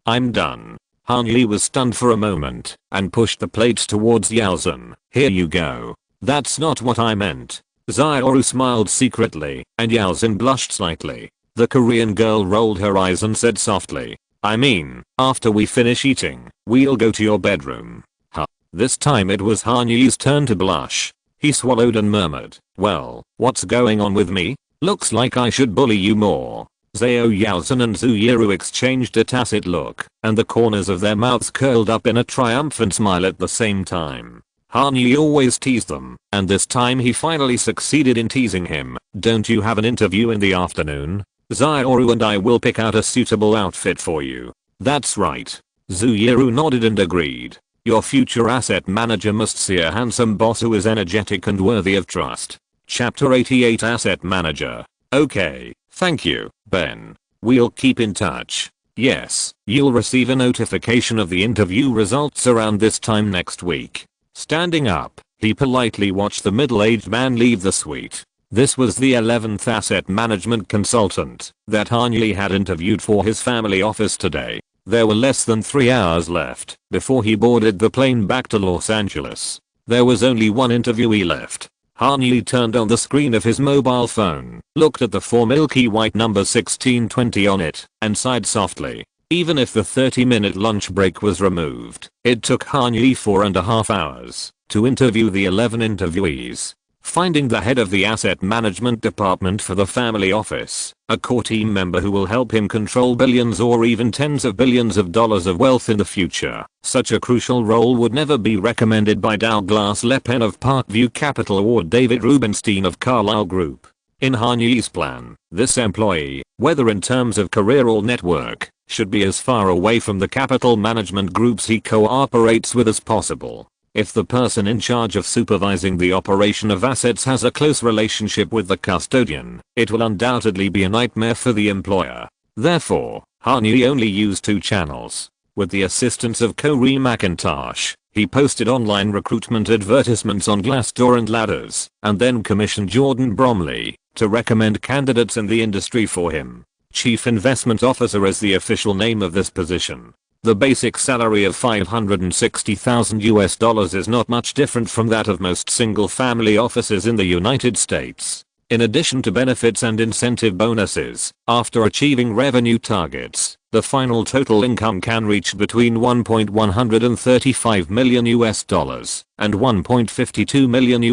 I'm done. Han Yi was stunned for a moment and pushed the plates towards Yaozhen. Here you go. That's not what I meant. Zhao smiled secretly and Yaozhen blushed slightly. The Korean girl rolled her eyes and said softly, I mean, after we finish eating, we'll go to your bedroom. This time it was Han Yi's turn to blush. He swallowed and murmured, well, what's going on with me? Looks like I should bully you more. Zhao Yaozhen and Zhu Yiru exchanged a tacit look, and the corners of their mouths curled up in a triumphant smile at the same time. Han Yi always teased them, and this time he finally succeeded in teasing him. Don't you have an interview in the afternoon? Zhao and I will pick out a suitable outfit for you. That's right. Zhu Yiru nodded and agreed. Your future asset manager must see a handsome boss who is energetic and worthy of trust. Chapter 88 Asset Manager. Okay, thank you, Ben. We'll keep in touch. Yes, you'll receive a notification of the interview results around this time next week. Standing up, he politely watched the middle-aged man leave the suite. This was the 11th asset management consultant that Han Yi had interviewed for his family office today. There were less than 3 hours left before he boarded the plane back to Los Angeles. There was only one interviewee left. Han Yi turned on the screen of his mobile phone, looked at the 4 milky white number 1620 on it, and sighed softly. Even if the 30-minute lunch break was removed, it took Han Yi 4.5 hours to interview the 11 interviewees. Finding the head of the asset management department for the family office, a core team member who will help him control billions or even tens of billions of dollars of wealth in the future. Such a crucial role would never be recommended by Douglas Lepen of Parkview Capital or David Rubenstein of Carlyle Group. In Han Yi's plan, this employee, whether in terms of career or network, should be as far away from the capital management groups he cooperates with as possible. If the person in charge of supervising the operation of assets has a close relationship with the custodian, it will undoubtedly be a nightmare for the employer. Therefore, Han Yi only used 2 channels. With the assistance of Corey McIntosh, he posted online recruitment advertisements on Glassdoor and Ladders, and then commissioned Jordan Bromley to recommend candidates in the industry for him. Chief Investment Officer is the official name of this position. The basic salary of $560,000 is not much different from that of most single-family offices in the United States. In addition to benefits and incentive bonuses, after achieving revenue targets, the final total income can reach between $1.135 million and $1.52 million.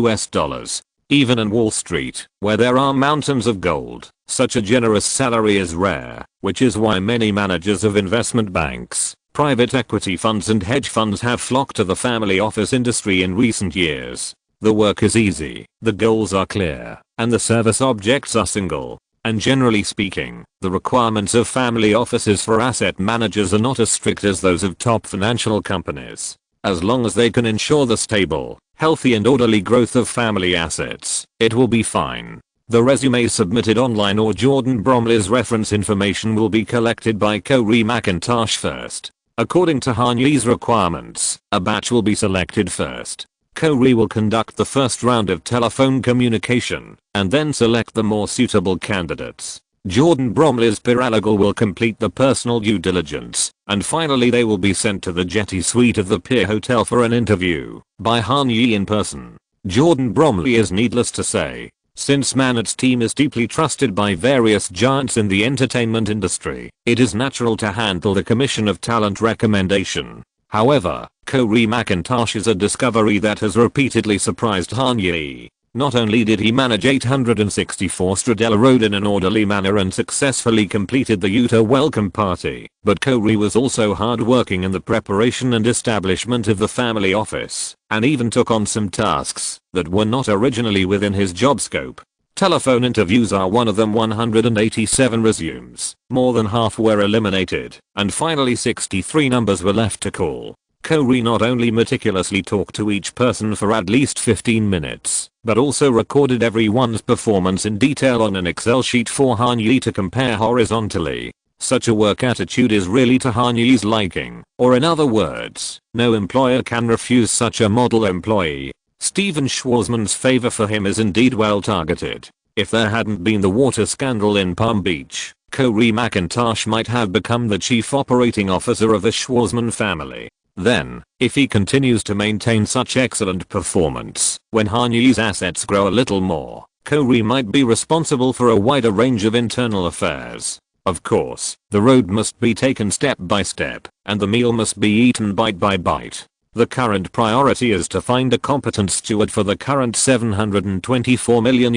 Even in Wall Street, where there are mountains of gold, such a generous salary is rare, which is why many managers of investment banks, private equity funds and hedge funds have flocked to the family office industry in recent years. The work is easy, the goals are clear, and the service objects are single. And generally speaking, the requirements of family offices for asset managers are not as strict as those of top financial companies. As long as they can ensure the stable, healthy and orderly growth of family assets, it will be fine. The resume submitted online or Jordan Bromley's reference information will be collected by Corey McIntosh first. According to Han Yi's requirements, a batch will be selected first. Corey will conduct the first round of telephone communication, and then select the more suitable candidates. Jordan Bromley's paralegal will complete the personal due diligence, and finally they will be sent to the Jetty Suite of the Pier Hotel for an interview by Han Yi in person. Jordan Bromley is needless to say, since Mannett's team is deeply trusted by various giants in the entertainment industry, it is natural to handle the commission of talent recommendation. However, Corey McIntosh is a discovery that has repeatedly surprised Han Yi. Not only did he manage 864 Stradella Road in an orderly manner and successfully completed the Utah welcome party, but Corey was also hardworking in the preparation and establishment of the family office, and even took on some tasks that were not originally within his job scope. Telephone interviews are one of them. 187 resumes, more than half were eliminated, and finally 63 numbers were left to call. Corey not only meticulously talked to each person for at least 15 minutes, but also recorded everyone's performance in detail on an Excel sheet for Han Yi to compare horizontally. Such a work attitude is really to Han Yi's liking, or in other words, no employer can refuse such a model employee. Steven Schwarzman's favor for him is indeed well targeted. If there hadn't been the water scandal in Palm Beach, Corey McIntosh might have become the chief operating officer of the Schwarzman family. Then, if he continues to maintain such excellent performance, when Han Yi's assets grow a little more, Corey might be responsible for a wider range of internal affairs. Of course, the road must be taken step by step, and the meal must be eaten bite by bite. The current priority is to find a competent steward for the current $724 million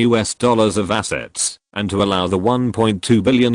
of assets, and to allow the $1.2 billion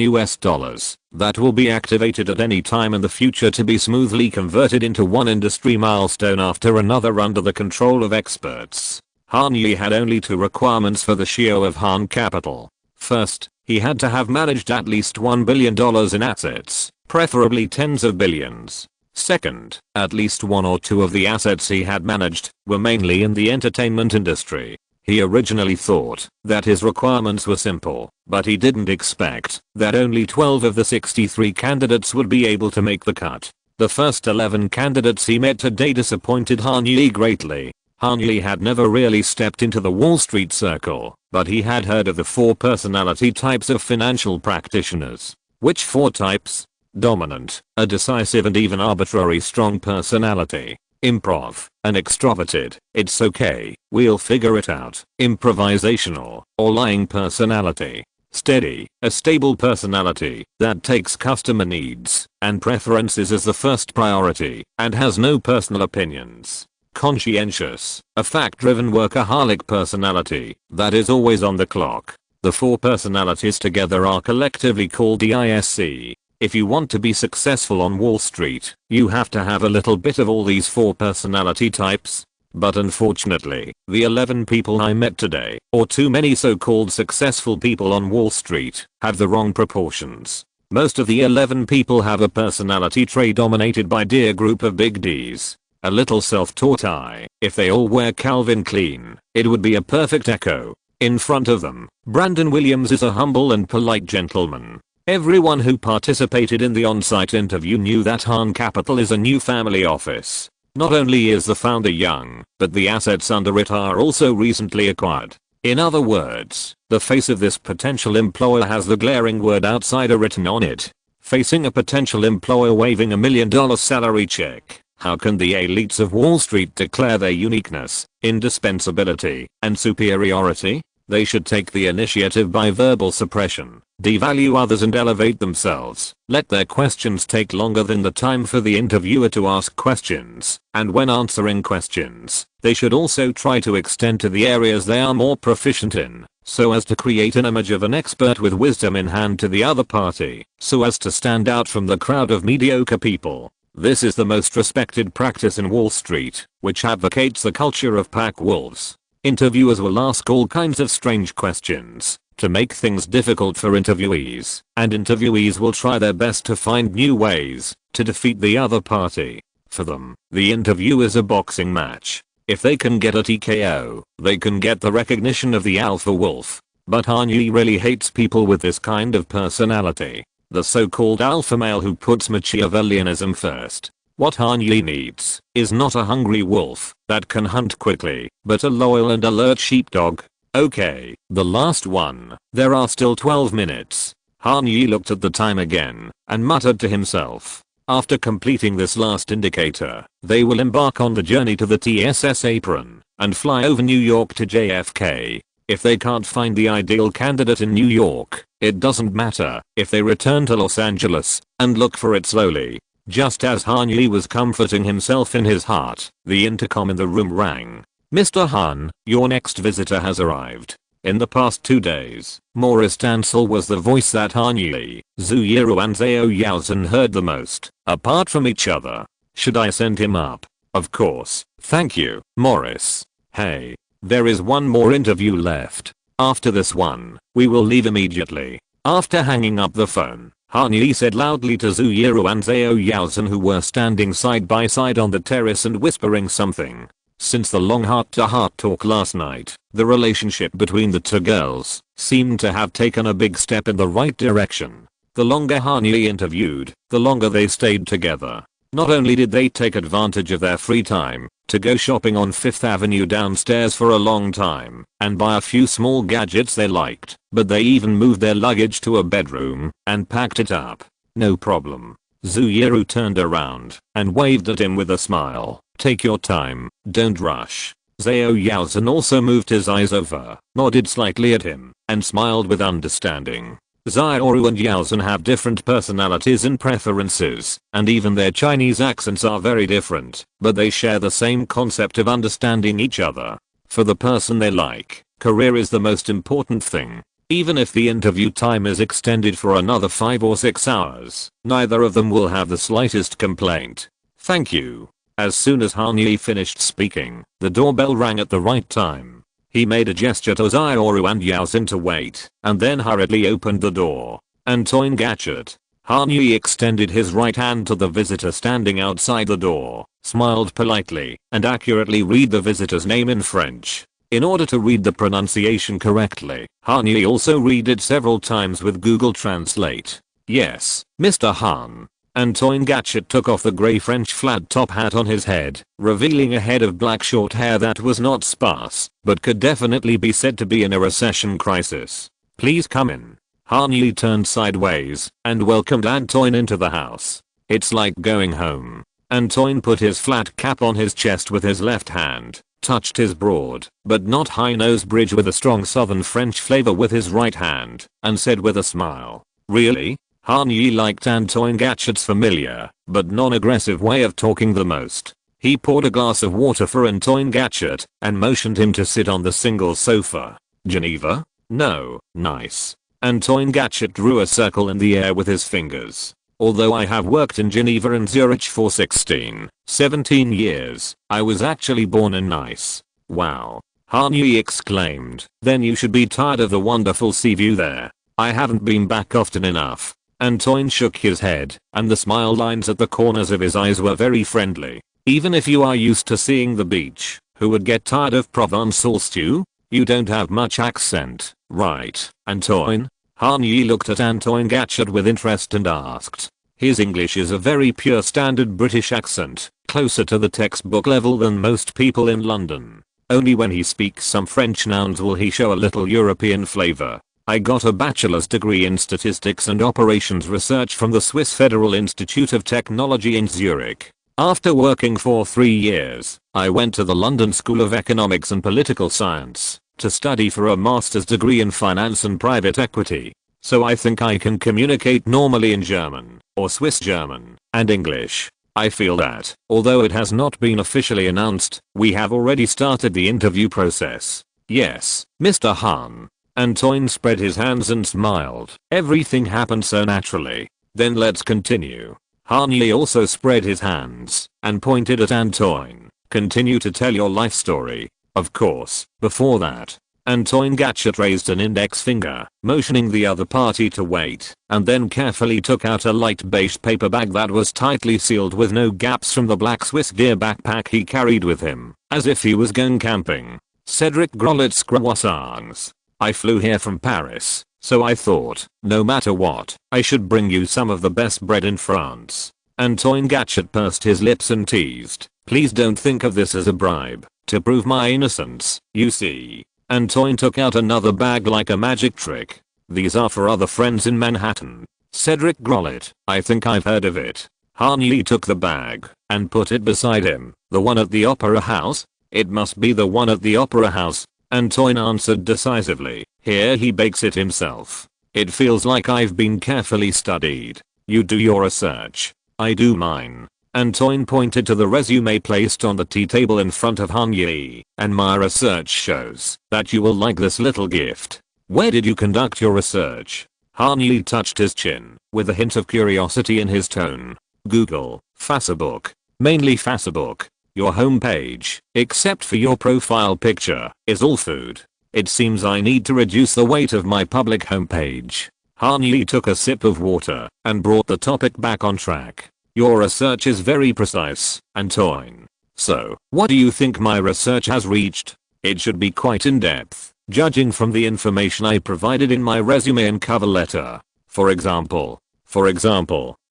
that will be activated at any time in the future to be smoothly converted into one industry milestone after another under the control of experts. Han Yi had only 2 requirements for the CEO of Han Capital. First, he had to have managed at least $1 billion in assets, preferably tens of billions. Second, at least 1 or 2 of the assets he had managed were mainly in the entertainment industry. He originally thought that his requirements were simple, but he didn't expect that only 12 of the 63 candidates would be able to make the cut. The first 11 candidates he met today disappointed Han Yi greatly. Han Yi had never really stepped into the Wall Street circle, but he had heard of the 4 personality types of financial practitioners. Which 4 types? Dominant, a decisive and even arbitrary strong personality. improv, and extroverted. It's okay, we'll figure it out. Improvisational, or lying personality. Steady, a stable personality that takes customer needs and preferences as the first priority and has no personal opinions. Conscientious, a fact-driven workaholic personality that is always on the clock. The four personalities together are collectively called DISC. If you want to be successful on Wall Street, you have to have a little bit of all these four personality types. But unfortunately, the 11 people I met today, or too many so-called successful people on Wall Street, have the wrong proportions. Most of the 11 people have a personality trait dominated by dear group of big D's. A little self-taught I. If they all wear Calvin Klein, it would be a perfect echo. In front of them, Brandon Williams is a humble and polite gentleman. Everyone who participated in the on-site interview knew that Han Capital is a new family office. Not only is the founder young, but the assets under it are also recently acquired. In other words, the face of this potential employer has the glaring word outsider written on it. Facing a potential employer waving $1 million salary check, how can the elites of Wall Street declare their uniqueness, indispensability, and superiority? They should take the initiative by verbal suppression, devalue others and elevate themselves. Let their questions take longer than the time for the interviewer to ask questions, and when answering questions, they should also try to extend to the areas they are more proficient in, so as to create an image of an expert with wisdom in hand to the other party, so as to stand out from the crowd of mediocre people. This is the most respected practice in Wall Street, which advocates the culture of pack wolves. Interviewers will ask all kinds of strange questions to make things difficult for interviewees, and interviewees will try their best to find new ways to defeat the other party. For them, the interview is a boxing match. If they can get a TKO, they can get the recognition of the alpha wolf. But Han Yi really hates people with this kind of personality. The so-called alpha male who puts Machiavellianism first. What Han Yi needs is not a hungry wolf that can hunt quickly, but a loyal and alert sheepdog. Okay, the last one. There are still 12 minutes. Han Yi looked at the time again and muttered to himself. After completing this last indicator, they will embark on the journey to the TSS apron and fly over New York to JFK. If they can't find the ideal candidate in New York, it doesn't matter if they return to Los Angeles and look for it slowly. Just as Han Yi was comforting himself in his heart, the intercom in the room rang. Mr. Han, your next visitor has arrived. In the past 2 days, Maurice Dancel was the voice that Han Yi, Zhu Yiru and Zhao Yaozhen heard the most, apart from each other. Should I send him up? Of course, thank you, Maurice. Hey, there is one more interview left. After this one, we will leave immediately. After hanging up the phone, Han Yi said loudly to Zhu Yiru and Zhao Yaozhen who were standing side by side on the terrace and whispering something. Since the long heart-to-heart talk last night, the relationship between the two girls seemed to have taken a big step in the right direction. The longer Han Yi interviewed, the longer they stayed together. Not only did they take advantage of their free time to go shopping on 5th Avenue downstairs for a long time and buy a few small gadgets they liked, but they even moved their luggage to a bedroom and packed it up. No problem. Zhu Yiru turned around and waved at him with a smile. Take your time, don't rush. Zhao Yaozhen also moved his eyes over, nodded slightly at him, and smiled with understanding. Zhao and Yaozhen have different personalities and preferences, and even their Chinese accents are very different, but they share the same concept of understanding each other. For the person they like, career is the most important thing. Even if the interview time is extended for another 5 or 6 hours, neither of them will have the slightest complaint. Thank you. As soon as Han Yi finished speaking, the doorbell rang at the right time. He made a gesture to Zhao and Yaozhen to wait, and then hurriedly opened the door. Antoine Gachet. Han Yi extended his right hand to the visitor standing outside the door, smiled politely, and accurately read the visitor's name in French. In order to read the pronunciation correctly, Han Yi also read it several times with Google Translate. Yes, Mr. Han. Antoine Gachet took off the grey French flat top hat on his head, revealing a head of black short hair that was not sparse, but could definitely be said to be in a recession crisis. Please come in. Han Yi turned sideways and welcomed Antoine into the house. It's like going home. Antoine put his flat cap on his chest with his left hand, touched his broad, but not high nose bridge with a strong southern French flavor with his right hand, and said with a smile, "Really?" Han Yi liked Antoine Gatchet's familiar, but non-aggressive way of talking the most. He poured a glass of water for Antoine Gatchet, and motioned him to sit on the single sofa. "Geneva? No, nice." Antoine Gatchet drew a circle in the air with his fingers. "Although I have worked in Geneva and Zurich for 17 years, I was actually born in Nice." "Wow." Han Yi exclaimed. "Then you should be tired of the wonderful sea view there. I haven't been back often enough." Antoine shook his head, and the smile lines at the corners of his eyes were very friendly. "Even if you are used to seeing the beach, who would get tired of Provençal stew? You don't have much accent, right, Antoine?" Han Yi looked at Antoine Gatchet with interest and asked. His English is a very pure standard British accent, closer to the textbook level than most people in London. Only when he speaks some French nouns will he show a little European flavor. "I got a bachelor's degree in statistics and operations research from the Swiss Federal Institute of Technology in Zurich. After working for 3 years, I went to the London School of Economics and Political Science to study for a master's degree in finance and private equity. So I think I can communicate normally in German, or Swiss German, and English. I feel that, although it has not been officially announced, we have already started the interview process." "Yes, Mr. Han." Antoine spread his hands and smiled. "Everything happened so naturally. Then let's continue." Han Yi also spread his hands and pointed at Antoine. "Continue to tell your life story." "Of course, before that." Antoine Gatchet raised an index finger, motioning the other party to wait, and then carefully took out a light beige paper bag that was tightly sealed with no gaps from the black Swiss deer backpack he carried with him, as if he was going camping. "Cedric Grollet's croissants. I flew here from Paris, so I thought, no matter what, I should bring you some of the best bread in France." Antoine Gatchet pursed his lips and teased, "Please don't think of this as a bribe. To prove my innocence, you see." Antoine took out another bag like a magic trick. "These are for other friends in Manhattan. Cedric Grollet, I think I've heard of it." Han Yi took the bag and put it beside him. "The one at the Opera House?" "It must be the one at the Opera House," Antoine answered decisively. "Here he bakes it himself. It feels like I've been carefully studied. You do your research. I do mine." Antoine pointed to the resume placed on the tea table in front of Han Yi. "And my research shows that you will like this little gift. Where did you conduct your research?" Han Yi touched his chin, with a hint of curiosity in his tone. "Google, Facebook. Mainly Facebook. Your homepage, except for your profile picture, is all food. It seems I need to reduce the weight of my public homepage." Han Yi took a sip of water and brought the topic back on track. "Your research is very precise, Antoine. So, what do you think my research has reached? It should be quite in-depth, judging from the information I provided in my resume and cover letter. For example,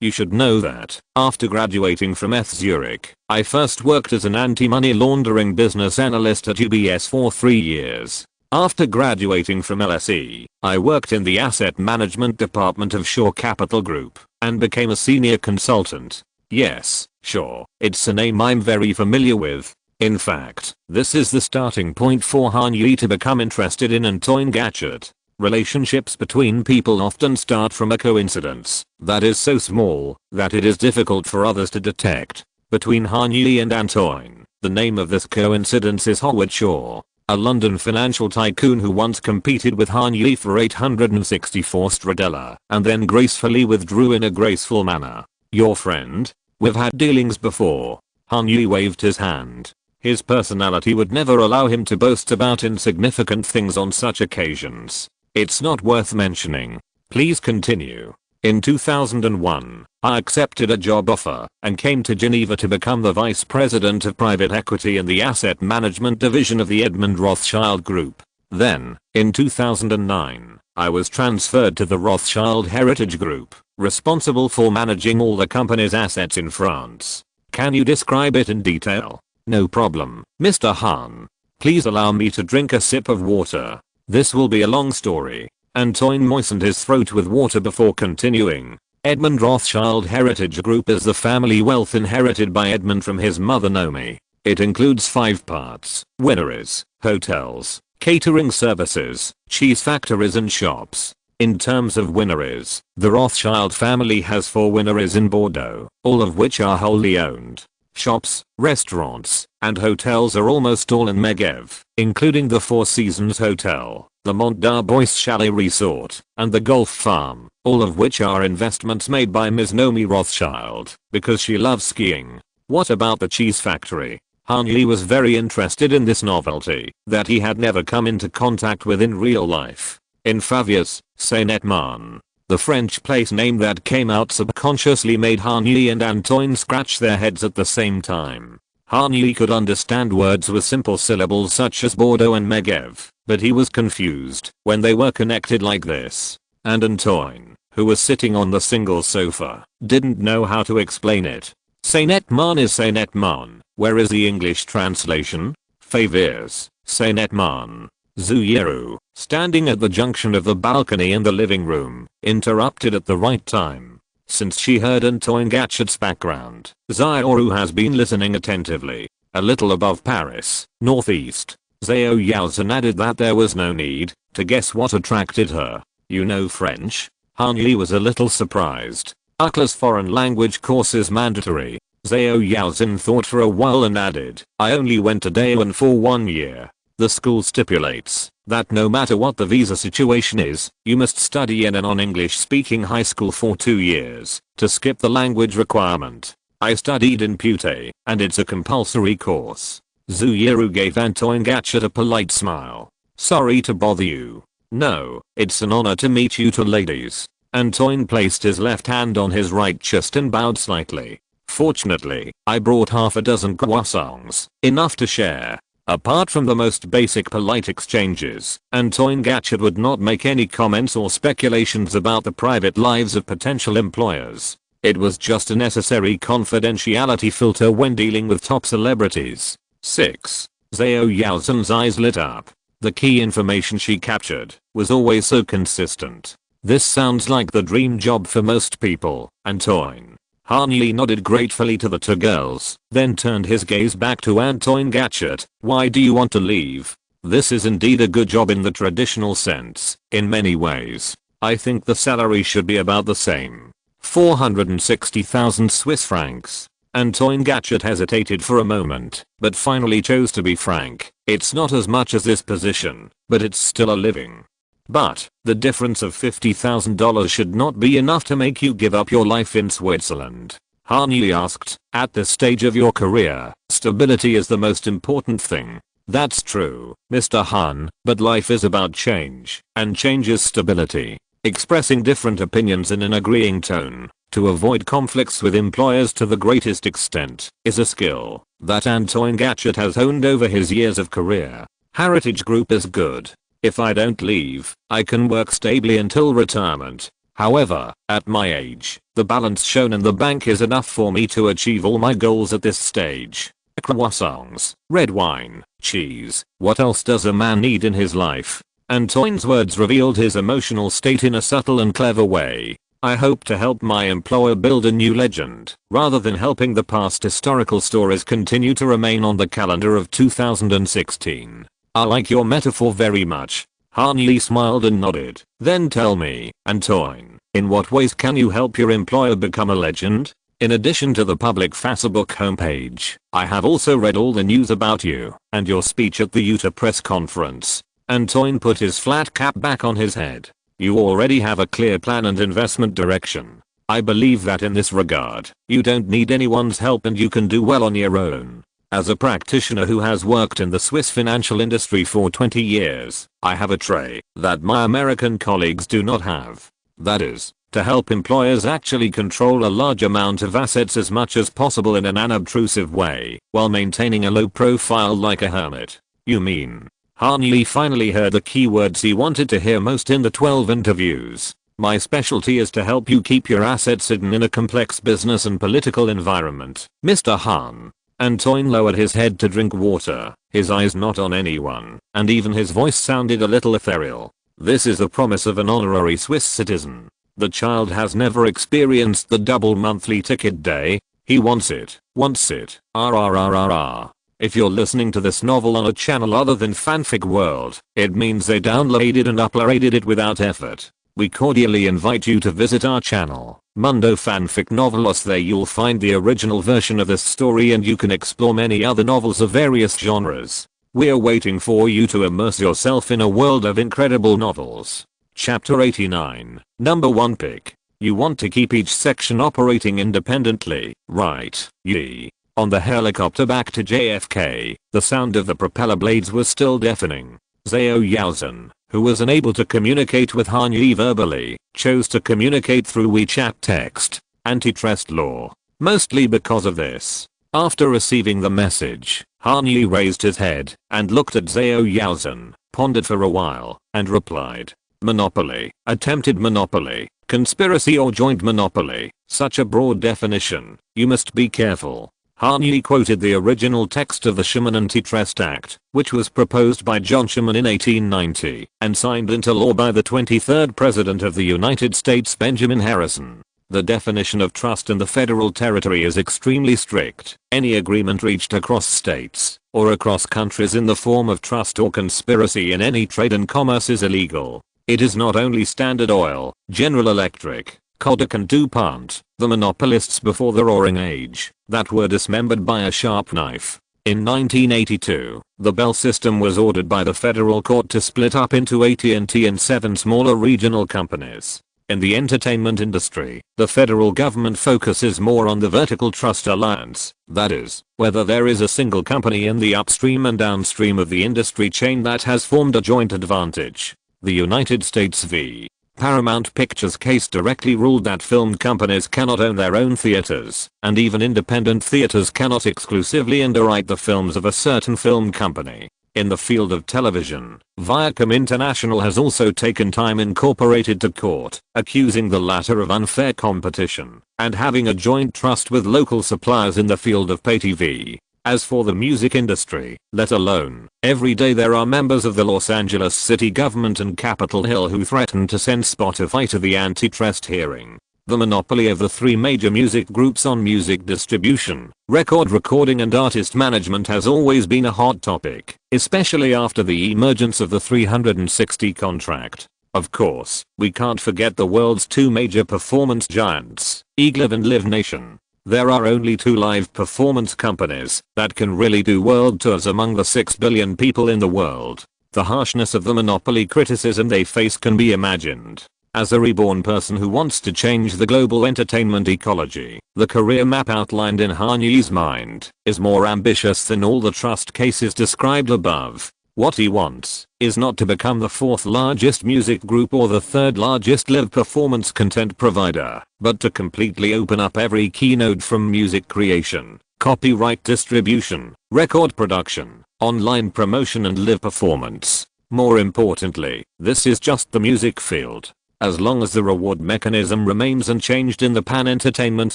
you should know that, after graduating from ETH Zurich, I first worked as an anti-money laundering business analyst at UBS for 3 years. After graduating from LSE, I worked in the asset management department of Shore Capital Group and became a senior consultant. Yes, sure, it's a name I'm very familiar with. In fact, this is the starting point for Han Yi to become interested in Antoine Gatchet. Relationships between people often start from a coincidence that is so small that it is difficult for others to detect. Between Han Yi and Antoine, the name of this coincidence is Howard Shaw, a London financial tycoon who once competed with Han Yi for 864 Stradella and then gracefully withdrew in a graceful manner. "Your friend? We've had dealings before." Han Yi waved his hand. His personality would never allow him to boast about insignificant things on such occasions. "It's not worth mentioning. Please continue." In 2001, I accepted a job offer and came to Geneva to become the vice president of private equity in the asset management division of the Edmund Rothschild Group. Then, in 2009, I was transferred to the Rothschild Heritage Group, responsible for managing all the company's assets in France. Can you describe it in detail? No problem, Mr. Han. Please allow me to drink a sip of water. This will be a long story. Antoine moistened his throat with water before continuing. Edmund Rothschild Heritage Group is the family wealth inherited by Edmund from his mother Nomi. It includes 5 parts: wineries, hotels, catering services, cheese factories and shops. In terms of wineries, the Rothschild family has 4 wineries in Bordeaux, all of which are wholly owned. Shops, restaurants, and hotels are almost all in Megève, including the Four Seasons Hotel, the Mont d'Arbois Chalet Resort, and the Golf Farm, all of which are investments made by Ms. Nomi Rothschild, because she loves skiing. What about the cheese factory? Han Yi was very interested in this novelty that he had never come into contact with in real life. In Favius, Saint-Etman, the French place name that came out subconsciously made Han Yi and Antoine scratch their heads at the same time. Han Yi could understand words with simple syllables such as Bordeaux and Megève, but he was confused when they were connected like this. And Antoine, who was sitting on the single sofa, didn't know how to explain it. Saint-Etman is Saint-Etman. Where is the English translation? Favius, Saint-Etman. Zuyero, standing at the junction of the balcony and the living room, interrupted at the right time. Since she heard Antoine Gachet's background, Zuyero has been listening attentively. A little above Paris, northeast. Zhao Yaozhen added that there was no need to guess what attracted her. You know French? Han Yi was a little surprised. UCLA's foreign language course is mandatory. Zhao Yaozhen thought for a while and added, I only went to Daewon for 1 year. The school stipulates that no matter what the visa situation is, you must study in a non-English speaking high school for 2 years to skip the language requirement. I studied in Pute, and it's a compulsory course. Zuyero gave Antoine Gachet a polite smile. Sorry to bother you. No, it's an honor to meet you two ladies. Antoine placed his left hand on his right chest and bowed slightly. Fortunately, I brought half a dozen croissants, enough to share. Apart from the most basic polite exchanges, Antoine Gachet would not make any comments or speculations about the private lives of potential employers. It was just a necessary confidentiality filter when dealing with top celebrities. 6. Zhao Yaozhen's eyes lit up. The key information she captured was always so consistent. This sounds like the dream job for most people, Antoine. Han Yi nodded gratefully to the 2 girls, then turned his gaze back to Antoine Gachet. Why do you want to leave? This is indeed a good job in the traditional sense, in many ways. I think the salary should be about the same. 460,000 Swiss francs. Antoine Gachet hesitated for a moment, but finally chose to be frank. It's not as much as this position, but it's still a living. But, the difference of $50,000 should not be enough to make you give up your life in Switzerland. Han Yi asked, at this stage of your career, stability is the most important thing. That's true, Mr. Han, but life is about change, and change is stability. Expressing different opinions in an agreeing tone, to avoid conflicts with employers to the greatest extent, is a skill that Antoine Gachet has honed over his years of career. Heritage Group is good. If I don't leave, I can work stably until retirement. However, at my age, the balance shown in the bank is enough for me to achieve all my goals at this stage. Croissants, red wine, cheese, what else does a man need in his life? Antoine's words revealed his emotional state in a subtle and clever way. I hope to help my employer build a new legend, rather than helping the past historical stories continue to remain on the calendar of 2016. I like your metaphor very much. Han Yi smiled and nodded. Then tell me, Antoine, in what ways can you help your employer become a legend? In addition to the public Facebook homepage, I have also read all the news about you and your speech at the Utah press conference. Antoine put his flat cap back on his head. You already have a clear plan and investment direction. I believe that in this regard, you don't need anyone's help and you can do well on your own. As a practitioner who has worked in the Swiss financial industry for 20 years, I have a trait that my American colleagues do not have. That is, to help employers actually control a large amount of assets as much as possible in an unobtrusive way, while maintaining a low profile like a hermit. You mean? Han Yi finally heard the keywords he wanted to hear most in the 12 interviews. My specialty is to help you keep your assets hidden in a complex business and political environment, Mr. Han. Antoine lowered his head to drink water, his eyes not on anyone, and even his voice sounded a little ethereal. This is the promise of an honorary Swiss citizen. The child has never experienced the double monthly ticket day. He wants it. RRRRR. If you're listening to this novel on a channel other than Fanfic World, it means they downloaded and uploaded it without effort. We cordially invite you to visit our channel, Mundo Fanfic Novelos. There you'll find the original version of this story and you can explore many other novels of various genres. We're waiting for you to immerse yourself in a world of incredible novels. Chapter 89, Number 1 Pick. You want to keep each section operating independently, right? Yee. On the helicopter back to JFK, the sound of the propeller blades was still deafening. Zhao Yaozhen, who was unable to communicate with Han Yi verbally, chose to communicate through WeChat text, antitrust law. Mostly because of this. After receiving the message, Han Yi raised his head and looked at Zhao Yaozhen, pondered for a while, and replied. Monopoly, attempted monopoly, conspiracy or joint monopoly, such a broad definition, you must be careful. Han Yi quoted the original text of the Sherman Antitrust Act, which was proposed by John Sherman in 1890 and signed into law by the 23rd President of the United States Benjamin Harrison. The definition of trust in the federal territory is extremely strict. Any agreement reached across states or across countries in the form of trust or conspiracy in any trade and commerce is illegal. It is not only Standard Oil, General Electric, Kodak and DuPont, the monopolists before the Roaring Age, that were dismembered by a sharp knife. In 1982, the Bell system was ordered by the federal court to split up into AT&T and 7 smaller regional companies. In the entertainment industry, the federal government focuses more on the vertical trust alliance, that is, whether there is a single company in the upstream and downstream of the industry chain that has formed a joint advantage. The United States v. Paramount Pictures case directly ruled that film companies cannot own their own theaters, and even independent theaters cannot exclusively underwrite the films of a certain film company. In the field of television, Viacom International has also taken Time Incorporated to court, accusing the latter of unfair competition and having a joint trust with local suppliers in the field of pay TV. As for the music industry, let alone, every day there are members of the Los Angeles city government and Capitol Hill who threaten to send Spotify to the antitrust hearing. The monopoly of the 3 major music groups on music distribution, record recording and artist management has always been a hot topic, especially after the emergence of the 360 contract. Of course, we can't forget the world's 2 major performance giants, EGLIV and Live Nation. There are only 2 live performance companies that can really do world tours among the 6 billion people in the world. The harshness of the monopoly criticism they face can be imagined. As a reborn person who wants to change the global entertainment ecology, the career map outlined in Han Yi's mind is more ambitious than all the trust cases described above. What he wants is not to become the 4th largest music group or the 3rd largest live performance content provider, but to completely open up every keynote from music creation, copyright distribution, record production, online promotion and live performance. More importantly, this is just the music field. As long as the reward mechanism remains unchanged in the pan-entertainment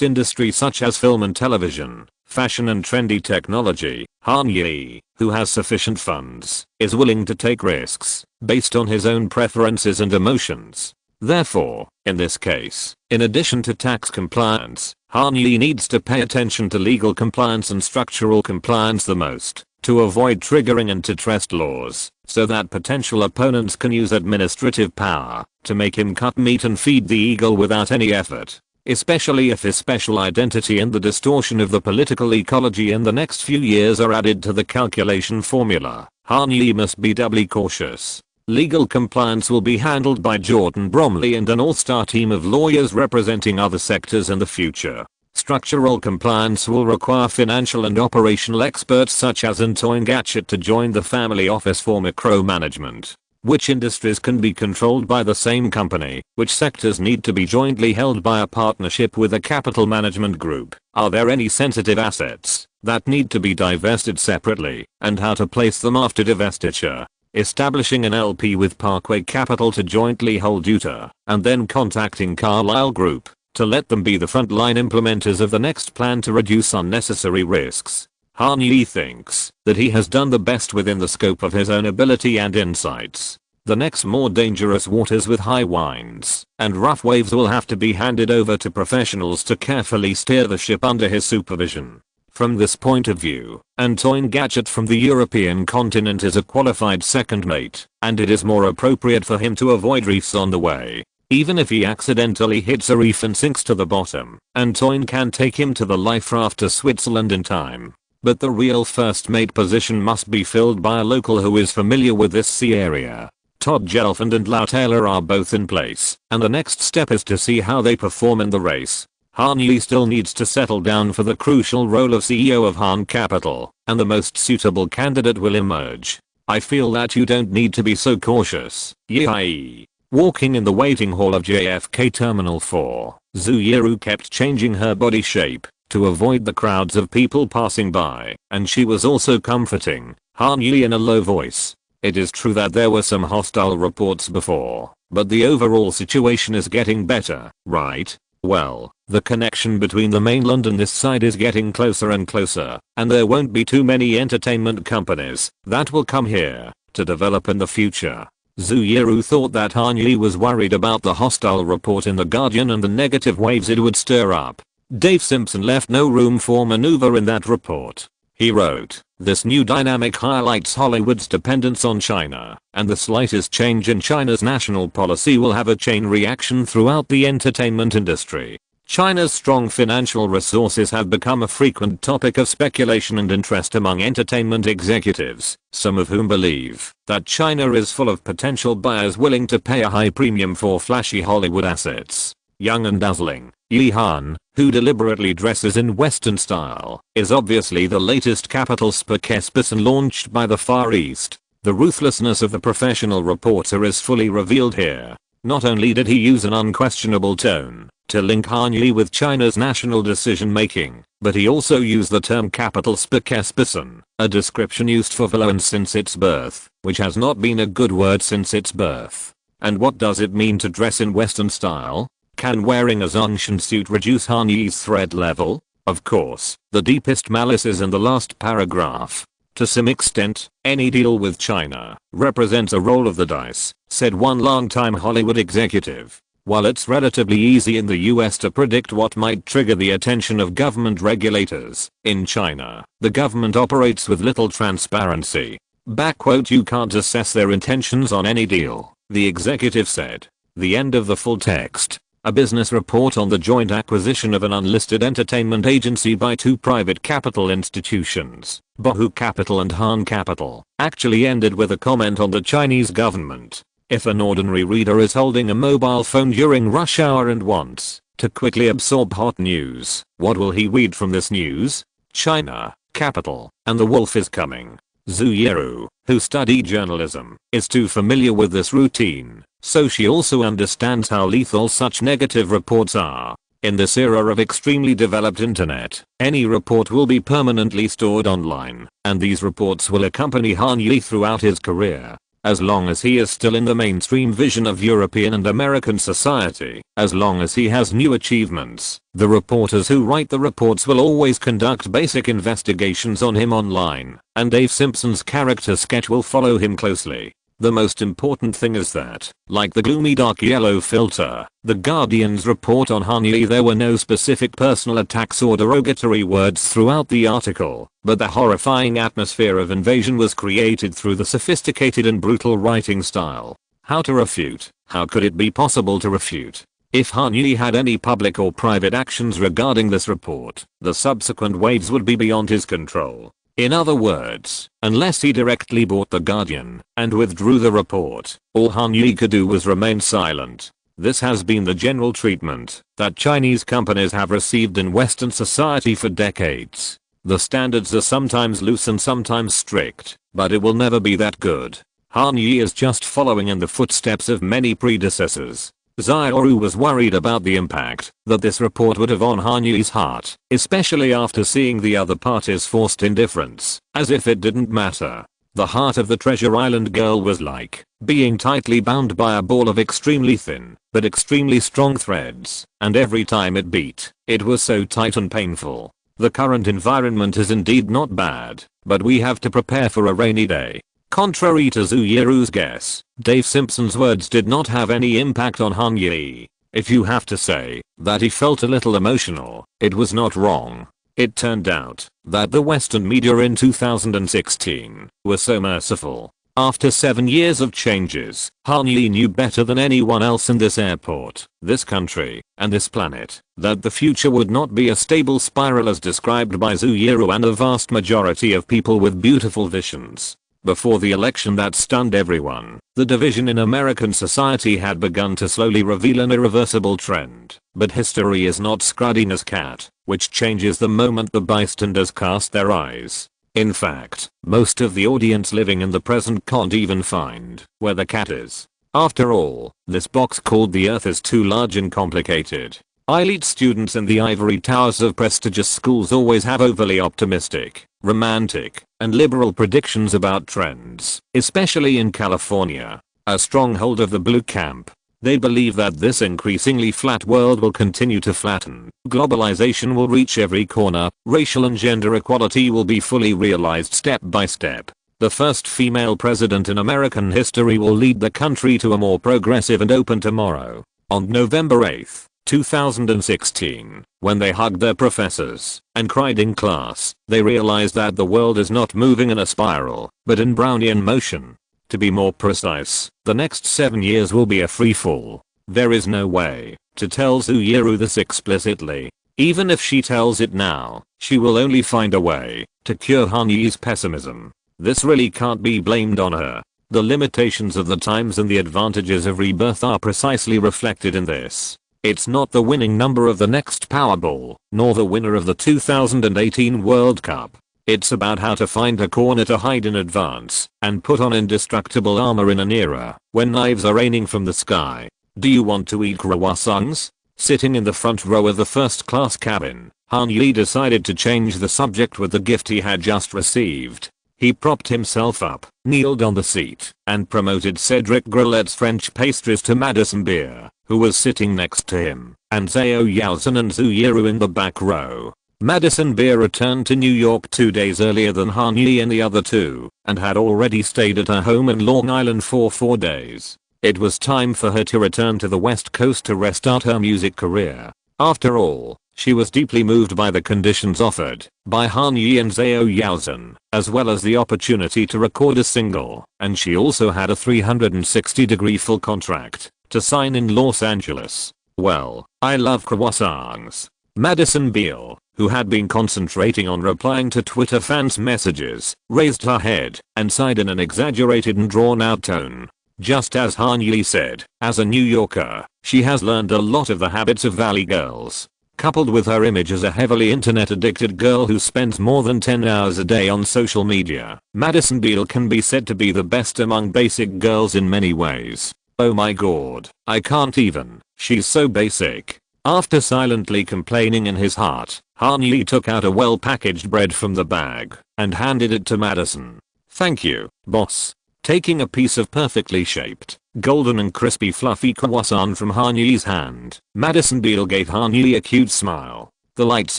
industry such as film and television, fashion and trendy technology, Han Yi, who has sufficient funds, is willing to take risks based on his own preferences and emotions. Therefore, in this case, in addition to tax compliance, Han Yi needs to pay attention to legal compliance and structural compliance the most, to avoid triggering antitrust laws, so that potential opponents can use administrative power to make him cut meat and feed the eagle without any effort. Especially if his special identity and the distortion of the political ecology in the next few years are added to the calculation formula, Han Yi must be doubly cautious. Legal compliance will be handled by Jordan Bromley and an all-star team of lawyers representing other sectors in the future. Structural compliance will require financial and operational experts such as Antoine Gatchett to join the family office for micromanagement. Which industries can be controlled by the same company? Which sectors need to be jointly held by a partnership with a capital management group? Are there any sensitive assets that need to be divested separately? And how to place them after divestiture? Establishing an LP with Parkway Capital to jointly hold Utah, and then contacting Carlyle Group to let them be the frontline implementers of the next plan to reduce unnecessary risks. Han Yi thinks that he has done the best within the scope of his own ability and insights. The next more dangerous waters with high winds and rough waves will have to be handed over to professionals to carefully steer the ship under his supervision. From this point of view, Antoine Gadget from the European continent is a qualified second mate, and it is more appropriate for him to avoid reefs on the way. Even if he accidentally hits a reef and sinks to the bottom, Antoine can take him to the life raft to Switzerland in time. But the real first mate position must be filled by a local who is familiar with this sea area. Todd Gelfand and Lau Taylor are both in place, and the next step is to see how they perform in the race. Han Yi still needs to settle down for the crucial role of CEO of Han Capital, and the most suitable candidate will emerge. I feel that you don't need to be so cautious, Yi. Walking in the waiting hall of JFK Terminal 4, Zhu Yiru kept changing her body shape to avoid the crowds of people passing by, and she was also comforting Han Yi in a low voice. It is true that there were some hostile reports before, but the overall situation is getting better, right? Well, the connection between the mainland and this side is getting closer and closer, and there won't be too many entertainment companies that will come here to develop in the future. Zhu Yiru thought that Han Yi was worried about the hostile report in The Guardian and the negative waves it would stir up. Dave Simpson left no room for maneuver in that report. He wrote, "This new dynamic highlights Hollywood's dependence on China, and the slightest change in China's national policy will have a chain reaction throughout the entertainment industry." China's strong financial resources have become a frequent topic of speculation and interest among entertainment executives, some of whom believe that China is full of potential buyers willing to pay a high premium for flashy Hollywood assets. Young and dazzling, Yi Han, who deliberately dresses in Western style, is obviously the latest capital spokesperson launched by the Far East. The ruthlessness of the professional reporter is fully revealed here. Not only did he use an unquestionable tone to link Han Yi with China's national decision making, but he also used the term capital spokesperson, a description used for villains since its birth, which has not been a good word since its birth. And what does it mean to dress in Western style? Can wearing a Zhongshan suit reduce Han Yi's threat level? Of course, the deepest malice is in the last paragraph. To some extent, any deal with China represents a roll of the dice, said one longtime Hollywood executive. While it's relatively easy in the US to predict what might trigger the attention of government regulators, in China, the government operates with little transparency. You can't assess their intentions on any deal, the executive said. The end of the full text. A business report on the joint acquisition of an unlisted entertainment agency by two private capital institutions, Bohu Capital and Han Capital, actually ended with a comment on the Chinese government. If an ordinary reader is holding a mobile phone during rush hour and wants to quickly absorb hot news, what will he read from this news? China, capital, and the wolf is coming. Zhu Yiru, who studied journalism, is too familiar with this routine, so she also understands how lethal such negative reports are. In this era of extremely developed internet, any report will be permanently stored online, and these reports will accompany Han Yi throughout his career. As long as he is still in the mainstream vision of European and American society, as long as he has new achievements, the reporters who write the reports will always conduct basic investigations on him online, and Dave Simpson's character sketch will follow him closely. The most important thing is that, like the gloomy dark yellow filter, The Guardian's report on Han Yi, there were no specific personal attacks or derogatory words throughout the article, but the horrifying atmosphere of invasion was created through the sophisticated and brutal writing style. How to refute? How could it be possible to refute? If Han Yi had any public or private actions regarding this report, the subsequent waves would be beyond his control. In other words, unless he directly bought The Guardian and withdrew the report, all Han Yi could do was remain silent. This has been the general treatment that Chinese companies have received in Western society for decades. The standards are sometimes loose and sometimes strict, but it will never be that good. Han Yi is just following in the footsteps of many predecessors. Zioru was worried about the impact that this report would have on Han Yi's heart, especially after seeing the other party's forced indifference, as if it didn't matter. The heart of the Treasure Island girl was like being tightly bound by a ball of extremely thin, but extremely strong threads, and every time it beat, it was so tight and painful. The current environment is indeed not bad, but we have to prepare for a rainy day. Contrary to Zooyeru's guess, Dave Simpson's words did not have any impact on Han Yi. If you have to say that he felt a little emotional, it was not wrong. It turned out that the Western media in 2016 were so merciful. After 7 years of changes, Han Yi knew better than anyone else in this airport, this country, and this planet, that the future would not be a stable spiral as described by Zooyeru and a vast majority of people with beautiful visions. Before the election that stunned everyone, the division in American society had begun to slowly reveal an irreversible trend. But history is not Scrudina's cat, which changes the moment the bystanders cast their eyes. In fact, most of the audience living in the present can't even find where the cat is. After all, this box called the Earth is too large and complicated. Elite students in the ivory towers of prestigious schools always have overly optimistic, romantic, and liberal predictions about trends, especially in California, a stronghold of the blue camp. They believe that this increasingly flat world will continue to flatten, globalization will reach every corner, racial and gender equality will be fully realized step by step. The first female president in American history will lead the country to a more progressive and open tomorrow. On November 8, 2016, when they hugged their professors and cried in class, they realized that the world is not moving in a spiral, but in Brownian motion. To be more precise, the next 7 years will be a free fall. There is no way to tell Zooyeru this explicitly. Even if she tells it now, she will only find a way to cure Han Yi's pessimism. This really can't be blamed on her. The limitations of the times and the advantages of rebirth are precisely reflected in this. It's not the winning number of the next Powerball, nor the winner of the 2018 World Cup. It's about how to find a corner to hide in advance and put on indestructible armor in an era when knives are raining from the sky. Do you want to eat croissants? Sitting in the front row of the first class cabin, Han Yi decided to change the subject with the gift he had just received. He propped himself up, kneeled on the seat, and promoted Cedric Grolet's French pastries to Madison Beer, who was sitting next to him, and Zhao Yaozhen and Zooyeru in the back row. Madison Beer returned to New York 2 days earlier than Han Yi and the other two, and had already stayed at her home in Long Island for 4 days. It was time for her to return to the West Coast to restart her music career. After all, she was deeply moved by the conditions offered by Han Yi and Zhao Yaozhen, as well as the opportunity to record a single, and she also had a 360-degree full contract to sign in Los Angeles. Well, I love croissants. Madison Beer, who had been concentrating on replying to Twitter fans' messages, raised her head and sighed in an exaggerated and drawn-out tone. Just as Han Yi said, as a New Yorker, she has learned a lot of the habits of Valley girls. Coupled with her image as a heavily internet-addicted girl who spends more than 10 hours a day on social media, Madison Beer can be said to be the best among basic girls in many ways. Oh my god, I can't even, she's so basic. After silently complaining in his heart, Han Yi took out a well-packaged bread from the bag and handed it to Madison. Thank you, boss. Taking a piece of perfectly shaped, golden and crispy fluffy croissant from Han Yi's hand, Madison Beer gave Han Yi a cute smile. The lights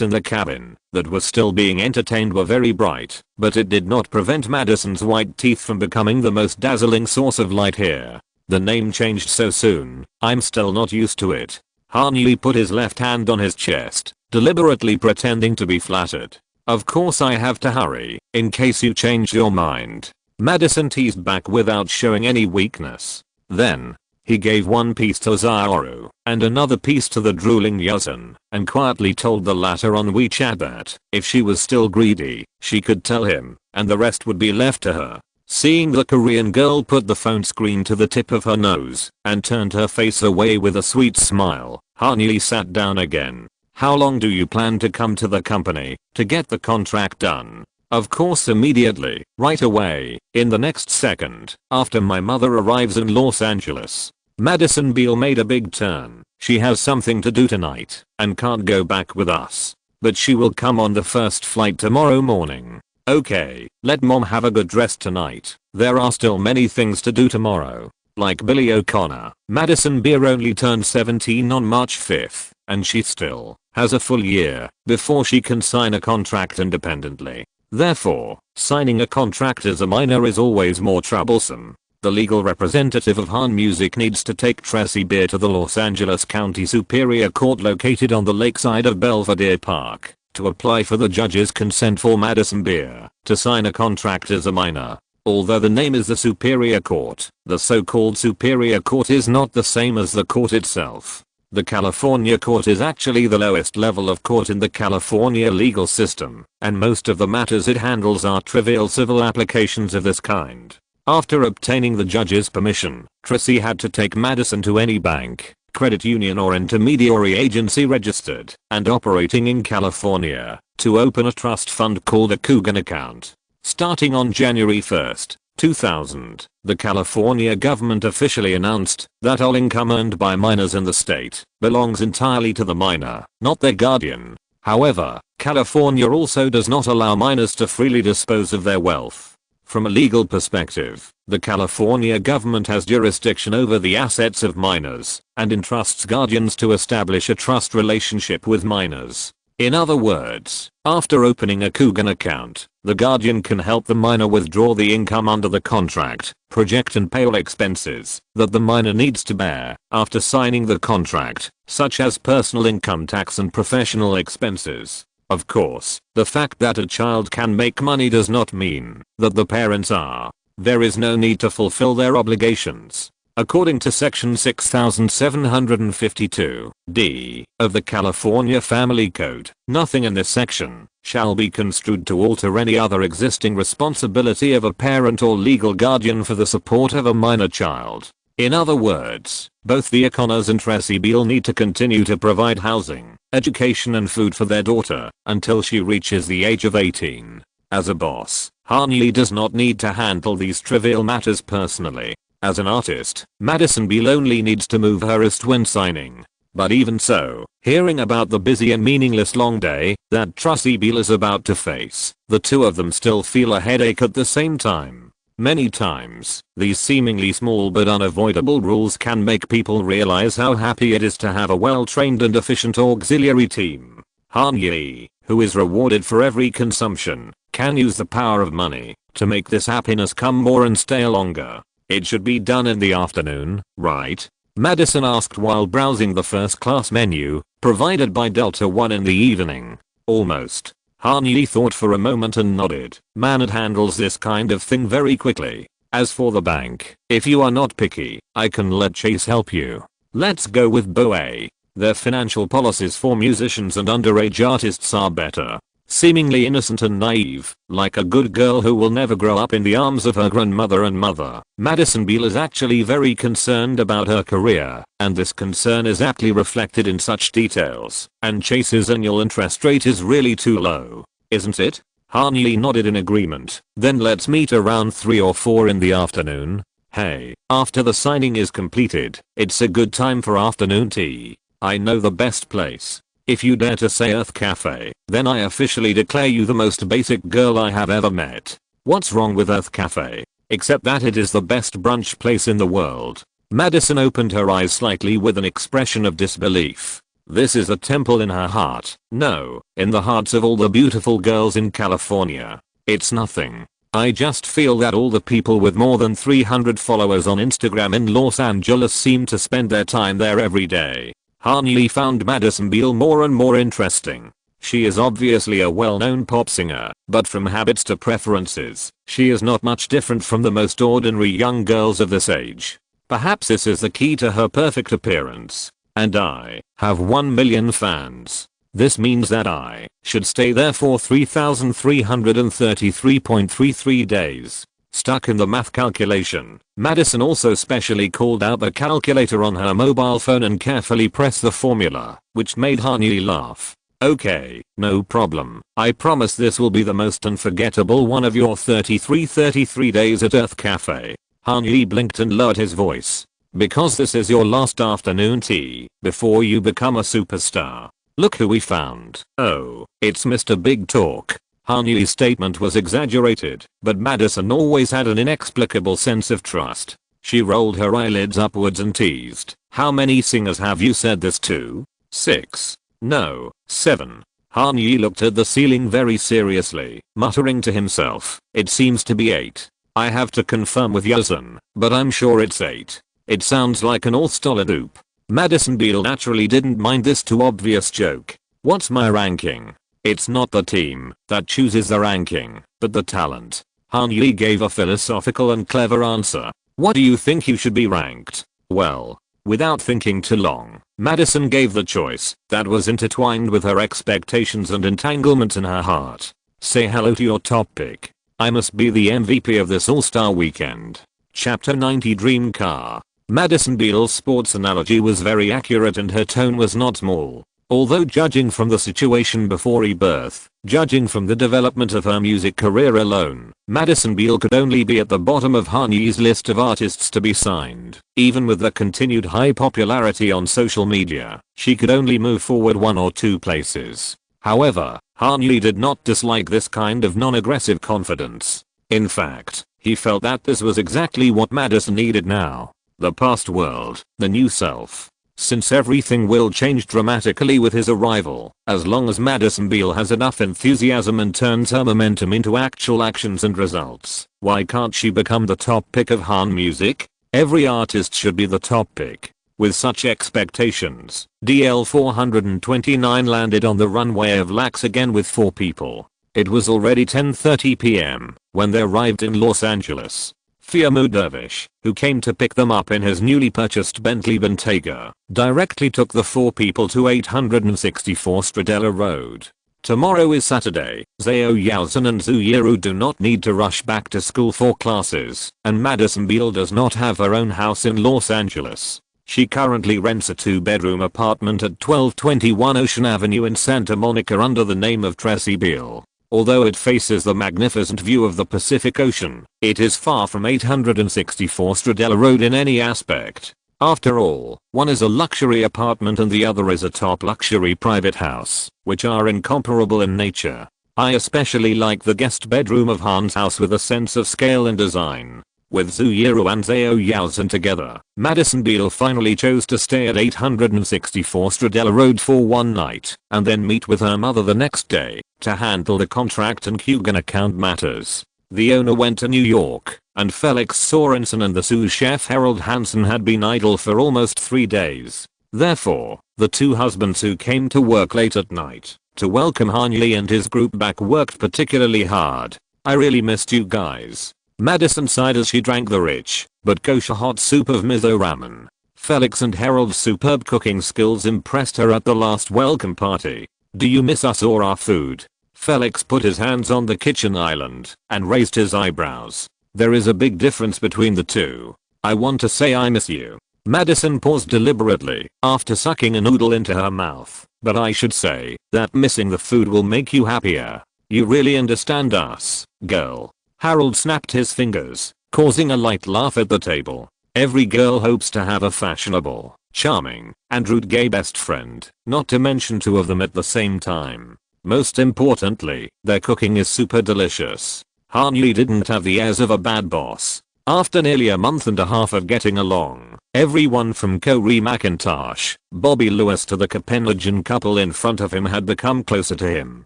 in the cabin that was still being entertained were very bright, but it did not prevent Madison's white teeth from becoming the most dazzling source of light here. The name changed so soon, I'm still not used to it. Han Yi put his left hand on his chest, deliberately pretending to be flattered. Of course I have to hurry, in case you change your mind. Madison teased back without showing any weakness. Then, he gave one piece to Zooyeru and another piece to the drooling Yaozhen, and quietly told the latter on WeChat that, if she was still greedy, she could tell him, and the rest would be left to her. Seeing the Korean girl put the phone screen to the tip of her nose and turned her face away with a sweet smile, Han Yi sat down again. How long do you plan to come to the company to get the contract done? Of course immediately, right away, in the next second, after my mother arrives in Los Angeles. Madison Beer made a big turn. She has something to do tonight and can't go back with us. But she will come on the first flight tomorrow morning. Okay, let mom have a good rest tonight. There are still many things to do tomorrow. Like Billy O'Connor, Madison Beer only turned 17 on March 5th, and she still has a full year before she can sign a contract independently. Therefore, signing a contract as a minor is always more troublesome. The legal representative of Han Music needs to take Tracy Beer to the Los Angeles County Superior Court located on the lakeside of Belvedere Park to apply for the judge's consent for Madison Beer to sign a contract as a minor. Although the name is the Superior Court, the so-called Superior Court is not the same as the court itself. The California court is actually the lowest level of court in the California legal system, and most of the matters it handles are trivial civil applications of this kind. After obtaining the judge's permission, Tracy had to take Madison to any bank, credit union or intermediary agency registered and operating in California to open a trust fund called a Coogan account. Starting on January 1, 2000, the California government officially announced that all income earned by minors in the state belongs entirely to the minor, not their guardian. However, California also does not allow minors to freely dispose of their wealth. From a legal perspective, the California government has jurisdiction over the assets of minors and entrusts guardians to establish a trust relationship with minors. In other words, after opening a Coogan account, the guardian can help the minor withdraw the income under the contract, project and pay all expenses that the minor needs to bear after signing the contract, such as personal income tax and professional expenses. Of course, the fact that a child can make money does not mean that the parents are. There is no need to fulfill their obligations. According to Section 6752(d) of the California Family Code, nothing in this section shall be construed to alter any other existing responsibility of a parent or legal guardian for the support of a minor child. In other words, both the O'Connors and Tracy Beal need to continue to provide housing, education and food for their daughter until she reaches the age of 18. As a boss, Han Yi does not need to handle these trivial matters personally. As an artist, Madison Beal only needs to move her wrist when signing. But even so, hearing about the busy and meaningless long day that Tracy Beal is about to face, the two of them still feel a headache at the same time. Many times, these seemingly small but unavoidable rules can make people realize how happy it is to have a well-trained and efficient auxiliary team. Han Yi, who is rewarded for every consumption, can use the power of money to make this happiness come more and stay longer. It should be done in the afternoon, right? Madison asked while browsing the first-class menu provided by Delta One in the evening. Almost. Han Yi thought for a moment and nodded. Man, it handles this kind of thing very quickly. As for the bank, if you are not picky, I can let Chase help you. Let's go with Bel-Air. Their financial policies for musicians and underage artists are better. Seemingly innocent and naive, like a good girl who will never grow up in the arms of her grandmother and mother, Madison Beal is actually very concerned about her career, and this concern is aptly reflected in such details. And Chase's annual interest rate is really too low, isn't it? Han Yi nodded in agreement. Then let's meet around 3 or 4 in the afternoon. Hey, after the signing is completed, it's a good time for afternoon tea. I know the best place. If you dare to say Earth Cafe, then I officially declare you the most basic girl I have ever met. What's wrong with Earth Cafe? Except that it is the best brunch place in the world. Madison opened her eyes slightly with an expression of disbelief. This is a temple in her heart. No, in the hearts of all the beautiful girls in California. It's nothing. I just feel that all the people with more than 300 followers on Instagram in Los Angeles seem to spend their time there every day. Han Yi found Madison Beal more and more interesting. She is obviously a well-known pop singer, but from habits to preferences, she is not much different from the most ordinary young girls of this age. Perhaps this is the key to her perfect appearance. And I have 1 million fans. This means that I should stay there for 3,333.33 days. Stuck in the math calculation, Madison also specially called out the calculator on her mobile phone and carefully pressed the formula, which made Han Yi laugh. Okay, no problem. I promise this will be the most unforgettable one of your 33 days at Earth Cafe. Han Yi blinked and lowered his voice. Because this is your last afternoon tea before you become a superstar. Look who we found. Oh, it's Mr. Big Talk. Han Yi's statement was exaggerated, but Madison always had an inexplicable sense of trust. She rolled her eyelids upwards and teased. How many singers have you said this to? 6. No, 7. Han Yi looked at the ceiling very seriously, muttering to himself, "It seems to be 8. I have to confirm with Yuzan, but I'm sure it's 8. It sounds like an all-star dupe." Madison Beal naturally didn't mind this too obvious joke. "What's my ranking?" "It's not the team that chooses the ranking, but the talent." Han Yi gave a philosophical and clever answer. "What do you think you should be ranked?" Well, without thinking too long, Madison gave the choice that was intertwined with her expectations and entanglement in her heart. "Say hello to your top pick. I must be the MVP of this all-star weekend." Chapter 90 Dream Car. Madison Beal's sports analogy was very accurate and her tone was not small. Although judging from the situation before rebirth, judging from the development of her music career alone, Madison Beal could only be at the bottom of Han Yi's list of artists to be signed. Even with the continued high popularity on social media, she could only move forward 1 or 2 places. However, Han Yi did not dislike this kind of non-aggressive confidence. In fact, he felt that this was exactly what Madison needed now. The past world, the new self. Since everything will change dramatically with his arrival, as long as Madison Beal has enough enthusiasm and turns her momentum into actual actions and results, why can't she become the top pick of Han music? Every artist should be the top pick. With such expectations, DL 429 landed on the runway of LAX again with 4 people. It was already 10:30 p.m. when they arrived in Los Angeles. Fiamu Dervish, who came to pick them up in his newly purchased Bentley Bentayga, directly took the 4 people to 864 Stradella Road. Tomorrow is Saturday. Zhao Yaozhen and Zhu Yiru do not need to rush back to school for classes, and Madison Beal does not have her own house in Los Angeles. She currently rents a 2-bedroom apartment at 1221 Ocean Avenue in Santa Monica under the name of Tressie Beal. Although it faces the magnificent view of the Pacific Ocean, it is far from 864 Stradella Road in any aspect. After all, one is a luxury apartment and the other is a top luxury private house, which are incomparable in nature. I especially like the guest bedroom of Han's house with a sense of scale and design. With Zhu Yiru and Zhao Yaozhen together, Madison Beal finally chose to stay at 864 Stradella Road for one night, and then meet with her mother the next day, to handle the contract and Hugan account matters. The owner went to New York, and Felix Sorensen and the sous chef Harold Hansen had been idle for almost 3 days. Therefore, the 2 husbands who came to work late at night, to welcome Han Yi and his group back worked particularly hard. "I really missed you guys," Madison sighed as she drank the rich, but kosher hot soup of miso ramen. Felix and Harold's superb cooking skills impressed her at the last welcome party. "Do you miss us or our food?" Felix put his hands on the kitchen island and raised his eyebrows. "There is a big difference between the two. I want to say I miss you." Madison paused deliberately after sucking a noodle into her mouth. "But I should say that missing the food will make you happier. You really understand us, girl." Harold snapped his fingers, causing a light laugh at the table. Every girl hopes to have a fashionable, charming, and rude gay best friend, not to mention 2 of them at the same time. Most importantly, their cooking is super delicious. Han Yi didn't have the airs of a bad boss. After nearly a month and a half of getting along, everyone from Corey McIntosh, Bobby Lewis to the Copenhagen couple in front of him had become closer to him.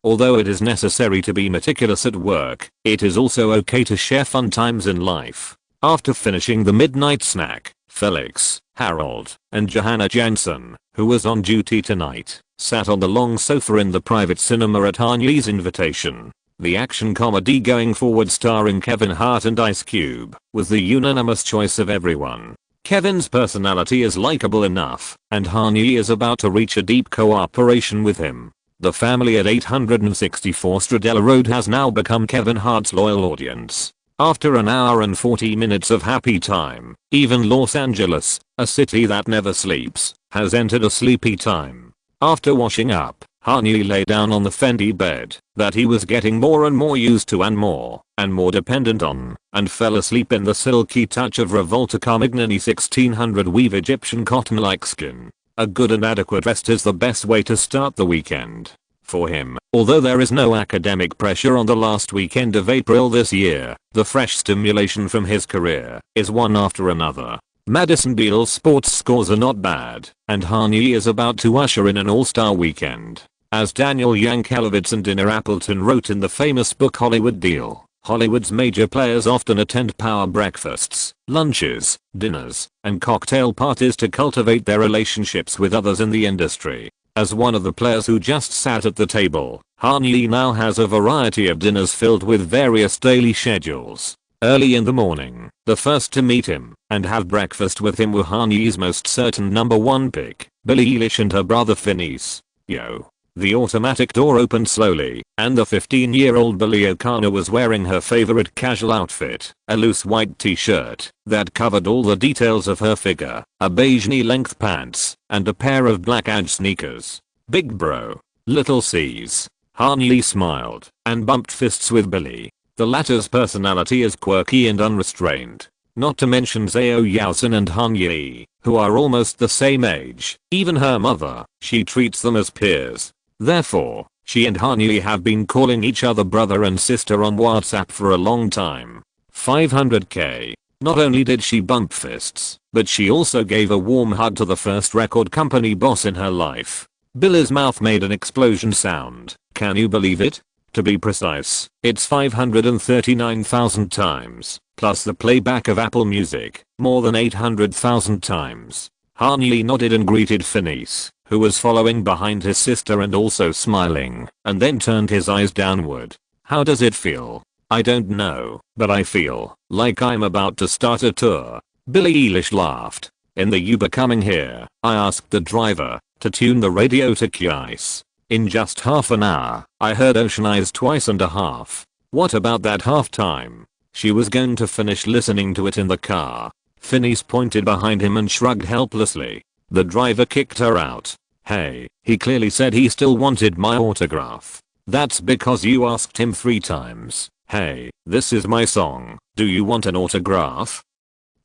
Although it is necessary to be meticulous at work, it is also okay to share fun times in life. After finishing the midnight snack, Felix, Harold, and Johanna Jansen, who was on duty tonight, sat on the long sofa in the private cinema at Han Yi's invitation. The action comedy going forward starring Kevin Hart and Ice Cube was the unanimous choice of everyone. Kevin's personality is likable enough, and Han Yi is about to reach a deep cooperation with him. The family at 864 Stradella Road has now become Kevin Hart's loyal audience. After an hour and 40 minutes of happy time, even Los Angeles, a city that never sleeps, has entered a sleepy time. After washing up, Han Yi lay down on the Fendi bed that he was getting more and more used to and more dependent on, and fell asleep in the silky touch of Revolta Carmignani 1600 weave Egyptian cotton-like skin. A good and adequate rest is the best way to start the weekend. For him, although there is no academic pressure on the last weekend of April this year, the fresh stimulation from his career is one after another. Madison Beal's sports scores are not bad, and Han Yi is about to usher in an all-star weekend. As Daniel Yankelevitz and Dinner Appleton wrote in the famous book Hollywood Deal, Hollywood's major players often attend power breakfasts, lunches, dinners, and cocktail parties to cultivate their relationships with others in the industry. As one of the players who just sat at the table, Han Yi now has a variety of dinners filled with various daily schedules. Early in the morning, the first to meet him and have breakfast with him were Han Yi's most certain number one pick, Billie Eilish and her brother Phineas. Yo. The automatic door opened slowly, and the 15-year-old Billie O'Connor was wearing her favorite casual outfit, a loose white t-shirt that covered all the details of her figure, a beige knee-length pants, and a pair of black Edge sneakers. Big bro. Little C's. Han Yi smiled and bumped fists with Billie. The latter's personality is quirky and unrestrained. Not to mention Zhao Yaosen and Han Yi, who are almost the same age. Even her mother, she treats them as peers. Therefore, she and Han Yi have been calling each other brother and sister on WhatsApp for a long time. 500k. Not only did she bump fists, but she also gave a warm hug to the first record company boss in her life. Billie's mouth made an explosion sound. Can you believe it? To be precise, it's 539,000 times, plus the playback of Apple Music, more than 800,000 times. Han Yi nodded and greeted Phineas, who was following behind his sister and also smiling, and then turned his eyes downward. How does it feel? I don't know, but I feel like I'm about to start a tour. Billie Eilish laughed. In the Uber coming here, I asked the driver to tune the radio to Kiss. In just half an hour, I heard Ocean Eyes twice and a half. What about that half time? She was going to finish listening to it in the car. Phineas pointed behind him and shrugged helplessly. The driver kicked her out. Hey, he clearly said he still wanted my autograph. That's because you asked him 3 times. Hey, this is my song. Do you want an autograph?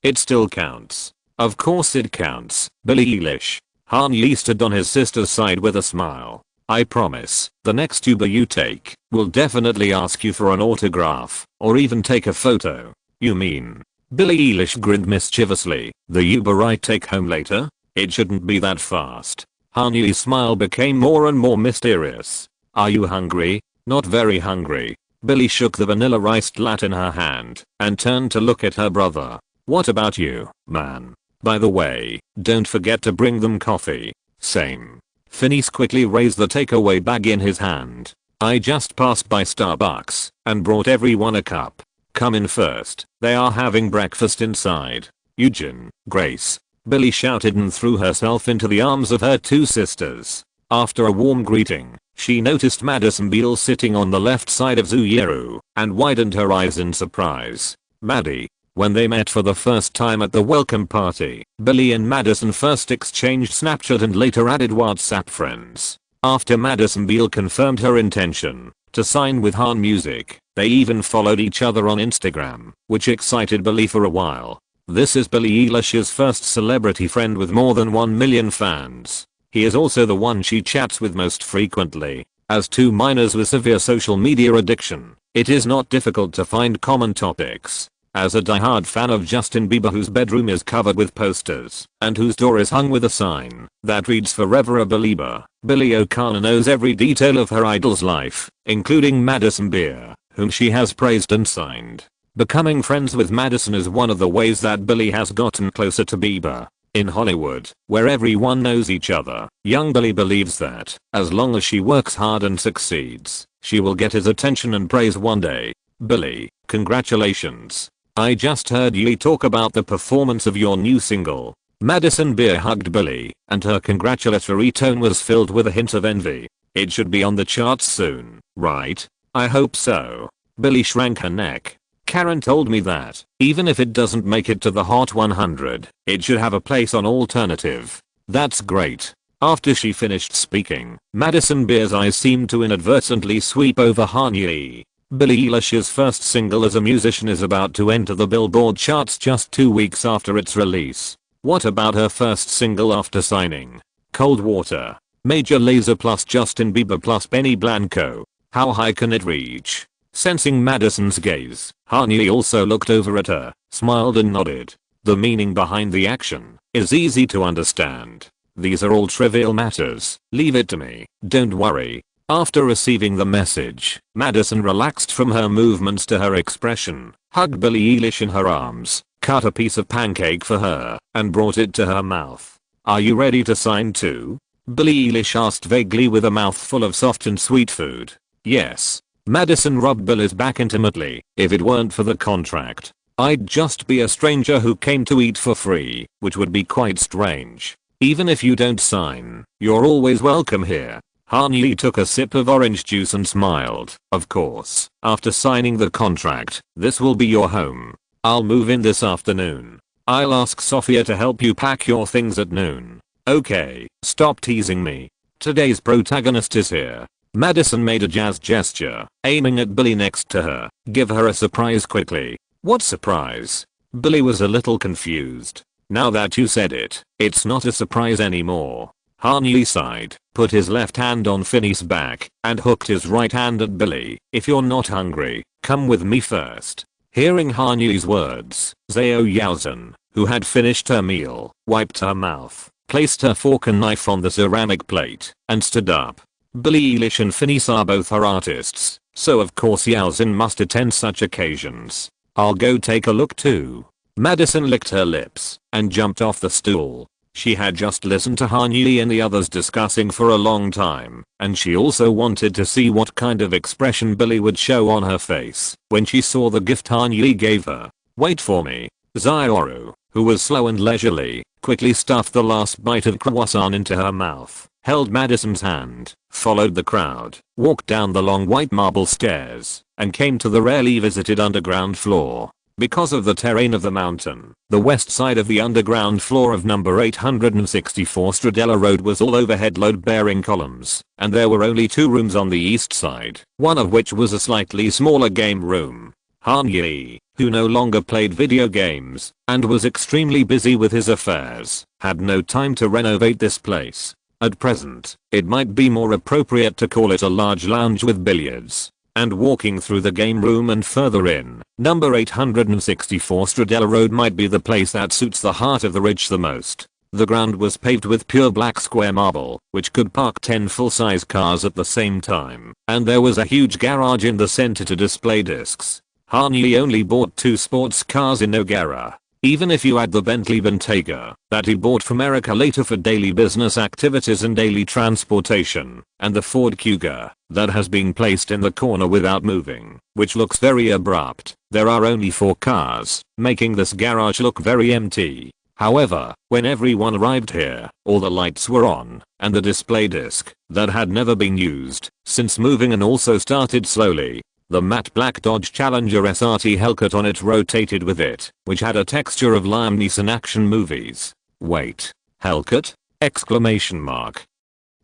It still counts. Of course it counts, Billie Eilish. Han Yi stood on his sister's side with a smile. I promise, the next Uber you take will definitely ask you for an autograph, or even take a photo. You mean? Billie Eilish grinned mischievously. The Uber I take home later? It shouldn't be that fast. Han Yi's smile became more and more mysterious. Are you hungry? Not very hungry. Billie shook the vanilla iced latte in her hand and turned to look at her brother. What about you, man? By the way, don't forget to bring them coffee. Same. Phineas quickly raised the takeaway bag in his hand. I just passed by Starbucks and brought everyone a cup. Come in first. They are having breakfast inside. Eugen, Grace. Billie shouted and threw herself into the arms of her 2 sisters. After a warm greeting, she noticed Madison Beale sitting on the left side of Zuyeru and widened her eyes in surprise. Maddie. When they met for the first time at the welcome party, Billie and Madison first exchanged Snapchat and later added WhatsApp friends. After Madison Beale confirmed her intention to sign with Han Music, they even followed each other on Instagram, which excited Billie for a while. This is Billie Eilish's first celebrity friend with more than 1 million fans. He is also the one she chats with most frequently. As 2 minors with severe social media addiction, it is not difficult to find common topics. As a diehard fan of Justin Bieber whose bedroom is covered with posters and whose door is hung with a sign that reads "Forever a Belieber," Billie O'Connor knows every detail of her idol's life, including Madison Beer, whom she has praised and signed. Becoming friends with Madison is one of the ways that Billie has gotten closer to Bieber. In Hollywood, where everyone knows each other, young Billie believes that, as long as she works hard and succeeds, she will get his attention and praise one day. Billie, congratulations. I just heard you talk about the performance of your new single. Madison Beer hugged Billie, and her congratulatory tone was filled with a hint of envy. It should be on the charts soon, right? I hope so. Billie shrank her neck. Karen told me that, even if it doesn't make it to the Hot 100, it should have a place on Alternative. That's great. After she finished speaking, Madison Beer's eyes seemed to inadvertently sweep over Han Yi. Billie Eilish's first single as a musician is about to enter the Billboard charts just 2 weeks after its release. What about her first single after signing? Cold Water. Major Lazer plus Justin Bieber plus Benny Blanco. How high can it reach? Sensing Madison's gaze, Han Yi also looked over at her, smiled and nodded. The meaning behind the action is easy to understand. These are all trivial matters. Leave it to me. Don't worry. After receiving the message, Madison relaxed from her movements to her expression, hugged Billie Eilish in her arms, cut a piece of pancake for her, and brought it to her mouth. "Are you ready to sign too?" Billie Eilish asked vaguely with a mouthful of soft and sweet food. "Yes." Madison rubbed Billie's back intimately. "If it weren't for the contract, I'd just be a stranger who came to eat for free, which would be quite strange. Even if you don't sign, you're always welcome here." Han Yi took a sip of orange juice and smiled. "Of course, after signing the contract, this will be your home. I'll move in this afternoon. I'll ask Sophia to help you pack your things at noon." "Okay, stop teasing me. Today's protagonist is here." Madison made a jazz gesture, aiming at Billie next to her. "Give her a surprise quickly." "What surprise?" Billie was a little confused. "Now that you said it, it's not a surprise anymore." Han Yi sighed, put his left hand on Finney's back, and hooked his right hand at Billie. "If you're not hungry, come with me first." Hearing Han Yi's words, Zhao Yaozhen, who had finished her meal, wiped her mouth, placed her fork and knife on the ceramic plate, and stood up. Billie Eilish and Finney are both her artists, so of course Yaozhen must attend such occasions. "I'll go take a look too." Madison licked her lips and jumped off the stool. She had just listened to Han Yi and the others discussing for a long time, and she also wanted to see what kind of expression Billie would show on her face when she saw the gift Han Yi gave her. "Wait for me." Zioru, who was slow and leisurely, quickly stuffed the last bite of croissant into her mouth, held Madison's hand, followed the crowd, walked down the long white marble stairs, and came to the rarely visited underground floor. Because of the terrain of the mountain, the west side of the underground floor of number 864 Stradella Road was all overhead load-bearing columns, and there were only 2 rooms on the east side, one of which was a slightly smaller game room. Han Yi, who no longer played video games, and was extremely busy with his affairs, had no time to renovate this place. At present, it might be more appropriate to call it a large lounge with billiards. And walking through the game room and further in, number 864 Stradella Road might be the place that suits the heart of the rich the most. The ground was paved with pure black square marble, which could park 10 full-size cars at the same time, and there was a huge garage in the center to display discs. Han Yi only bought 2 sports cars in Nogara. Even if you add the Bentley Bentayga that he bought from Erica later for daily business activities and daily transportation, and the Ford Kuga that has been placed in the corner without moving, which looks very abrupt, there are only 4 cars, making this garage look very empty. However, when everyone arrived here, all the lights were on, and the display disc that had never been used since moving and also started slowly. The matte black Dodge Challenger SRT Hellcat on it rotated with it, which had a texture of Liam Neeson action movies. "Wait, Hellcat?" Exclamation mark.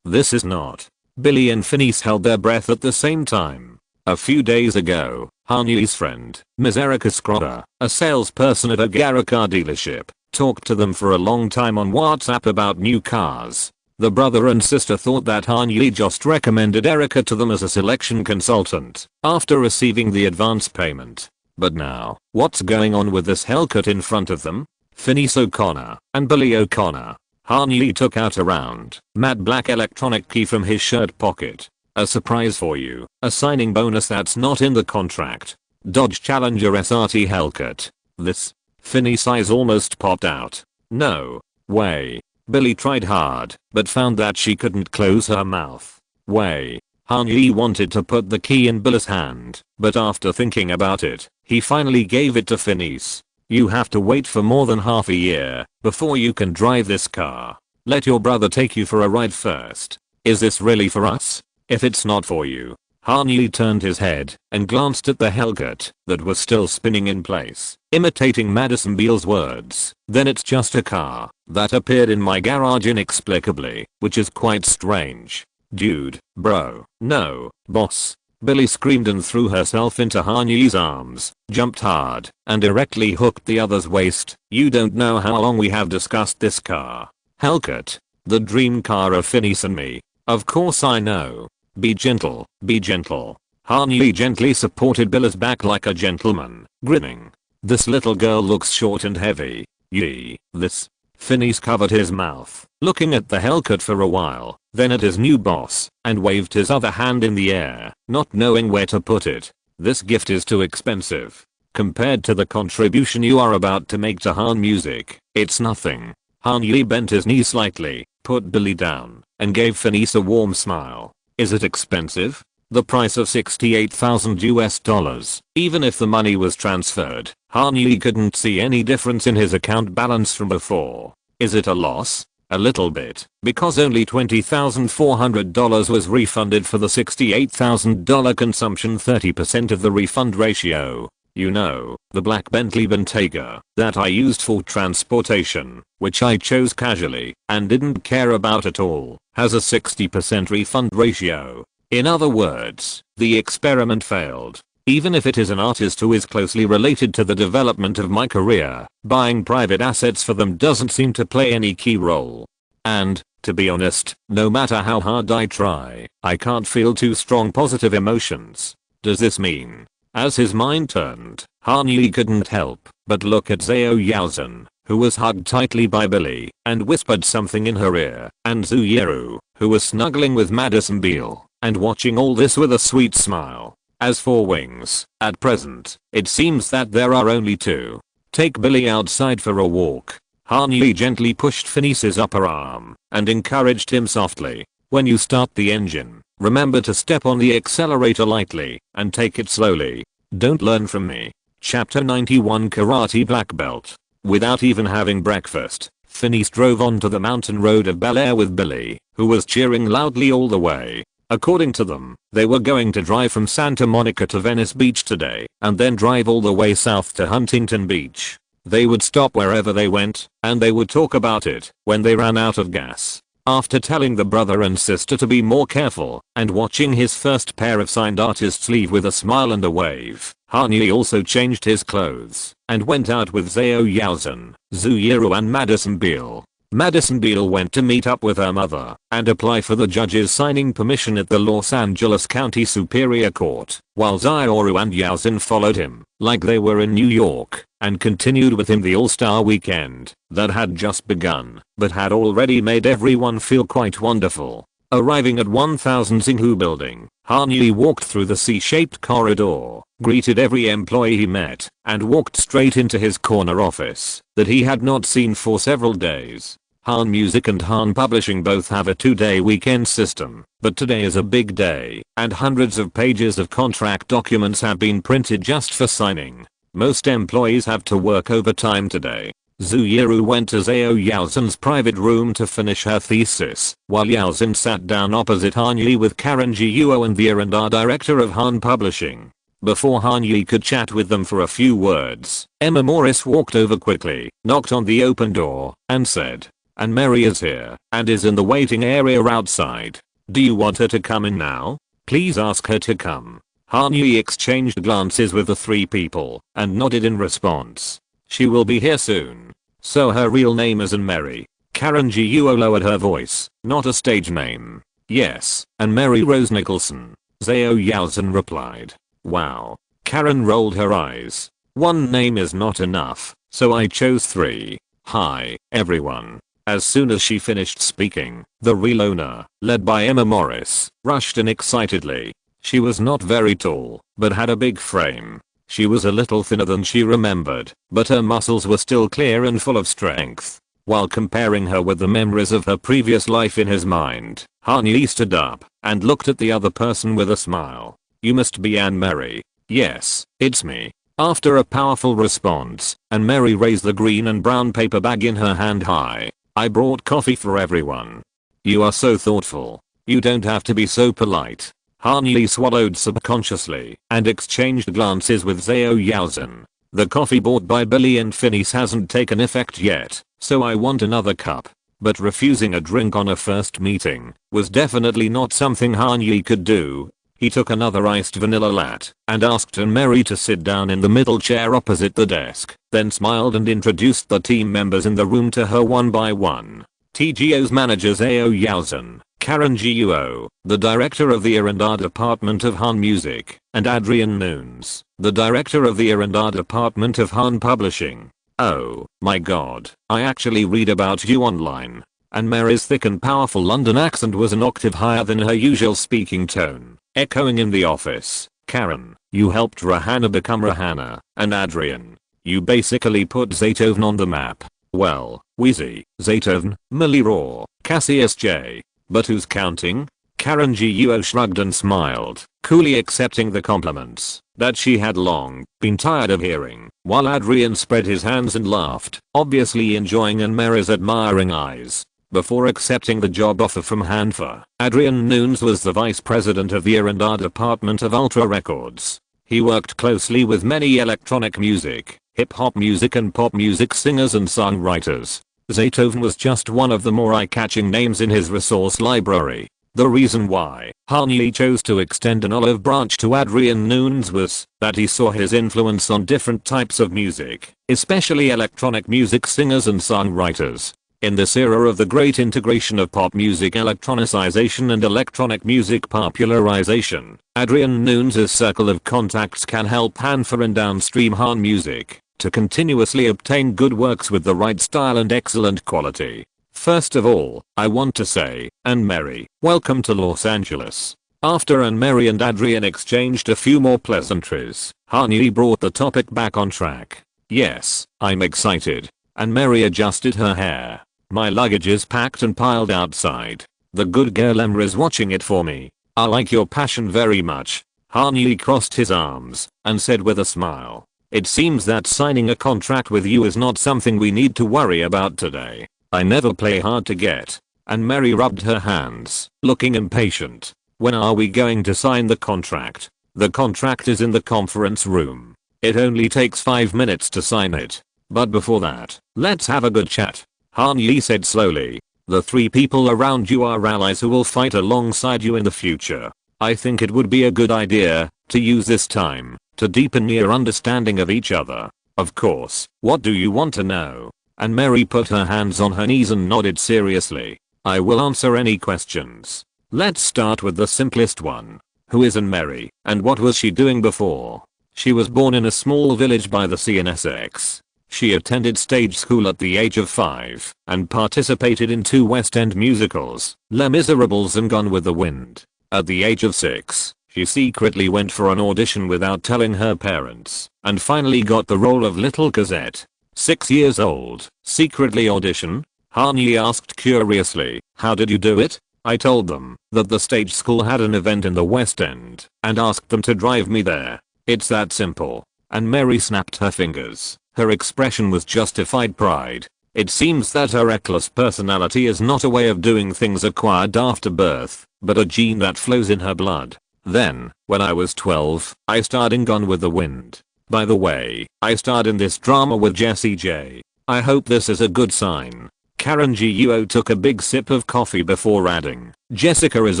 "This is not." Billie and Finney held their breath at the same time. A few days ago, Han Yi's friend, Ms. Erica Scrotter, a salesperson at a Gara car dealership, talked to them for a long time on WhatsApp about new cars. The brother and sister thought that Han Yi just recommended Erica to them as a selection consultant after receiving the advance payment. But now, what's going on with this Hellcat in front of them? Phineas O'Connor and Billy O'Connor. Han Yi took out a round, matte black electronic key from his shirt pocket. "A surprise for you, a signing bonus that's not in the contract. Dodge Challenger SRT Hellcat." "This?" Finney's eyes almost popped out. "No way." Billie tried hard, but found that she couldn't close her mouth. "Way." Han Yi wanted to put the key in Bill's hand, but after thinking about it, he finally gave it to Phineas. "You have to wait for more than half a year before you can drive this car. Let your brother take you for a ride first." "Is this really for us?" "If it's not for you." Han Yi turned his head and glanced at the Hellcat that was still spinning in place, imitating Madison Beale's words. "Then it's just a car that appeared in my garage inexplicably, which is quite strange." "Dude, bro, no, boss." Billie screamed and threw herself into Han Yi's arms, jumped hard, and directly hooked the other's waist. "You don't know how long we have discussed this car. Hellcat, the dream car of Phineas and me." "Of course I know. Be gentle, be gentle." Han Yi gently supported Bill's back like a gentleman, grinning. "This little girl looks short and heavy." "Yi, this." Phineas covered his mouth, looking at the Hellcat for a while, then at his new boss, and waved his other hand in the air, not knowing where to put it. This gift is too expensive. Compared to the contribution you are about to make to Han Music, it's nothing. Han Yi bent his knee slightly, put Billy down, and gave Phineas a warm smile. Is it expensive? The price of $68,000. Even if the money was transferred, Han Yi couldn't see any difference in his account balance from before. Is it a loss? A little bit, because only $20,400 was refunded for the $68,000 consumption, 30% of the refund ratio. You know, the black Bentley Bentayga that I used for transportation, which I chose casually and didn't care about at all, has a 60% refund ratio. In other words, the experiment failed. Even if it is an artist who is closely related to the development of my career, buying private assets for them doesn't seem to play any key role. And, to be honest, no matter how hard I try, I can't feel too strong positive emotions. Does this mean? As his mind turned, Han Yi couldn't help but look at Zhao Yaozhen, who was hugged tightly by Billy and whispered something in her ear, and Zhu Yeru, who was snuggling with Madison Beale and watching all this with a sweet smile. As for wings, at present, it seems that there are only two. Take Billy outside for a walk. Han Yi gently pushed Phineas's upper arm and encouraged him softly. When you start the engine, remember to step on the accelerator lightly and take it slowly. Don't learn from me. Chapter 91 Karate Black Belt. Without even having breakfast, Phineas drove onto the mountain road of Bel-Air with Billy, who was cheering loudly all the way. According to them, they were going to drive from Santa Monica to Venice Beach today, and then drive all the way south to Huntington Beach. They would stop wherever they went, and they would talk about it when they ran out of gas. After telling the brother and sister to be more careful, and watching his first pair of signed artists leave with a smile and a wave, Han Yi also changed his clothes, and went out with Zhao Yaozhen, Zhu Yiru and Madison Beale. Madison Beale went to meet up with her mother and apply for the judge's signing permission at the Los Angeles County Superior Court, while Zhao and Yaozhen followed him like they were in New York and continued with him the all-star weekend that had just begun but had already made everyone feel quite wonderful. Arriving at 1000 Xinghu Building, Han Yi walked through the C-shaped corridor, greeted every employee he met, and walked straight into his corner office that he had not seen for several days. Han Music and Han Publishing both have a 2-day weekend system, but today is a big day, and hundreds of pages of contract documents have been printed just for signing. Most employees have to work overtime today. Zhu Yiru went to Zhao Yaozhen's private room to finish her thesis, while Yaozhen sat down opposite Han Yi with Karen Guo and the R&R director of Han Publishing. Before Han Yi could chat with them for a few words, Emma Morris walked over quickly, knocked on the open door, and said, "And Mary is here, and is in the waiting area outside. Do you want her to come in now? Please ask her to come." Han Yi exchanged glances with the three people, and nodded in response. "She will be here soon. So her real name isn't Mary." Karen Guo lowered her voice, "Not a stage name." "Yes, and Mary Rose Nicholson," Zhao Yaozhen replied. "Wow." Karen rolled her eyes. "One name is not enough, so I chose 3. Hi, everyone." As soon as she finished speaking, the real owner, led by Emma Morris, rushed in excitedly. She was not very tall, but had a big frame. She was a little thinner than she remembered, but her muscles were still clear and full of strength. While comparing her with the memories of her previous life in his mind, Han Yi stood up and looked at the other person with a smile. "You must be Anne Mary." "Yes, it's me." After a powerful response, Anne Mary raised the green and brown paper bag in her hand high. "I brought coffee for everyone." "You are so thoughtful. You don't have to be so polite." Han Yi swallowed subconsciously and exchanged glances with Zhao Yaozhen. "The coffee bought by Billy and Phineas hasn't taken effect yet, so I want another cup." But refusing a drink on a first meeting was definitely not something Han Yi could do. He took another iced vanilla latte and asked Anne Mary to sit down in the middle chair opposite the desk, then smiled and introduced the team members in the room to her one by one. TGO's manager Zhao Yaozhen, Karen Guo, the director of the R&R department of Han Music, and Adrian Nunes, the director of the R&R department of Han Publishing. Oh my god, I actually read about you online. And Mary's thick and powerful London accent was an octave higher than her usual speaking tone, echoing in the office. Karen, you helped Rihanna become Rihanna, and Adrian, you basically put Zaytoven on the map. Well, Wheezy, Zaytoven, Millie Raw, Cassius J. But who's counting? Karen Guo shrugged and smiled, coolly accepting the compliments that she had long been tired of hearing, while Adrian spread his hands and laughed, obviously enjoying Mary's admiring eyes. Before accepting the job offer from Hanfa, Adrian Nunes was the vice president of the R&R department of Ultra Records. He worked closely with many electronic music, hip-hop music and pop music singers and songwriters. Zaytoven was just one of the more eye-catching names in his resource library. The reason why Kanye chose to extend an olive branch to Adrian Nunes was that he saw his influence on different types of music, especially electronic music singers and songwriters. In this era of the great integration of pop music electronicization and electronic music popularization, Adrian Nunes' circle of contacts can help Hanfa and downstream Han music to continuously obtain good works with the right style and excellent quality. First of all, I want to say, Anne-Marie, welcome to Los Angeles. After Anne-Marie and Adrian exchanged a few more pleasantries, Kanye brought the topic back on track. Yes, I'm excited. Anne-Marie adjusted her hair. My luggage is packed and piled outside. The good girl Emma is watching it for me. I like your passion very much. Kanye crossed his arms and said with a smile. It seems that signing a contract with you is not something we need to worry about today. I never play hard to get. And Mary rubbed her hands, looking impatient. When are we going to sign the contract? The contract is in the conference room. It only takes 5 minutes to sign it. But before that, let's have a good chat. Han Yi said slowly. The 3 people around you are allies who will fight alongside you in the future. I think it would be a good idea to use this time to deepen your understanding of each other. Of course, what do you want to know? And Mary put her hands on her knees and nodded seriously. I will answer any questions. Let's start with the simplest one. Who is Anne-Marie, and what was she doing before? She was born in a small village by the sea in Essex. She attended stage school at the age of 5 and participated in 2 West End musicals, Les Miserables and Gone with the Wind. At the age of 6, she secretly went for an audition without telling her parents and finally got the role of Little Cosette. 6 years old, secretly audition? Kanye asked curiously. How did you do it? I told them that the stage school had an event in the West End and asked them to drive me there. It's that simple. And Mary snapped her fingers. Her expression was justified pride. It seems that her reckless personality is not a way of doing things acquired after birth, but a gene that flows in her blood. Then, when I was 12, I starred in Gone with the Wind. By the way, I starred in this drama with Jessie J. I hope this is a good sign. Karen Guo took a big sip of coffee before adding, Jessica is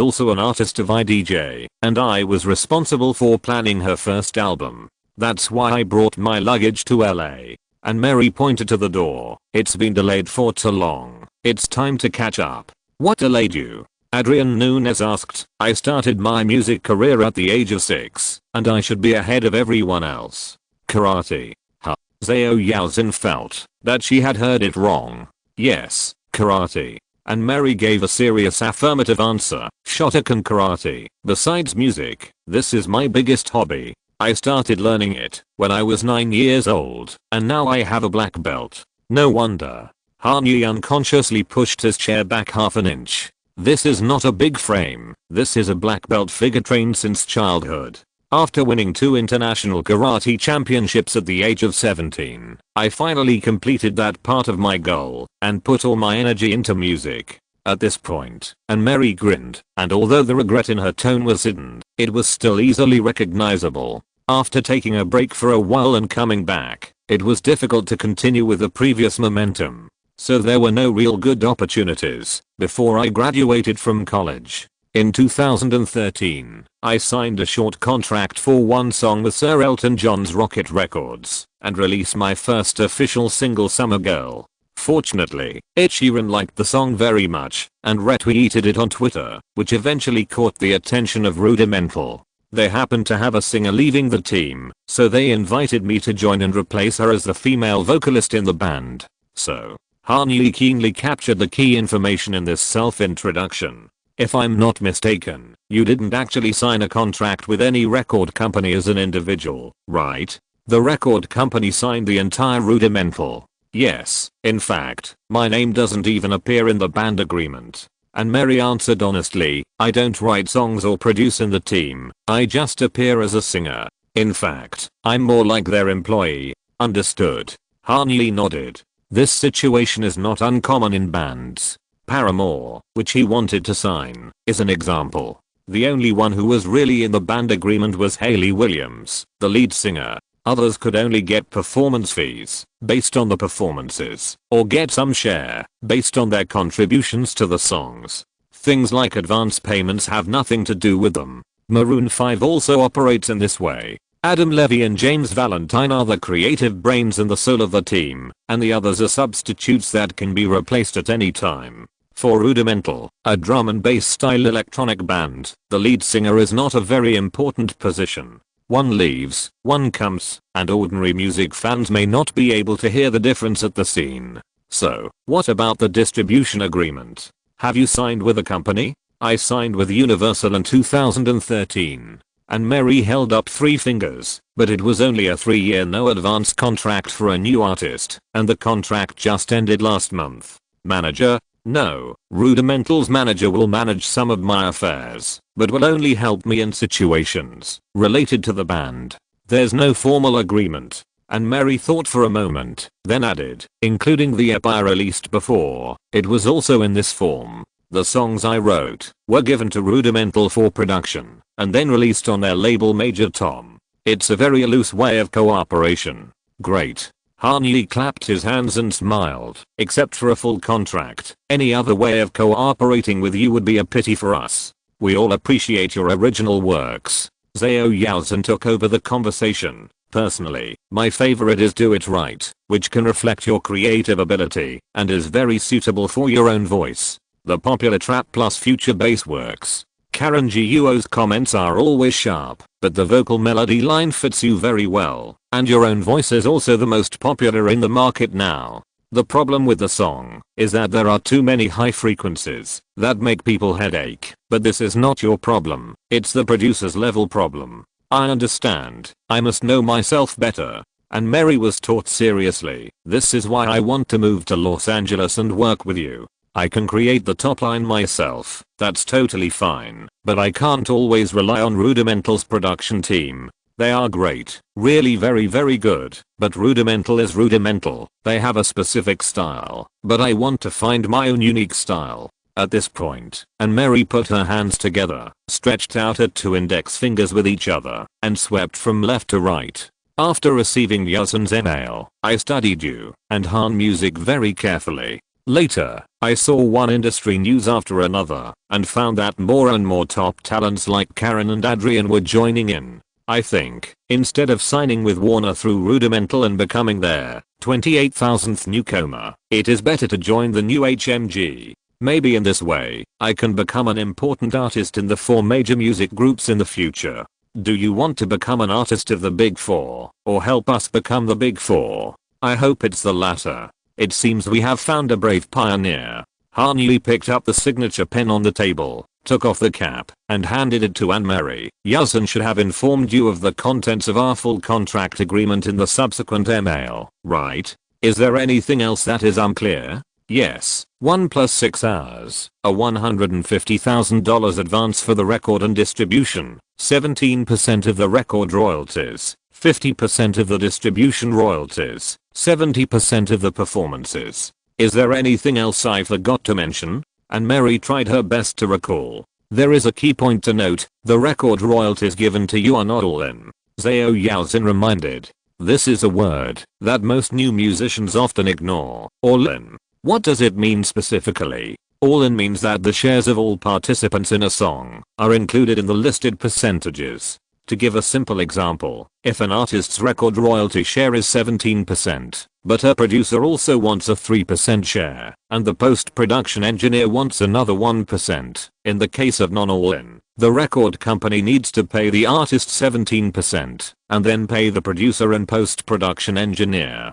also an artist of IDJ, and I was responsible for planning her first album. That's why I brought my luggage to LA. And Mary pointed to the door. It's been delayed for too long. It's time to catch up. What delayed you? Adrian Nunes asked. I started my music career at the age of 6, and I should be ahead of everyone else. Karate. Huh. Zhao Yaozin felt that she had heard it wrong. Yes, karate. And Mary gave a serious affirmative answer. Shotokan karate. Besides music, this is my biggest hobby. I started learning it when I was 9 years old, and now I have a black belt. No wonder. Kanye unconsciously pushed his chair back half an inch. This is not a big frame. This is a black belt figure trained since childhood. After winning 2 international karate championships at the age of 17, I finally completed that part of my goal and put all my energy into music. At this point, and Mary grinned, and although the regret in her tone was hidden, it was still easily recognizable. After taking a break for a while and coming back, it was difficult to continue with the previous momentum. So there were no real good opportunities before I graduated from college. In 2013, I signed a short contract for one song with Sir Elton John's Rocket Records and released my first official single Summer Girl. Fortunately, Ed Sheeran liked the song very much and retweeted it on Twitter, which eventually caught the attention of Rudimental. They happened to have a singer leaving the team, so they invited me to join and replace her as the female vocalist in the band. So, Han-Yi keenly captured the key information in this self-introduction. If I'm not mistaken, you didn't actually sign a contract with any record company as an individual, right? The record company signed the entire Rudimental. Yes, in fact, my name doesn't even appear in the band agreement. And Mary answered honestly, I don't write songs or produce in the team, I just appear as a singer. In fact, I'm more like their employee. Understood. Han-Yi nodded. This situation is not uncommon in bands. Paramore, which he wanted to sign, is an example. The only one who was really in the band agreement was Hayley Williams, the lead singer. Others could only get performance fees, based on the performances, or get some share, based on their contributions to the songs. Things like advance payments have nothing to do with them. Maroon 5 also operates in this way. Adam Levy and James Valentine are the creative brains and the soul of the team, and the others are substitutes that can be replaced at any time. For Rudimental, a drum and bass style electronic band, the lead singer is not a very important position. One leaves, one comes, and ordinary music fans may not be able to hear the difference at the scene. So, what about the distribution agreement? Have you signed with a company? I signed with Universal in 2013. And Mary held up 3 fingers, but it was only a 3-year no advance contract for a new artist, and the contract just ended last month. Manager? No, Rudimental's manager will manage some of my affairs, but will only help me in situations related to the band. There's no formal agreement. And Mary thought for a moment, then added, including the EP I released before, it was also in this form. The songs I wrote were given to Rudimental for production, and then released on their label Major Tom. It's a very loose way of cooperation. Great. Han-Yi clapped his hands and smiled. Except for a full contract, any other way of cooperating with you would be a pity for us. We all appreciate your original works. Zhao Yaozhen took over the conversation. Personally, my favorite is Do It Right, which can reflect your creative ability, and is very suitable for your own voice. The popular trap plus future bass works. Karen Guo's comments are always sharp, but the vocal melody line fits you very well, and your own voice is also the most popular in the market now. The problem with the song is that there are too many high frequencies that make people headache, but this is not your problem, it's the producer's level problem. I understand, I must know myself better. And Mary was taught seriously, this is why I want to move to Los Angeles and work with you. I can create the top line myself, that's totally fine, but I can't always rely on Rudimental's production team. They are great, really very good, but Rudimental is Rudimental, they have a specific style, but I want to find my own unique style. At this point, and Mary put her hands together, stretched out her 2 index fingers with each other, and swept from left to right. After receiving Yaozhen's email, I studied you and Han music very carefully. Later, I saw one industry news after another, and found that more and more top talents like Karen and Adrian were joining in. I think, instead of signing with Warner through Rudimental and becoming their 28,000th newcomer, it is better to join the new HMG. Maybe in this way, I can become an important artist in the 4 major music groups in the future. Do you want to become an artist of the Big 4, or help us become the Big 4? I hope it's the latter. It seems we have found a brave pioneer. Han-Yi picked up the signature pen on the table, took off the cap, and handed it to Anne-Marie. Yaozhen should have informed you of the contents of our full contract agreement in the subsequent email, right? Is there anything else that is unclear? Yes, 1 + 6 hours, a $150,000 advance for the record and distribution, 17% of the record royalties, 50% of the distribution royalties, 70% of the performances. Is there anything else I forgot to mention? And Mary tried her best to recall. There is a key point to note, the record royalties given to you are not all in. Zhao Yaozhen reminded. This is a word that most new musicians often ignore. All in. What does it mean specifically? All in means that the shares of all participants in a song are included in the listed percentages. To give a simple example, if an artist's record royalty share is 17%, but her producer also wants a 3% share, and the post-production engineer wants another 1%, in the case of non-all-in, The record company needs to pay the artist 17% and then pay the producer and post-production engineer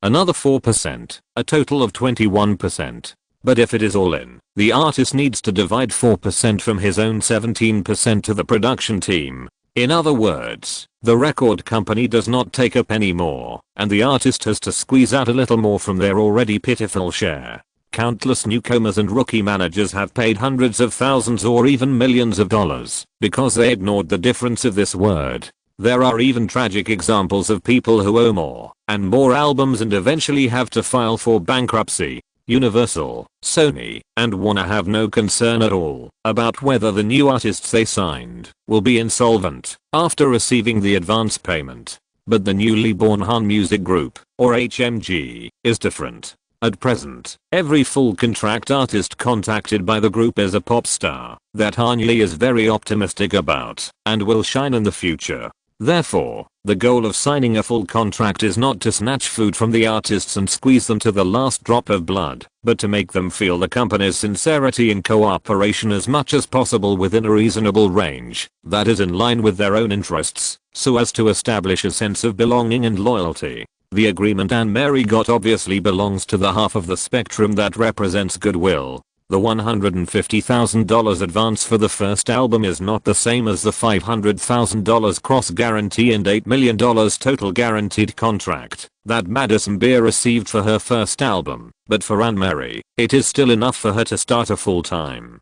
another 4%, a total of 21%. But if it is all in, the artist needs to divide 4% from his own 17% to the production team. In other words, the record company does not take a penny more, and the artist has to squeeze out a little more from their already pitiful share. Countless newcomers and rookie managers have paid hundreds of thousands or even millions of dollars because they ignored the difference of this word. There are even tragic examples of people who owe more and more albums and eventually have to file for bankruptcy. Universal, Sony, and Warner have no concern at all about whether the new artists they signed will be insolvent after receiving the advance payment. But the newly born Han Music Group, or HMG, is different. At present, every full contract artist contacted by the group is a pop star that Han Yi is very optimistic about and will shine in the future. Therefore, the goal of signing a full contract is not to snatch food from the artists and squeeze them to the last drop of blood, but to make them feel the company's sincerity and cooperation as much as possible within a reasonable range that is in line with their own interests, so as to establish a sense of belonging and loyalty. The agreement Anne-Marie got obviously belongs to the half of the spectrum that represents goodwill. The $150,000 advance for the first album is not the same as the $500,000 cross guarantee and $8 million total guaranteed contract that Madison Beer received for her first album, but for Anne-Marie, it is still enough for her to start a full-time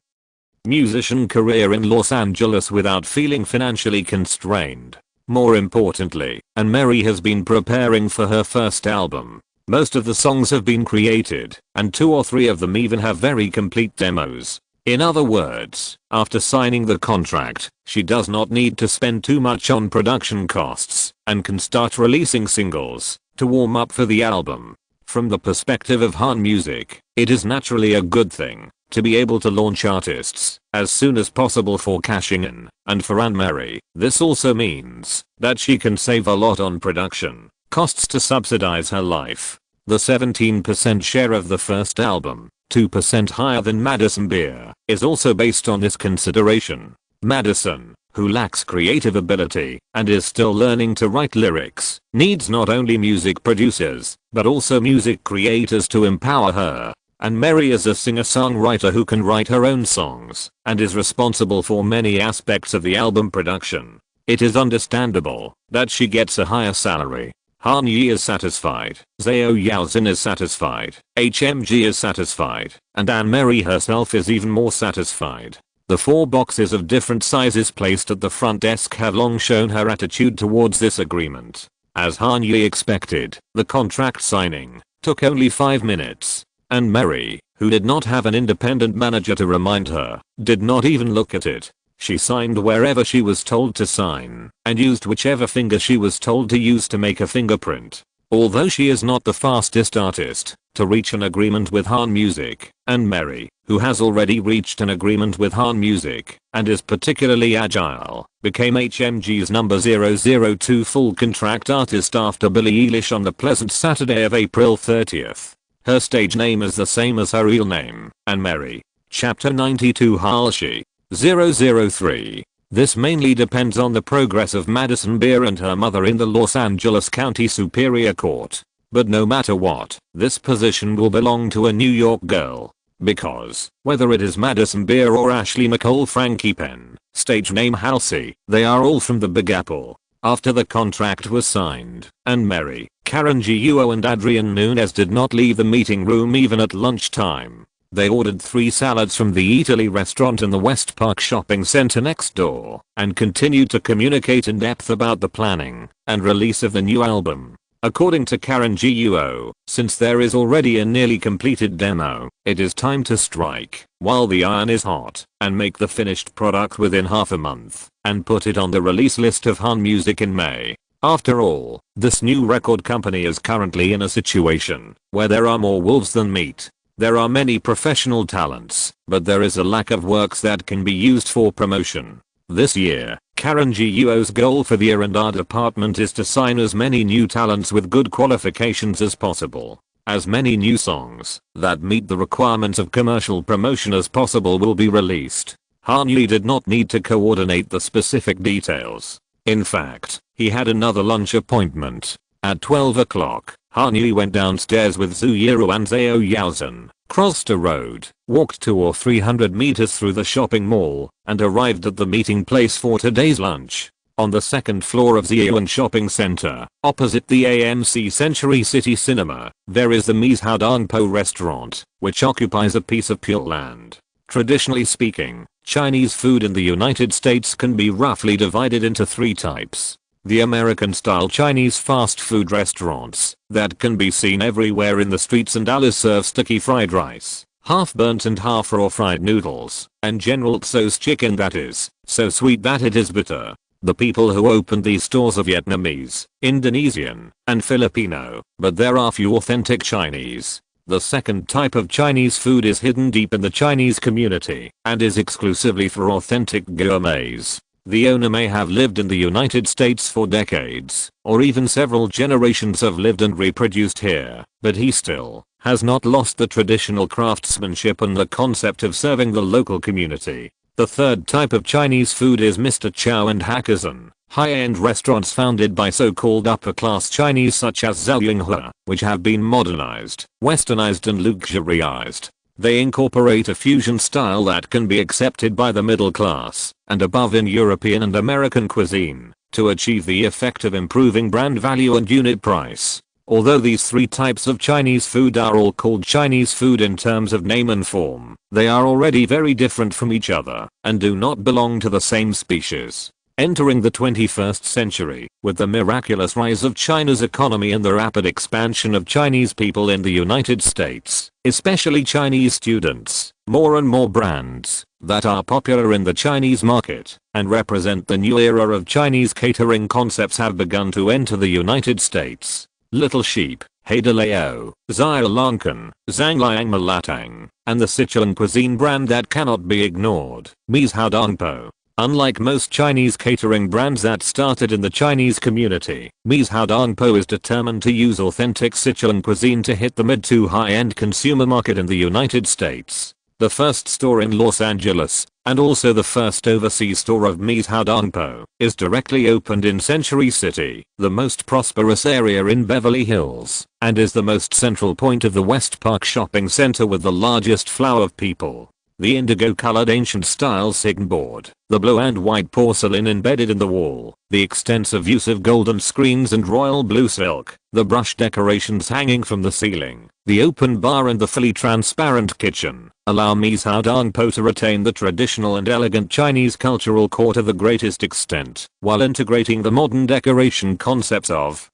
musician career in Los Angeles without feeling financially constrained. More importantly, Anne-Marie has been preparing for her first album. Most of the songs have been created, and 2 or 3 of them even have very complete demos. In other words, after signing the contract, she does not need to spend too much on production costs and can start releasing singles to warm up for the album. From the perspective of Han Music, it is naturally a good thing to be able to launch artists as soon as possible for cashing in, and for Anne-Marie, this also means that she can save a lot on production costs to subsidize her life. The 17% share of the first album, 2% higher than Madison Beer, is also based on this consideration. Madison, who lacks creative ability and is still learning to write lyrics, needs not only music producers, but also music creators to empower her. Anne-Marie is a singer-songwriter who can write her own songs and is responsible for many aspects of the album production. It is understandable that she gets a higher salary. Han Yi is satisfied, Zhao Yaozhen is satisfied, HMG is satisfied, and Anne-Marie herself is even more satisfied. The 4 boxes of different sizes placed at the front desk have long shown her attitude towards this agreement. As Han Yi expected, the contract signing took only 5 minutes. Anne-Marie, who did not have an independent manager to remind her, did not even look at it. She signed wherever she was told to sign, and used whichever finger she was told to use to make a fingerprint. Although she is not the fastest artist to reach an agreement with Han Music, Anne-Marie, who has already reached an agreement with Han Music and is particularly agile, became HMG's number 002 full contract artist after Billie Eilish on the pleasant Saturday of April 30th. Her stage name is the same as her real name, Anne-Marie. Chapter 92 Halshi 003. This mainly depends on the progress of Madison Beer and her mother in the Los Angeles County Superior Court. But no matter what, this position will belong to a New York girl. Because, whether it is Madison Beer or Ashley McCall Frankie Penn, stage name Halsey, they are all from the Big Apple. After the contract was signed, Anne-Marie, Karen Guo and Adrian Nunes did not leave the meeting room even at lunchtime. They ordered 3 salads from the Eataly restaurant in the West Park shopping center next door, and continued to communicate in depth about the planning and release of the new album. According to Karen Guo, since there is already a nearly completed demo, it is time to strike while the iron is hot and make the finished product within half a month and put it on the release list of Han Music in May. After all, this new record company is currently in a situation where there are more wolves than meat. There are many professional talents, but there is a lack of works that can be used for promotion. This year, Karen Guo's goal for the R&R department is to sign as many new talents with good qualifications as possible. As many new songs that meet the requirements of commercial promotion as possible will be released. Han Yi did not need to coordinate the specific details. In fact, he had another lunch appointment. At 12 o'clock, Han Yi went downstairs with Zhu Yiru and Zhao Yaozhen, crossed a road, walked 200 or 300 meters through the shopping mall, and arrived at the meeting place for today's lunch. On the second floor of Ziyuan Shopping Center, opposite the AMC Century City Cinema, there is the Mies Haodongpo restaurant, which occupies a piece of pure land. Traditionally speaking, Chinese food in the United States can be roughly divided into 3 types. The American-style Chinese fast food restaurants that can be seen everywhere in the streets and alleys serve sticky fried rice, half-burnt and half-raw fried noodles, and General Tso's chicken that is so sweet that it is bitter. The people who opened these stores are Vietnamese, Indonesian, and Filipino, but there are few authentic Chinese. The second type of Chinese food is hidden deep in the Chinese community and is exclusively for authentic gourmets. The owner may have lived in the United States for decades, or even several generations have lived and reproduced here, but he still has not lost the traditional craftsmanship and the concept of serving the local community. The third type of Chinese food is Mr. Chow and Hakkasan, high-end restaurants founded by so-called upper-class Chinese such as Zhaoyinghua, which have been modernized, westernized and luxuriized. They incorporate a fusion style that can be accepted by the middle class and above in European and American cuisine to achieve the effect of improving brand value and unit price. Although these 3 types of Chinese food are all called Chinese food in terms of name and form, they are already very different from each other and do not belong to the same species. Entering the 21st century, with the miraculous rise of China's economy and the rapid expansion of Chinese people in the United States, especially Chinese students, more and more brands that are popular in the Chinese market and represent the new era of Chinese catering concepts have begun to enter the United States. Little Sheep, Haidalao, Zia Lankan, Zhangliang Malatang, and the Sichuan cuisine brand that cannot be ignored, Mies Haodongpo. Unlike most Chinese catering brands that started in the Chinese community, Mies Haodongpo is determined to use authentic Sichuan cuisine to hit the mid to high-end consumer market in the United States. The first store in Los Angeles, and also the first overseas store of Mies Haodongpo, is directly opened in Century City, the most prosperous area in Beverly Hills, and is the most central point of the West Park shopping center with the largest flow of people. The indigo-colored ancient-style signboard, the blue and white porcelain embedded in the wall, the extensive use of golden screens and royal blue silk, the brush decorations hanging from the ceiling, the open bar and the fully transparent kitchen, allow Mies Haodongpo to retain the traditional and elegant Chinese cultural core to the greatest extent, while integrating the modern decoration concepts of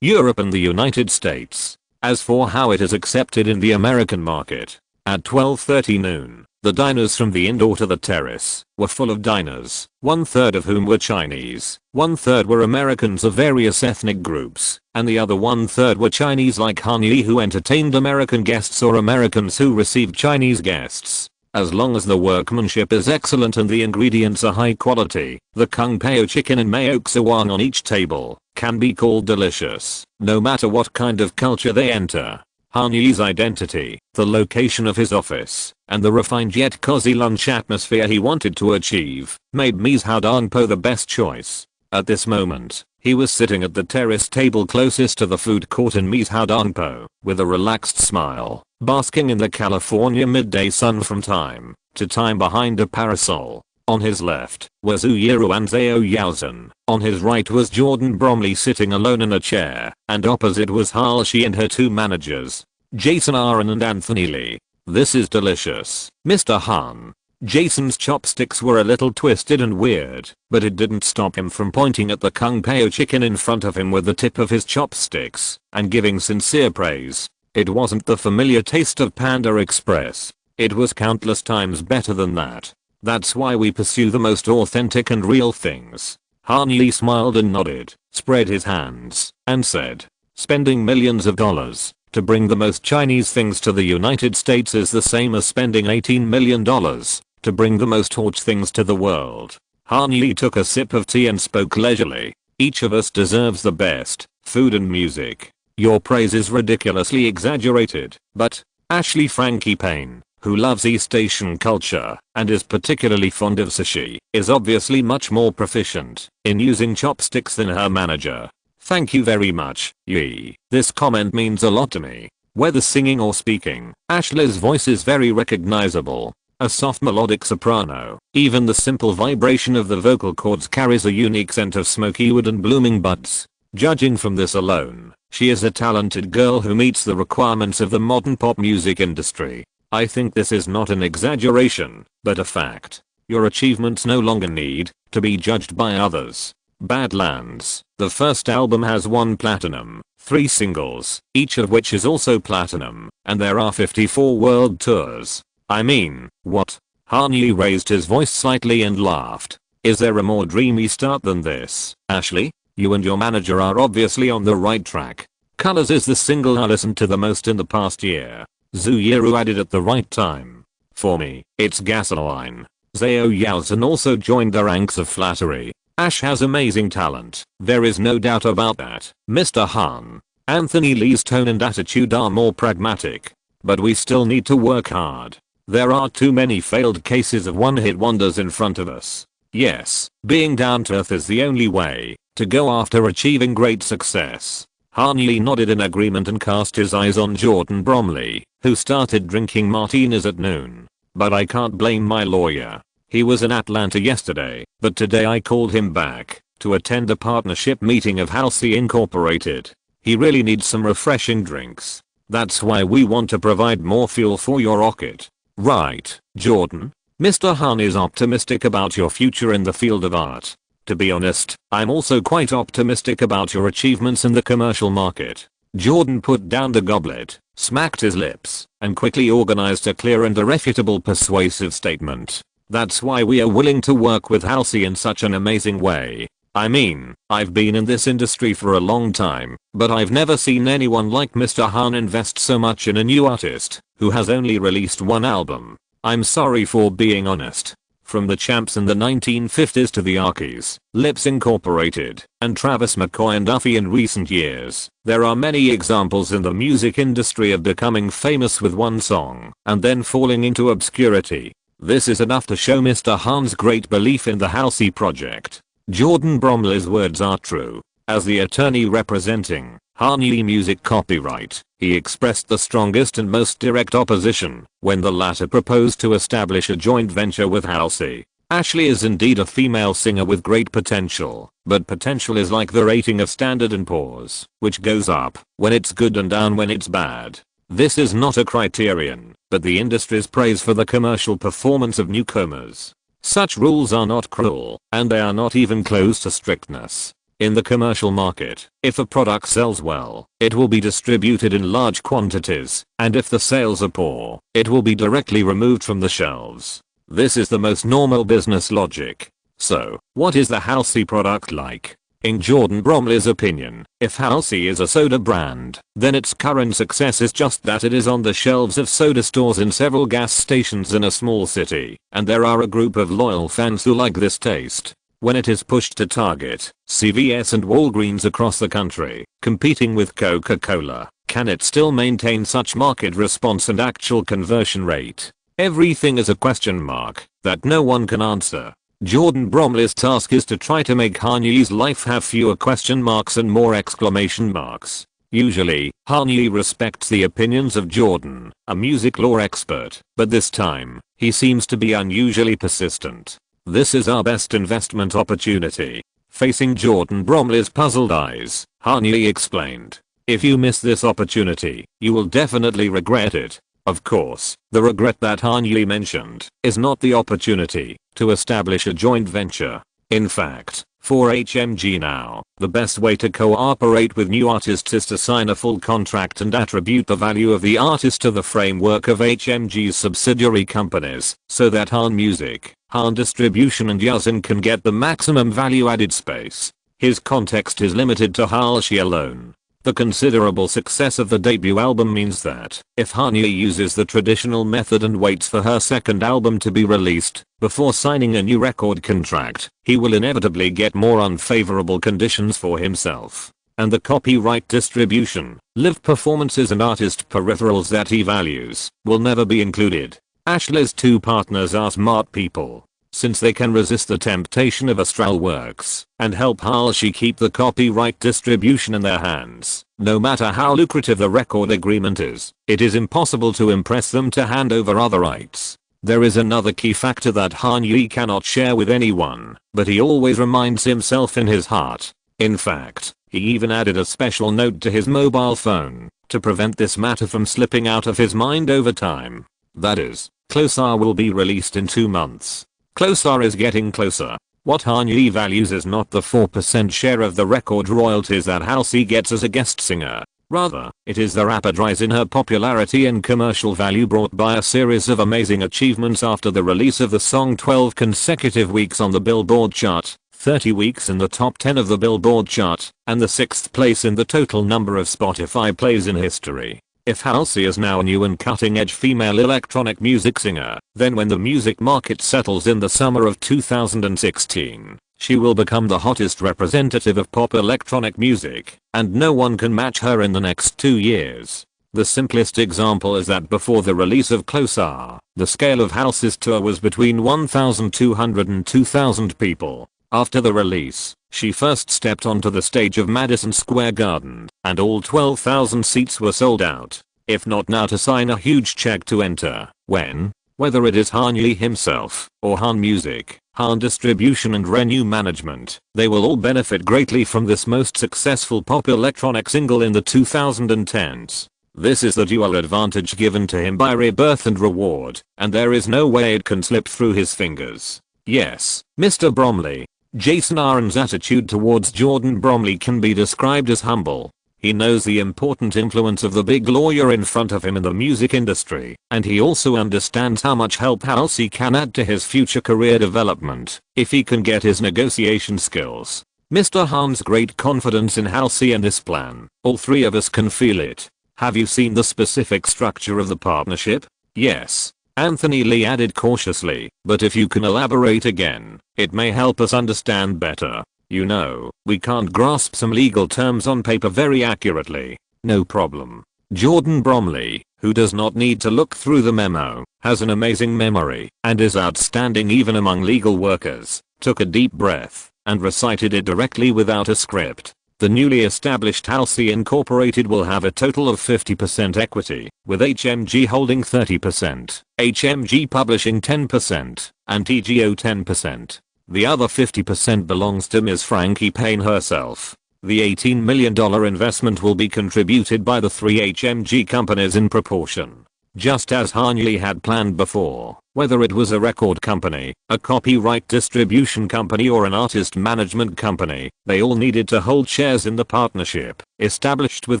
Europe and the United States. As for how it is accepted in the American market, at 12:30 noon, the diners from the indoor to the terrace were full of diners, 1/3 of whom were Chinese, 1/3 were Americans of various ethnic groups, and the other 1/3 were Chinese like Han Yi who entertained American guests or Americans who received Chinese guests. As long as the workmanship is excellent and the ingredients are high quality, the kung pao chicken and mayo xawang on each table can be called delicious, no matter what kind of culture they enter. Han Yi's identity, the location of his office, and the refined yet cozy lunch atmosphere he wanted to achieve, made Mies Haodongpo the best choice. At this moment, he was sitting at the terrace table closest to the food court in Mies Haodongpo, with a relaxed smile, basking in the California midday sun from time to time behind a parasol. On his left was Zhu Yiru and Zhao Yaozhen. On his right was Jordan Bromley sitting alone in a chair, and opposite was Halsey and her 2 managers, Jason Aaron and Anthony Lee. "This is delicious, Mr. Han." Jason's chopsticks were a little twisted and weird, but it didn't stop him from pointing at the kung pao chicken in front of him with the tip of his chopsticks and giving sincere praise. It wasn't the familiar taste of Panda Express. It was countless times better than that. That's why we pursue the most authentic and real things. Han Yi smiled and nodded, spread his hands, and said, "Spending millions of dollars to bring the most Chinese things to the United States is the same as spending $18 million to bring the most torch things to the world." Han Yi took a sip of tea and spoke leisurely. "Each of us deserves the best food and music. Your praise is ridiculously exaggerated, but Ashley Frankie Payne, who loves East Asian culture and is particularly fond of sushi, is obviously much more proficient in using chopsticks than her manager. Thank you very much, Yi. This comment means a lot to me. Whether singing or speaking, Ashley's voice is very recognizable. A soft melodic soprano. Even the simple vibration of the vocal cords carries a unique scent of smoky wood and blooming buds. Judging from this alone, she is a talented girl who meets the requirements of the modern pop music industry. I think this is not an exaggeration, but a fact. Your achievements no longer need to be judged by others. Badlands, the first album has 1 platinum, 3 singles, each of which is also platinum, and there are 54 world tours. I mean, what? Hanyi raised his voice slightly and laughed. Is there a more dreamy start than this? Ashley, you and your manager are obviously on the right track. Colors is the single I listened to the most in the past year. Zuyeru added at the right time. For me, it's Gasoline. Zhao Yalzhen also joined the ranks of flattery. Ash has amazing talent, there is no doubt about that. Mr. Han. Anthony Lee's tone and attitude are more pragmatic. But we still need to work hard. There are too many failed cases of one-hit wonders in front of us. Yes, being down to earth is the only way to go after achieving great success. Hanyi nodded in agreement and cast his eyes on Jordan Bromley, who started drinking martinis at noon. But I can't blame my lawyer. He was in Atlanta yesterday, but today I called him back to attend a partnership meeting of Halsey Incorporated. He really needs some refreshing drinks. That's why we want to provide more fuel for your rocket. Right, Jordan? Mr. Han is optimistic about your future in the field of art. To be honest, I'm also quite optimistic about your achievements in the commercial market. Jordan put down the goblet, smacked his lips, and quickly organized a clear and irrefutable persuasive statement. That's why we are willing to work with Halsey in such an amazing way. I mean, I've been in this industry for a long time, but I've never seen anyone like Mr. Han invest so much in a new artist who has only released 1 album. I'm sorry for being honest. From the champs in the 1950s to the Arkies, Lips Incorporated, and Travis McCoy and Duffy in recent years, there are many examples in the music industry of becoming famous with 1 song and then falling into obscurity. This is enough to show Mr. Han's great belief in the Halsey project. Jordan Bromley's words are true. As the attorney representing Hanyi Music Copyright, he expressed the strongest and most direct opposition when the latter proposed to establish a joint venture with Halsey. Ashley is indeed a female singer with great potential, but potential is like the rating of Standard & Poor's, which goes up when it's good and down when it's bad. This is not a criterion, but the industry's praise for the commercial performance of newcomers. Such rules are not cruel, and they are not even close to strictness. In the commercial market, if a product sells well, it will be distributed in large quantities, and if the sales are poor, it will be directly removed from the shelves. This is the most normal business logic. So, what is the Halsey product like? In Jordan Bromley's opinion, if Halsey is a soda brand, then its current success is just that it is on the shelves of soda stores in several gas stations in a small city, and there are a group of loyal fans who like this taste. When it is pushed to Target, CVS and Walgreens across the country, competing with Coca-Cola, can it still maintain such market response and actual conversion rate? Everything is a question mark that no one can answer. Jordan Bromley's task is to try to make Hanyi's life have fewer question marks and more exclamation marks. Usually, Hanyi respects the opinions of Jordan, a music law expert, but this time, he seems to be unusually persistent. This is our best investment opportunity. Facing Jordan Bromley's puzzled eyes, Hanyi explained. If you miss this opportunity, you will definitely regret it. Of course, the regret that Hanyi mentioned is not the opportunity to establish a joint venture. In fact, for HMG now, the best way to cooperate with new artists is to sign a full contract and attribute the value of the artist to the framework of HMG's subsidiary companies, so that Han Music, Han Distribution and Yazin can get the maximum value-added space. His context is limited to Halsey alone. The considerable success of the debut album means that, if Hanyi uses the traditional method and waits for her second album to be released, before signing a new record contract, he will inevitably get more unfavorable conditions for himself. And the copyright distribution, live performances and artist peripherals that he values, will never be included. Ashley's two partners are smart people, since they can resist the temptation of Astral Works and help Halsey keep the copyright distribution in their hands. No matter how lucrative the record agreement is, it is impossible to impress them to hand over other rights. There is another key factor that Han Yi cannot share with anyone, but he always reminds himself in his heart. In fact, he even added a special note to his mobile phone to prevent this matter from slipping out of his mind over time. That is, Closer will be released in 2 months. Closer is getting closer. What Han Yi values is not the 4% share of the record royalties that Halsey gets as a guest singer. Rather, it is the rapid rise in her popularity and commercial value brought by a series of amazing achievements after the release of the song 12 consecutive weeks on the Billboard chart, 30 weeks in the top 10 of the Billboard chart, and the 6th place in the total number of Spotify plays in history. If Halsey is now a new and cutting-edge female electronic music singer, then when the music market settles in the summer of 2016, she will become the hottest representative of pop electronic music, and no one can match her in the next 2 years. The simplest example is that before the release of Closer, the scale of Halsey's tour was between 1,200 and 2,000 people. After the release, she first stepped onto the stage of Madison Square Garden, and all 12,000 seats were sold out. If not now to sign a huge check to enter, when? Whether it is Han Yi himself, or Han Music, Han Distribution and Renew Management, they will all benefit greatly from this most successful pop electronic single in the 2010s. This is the dual advantage given to him by Rebirth and Reward, and there is no way it can slip through his fingers. Yes, Mr. Bromley. Jason Aaron's attitude towards Jordan Bromley can be described as humble. He knows the important influence of the big lawyer in front of him in the music industry, and he also understands how much help Halsey can add to his future career development if he can get his negotiation skills. Mr. Han's great confidence in Halsey and this plan, all three of us can feel it. Have you seen the specific structure of the partnership? Yes. Anthony Lee added cautiously, but if you can elaborate again, it may help us understand better. You know, we can't grasp some legal terms on paper very accurately. No problem. Jordan Bromley, who does not need to look through the memo, has an amazing memory, and is outstanding even among legal workers, took a deep breath, and recited it directly without a script. The newly established Halsey Incorporated will have a total of 50% equity, with HMG holding 30%, HMG publishing 10%, and TGO 10%. The other 50% belongs to Ms. Frankie Payne herself. The $18 million investment will be contributed by the 3 HMG companies in proportion. Just as Han Yi had planned before, whether it was a record company, a copyright distribution company or an artist management company, they all needed to hold shares in the partnership established with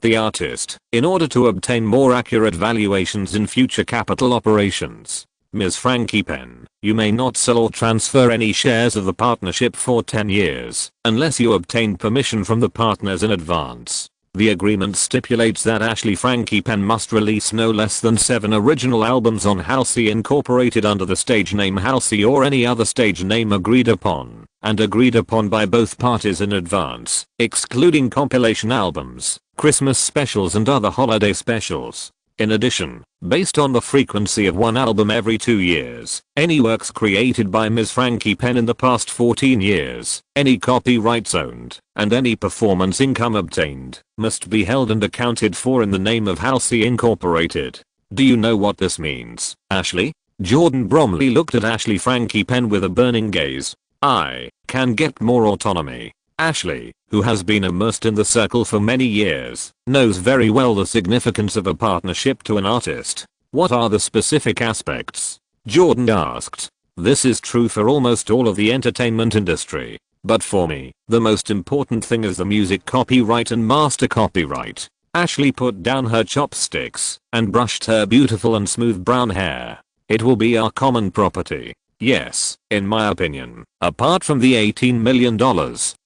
the artist in order to obtain more accurate valuations in future capital operations. Ms. Frankie Payne, you may not sell or transfer any shares of the partnership for 10 years unless you obtain permission from the partners in advance. The agreement stipulates that Ashley Frankie Payne must release no less than 7 original albums on Halsey Incorporated under the stage name Halsey or any other stage name agreed upon, and agreed upon by both parties in advance, excluding compilation albums, Christmas specials and other holiday specials. In addition, based on the frequency of one album every 2 years, any works created by Ms. Frankie Payne in the past 14 years, any copyrights owned, and any performance income obtained, must be held and accounted for in the name of Halsey Incorporated. Do you know what this means, Ashley? Jordan Bromley looked at Ashley Frankie Payne with a burning gaze. I can get more autonomy. Ashley, who has been immersed in the circle for many years, knows very well the significance of a partnership to an artist. What are the specific aspects? Jordan asked. This is true for almost all of the entertainment industry. But for me, the most important thing is the music copyright and master copyright. Ashley put down her chopsticks and brushed her beautiful and smooth brown hair. It will be our common property. Yes, in my opinion, apart from the $18 million,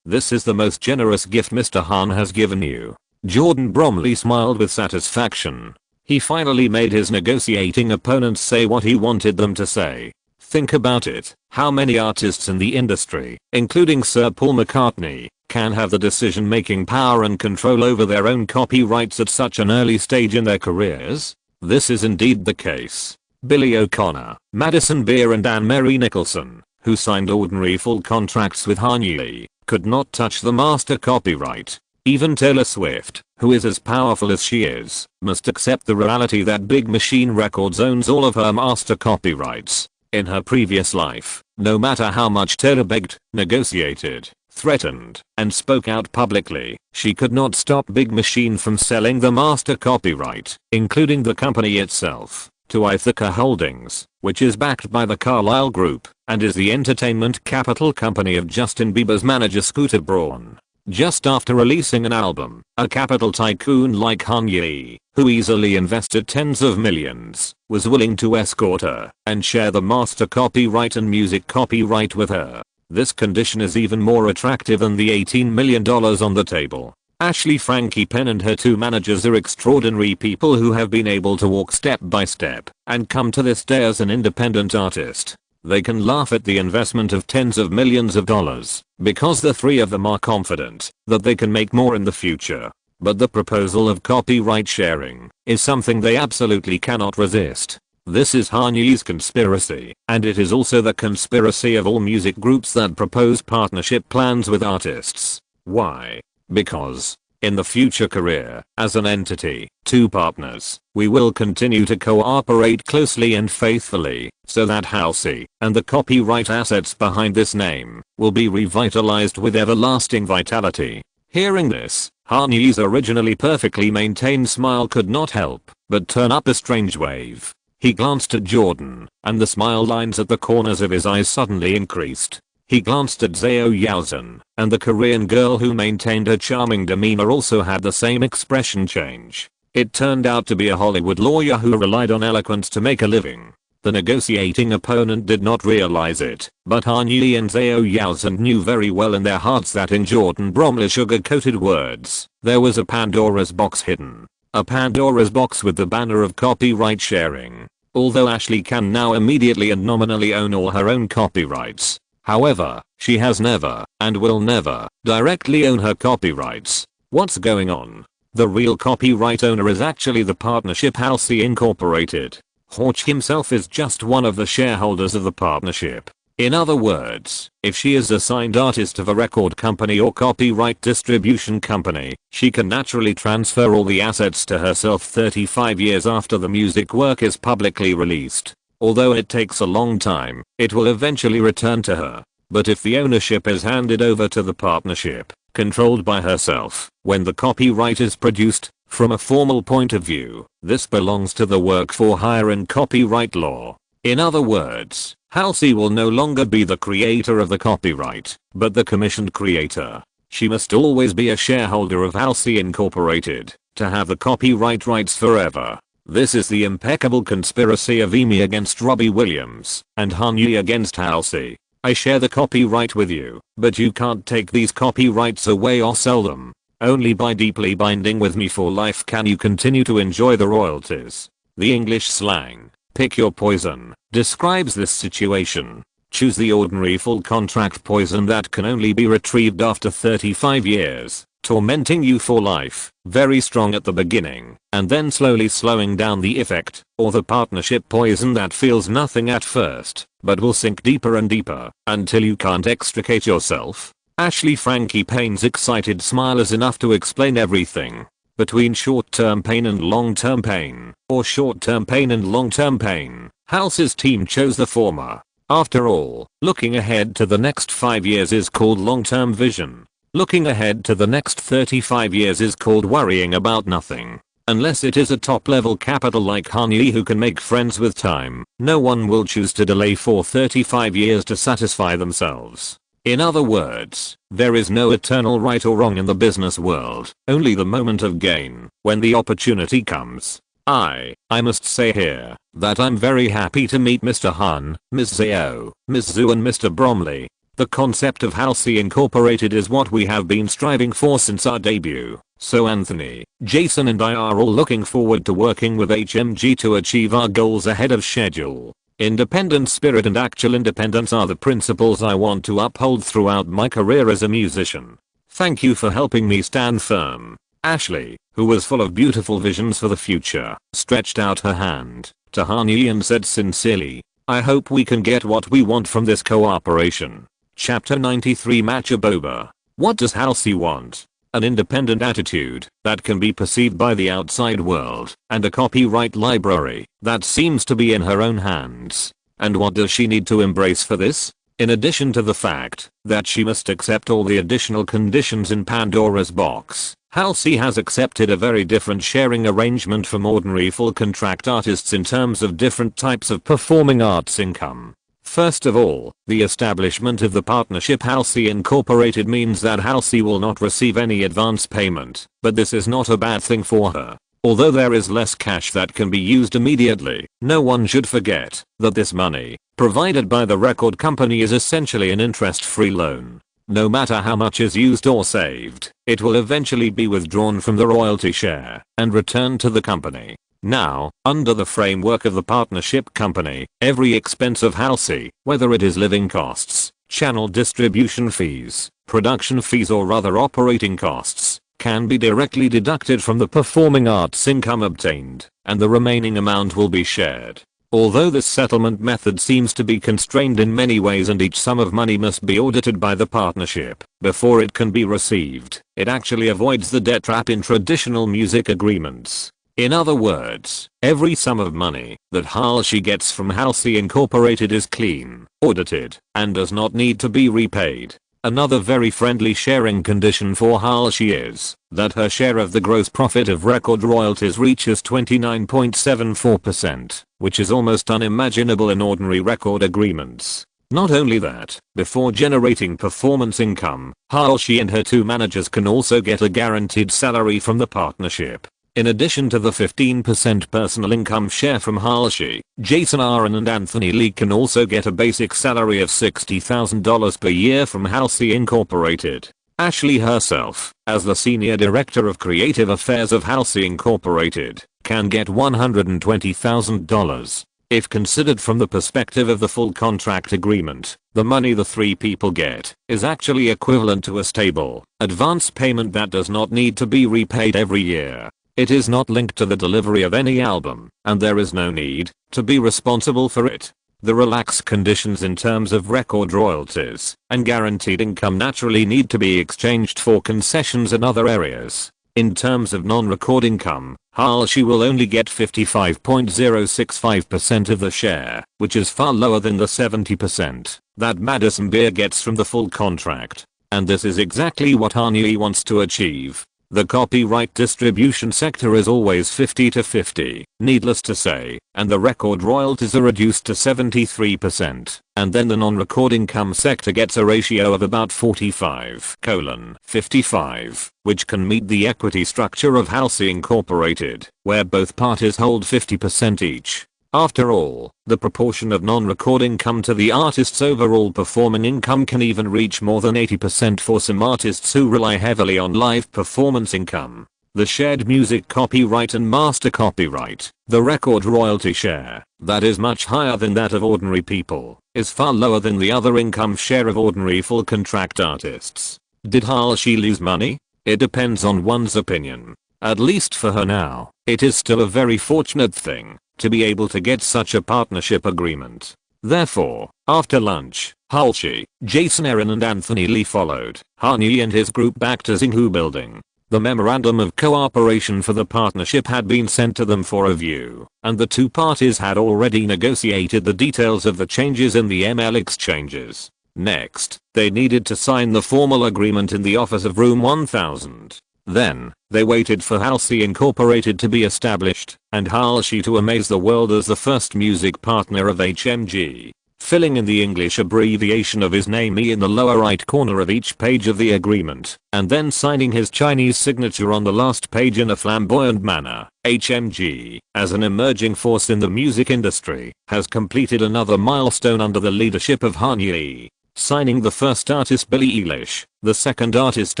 this is the most generous gift Mr. Han has given you. Jordan Bromley smiled with satisfaction. He finally made his negotiating opponents say what he wanted them to say. Think about it. How many artists in the industry, including Sir Paul McCartney, can have the decision-making power and control over their own copyrights at such an early stage in their careers? This is indeed the case. Billy O'Connor, Madison Beer and Anne-Marie Nicholson, who signed ordinary full contracts with Kanye, could not touch the master copyright. Even Taylor Swift, who is as powerful as she is, must accept the reality that Big Machine Records owns all of her master copyrights. In her previous life, no matter how much Taylor begged, negotiated, threatened, and spoke out publicly, she could not stop Big Machine from selling the master copyright, including the company itself, to Ithaca Holdings, which is backed by the Carlyle Group, and is the entertainment capital company of Justin Bieber's manager Scooter Braun. Just after releasing an album, a capital tycoon like Kanye, who easily invested tens of millions, was willing to escort her and share the master copyright and music copyright with her. This condition is even more attractive than the $18 million on the table. Ashley Frankie Penn and her two managers are extraordinary people who have been able to walk step by step and come to this day as an independent artist. They can laugh at the investment of tens of millions of dollars because the three of them are confident that they can make more in the future. But the proposal of copyright sharing is something they absolutely cannot resist. This is Kanye's conspiracy, and it is also the conspiracy of all music groups that propose partnership plans with artists. Why? Because, in the future career, as an entity, two partners, we will continue to cooperate closely and faithfully, so that Halsey and the copyright assets behind this name will be revitalized with everlasting vitality. Hearing this, Kanye's originally perfectly maintained smile could not help but turn up a strange wave. He glanced at Jordan, and the smile lines at the corners of his eyes suddenly increased. He glanced at Zhao Yaozhen, and the Korean girl who maintained her charming demeanor also had the same expression change. It turned out to be a Hollywood lawyer who relied on eloquence to make a living. The negotiating opponent did not realize it, but Kanye and Zhao Yaozhen knew very well in their hearts that in Jordan Bromley's sugar-coated words, there was a Pandora's box hidden. A Pandora's box with the banner of copyright sharing. Although Ashley can now immediately and nominally own all her own copyrights, however, she has never, and will never, directly own her copyrights. What's going on? The real copyright owner is actually the partnership Halsey Incorporated. Horch himself is just one of the shareholders of the partnership. In other words, if she is a signed artist of a record company or copyright distribution company, she can naturally transfer all the assets to herself 35 years after the music work is publicly released. Although it takes a long time, it will eventually return to her. But if the ownership is handed over to the partnership, controlled by herself, when the copyright is produced, from a formal point of view, this belongs to the work for hire in copyright law. In other words, Halsey will no longer be the creator of the copyright, but the commissioned creator. She must always be a shareholder of Halsey Incorporated to have the copyright rights forever. This is the impeccable conspiracy of Amy against Robbie Williams and Kanye against Halsey. I share the copyright with you, but you can't take these copyrights away or sell them. Only by deeply binding with me for life can you continue to enjoy the royalties. The English slang, pick your poison, describes this situation. Choose the ordinary full contract poison that can only be retrieved after 35 years, tormenting you for life, very strong at the beginning, and then slowly slowing down the effect, or the partnership poison that feels nothing at first, but will sink deeper and deeper, until you can't extricate yourself. Ashley Frankie Payne's excited smile is enough to explain everything. Between short-term pain and long-term pain, or short-term pain and long-term pain, Halsey's team chose the former. After all, looking ahead to the next 5 years is called long-term vision. Looking ahead to the next 35 years is called worrying about nothing. Unless it is a top-level capital like Kanye who can make friends with time, no one will choose to delay for 35 years to satisfy themselves. In other words, there is no eternal right or wrong in the business world, only the moment of gain, when the opportunity comes. I must say here, that I'm very happy to meet Mr. Han, Ms. Zhao, Ms. Zhu and Mr. Bromley. The concept of Halsey Incorporated is what we have been striving for since our debut, so Anthony, Jason and I are all looking forward to working with HMG to achieve our goals ahead of schedule. Independent spirit and actual independence are the principles I want to uphold throughout my career as a musician. Thank you for helping me stand firm. Ashley, who was full of beautiful visions for the future, stretched out her hand to Hanyi and said sincerely, "I hope we can get what we want from this cooperation." Chapter 93 Matcha Boba. What does Halsey want? An independent attitude that can be perceived by the outside world, and a copyright library that seems to be in her own hands. And what does she need to embrace for this? In addition to the fact that she must accept all the additional conditions in Pandora's box, Halsey has accepted a very different sharing arrangement from ordinary full contract artists in terms of different types of performing arts income. First of all, the establishment of the partnership Halsey Incorporated means that Halsey will not receive any advance payment, but this is not a bad thing for her. Although there is less cash that can be used immediately, no one should forget that this money, provided by the record company, is essentially an interest-free loan. No matter how much is used or saved, it will eventually be withdrawn from the royalty share and returned to the company. Now, under the framework of the partnership company, every expense of Halsey, whether it is living costs, channel distribution fees, production fees or other operating costs, can be directly deducted from the performing arts income obtained, and the remaining amount will be shared. Although this settlement method seems to be constrained in many ways and each sum of money must be audited by the partnership before it can be received, it actually avoids the debt trap in traditional music agreements. In other words, every sum of money that Halsey gets from Halsey Incorporated is clean, audited, and does not need to be repaid. Another very friendly sharing condition for Halsey is that her share of the gross profit of record royalties reaches 29.74%, which is almost unimaginable in ordinary record agreements. Not only that, before generating performance income, Halsey and her two managers can also get a guaranteed salary from the partnership. In addition to the 15% personal income share from Halsey, Jason Aaron and Anthony Lee can also get a basic salary of $60,000 per year from Halsey Incorporated. Ashley herself, as the Senior Director of Creative Affairs of Halsey Incorporated, can get $120,000. If considered from the perspective of the full contract agreement, the money the three people get is actually equivalent to a stable advance payment that does not need to be repaid every year. It is not linked to the delivery of any album, and there is no need to be responsible for it. The relaxed conditions in terms of record royalties and guaranteed income naturally need to be exchanged for concessions in other areas. In terms of non-record income, Halsey will only get 55.065% of the share, which is far lower than the 70% that Madison Beer gets from the full contract. And this is exactly what Hanyi wants to achieve. The copyright distribution sector is always 50-50, needless to say, and the record royalties are reduced to 73%, and then the non-record income sector gets a ratio of about 45:55, which can meet the equity structure of Halsey Incorporated, where both parties hold 50% each. After all, the proportion of non-record income to the artist's overall performing income can even reach more than 80% for some artists who rely heavily on live performance income. The shared music copyright and master copyright, the record royalty share, that is much higher than that of ordinary people, is far lower than the other income share of ordinary full contract artists. Did Halsey lose money? It depends on one's opinion. At least for her now, it is still a very fortunate thing to be able to get such a partnership agreement. Therefore, after lunch, Halsey, Jason Aaron and Anthony Lee followed Hanyi and his group back to Xinghu Building. The memorandum of cooperation for the partnership had been sent to them for review, and the two parties had already negotiated the details of the changes in the ML exchanges. Next, they needed to sign the formal agreement in the office of room 1000. Then, they waited for Halsey Incorporated to be established, and Halsey to amaze the world as the first music partner of HMG. Filling in the English abbreviation of his name E in the lower right corner of each page of the agreement, and then signing his Chinese signature on the last page in a flamboyant manner. HMG, as an emerging force in the music industry, has completed another milestone under the leadership of Hanyi. Signing the first artist Billie Eilish, the second artist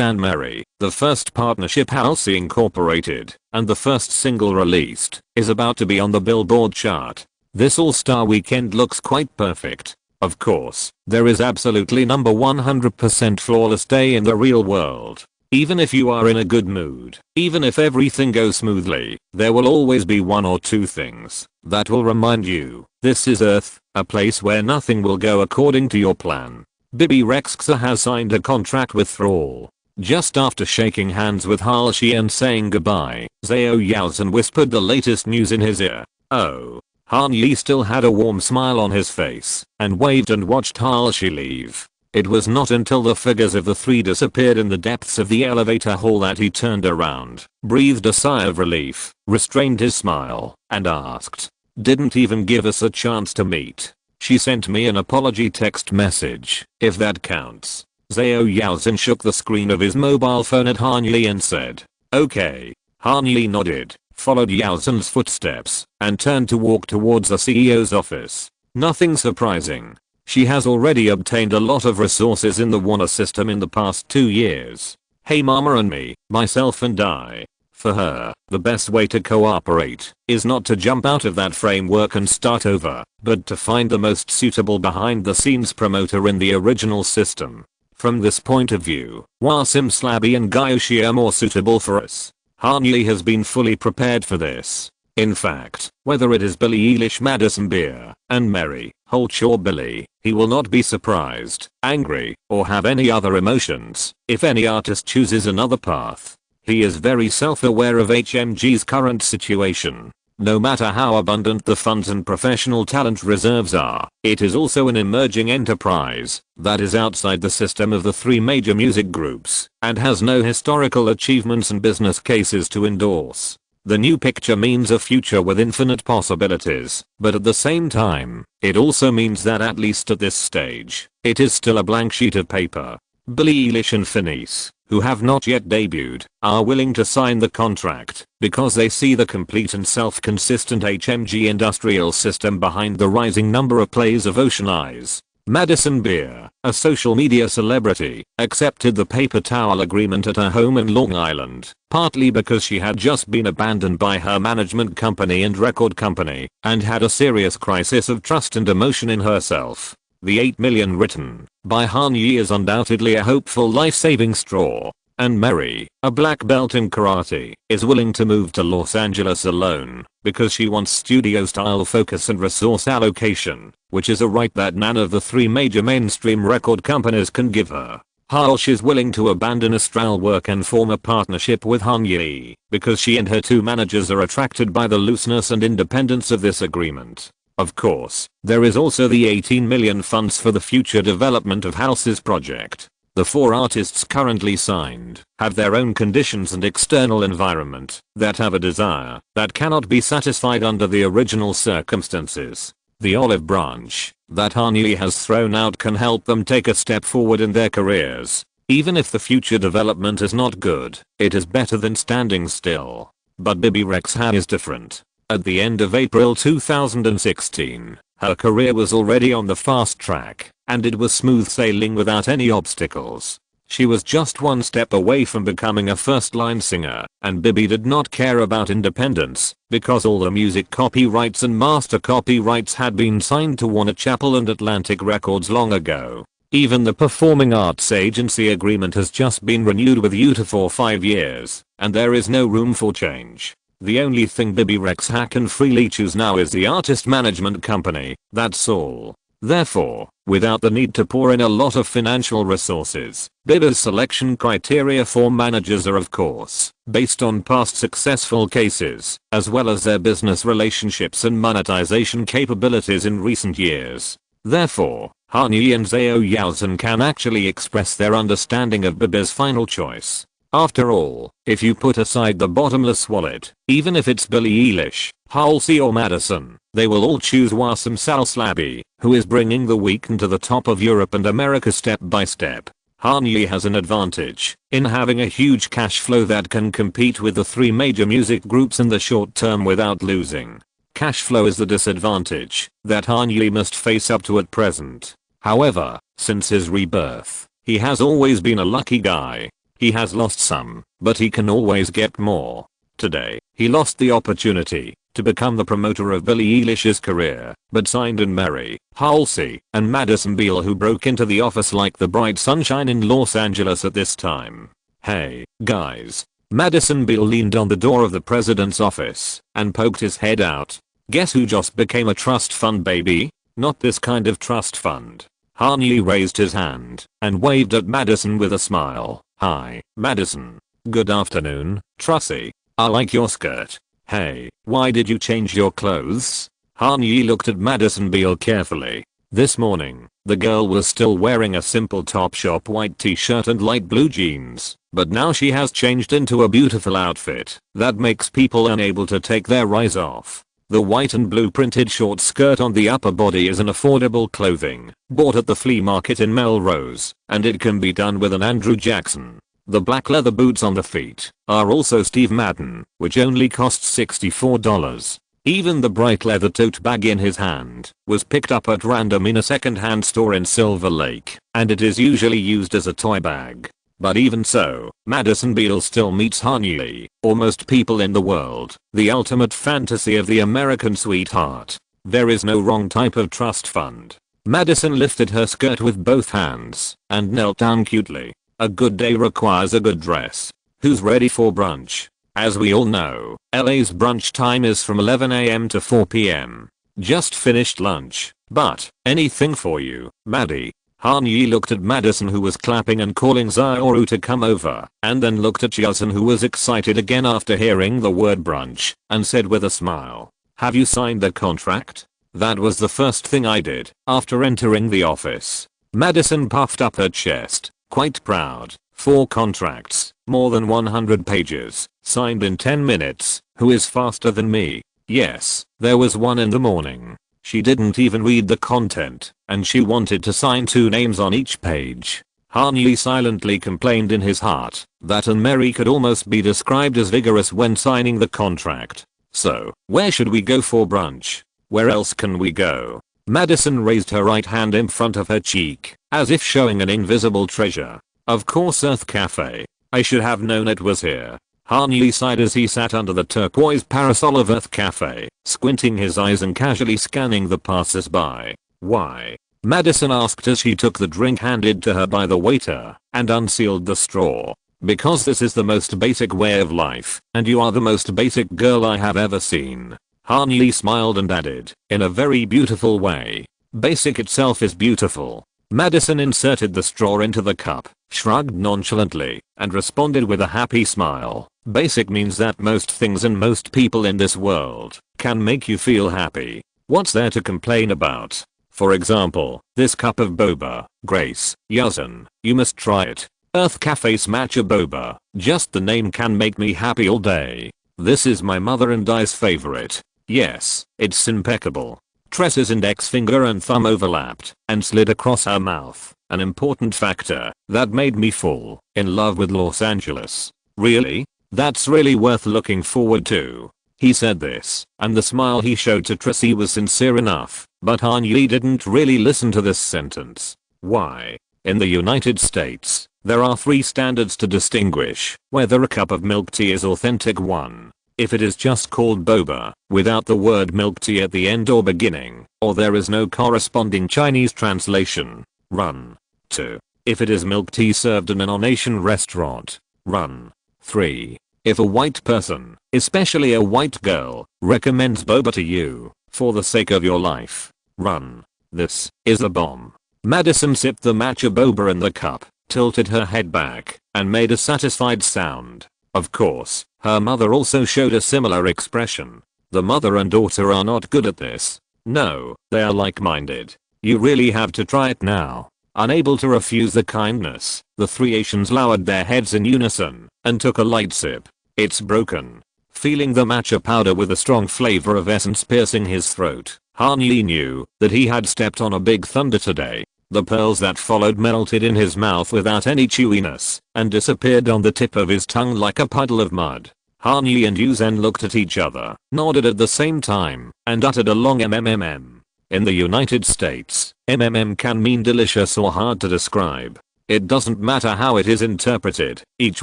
Anne-Marie, the first partnership Halsey Incorporated, and the first single released, is about to be on the Billboard chart. This all-star weekend looks quite perfect. Of course, there is absolutely number 100% flawless day in the real world. Even if you are in a good mood, even if everything goes smoothly, there will always be one or two things that will remind you, this is Earth, a place where nothing will go according to your plan. Bibi Rexha has signed a contract with Thrall. Just after shaking hands with Halsey and saying goodbye, Zhao Yaozhen whispered the latest news in his ear. Oh. Han Yi still had a warm smile on his face and waved and watched Halsey leave. It was not until the figures of the three disappeared in the depths of the elevator hall that he turned around, breathed a sigh of relief, restrained his smile, and asked, "Didn't even give us a chance to meet. She sent me an apology text message, if that counts." Zhao Yaozhen shook the screen of his mobile phone at Han Yi and said, "Okay." Han Yi nodded, followed Yaozhen's footsteps, and turned to walk towards the CEO's office. Nothing surprising. She has already obtained a lot of resources in the Warner system in the past 2 years. Hey mama and me, myself and I. For her, the best way to cooperate is not to jump out of that framework and start over, but to find the most suitable behind the scenes promoter in the original system. From this point of view, Wasim Slabby and Gyoshi are more suitable for us. Han Yi has been fully prepared for this. In fact, whether it is Billie Eilish, Madison Beer, and Mary, Holch or Billy, he will not be surprised, angry, or have any other emotions if any artist chooses another path. He is very self-aware of HMG's current situation. No matter how abundant the funds and professional talent reserves are, it is also an emerging enterprise that is outside the system of the three major music groups and has no historical achievements and business cases to endorse. The new picture means a future with infinite possibilities, but at the same time, it also means that at least at this stage, it is still a blank sheet of paper. Billie Eilish and Finesse, who have not yet debuted, are willing to sign the contract because they see the complete and self-consistent HMG industrial system behind the rising number of plays of Ocean Eyes. Madison Beer, a social media celebrity, accepted the paper towel agreement at her home in Long Island, partly because she had just been abandoned by her management company and record company, and had a serious crisis of trust and emotion in herself. The 8 million written by Han Yi is undoubtedly a hopeful life-saving straw. And Mary, a black belt in karate, is willing to move to Los Angeles alone because she wants studio-style focus and resource allocation, which is a right that none of the three major mainstream record companies can give her. Halsh is willing to abandon astral work and form a partnership with Han Yi because she and her two managers are attracted by the looseness and independence of this agreement. Of course, there is also the 18 million funds for the future development of Halsey's project. The four artists currently signed have their own conditions and external environment that have a desire that cannot be satisfied under the original circumstances. The olive branch that Han Yi has thrown out can help them take a step forward in their careers. Even if the future development is not good, it is better than standing still. But Bibi Rexha is different. At the end of April 2016, her career was already on the fast track, and it was smooth sailing without any obstacles. She was just one step away from becoming a first-line singer, and Bibi did not care about independence, because all the music copyrights and master copyrights had been signed to Warner Chappell and Atlantic Records long ago. Even the Performing Arts Agency agreement has just been renewed with UTA for 5 years, and there is no room for change. The only thing Bibi Rexha can freely choose now is the artist management company, that's all. Therefore, without the need to pour in a lot of financial resources, Bibi's selection criteria for managers are of course based on past successful cases, as well as their business relationships and monetization capabilities in recent years. Therefore, Han Yi and Zhao Yaozhen can actually express their understanding of Bibi's final choice. After all, if you put aside the bottomless wallet, even if it's Billie Eilish, Halsey or Madison, they will all choose Wasim Salslabi, who is bringing the weekend to the top of Europe and America step by step. Han Yi has an advantage in having a huge cash flow that can compete with the three major music groups in the short term without losing. Cash flow is the disadvantage that Han Yi must face up to at present. However, since his rebirth, he has always been a lucky guy. He has lost some, but he can always get more. Today, he lost the opportunity to become the promoter of Billie Eilish's career, but signed in Mary, Halsey, and Madison Beer, who broke into the office like the bright sunshine in Los Angeles at this time. Hey, guys. Madison Beale leaned on the door of the president's office and poked his head out. Guess who just became a trust fund baby? Not this kind of trust fund. Han Yi raised his hand and waved at Madison with a smile. Hi, Madison. Good afternoon, Trussie. I like your skirt. Hey, why did you change your clothes? Han Yi looked at Madison Beale carefully. This morning, the girl was still wearing a simple Topshop white t-shirt and light blue jeans, but now she has changed into a beautiful outfit that makes people unable to take their eyes off. The white and blue printed short skirt on the upper body is an affordable clothing bought at the flea market in Melrose, and it can be done with an Andrew Jackson. The black leather boots on the feet are also Steve Madden, which only costs $64. Even the bright leather tote bag in his hand was picked up at random in a second-hand store in Silver Lake, and it is usually used as a toy bag. But even so, Madison Beale still meets Han Yi, or most people in the world, the ultimate fantasy of the American sweetheart. There is no wrong type of trust fund. Madison lifted her skirt with both hands and knelt down cutely. A good day requires a good dress. Who's ready for brunch? As we all know, LA's brunch time is from 11 AM to 4 PM. Just finished lunch, but anything for you, Maddie? Han Yi looked at Madison, who was clapping and calling Zaoru to come over, and then looked at Jason, who was excited again after hearing the word brunch, and said with a smile, "Have you signed the contract?" That was the first thing I did after entering the office. Madison puffed up her chest, quite proud. 4 contracts, more than 100 pages, signed in 10 minutes. Who is faster than me? Yes, there was one in the morning. She didn't even read the content, and she wanted to sign 2 names on each page. Han Yi silently complained in his heart that Anne-Marie could almost be described as vigorous when signing the contract. So, where should we go for brunch? Where else can we go? Madison raised her right hand in front of her cheek, as if showing an invisible treasure. Of course, Earth Cafe. I should have known it was here. Han Yi sighed as he sat under the turquoise parasol of Earth Cafe, squinting his eyes and casually scanning the passers-by. Why? Madison asked as she took the drink handed to her by the waiter and unsealed the straw. Because this is the most basic way of life, and you are the most basic girl I have ever seen. Han Yi smiled and added, in a very beautiful way. Basic itself is beautiful. Madison inserted the straw into the cup, shrugged nonchalantly, and responded with a happy smile. Basic means that most things and most people in this world can make you feel happy. What's there to complain about? For example, this cup of boba. Grace, Yazan, you must try it. Earth Cafe's matcha boba. Just the name can make me happy all day. This is my mother and I's favorite. Yes, it's impeccable. Tressa's index finger and thumb overlapped and slid across her mouth, an important factor that made me fall in love with Los Angeles. Really? That's really worth looking forward to. He said this, and the smile he showed to Tracy was sincere enough, but Han Yi didn't really listen to this sentence. Why? In the United States, there are 3 standards to distinguish whether a cup of milk tea is authentic. 1. If it is just called boba, without the word milk tea at the end or beginning, or there is no corresponding Chinese translation, run. 2. If it is milk tea served in a non-Asian restaurant, run. 3. If a white person, especially a white girl, recommends boba to you, for the sake of your life, run. This is a bomb. Madison sipped the matcha boba in the cup, tilted her head back, and made a satisfied sound. Of course, her mother also showed a similar expression. The mother and daughter are not good at this. No, they are like-minded. You really have to try it now. Unable to refuse the kindness, the 3 Asians lowered their heads in unison and took a light sip. It's broken. Feeling the matcha powder with a strong flavor of essence piercing his throat, Han Yi knew that he had stepped on a big thunder today. The pearls that followed melted in his mouth without any chewiness and disappeared on the tip of his tongue like a puddle of mud. Han Yi and Yuzen looked at each other, nodded at the same time, and uttered a long mmm. In the United States, mmm can mean delicious or hard to describe. It doesn't matter how it is interpreted, each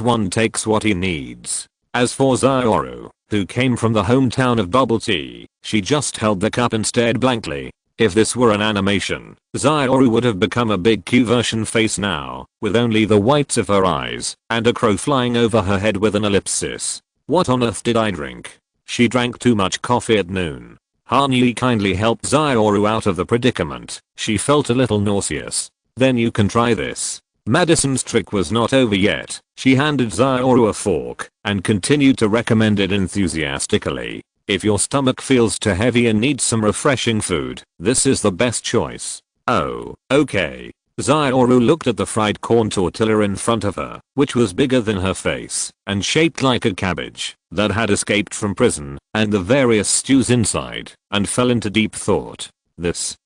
one takes what he needs. As for Zaoru, who came from the hometown of bubble tea, she just held the cup and stared blankly. If this were an animation, Zioru would have become a big Q version face now, with only the whites of her eyes, and a crow flying over her head with an ellipsis. What on earth did I drink? She drank too much coffee at noon. Han-Yi kindly helped Zioru out of the predicament. She felt a little nauseous. Then you can try this. Madison's trick was not over yet. She handed Zioru a fork, and continued to recommend it enthusiastically. If your stomach feels too heavy and needs some refreshing food, this is the best choice. Oh, okay. Zioru looked at the fried corn tortilla in front of her, which was bigger than her face, and shaped like a cabbage, that had escaped from prison, and the various stews inside, and fell into deep thought.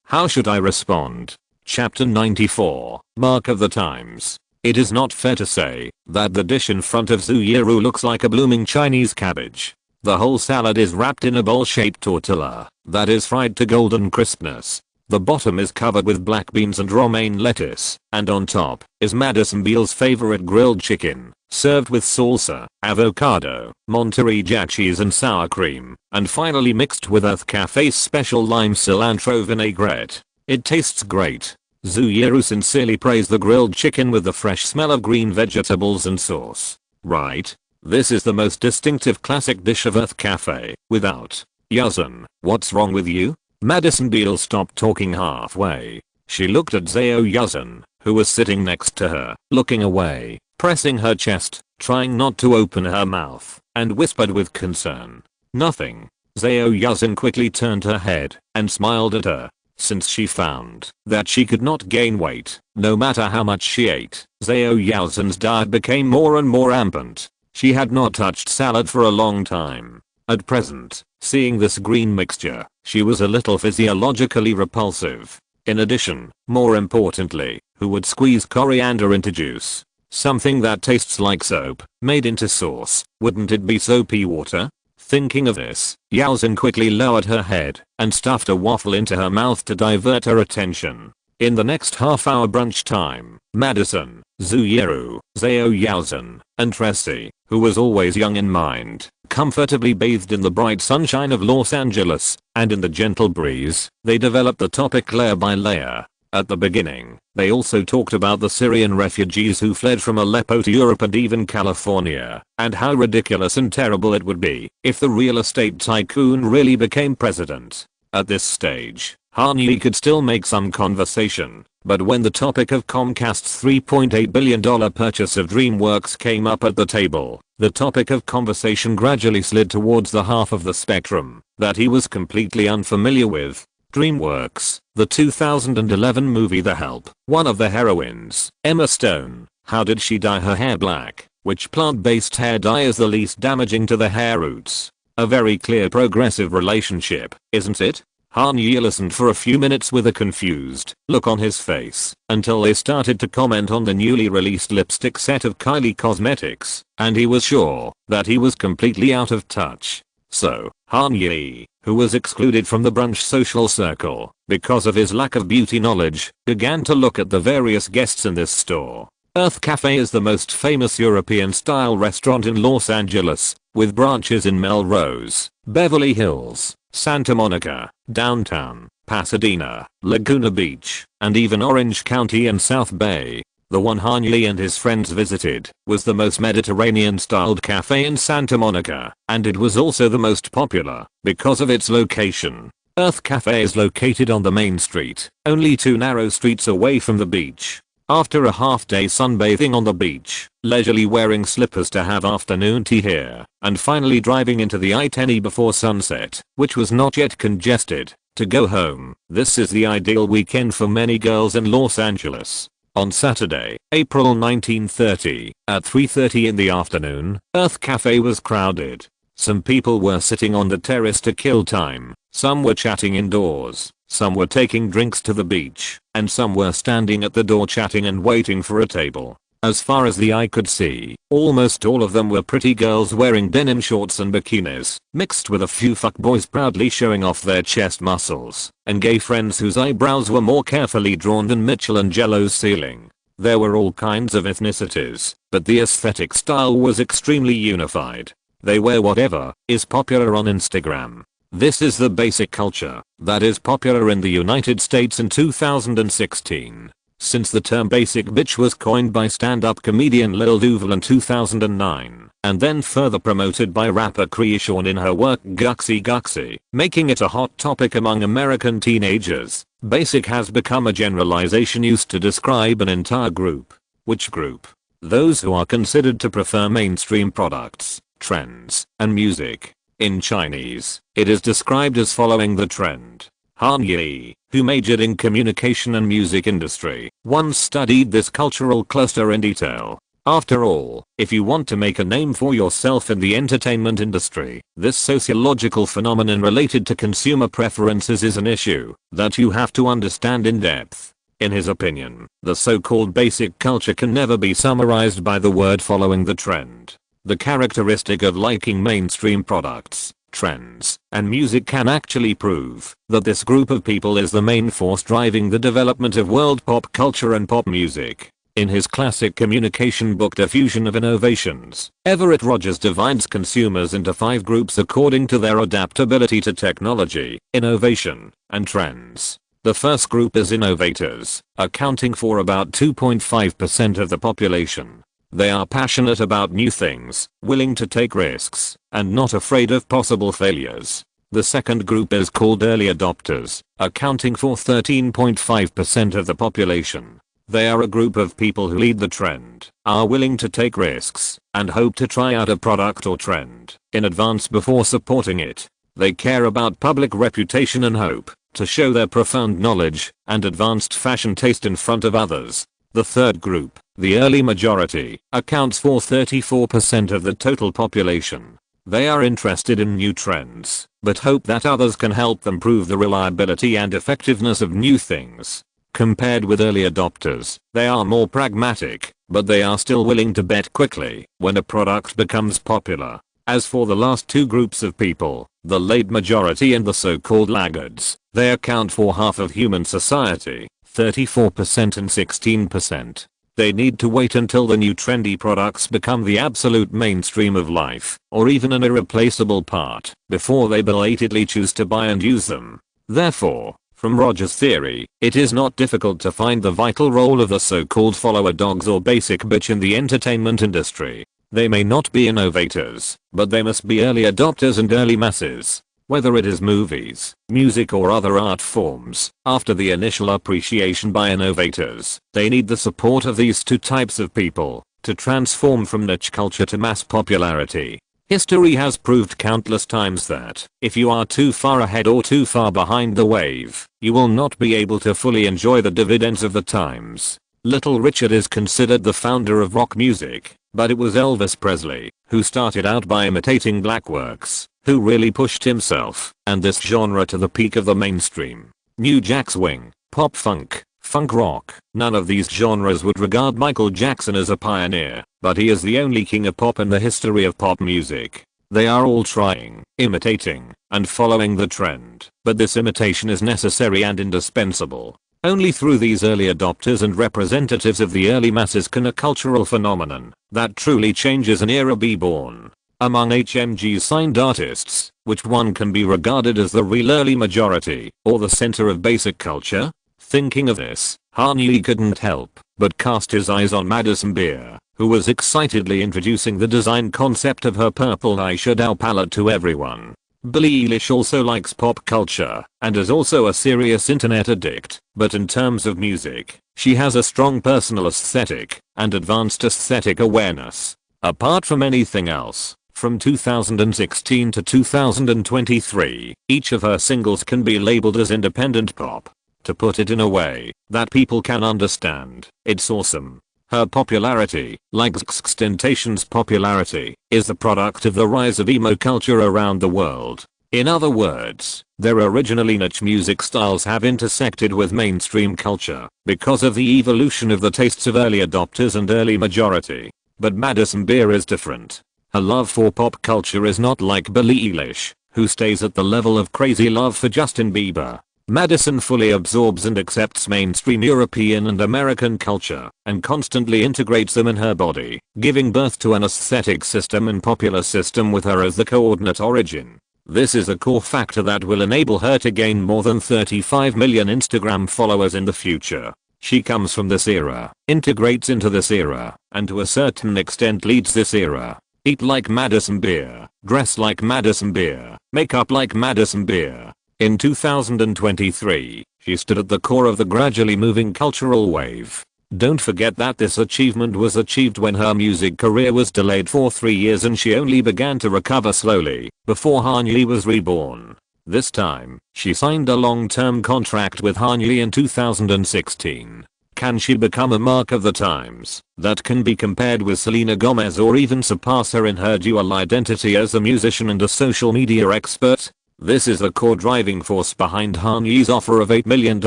How should I respond? Chapter 94, Mark of the Times. It is not fair to say that the dish in front of Zioru looks like a blooming Chinese cabbage. The whole salad is wrapped in a bowl-shaped tortilla that is fried to golden crispness. The bottom is covered with black beans and romaine lettuce, and on top is Madison Beale's favorite grilled chicken, served with salsa, avocado, Monterey-Jack cheese and sour cream, and finally mixed with Earth Cafe's special lime cilantro vinaigrette. It tastes great. Zioru sincerely praised the grilled chicken with the fresh smell of green vegetables and sauce. Right? This is the most distinctive classic dish of Earth Cafe, without Yuzen. What's wrong with you? Madison Beale stopped talking halfway. She looked at Zhao Yuzen, who was sitting next to her, looking away, pressing her chest, trying not to open her mouth, and whispered with concern. Nothing. Zhao Yuzen quickly turned her head and smiled at her. Since she found that she could not gain weight, no matter how much she ate, Zhao Yuzen's diet became more and more rampant. She had not touched salad for a long time. At present, seeing this green mixture, she was a little physiologically repulsive. In addition, more importantly, who would squeeze coriander into juice? Something that tastes like soap, made into sauce. Wouldn't it be soapy water? Thinking of this, Yuzen quickly lowered her head and stuffed a waffle into her mouth to divert her attention. In the next half-hour brunch time, Madison, Zioru, Zhao Yuzen, and Tracy, who was always young in mind, comfortably bathed in the bright sunshine of Los Angeles, and in the gentle breeze, they developed the topic layer by layer. At the beginning, they also talked about the Syrian refugees who fled from Aleppo to Europe and even California, and how ridiculous and terrible it would be if the real estate tycoon really became president. At this stage, Han-Yi could still make some conversation, but when the topic of Comcast's $3.8 billion purchase of DreamWorks came up at the table, the topic of conversation gradually slid towards the half of the spectrum that he was completely unfamiliar with. DreamWorks, the 2011 movie The Help. One of the heroines, Emma Stone. How did she dye her hair black? Which plant-based hair dye is the least damaging to the hair roots? A very clear progressive relationship, isn't it? Han-Yi listened for a few minutes with a confused look on his face until they started to comment on the newly released lipstick set of Kylie Cosmetics, and he was sure that he was completely out of touch. So, Han-Yi, who was excluded from the brunch social circle because of his lack of beauty knowledge, began to look at the various guests in this store. Earth Cafe is the most famous European-style restaurant in Los Angeles, with branches in Melrose, Beverly Hills, Santa Monica, downtown, Pasadena, Laguna Beach, and even Orange County and South Bay. The one Han-Yi and his friends visited was the most Mediterranean-styled cafe in Santa Monica, and it was also the most popular because of its location. Earth Cafe is located on the main street, only 2 narrow streets away from the beach. After a half-day sunbathing on the beach, leisurely wearing slippers to have afternoon tea here, and finally driving into the I-10 before sunset, which was not yet congested, to go home, this is the ideal weekend for many girls in Los Angeles. On Saturday, April 1930, at 3:30 in the afternoon, Earth Cafe was crowded. Some people were sitting on the terrace to kill time, some were chatting indoors, some were taking drinks to the beach, and some were standing at the door chatting and waiting for a table. As far as the eye could see, almost all of them were pretty girls wearing denim shorts and bikinis, mixed with a few fuckboys proudly showing off their chest muscles, and gay friends whose eyebrows were more carefully drawn than Michelangelo's ceiling. There were all kinds of ethnicities, but the aesthetic style was extremely unified. They wear whatever is popular on Instagram. This is the basic culture that is popular in the United States in 2016. Since the term basic bitch was coined by stand-up comedian Lil Duval in 2009, and then further promoted by rapper Kreayshawn in her work Guxy Guxy, making it a hot topic among American teenagers, basic has become a generalization used to describe an entire group. Which group? Those who are considered to prefer mainstream products, trends, and music. In Chinese, it is described as following the trend. Han Yi, who majored in communication and music industry, once studied this cultural cluster in detail. After all, if you want to make a name for yourself in the entertainment industry, this sociological phenomenon related to consumer preferences is an issue that you have to understand in depth. In his opinion, the so-called basic culture can never be summarized by the word following the trend. The characteristic of liking mainstream products, trends, and music can actually prove that this group of people is the main force driving the development of world pop culture and pop music. In his classic communication book Diffusion of Innovations, Everett Rogers divides consumers into 5 groups according to their adaptability to technology, innovation, and trends. The first group is innovators, accounting for about 2.5% of the population. They are passionate about new things, willing to take risks, and not afraid of possible failures. The second group is called early adopters, accounting for 13.5% of the population. They are a group of people who lead the trend, are willing to take risks, and hope to try out a product or trend in advance before supporting it. They care about public reputation and hope to show their profound knowledge and advanced fashion taste in front of others. The third group, the early majority, accounts for 34% of the total population. They are interested in new trends, but hope that others can help them prove the reliability and effectiveness of new things. Compared with early adopters, they are more pragmatic, but they are still willing to bet quickly when a product becomes popular. As for the last two groups of people, the late majority and the so-called laggards, they account for half of human society, 34% and 16%. They need to wait until the new trendy products become the absolute mainstream of life, or even an irreplaceable part, before they belatedly choose to buy and use them. Therefore, from Rogers' theory, it is not difficult to find the vital role of the so-called follower dogs or basic bitch in the entertainment industry. They may not be innovators, but they must be early adopters and early masses. Whether it is movies, music or other art forms, after the initial appreciation by innovators, they need the support of these two types of people to transform from niche culture to mass popularity. History has proved countless times that if you are too far ahead or too far behind the wave, you will not be able to fully enjoy the dividends of the times. Little Richard is considered the founder of rock music, but it was Elvis Presley who started out by imitating black works, who really pushed himself and this genre to the peak of the mainstream. New Jack Swing, pop funk, funk rock, none of these genres would regard Michael Jackson as a pioneer, but he is the only king of pop in the history of pop music. They are all trying, imitating, and following the trend, but this imitation is necessary and indispensable. Only through these early adopters and representatives of the early masses can a cultural phenomenon that truly changes an era be born. Among HMG's signed artists, which one can be regarded as the real early majority, or the center of basic culture? Thinking of this, Han Yi couldn't help but cast his eyes on Madison Beer, who was excitedly introducing the design concept of her purple eyeshadow palette to everyone. Billie Eilish also likes pop culture, and is also a serious internet addict, but in terms of music, she has a strong personal aesthetic, and advanced aesthetic awareness. Apart from anything else, from 2016 to 2023, each of her singles can be labeled as independent pop. To put it in a way that people can understand, it's awesome. Her popularity, like XXXTentacion's popularity, is the product of the rise of emo culture around the world. In other words, their originally niche music styles have intersected with mainstream culture because of the evolution of the tastes of early adopters and early majority. But Madison Beer is different. Her love for pop culture is not like Billie Eilish, who stays at the level of crazy love for Justin Bieber. Madison fully absorbs and accepts mainstream European and American culture and constantly integrates them in her body, giving birth to an aesthetic system and popular system with her as the coordinate origin. This is a core factor that will enable her to gain more than 35 million Instagram followers in the future. She comes from this era, integrates into this era, and to a certain extent leads this era. Eat like Madison Beer, dress like Madison Beer, make up like Madison Beer. In 2023, she stood at the core of the gradually moving cultural wave. Don't forget that this achievement was achieved when her music career was delayed for 3 years and she only began to recover slowly before Han-Yi was reborn. This time, she signed a long-term contract with Han-Yi in 2016. Can she become a mark of the times that can be compared with Selena Gomez or even surpass her in her dual identity as a musician and a social media expert? This is the core driving force behind Han-Yi's offer of $8 million,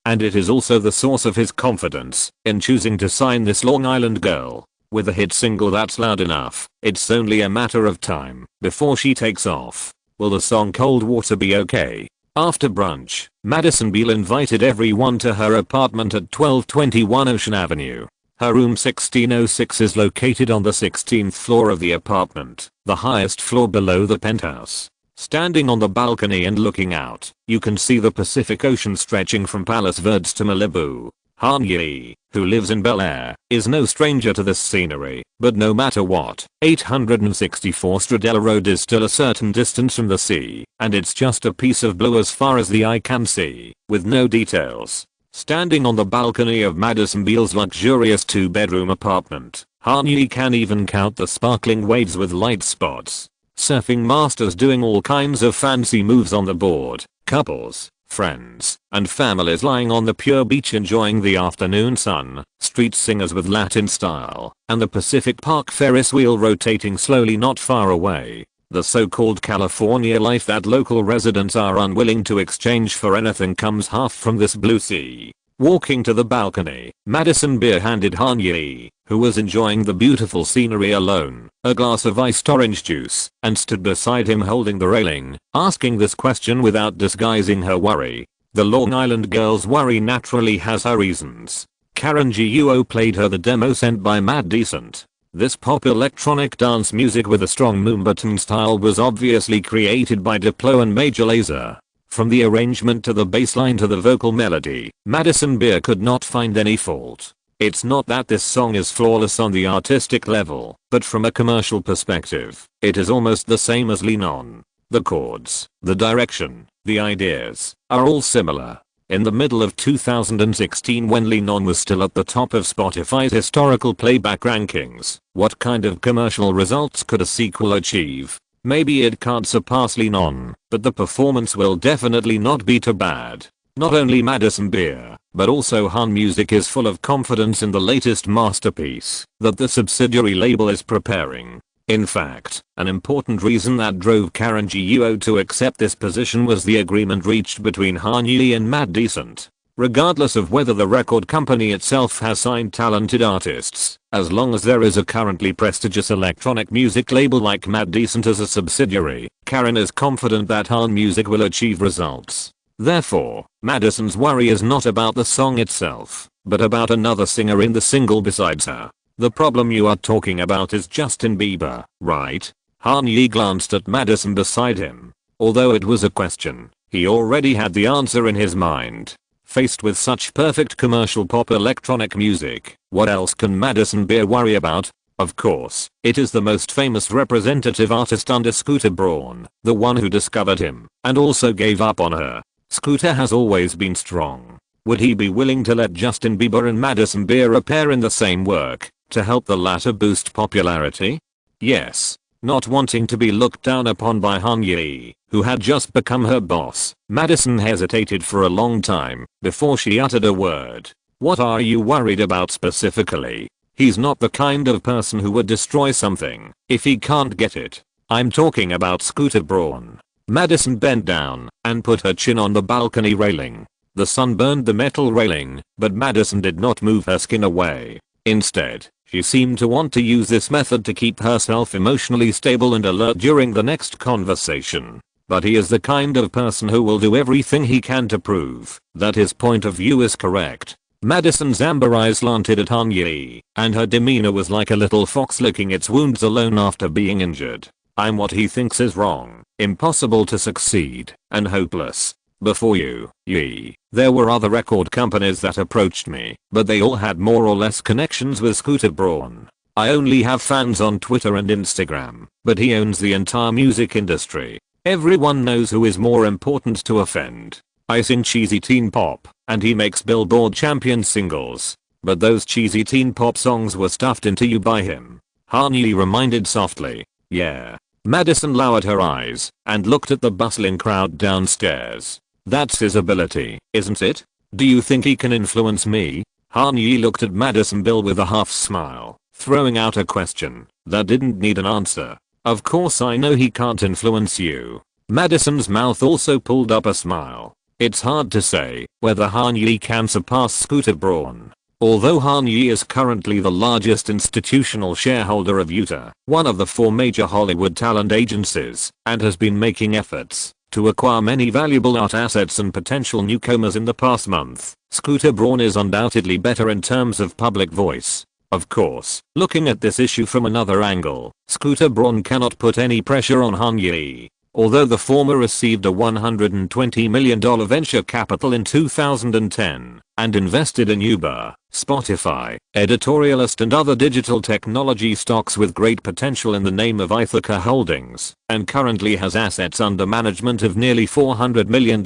and it is also the source of his confidence in choosing to sign this Long Island girl. With a hit single that's loud enough, it's only a matter of time before she takes off. Will the song Cold Water be okay? After brunch, Madison Beer invited everyone to her apartment at 1221 Ocean Avenue. Her room 1606 is located on the 16th floor of the apartment, the highest floor below the penthouse. Standing on the balcony and looking out, you can see the Pacific Ocean stretching from Palos Verdes to Malibu. Han-Yi, who lives in Bel-Air, is no stranger to this scenery, but no matter what, 864 Stradella Road is still a certain distance from the sea, and it's just a piece of blue as far as the eye can see, with no details. Standing on the balcony of Madison Beer's luxurious 2-bedroom apartment, Han-Yi can even count the sparkling waves with light spots. Surfing masters doing all kinds of fancy moves on the board, couples, friends, and families lying on the pure beach enjoying the afternoon sun, street singers with Latin style, and the Pacific Park Ferris wheel rotating slowly not far away. The so-called California life that local residents are unwilling to exchange for anything comes half from this blue sea. Walking to the balcony, Madison Beer handed Han-Yi, who was enjoying the beautiful scenery alone, a glass of iced orange juice, and stood beside him holding the railing, asking this question without disguising her worry. The Long Island girl's worry naturally has her reasons. Karen Guo played her the demo sent by Mad Decent. This pop electronic dance music with a strong Moombahton style was obviously created by Diplo and Major Lazer. From the arrangement to the bass line to the vocal melody, Madison Beer could not find any fault. It's not that this song is flawless on the artistic level, but from a commercial perspective, it is almost the same as Lean On. The chords, the direction, the ideas, are all similar. In the middle of 2016 when Lean On was still at the top of Spotify's historical playback rankings, what kind of commercial results could a sequel achieve? Maybe it can't surpass Lean On, but the performance will definitely not be too bad. Not only Madison Beer, but also Han Music is full of confidence in the latest masterpiece that the subsidiary label is preparing. In fact, an important reason that drove Karen Guo to accept this position was the agreement reached between Han-Yi and Mad Decent. Regardless of whether the record company itself has signed talented artists, as long as there is a currently prestigious electronic music label like Mad Decent as a subsidiary, Karen is confident that Han Music will achieve results. Therefore, Madison's worry is not about the song itself, but about another singer in the single besides her. The problem you are talking about is Justin Bieber, right? Han-Yi glanced at Madison beside him. Although it was a question, he already had the answer in his mind. Faced with such perfect commercial pop electronic music, what else can Madison Beer worry about? Of course, it is the most famous representative artist under Scooter Braun, the one who discovered him, and also gave up on her. Scooter has always been strong. Would he be willing to let Justin Bieber and Madison Beer appear in the same work, to help the latter boost popularity? Yes. Not wanting to be looked down upon by Han-Yi, who had just become her boss, Madison hesitated for a long time before she uttered a word. What are you worried about specifically? He's not the kind of person who would destroy something if he can't get it. I'm talking about Scooter Braun. Madison bent down and put her chin on the balcony railing. The sun burned the metal railing, but Madison did not move her skin away. Instead, she seemed to want to use this method to keep herself emotionally stable and alert during the next conversation. But he is the kind of person who will do everything he can to prove that his point of view is correct. Madison's amber eyes slanted at Han-Yi, and her demeanor was like a little fox licking its wounds alone after being injured. I'm what he thinks is wrong, impossible to succeed, and hopeless. Before you, Yee, there were other record companies that approached me, but they all had more or less connections with Scooter Braun. I only have fans on Twitter and Instagram, but he owns the entire music industry. Everyone knows who is more important to offend. I sing cheesy teen pop, and he makes Billboard champion singles. But those cheesy teen pop songs were stuffed into you by him. Hanyi reminded softly. Yeah. Madison lowered her eyes and looked at the bustling crowd downstairs. That's his ability, isn't it? Do you think he can influence me? Hanyi looked at Madison Bill with a half smile, throwing out a question that didn't need an answer. Of course I know he can't influence you. Madison's mouth also pulled up a smile. It's hard to say whether Hanyi can surpass Scooter Braun. Although Hanyi is currently the largest institutional shareholder of Utah, one of the 4 major Hollywood talent agencies, and has been making efforts to acquire many valuable art assets and potential newcomers in the past month, Scooter Braun is undoubtedly better in terms of public voice. Of course, looking at this issue from another angle, Scooter Braun cannot put any pressure on Hanyi. Although the former received a $120 million venture capital in 2010 and invested in Uber, Spotify, Editorialist and other digital technology stocks with great potential in the name of Ithaca Holdings, and currently has assets under management of nearly $400 million,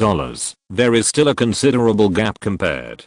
there is still a considerable gap compared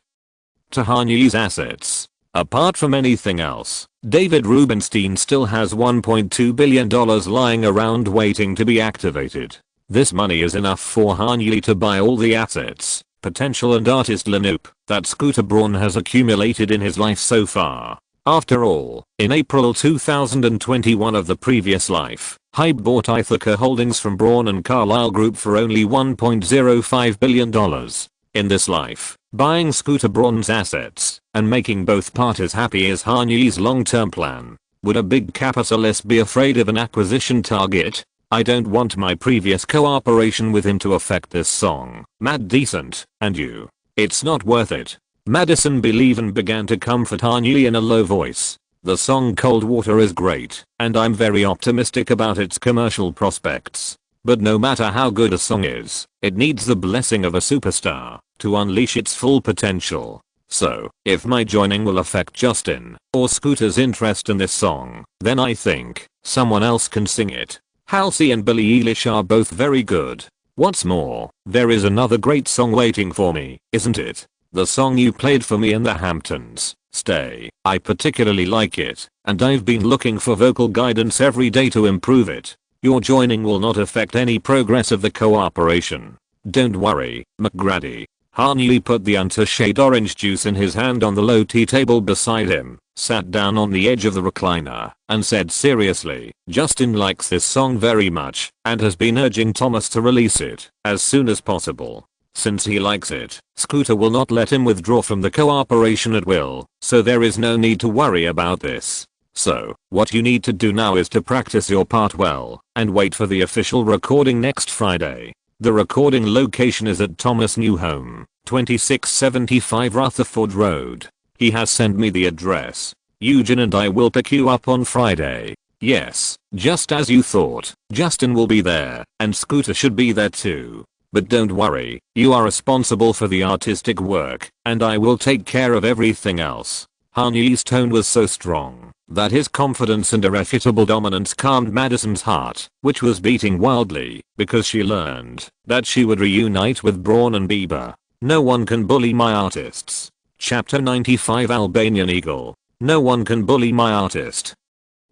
to Hanyi's assets. Apart from anything else, David Rubenstein still has $1.2 billion lying around waiting to be activated. This money is enough for Hanyi to buy all the assets, potential and artist lineup that Scooter Braun has accumulated in his life so far. After all, in April 2021 of the previous life, Hype bought Ithaca Holdings from Braun and Carlyle Group for only $1.05 billion. In this life, buying Scooter Braun's assets and making both parties happy is Hanyi's long-term plan. Would a big capitalist be afraid of an acquisition target? I don't want my previous cooperation with him to affect this song. Mad Decent, and you. It's not worth it. Madison Bill even began to comfort Hanyi in a low voice. The song Cold Water is great, and I'm very optimistic about its commercial prospects. But no matter how good a song is, it needs the blessing of a superstar to unleash its full potential. So, if my joining will affect Justin or Scooter's interest in this song, then I think someone else can sing it. Halsey and Billie Eilish are both very good. What's more, there is another great song waiting for me, isn't it? The song you played for me in the Hamptons, Stay. I particularly like it, and I've been looking for vocal guidance every day to improve it. Your joining will not affect any progress of the cooperation. Don't worry, McGrady. Hanyi put the unto-shade orange juice in his hand on the low tea table beside him, sat down on the edge of the recliner, and said seriously, Justin likes this song very much, and has been urging Thomas to release it as soon as possible. Since he likes it, Scooter will not let him withdraw from the cooperation at will, so there is no need to worry about this. So, what you need to do now is to practice your part well, and wait for the official recording next Friday. The recording location is at Thomas' new home, 2675 Rutherford Road. He has sent me the address. Eugene and I will pick you up on Friday. Yes, just as you thought, Justin will be there, and Scooter should be there too. But don't worry, you are responsible for the artistic work, and I will take care of everything else. Hanyi's tone was so strong that his confidence and irrefutable dominance calmed Madison's heart, which was beating wildly because she learned that she would reunite with Braun and Bieber. No one can bully my artists. Chapter 95 Albanian Eagle. No one can bully my artist.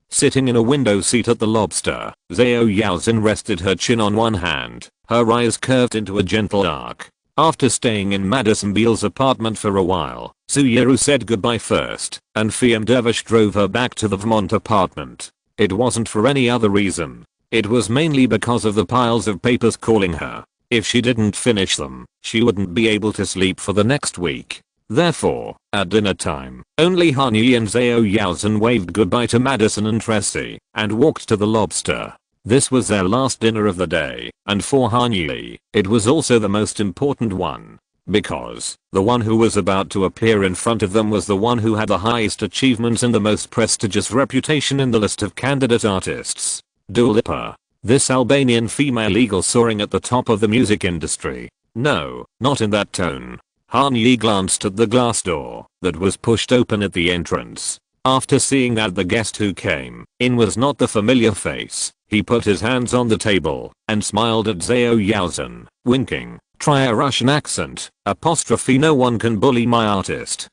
Sitting in a window seat at the Lobster, Zhao Yaozhen rested her chin on one hand, her eyes curved into a gentle arc. After staying in Madison Beale's apartment for a while, Suyeru said goodbye first, and Fiam Dervish drove her back to the Vermont apartment. It wasn't for any other reason. It was mainly because of the piles of papers calling her. If she didn't finish them, she wouldn't be able to sleep for the next week. Therefore, at dinner time, only Hanyi and Zhao Yaozhen waved goodbye to Madison and Tracy, and walked to the Lobster. This was their last dinner of the day, and for Hanyi, it was also the most important one. Because the one who was about to appear in front of them was the one who had the highest achievements and the most prestigious reputation in the list of candidate artists. Dua Lipa. This Albanian female eagle soaring at the top of the music industry. No, not in that tone. Han Yi glanced at the glass door that was pushed open at the entrance. After seeing that the guest who came in was not the familiar face, he put his hands on the table and smiled at Zhao Yaozhen, winking. Try a Russian accent, apostrophe no one can bully my artist.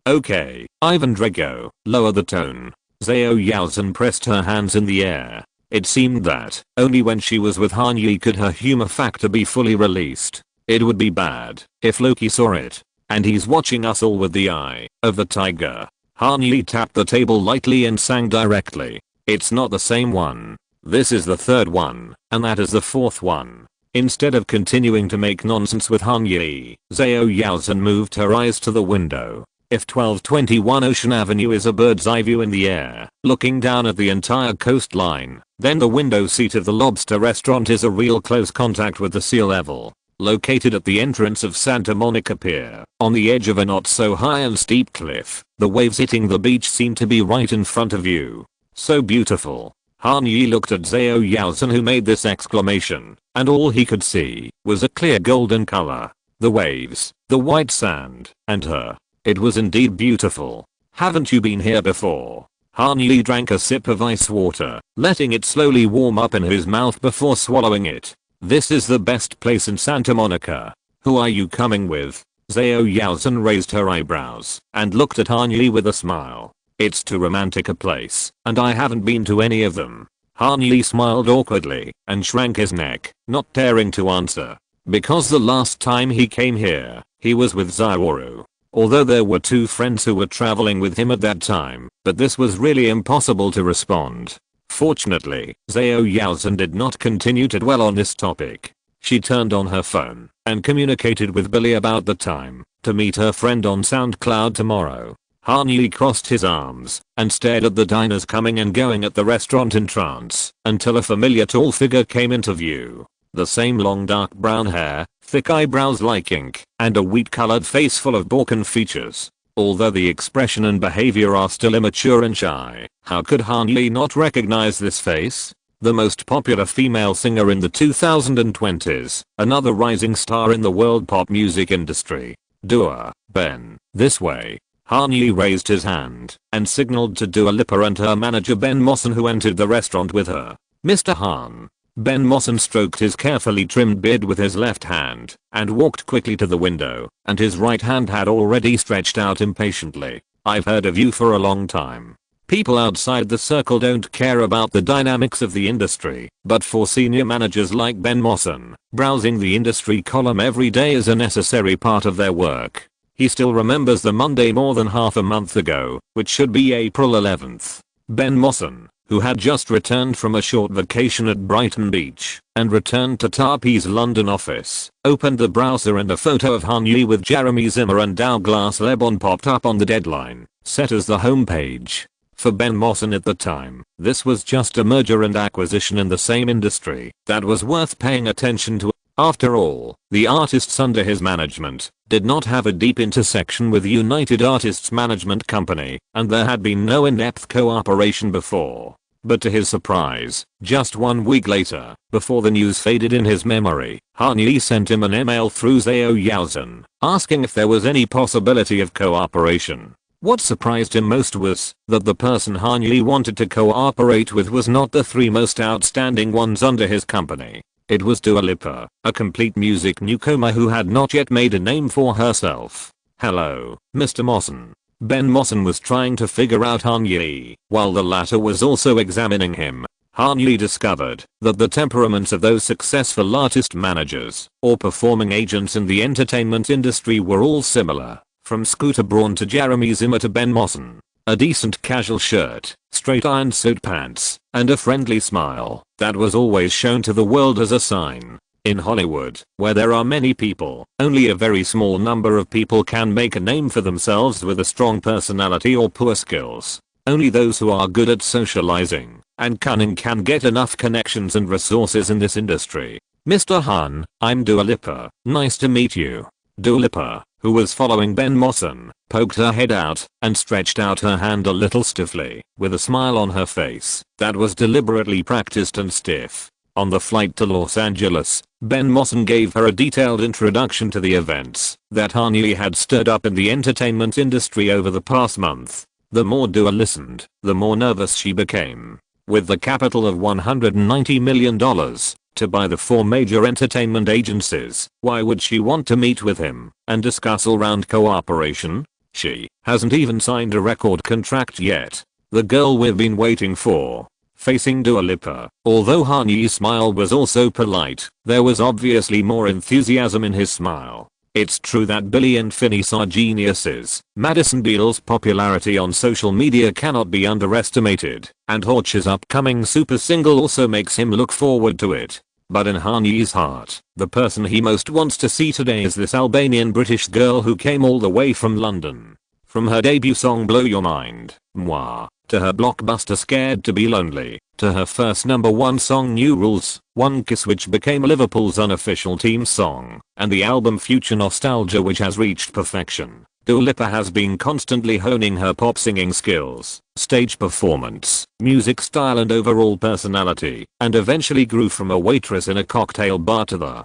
Okay, Ivan Drago, lower the tone. Zhao Yaozhen pressed her hands in the air. It seemed that only when she was with Han Yi could her humor factor be fully released. It would be bad if Loki saw it. And he's watching us all with the eye of the tiger. Han Yi tapped the table lightly and sang directly. It's not the same one. This is the third one, and that is the fourth one. Instead of continuing to make nonsense with Han Yi, Zhao Yaozhen moved her eyes to the window. If 1221 Ocean Avenue is a bird's eye view in the air, looking down at the entire coastline, then the window seat of the Lobster restaurant is a real close contact with the sea level. Located at the entrance of Santa Monica Pier, on the edge of a not so high and steep cliff, the waves hitting the beach seem to be right in front of you. So beautiful. Han Yi looked at Zhao Yaozhen who made this exclamation, and all he could see was a clear golden color. The waves, the white sand, and her. It was indeed beautiful. Haven't you been here before? Han Yi drank a sip of ice water, letting it slowly warm up in his mouth before swallowing it. This is the best place in Santa Monica. Who are you coming with? Zhao Yaozhen raised her eyebrows and looked at Han Yi with a smile. It's too romantic a place, and I haven't been to any of them. Han Yi smiled awkwardly and shrank his neck, not daring to answer. Because the last time he came here, he was with Zaoru. Although there were two friends who were traveling with him at that time, but this was really impossible to respond. Fortunately, Zhao Yaozhen did not continue to dwell on this topic. She turned on her phone and communicated with Billy about the time to meet her friend on SoundCloud tomorrow. Han Yi crossed his arms and stared at the diners coming and going at the restaurant in trance until a familiar tall figure came into view. The same long dark brown hair, thick eyebrows like ink, and a wheat-colored face full of Balkan features. Although the expression and behavior are still immature and shy, how could Han Yi not recognize this face? The most popular female singer in the 2020s, another rising star in the world pop music industry. Dua, Ben, this way. Han Yi raised his hand and signaled to Dua Lipa and her manager Ben Mossen who entered the restaurant with her. Mr. Han. Ben Mossen stroked his carefully trimmed beard with his left hand and walked quickly to the window, and his right hand had already stretched out impatiently. I've heard of you for a long time. People outside the circle don't care about the dynamics of the industry, but for senior managers like Ben Mossen, browsing the industry column every day is a necessary part of their work. He still remembers the Monday more than half a month ago, which should be April 11th. Ben Mossen, who had just returned from a short vacation at Brighton Beach and returned to Tarpee's London office, opened the browser and a photo of Han Yi with Jeremy Zimmer and Douglas Lebon popped up on the deadline, set as the homepage. For Ben Mossen at the time, this was just a merger and acquisition in the same industry that was worth paying attention to. After all, the artists under his management did not have a deep intersection with United Artists Management Company, and there had been no in-depth cooperation before. But to his surprise, just 1 week later, before the news faded in his memory, Han Yi sent him an email through Zhao Yaozhen, asking if there was any possibility of cooperation. What surprised him most was that the person Han Yi wanted to cooperate with was not the three most outstanding ones under his company. It was Dua Lipa, a complete music newcomer who had not yet made a name for herself. Hello, Mr. Mossen. Ben Mossen was trying to figure out Han Yi, while the latter was also examining him. Han Yi discovered that the temperaments of those successful artist managers or performing agents in the entertainment industry were all similar, from Scooter Braun to Jeremy Zimmer to Ben Mossen. A decent casual shirt, straight ironed suit pants, and a friendly smile that was always shown to the world as a sign. In Hollywood, where there are many people, only a very small number of people can make a name for themselves with a strong personality or poor skills. Only those who are good at socializing and cunning can get enough connections and resources in this industry. Mr. Han, I'm Dua Lipa. Nice to meet you. Dua Lipa. who was following Ben Mosson, poked her head out and stretched out her hand a little stiffly, with a smile on her face that was deliberately practiced and stiff. On the flight to Los Angeles, Ben Mosson gave her a detailed introduction to the events that Hanyi had stirred up in the entertainment industry over the past month. The more Dua listened, the more nervous she became. With the capital of $190 million to buy the 4 major entertainment agencies, why would she want to meet with him and discuss all-round cooperation? She hasn't even signed a record contract yet. The girl we've been waiting for. Facing Dua Lipa, although Hanyi's smile was also polite, there was obviously more enthusiasm in his smile. It's true that Billy and Phineas are geniuses. Madison Beal's popularity on social media cannot be underestimated, and Horch's upcoming super single also makes him look forward to it. But in Hanyi's heart, the person he most wants to see today is this Albanian British girl who came all the way from London. From her debut song Blow Your Mind, Moi, to her blockbuster Scared to Be Lonely, to her first #1 song New Rules, One Kiss which became Liverpool's unofficial team song, and the album Future Nostalgia which has reached perfection. Dua Lipa has been constantly honing her pop singing skills, stage performance, music style and overall personality, and eventually grew from a waitress in a cocktail bar to the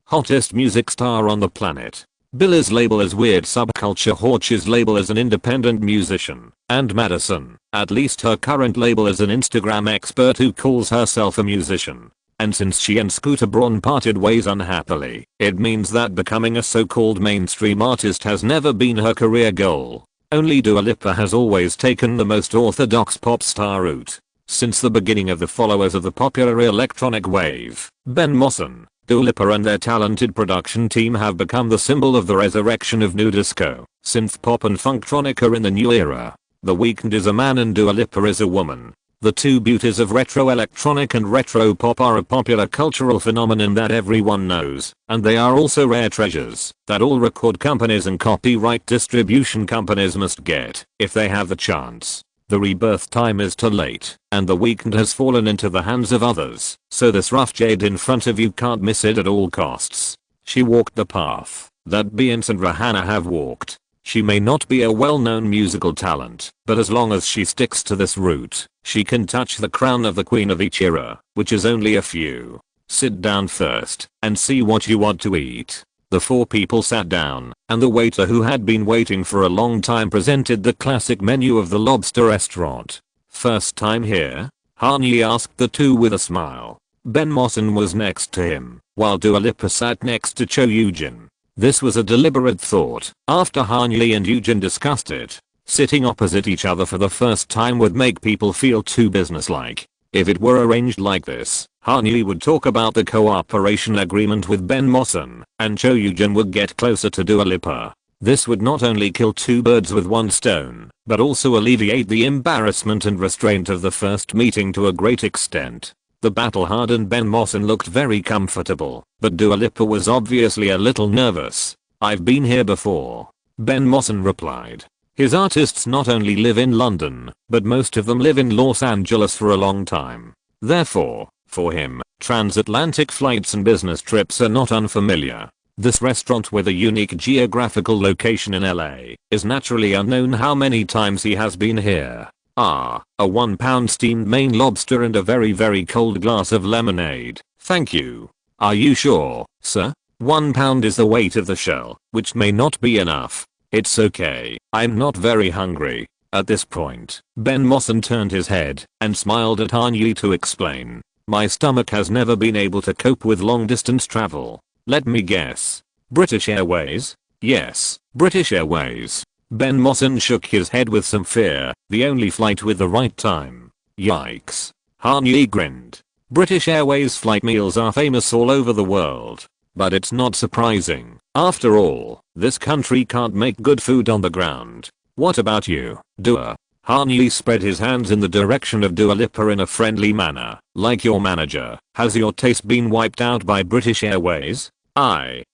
hottest music star on the planet. Billy's label is weird subculture, Horch's label is an independent musician, and Madison, at least her current label, is an Instagram expert who calls herself a musician. And since she and Scooter Braun parted ways unhappily, it means that becoming a so-called mainstream artist has never been her career goal. Only Dua Lipa has always taken the most orthodox pop star route. Since the beginning of the followers of the popular electronic wave, Ben Mosson, Dua Lipa and their talented production team have become the symbol of the resurrection of new disco, synth pop and funktronica in the new era. The Weeknd is a man and Dua Lipa is a woman. The two beauties of retro electronic and retro pop are a popular cultural phenomenon that everyone knows, and they are also rare treasures that all record companies and copyright distribution companies must get if they have the chance. The rebirth time is too late, and the Weeknd has fallen into the hands of others, so this rough jade in front of you can't miss it at all costs. She walked the path that Beyoncé and Rihanna have walked. She may not be a well-known musical talent, but as long as she sticks to this route, she can touch the crown of the queen of each era, which is only a few. Sit down first and see what you want to eat. The 4 people sat down, and the waiter, who had been waiting for a long time, presented the classic menu of the lobster restaurant. First time here? Hanyi asked the two with a smile. Ben Mosson was next to him, while Dua Lipa sat next to Cho Eugene. This was a deliberate thought, after Hanyi and Eugene discussed it. Sitting opposite each other for the first time would make people feel too businesslike. If it were arranged like this, Hanyi would talk about the cooperation agreement with Ben Mosson, and Cho Eugene would get closer to Dua Lipa. This would not only kill 2 birds with 1 stone, but also alleviate the embarrassment and restraint of the first meeting to a great extent. The battle-hardened Ben Mosson looked very comfortable, but Dua Lipa was obviously a little nervous. I've been here before, Ben Mosson replied. His artists not only live in London, but most of them live in Los Angeles for a long time. Therefore, for him, transatlantic flights and business trips are not unfamiliar. This restaurant, with a unique geographical location in LA, is naturally unknown how many times he has been here. A £1 steamed Maine lobster and a very cold glass of lemonade, thank you. Are you sure, sir? £1 is the weight of the shell, which may not be enough. It's okay, I'm not very hungry. At this point, Ben Mosson turned his head and smiled at Hanyi to explain. My stomach has never been able to cope with long distance travel. Let me guess. British Airways? Yes, British Airways. Ben Mosson shook his head with some fear, the only flight with the right time. Yikes. Hanyi grinned. British Airways flight meals are famous all over the world. But it's not surprising. After all, this country can't make good food on the ground. What about you, Dua? Hanyi spread his hands in the direction of Dua Lipa in a friendly manner, like your manager. Has your taste been wiped out by British Airways?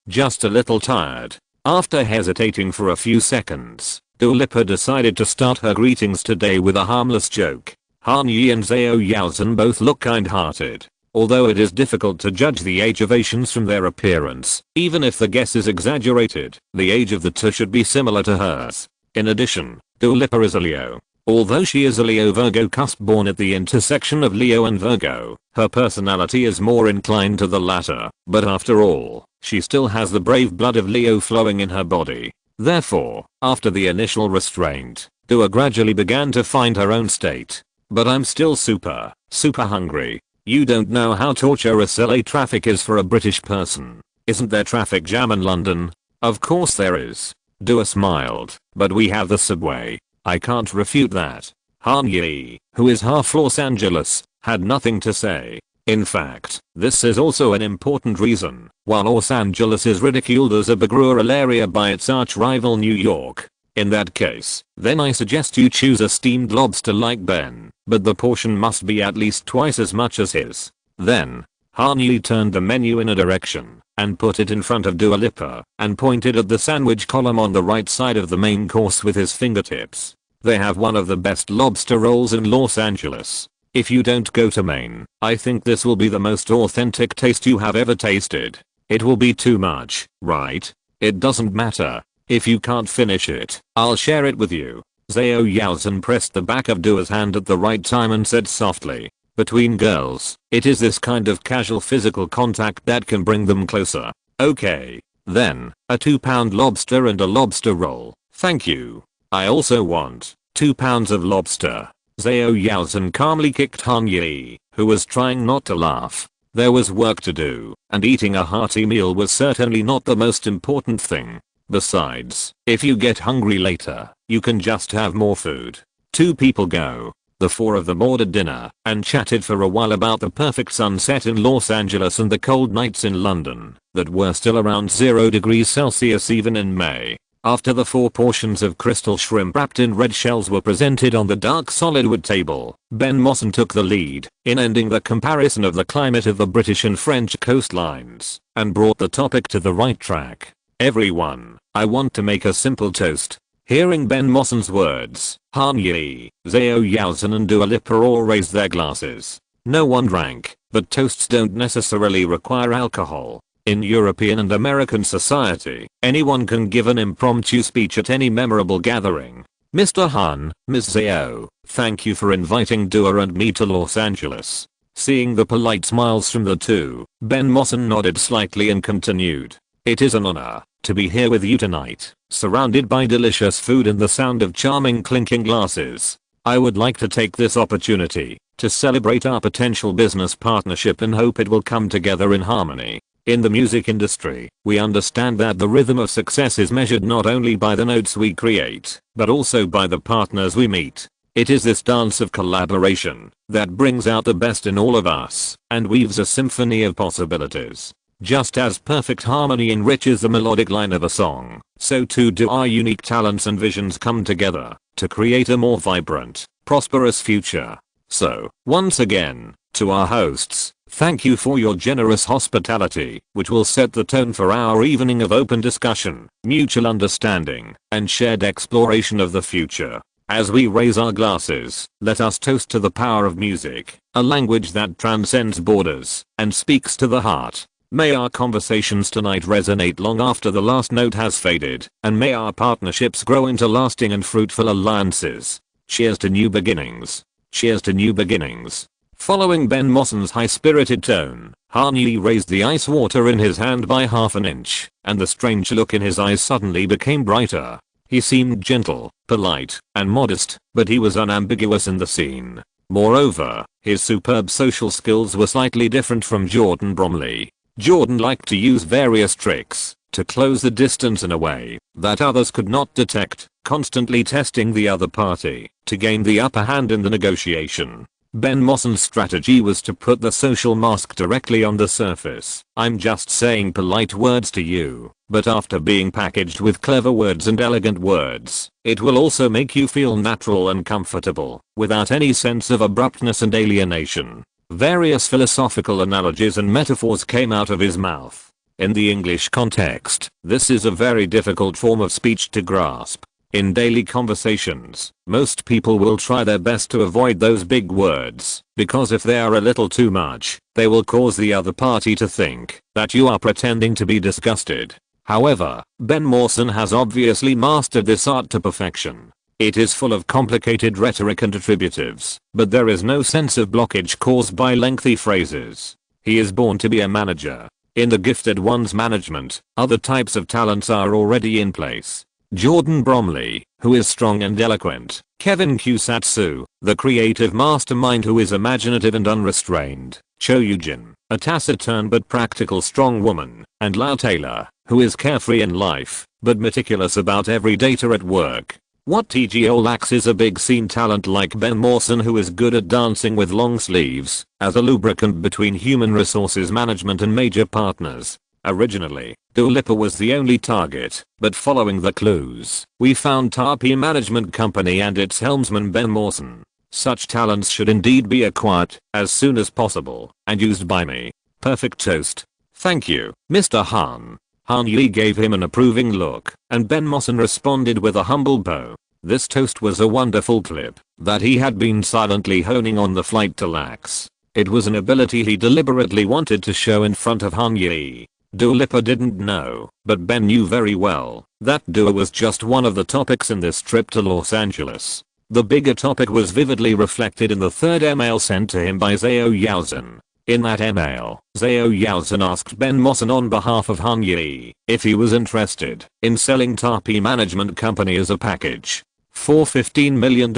Just a little tired. After hesitating for a few seconds, Dua Lipa decided to start her greetings today with a harmless joke. Hanyi and Zhao Yaozhen both look kind-hearted. although it is difficult to judge the age of Asians from their appearance. Even if the guess is exaggerated, the age of the two should be similar to hers. In addition, Dua Lipa is a Leo. Although she is a Leo-Virgo cusp born at the intersection of Leo and Virgo, her personality is more inclined to the latter, but after all, she still has the brave blood of Leo flowing in her body. Therefore, after the initial restraint, Dua gradually began to find her own state. But I'm still super hungry. You don't know how torturous LA traffic is for a British person. Isn't there traffic jam in London? Of course there is. Dua smiled, but we have the subway. I can't refute that. Han Yi, who is half Los Angeles, had nothing to say. In fact, this is also an important reason why Los Angeles is ridiculed as a big rural area by its arch-rival New York. In that case, then I suggest you choose a steamed lobster like Ben, but the portion must be at least twice as much as his. Then, Han Yi turned the menu in a direction and put it in front of Dua Lipa and pointed at the sandwich column on the right side of the main course with his fingertips. They have one of the best lobster rolls in Los Angeles. If you don't go to Maine, I think this will be the most authentic taste you have ever tasted. It will be too much, right? It doesn't matter. If you can't finish it, I'll share it with you. Zhao Yaozhen pressed the back of Dua's hand at the right time and said softly, between girls, it is this kind of casual physical contact that can bring them closer. Okay. Then, a 2-pound lobster and a lobster roll. Thank you. I also want 2 pounds of lobster. Zhao Yaozhen calmly kicked Han Yi, who was trying not to laugh. There was work to do, and eating a hearty meal was certainly not the most important thing. Besides, if you get hungry later, you can just have more food. 2 people go. The 4 of them ordered dinner and chatted for a while about the perfect sunset in Los Angeles and the cold nights in London that were still around 0 degrees Celsius even in May. After the 4 portions of crystal shrimp wrapped in red shells were presented on the dark solid wood table, Ben Mawson took the lead in ending the comparison of the climate of the British and French coastlines and brought the topic to the right track. Everyone, I want to make a simple toast. Hearing Ben Mawson's words, Han Yi, Zhao Yaozhen and Dua Lipa all raised their glasses. No one drank, but toasts don't necessarily require alcohol. In European and American society, anyone can give an impromptu speech at any memorable gathering. Mr. Han, Ms. Zhao, thank you for inviting Dua and me to Los Angeles. Seeing the polite smiles from the two, Ben Mawson nodded slightly and continued. It is an honor to be here with you tonight, surrounded by delicious food and the sound of charming clinking glasses. I would like to take this opportunity to celebrate our potential business partnership and hope it will come together in harmony. In the music industry, we understand that the rhythm of success is measured not only by the notes we create, but also by the partners we meet. It is this dance of collaboration that brings out the best in all of us and weaves a symphony of possibilities. Just as perfect harmony enriches the melodic line of a song, so too do our unique talents and visions come together to create a more vibrant, prosperous future. So, once again, to our hosts, thank you for your generous hospitality, which will set the tone for our evening of open discussion, mutual understanding, and shared exploration of the future. As we raise our glasses, let us toast to the power of music, a language that transcends borders and speaks to the heart. May our conversations tonight resonate long after the last note has faded, and may our partnerships grow into lasting and fruitful alliances. Cheers to new beginnings. Cheers to new beginnings. Following Ben Mawson's high-spirited tone, Han Yi raised the ice water in his hand by half an inch, and the strange look in his eyes suddenly became brighter. He seemed gentle, polite, and modest, but he was unambiguous in the scene. Moreover, his superb social skills were slightly different from Jordan Bromley. Jordan liked to use various tricks to close the distance in a way that others could not detect, constantly testing the other party to gain the upper hand in the negotiation. Ben Mawson's strategy was to put the social mask directly on the surface. I'm just saying polite words to you, but after being packaged with clever words and elegant words, it will also make you feel natural and comfortable, without any sense of abruptness and alienation. Various philosophical analogies and metaphors came out of his mouth. In the English context, this is a very difficult form of speech to grasp. In daily conversations, most people will try their best to avoid those big words, because if they are a little too much, they will cause the other party to think that you are pretending to be disgusted. However, Ben Mawson has obviously mastered this art to perfection. It is full of complicated rhetoric and attributives, but there is no sense of blockage caused by lengthy phrases. He is born to be a manager. In the gifted one's management, other types of talents are already in place. Jordan Bromley, who is strong and eloquent, Kevin Kusatsu, the creative mastermind who is imaginative and unrestrained, Cho Yujin, a taciturn but practical strong woman, and Lau Taylor, who is carefree in life, but meticulous about every data at work. What TGO lacks is a big scene talent like Ben Mawson, who is good at dancing with long sleeves, as a lubricant between human resources management and major partners. Originally, Dua Lipa was the only target, but following the clues, we found Tapi Management Company and its helmsman Ben Mawson. Such talents should indeed be acquired as soon as possible and used by me. Perfect toast. Thank you, Mr. Han. Han Yi gave him an approving look, and Ben Mawson responded with a humble bow. This toast was a wonderful clip that he had been silently honing on the flight to Lax. It was an ability he deliberately wanted to show in front of Han Yi. Dua Lipa didn't know, but Ben knew very well that Dua was just one of the topics in this trip to Los Angeles. The bigger topic was vividly reflected in the third email sent to him by Zhao Yaozhen. In that email, Zhao Yaozhen asked Ben Mawson on behalf of Han Yi if he was interested in selling Tapi Management Company as a package for $15 million.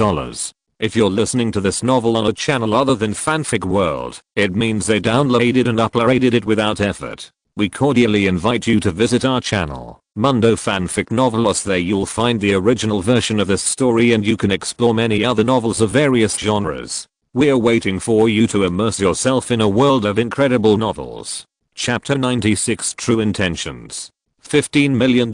If you're listening to this novel on a channel other than Fanfic World, it means they downloaded and uploaded it without effort. We cordially invite you to visit our channel, Mundo Fanfic Novelos. There you'll find the original version of this story and you can explore many other novels of various genres. We're waiting for you to immerse yourself in a world of incredible novels. Chapter 96, True Intentions. $15 million.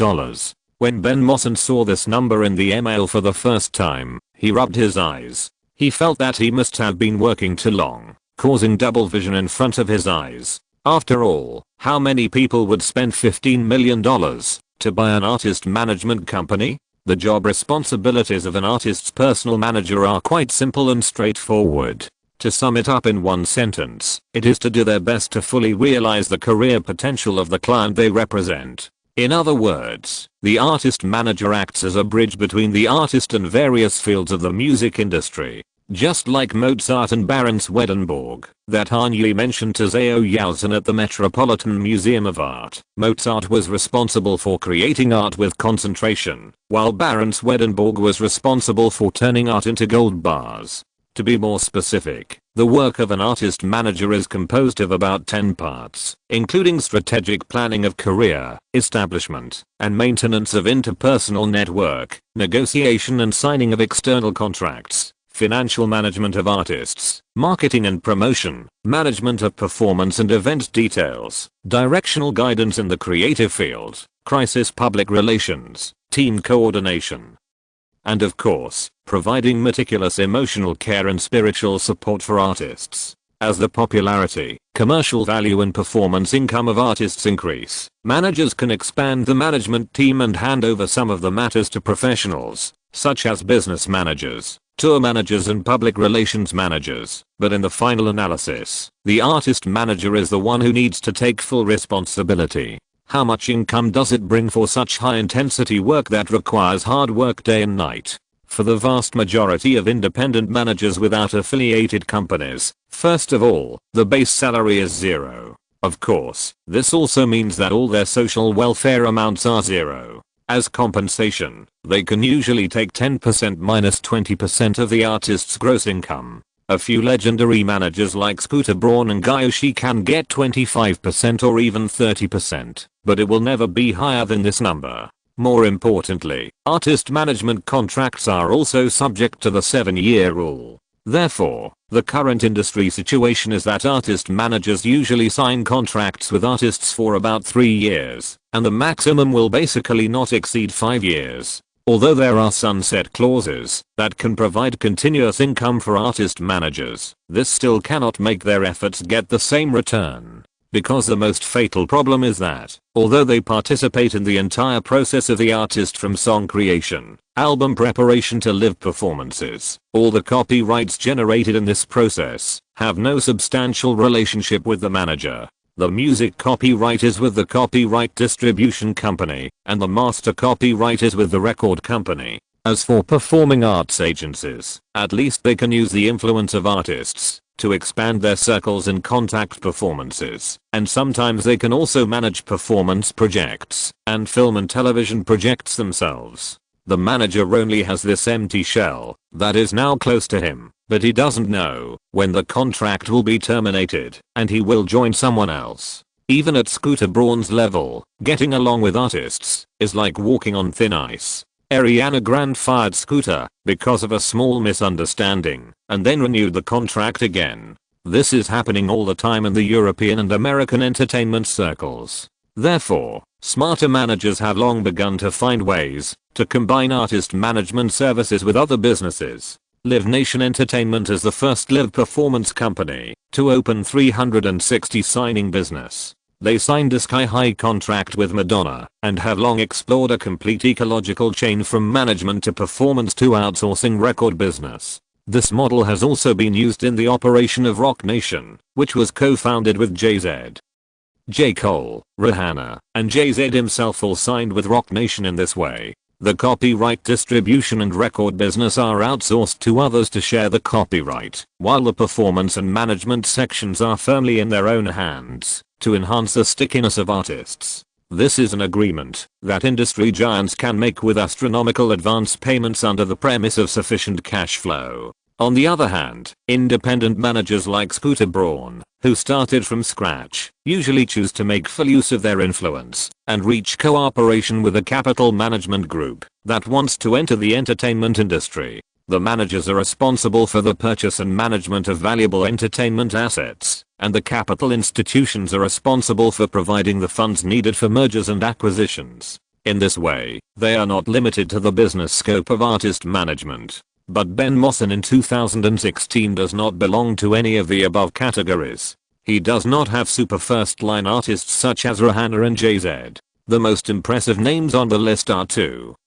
When Ben Mawson saw this number in the email for the first time, he rubbed his eyes. He felt that he must have been working too long, causing double vision in front of his eyes. After all, how many people would spend $15 million to buy an artist management company? The job responsibilities of an artist's personal manager are quite simple and straightforward. To sum it up in one sentence, it is to do their best to fully realize the career potential of the client they represent. In other words, the artist manager acts as a bridge between the artist and various fields of the music industry. Just like Mozart and Baron Swedenborg, that Han Yi mentioned to Zhao Yaozhen at the Metropolitan Museum of Art. Mozart was responsible for creating art with concentration, while Baron Swedenborg was responsible for turning art into gold bars. To be more specific, the work of an artist manager is composed of about 10 parts, including strategic planning of career, establishment, and maintenance of interpersonal network, negotiation and signing of external contracts, financial management of artists, marketing and promotion, management of performance and event details, directional guidance in the creative field, crisis public relations, team coordination, and of course, providing meticulous emotional care and spiritual support for artists. As the popularity, commercial value and performance income of artists increase, managers can expand the management team and hand over some of the matters to professionals, such as business managers, tour managers and public relations managers. But in the final analysis, the artist manager is the one who needs to take full responsibility. How much income does it bring for such high intensity work that requires hard work day and night? For the vast majority of independent managers without affiliated companies, first of all, the base salary is zero. Of course, this also means that all their social welfare amounts are zero. As compensation, they can usually take 10% minus 20% of the artist's gross income. A few legendary managers like Scooter Braun and Gyoshi can get 25% or even 30%, but it will never be higher than this number. More importantly, artist management contracts are also subject to the 7-year rule. Therefore, the current industry situation is that artist managers usually sign contracts with artists for about 3 years, and the maximum will basically not exceed 5 years. Although there are sunset clauses that can provide continuous income for artist managers, this still cannot make their efforts get the same return. because the most fatal problem is that, although they participate in the entire process of the artist from song creation, album preparation to live performances, all the copyrights generated in this process have no substantial relationship with the manager. The music copyright is with the copyright distribution company, and the master copyright is with the record company. As for performing arts agencies, at least they can use the influence of artists to expand their circles and contact performances, and sometimes they can also manage performance projects and film and television projects themselves. The manager only has this empty shell that is now close to him, but he doesn't know when the contract will be terminated and he will join someone else. Even at Scooter Braun's level, getting along with artists is like walking on thin ice. Ariana Grande fired Scooter because of a small misunderstanding and then renewed the contract again. This is happening all the time in the European and American entertainment circles. Therefore, smarter managers have long begun to find ways to combine artist management services with other businesses. Live Nation Entertainment is the first live performance company to open 360 signing business. They signed a sky-high contract with Madonna and have long explored a complete ecological chain from management to performance to outsourcing record business. This model has also been used in the operation of Rock Nation, which was co-founded with Jay-Z. J. Cole, Rihanna, and Jay-Z himself all signed with Rock Nation in this way. The copyright distribution and record business are outsourced to others to share the copyright, while the performance and management sections are firmly in their own hands to enhance the stickiness of artists. This is an agreement that industry giants can make with astronomical advance payments under the premise of sufficient cash flow. On the other hand, independent managers like Scooter Braun, who started from scratch, usually choose to make full use of their influence and reach cooperation with a capital management group that wants to enter the entertainment industry. The managers are responsible for the purchase and management of valuable entertainment assets, and the capital institutions are responsible for providing the funds needed for mergers and acquisitions. In this way, they are not limited to the business scope of artist management. But Ben Mossin in 2016 does not belong to any of the above categories. He does not have super first-line artists such as Rihanna and Jay-Z. The most impressive names on the list are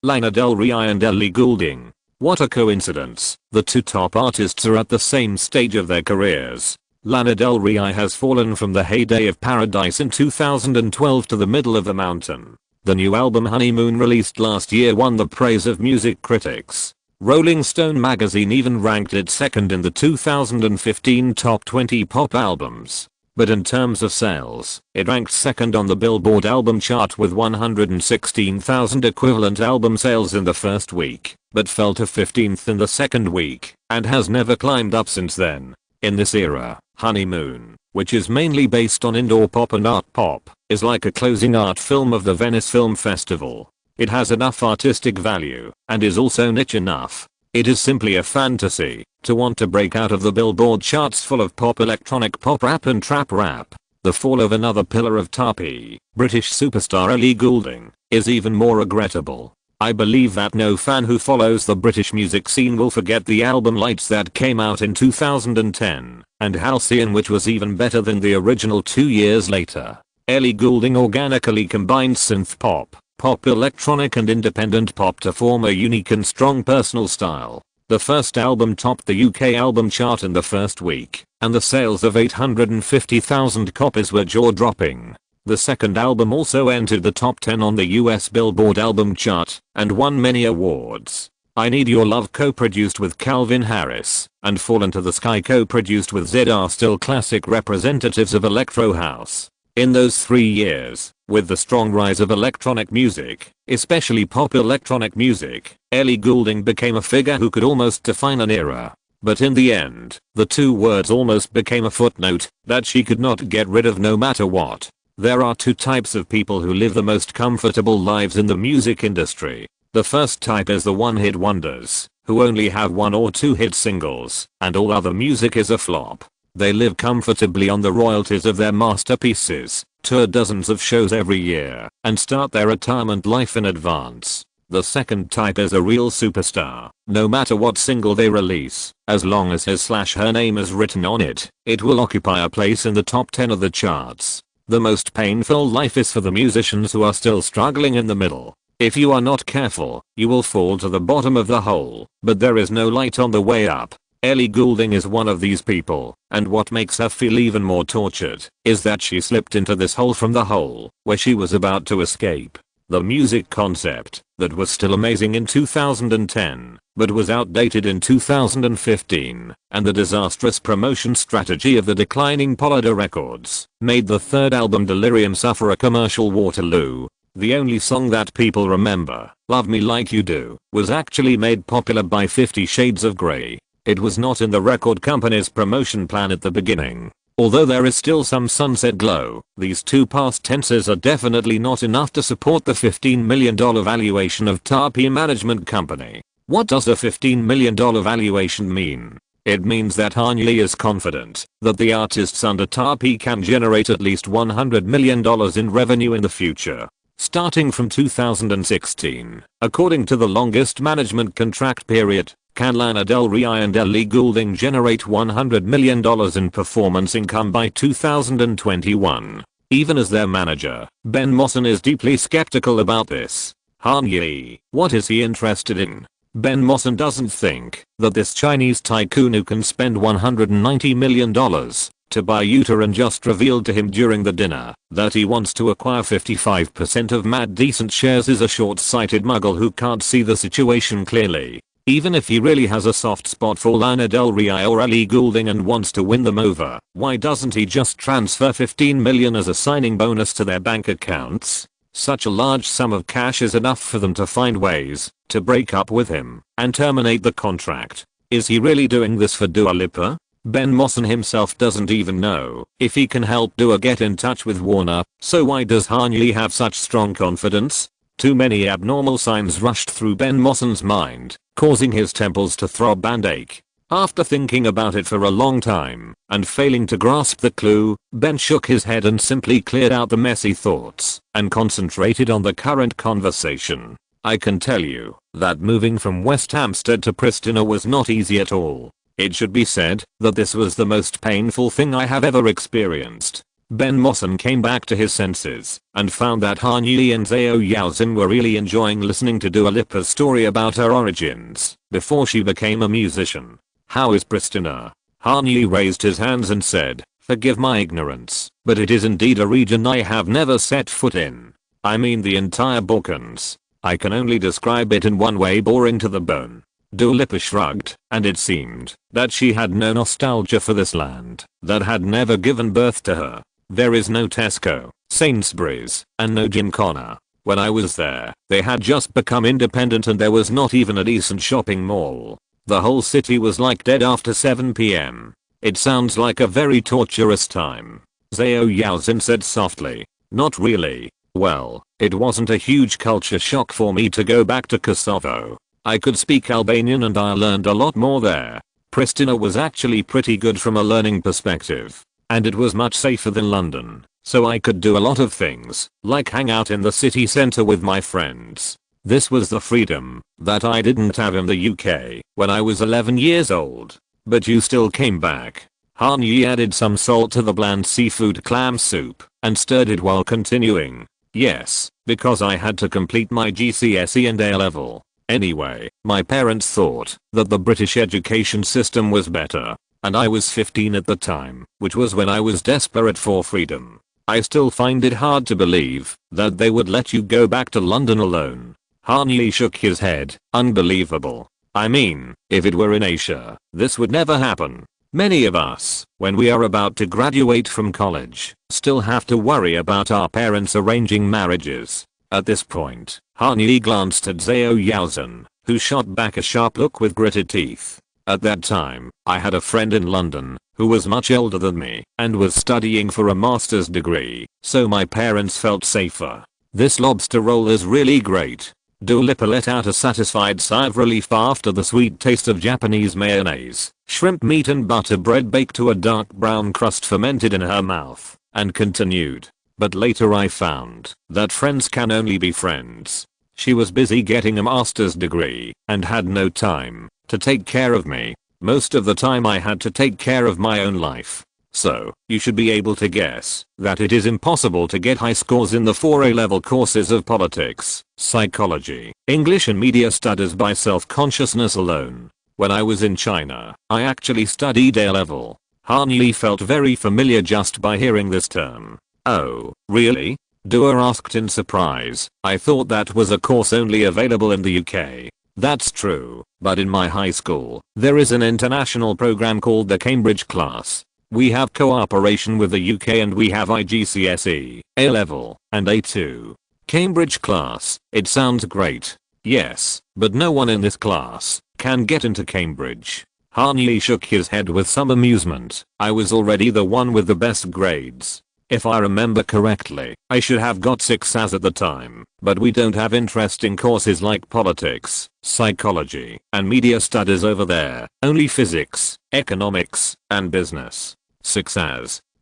Lana Del Rey and Ellie Goulding. What a coincidence, the two top artists are at the same stage of their careers. Lana Del Rey has fallen from the heyday of Paradise in 2012 to the middle of the mountain. The new album Honeymoon released last year won the praise of music critics. Rolling Stone magazine even ranked it second in the 2015 top 20 pop albums. But in terms of sales, it ranked second on the Billboard album chart with 116,000 equivalent album sales in the first week, but fell to 15th in the second week, and has never climbed up since then. In this era, Honeymoon, which is mainly based on indoor pop and art pop, is like a closing art film of the Venice Film Festival. It has enough artistic value, and is also niche enough. It is simply a fantasy to want to break out of the Billboard charts full of pop, electronic pop, rap and trap rap. The fall of another pillar of Tarpey, British superstar Ellie Goulding, is even more regrettable. I believe that no fan who follows the British music scene will forget the album Lights that came out in 2010, and Halcyon, which was even better than the original 2 years later. Ellie Goulding organically combines synth pop, pop electronic and independent pop to form a unique and strong personal style. The first album topped the UK album chart in the first week, and the sales of 850,000 copies were jaw-dropping. The second album also entered the top 10 on the US Billboard album chart, and won many awards. I Need Your Love co-produced with Calvin Harris, and Fall Into the Sky co-produced with Zedd are still classic representatives of electro house. In those 3 years, with the strong rise of electronic music, especially pop electronic music, Ellie Goulding became a figure who could almost define an era. But in the end, the two words almost became a footnote that she could not get rid of no matter what. There are two types of people who live the most comfortable lives in the music industry. The first type is the one-hit wonders, who only have 1 or 2 hit singles, and all other music is a flop. They live comfortably on the royalties of their masterpieces, tour dozens of shows every year, and start their retirement life in advance. The second type is a real superstar. No matter what single they release, as long as his/her name is written on it, it will occupy a place in the top 10 of the charts. The most painful life is for the musicians who are still struggling in the middle. If you are not careful, you will fall to the bottom of the hole, but there is no light on the way up. Ellie Goulding is one of these people, and what makes her feel even more tortured is that she slipped into this hole from the hole where she was about to escape. The music concept that was still amazing in 2010, but was outdated in 2015, and the disastrous promotion strategy of the declining Polydor Records made the third album Delirium suffer a commercial Waterloo. The only song that people remember, Love Me Like You Do, was actually made popular by 50 Shades of Grey. It was not in the record company's promotion plan at the beginning. Although there is still some sunset glow, these two past tenses are definitely not enough to support the $15 million valuation of Tapi Management Company. What does a $15 million valuation mean? It means that Han Yi is confident that the artists under Tapi can generate at least $100 million in revenue in the future, starting from 2016. According to the longest management contract period, can Lana Del Rey and Ellie Goulding generate $100 million in performance income by 2021. Even as their manager, Ben Mosson is deeply skeptical about this. Han Yi, what is he interested in? Ben Mosson doesn't think that this Chinese tycoon who can spend $190 million to buy Uter and just revealed to him during the dinner that he wants to acquire 55% of Mad Decent shares is a short-sighted muggle who can't see the situation clearly. Even if he really has a soft spot for Lana Del Rey or Ellie Goulding and wants to win them over, why doesn't he just transfer $15 million as a signing bonus to their bank accounts? Such a large sum of cash is enough for them to find ways to break up with him and terminate the contract. Is he really doing this for Dua Lipa? Ben Mosson himself doesn't even know if he can help Dua get in touch with Warner, so why does Han Yi have such strong confidence? Too many abnormal signs rushed through Ben Mosson's mind, causing his temples to throb and ache. After thinking about it for a long time and failing to grasp the clue, Ben shook his head and simply cleared out the messy thoughts and concentrated on the current conversation. I can tell you that moving from West Hampstead to Pristina was not easy at all. It should be said that this was the most painful thing I have ever experienced. Ben Mosson came back to his senses and found that Han Yi and Zhao Yaozhen were really enjoying listening to Dua Lipa's story about her origins before she became a musician. How is Pristina? Han Yi raised his hands and said, "Forgive my ignorance, but it is indeed a region I have never set foot in. I mean the entire Balkans. I can only describe it in one way, boring to the bone." Dua Lipa shrugged, and it seemed that she had no nostalgia for this land that had never given birth to her. There is no Tesco, Sainsbury's, and no Gymkhana. When I was there, they had just become independent and there was not even a decent shopping mall. The whole city was like dead after 7 PM. It sounds like a very torturous time. Zhao Yaozhen said softly. Not really. Well, it wasn't a huge culture shock for me to go back to Kosovo. I could speak Albanian and I learned a lot more there. Pristina was actually pretty good from a learning perspective. And it was much safer than London, so I could do a lot of things, like hang out in the city centre with my friends. This was the freedom that I didn't have in the UK when I was 11 years old. But you still came back. Han Yi added some salt to the bland seafood clam soup and stirred it while continuing. Yes, because I had to complete my GCSE and A-level. Anyway, my parents thought that the British education system was better. And I was 15 at the time, which was when I was desperate for freedom. I still find it hard to believe that they would let you go back to London alone. Han Yi shook his head. Unbelievable. I mean, if it were in Asia, this would never happen. Many of us, when we are about to graduate from college, still have to worry about our parents arranging marriages. At this point, Han Yi glanced at Zhao Yaozhen, who shot back a sharp look with gritted teeth. At that time, I had a friend in London who was much older than me and was studying for a master's degree, so my parents felt safer. This lobster roll is really great. Dua Lipa let out a satisfied sigh of relief after the sweet taste of Japanese mayonnaise, shrimp meat and butter bread baked to a dark brown crust fermented in her mouth, and continued. But later I found that friends can only be friends. She was busy getting a master's degree and had no time to take care of me. Most of the time I had to take care of my own life. So, you should be able to guess that it is impossible to get high scores in the 4 A-level courses of politics, psychology, English and media studies by self-consciousness alone. When I was in China, I actually studied A-level. Han Yi felt very familiar just by hearing this term. Oh, really? Dua asked in surprise. I thought that was a course only available in the UK. That's true, but in my high school, there is an international program called the Cambridge class. We have cooperation with the UK and we have IGCSE, A-level, and A2. Cambridge class, it sounds great. Yes, but no one in this class can get into Cambridge. Han Yi shook his head with some amusement. I was already the one with the best grades. If I remember correctly, I should have got 6 at the time, but we don't have interesting courses like politics, psychology, and media studies over there, only physics, economics, and business. 6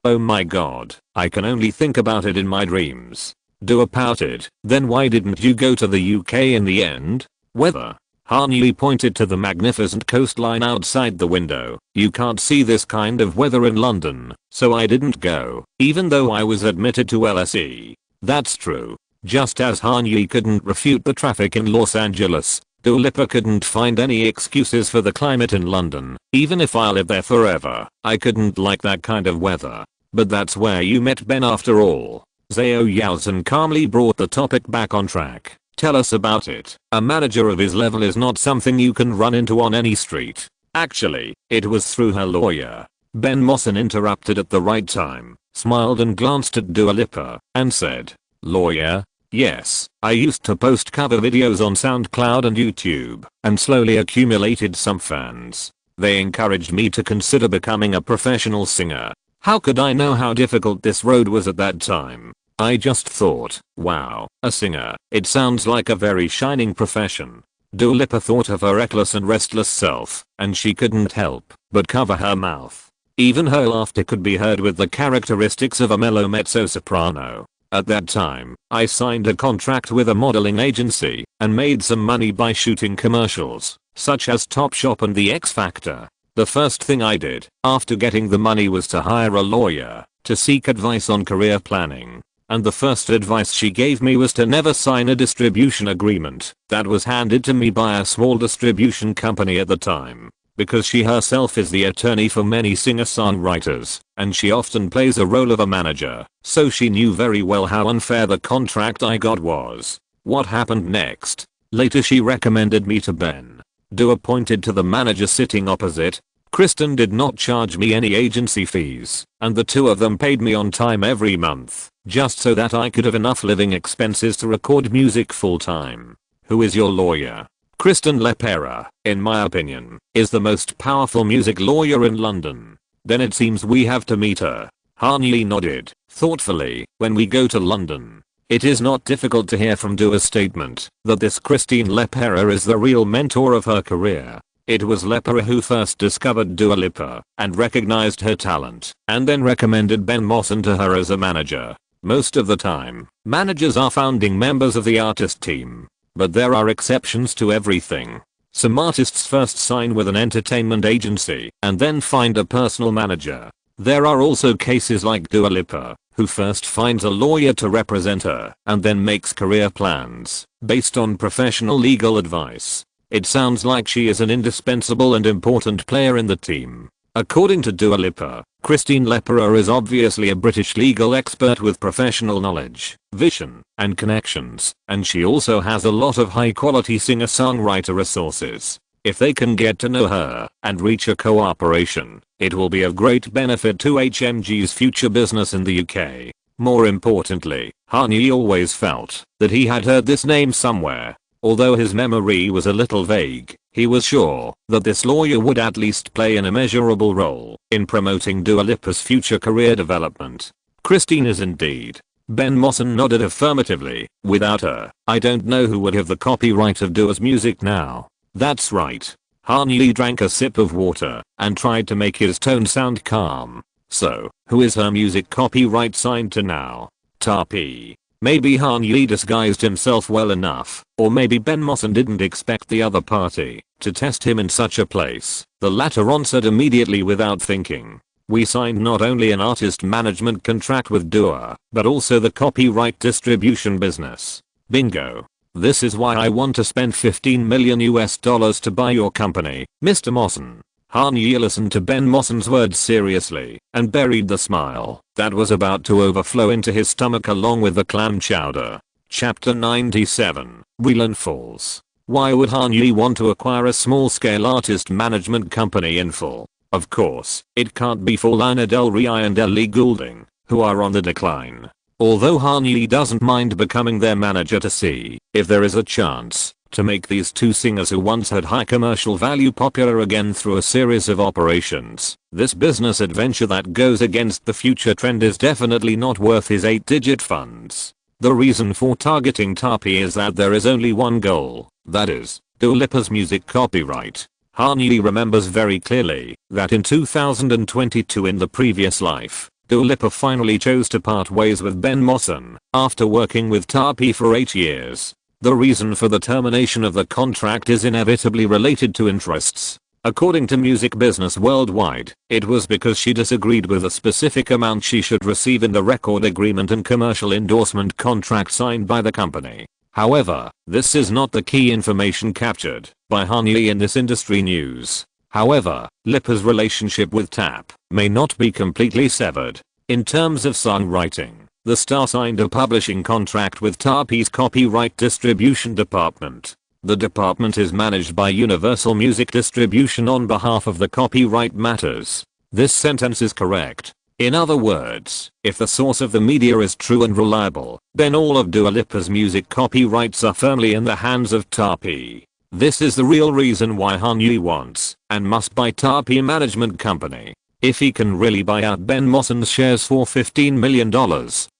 Oh my god, I can only think about it in my dreams. Dua pouted. Then why didn't you go to the UK in the end? Weather. Han Yi pointed to the magnificent coastline outside the window. You can't see this kind of weather in London, so I didn't go, even though I was admitted to LSE. That's true. Just as Han Yi couldn't refute the traffic in Los Angeles, Dua Lipa couldn't find any excuses for the climate in London. Even if I lived there forever, I couldn't like that kind of weather. But that's where you met Ben after all. Zhao Yaozhen calmly brought the topic back on track. Tell us about it. A manager of his level is not something you can run into on any street. Actually, it was through her lawyer. Ben Mosson interrupted at the right time, smiled and glanced at Dua Lipa, and said, lawyer? Yes, I used to post cover videos on SoundCloud and YouTube, and slowly accumulated some fans. They encouraged me to consider becoming a professional singer. How could I know how difficult this road was at that time? I just thought, wow, a singer, it sounds like a very shining profession. Dua Lipa thought of her reckless and restless self, and she couldn't help but cover her mouth. Even her laughter could be heard with the characteristics of a mellow mezzo-soprano. At that time, I signed a contract with a modeling agency and made some money by shooting commercials, such as Topshop and The X Factor. The first thing I did after getting the money was to hire a lawyer to seek advice on career planning. And the first advice she gave me was to never sign a distribution agreement that was handed to me by a small distribution company at the time. Because she herself is the attorney for many singer-songwriters, and she often plays a role of a manager, so she knew very well how unfair the contract I got was. What happened next? Later she recommended me to Ben. Dua pointed to the manager sitting opposite. Kristen did not charge me any agency fees, and the two of them paid me on time every month, just so that I could have enough living expenses to record music full time. Who is your lawyer? Kristen Lepera, in my opinion, is the most powerful music lawyer in London. Then it seems we have to meet her. Han Yi nodded, thoughtfully, when we go to London. It is not difficult to hear from Dua's statement that this Christine Lepera is the real mentor of her career. It was Lepera who first discovered Dua Lipa and recognized her talent, and then recommended Ben Mosson to her as a manager. Most of the time, managers are founding members of the artist team. But there are exceptions to everything. Some artists first sign with an entertainment agency and then find a personal manager. There are also cases like Dua Lipa, who first finds a lawyer to represent her and then makes career plans based on professional legal advice. It sounds like she is an indispensable and important player in the team. According to Dua Lipa, Christine Lepera is obviously a British legal expert with professional knowledge, vision, and connections, and she also has a lot of high-quality singer-songwriter resources. If they can get to know her and reach a cooperation, it will be of great benefit to HMG's future business in the UK. More importantly, Han Yi always felt that he had heard this name somewhere. Although his memory was a little vague, he was sure that this lawyer would at least play an immeasurable role in promoting Dua Lipa's future career development. Christine is indeed. Ben Mosson nodded affirmatively. Without her, I don't know who would have the copyright of Dua's music now. That's right. Han Yi drank a sip of water and tried to make his tone sound calm. So, who is her music copyright signed to now? Tapi. Maybe Han Yi disguised himself well enough, or maybe Ben Mosson didn't expect the other party to test him in such a place. The latter answered immediately without thinking. We signed not only an artist management contract with Dua, but also the copyright distribution business. Bingo. This is why I want to spend $15 million to buy your company, Mr. Mawson. Han Yi listened to Ben Mawson's words seriously and buried the smile that was about to overflow into his stomach along with the clam chowder. Chapter 97, Whelan Falls. Why would Han Yi want to acquire a small-scale artist management company in full? Of course, it can't be for Lana Del Rey and Ellie Goulding, who are on the decline. Although Han Yi doesn't mind becoming their manager to see if there is a chance to make these two singers who once had high commercial value popular again through a series of operations. This business adventure that goes against the future trend is definitely not worth his 8-digit funds. The reason for targeting Tapi is that there is only one goal, that is, Dua Lipa's music copyright. Han Yi remembers very clearly that in 2022 in the previous life, Dua Lipa finally chose to part ways with Ben Mawson after working with Tapi for 8 years. The reason for the termination of the contract is inevitably related to interests. According to Music Business Worldwide, it was because she disagreed with a specific amount she should receive in the record agreement and commercial endorsement contract signed by the company. However, this is not the key information captured by Han Yi in this industry news. However, Lipa's relationship with Tap may not be completely severed. In terms of songwriting, the star signed a publishing contract with Tapi's copyright distribution department. The department is managed by Universal Music Distribution on behalf of the Copyright Matters. This sentence is correct. In other words, if the source of the media is true and reliable, then all of Dua Lipa's music copyrights are firmly in the hands of Tapi. This is the real reason why Han Yi wants and must buy Tapi Management Company. If he can really buy out Ben Mawson's shares for $15 million,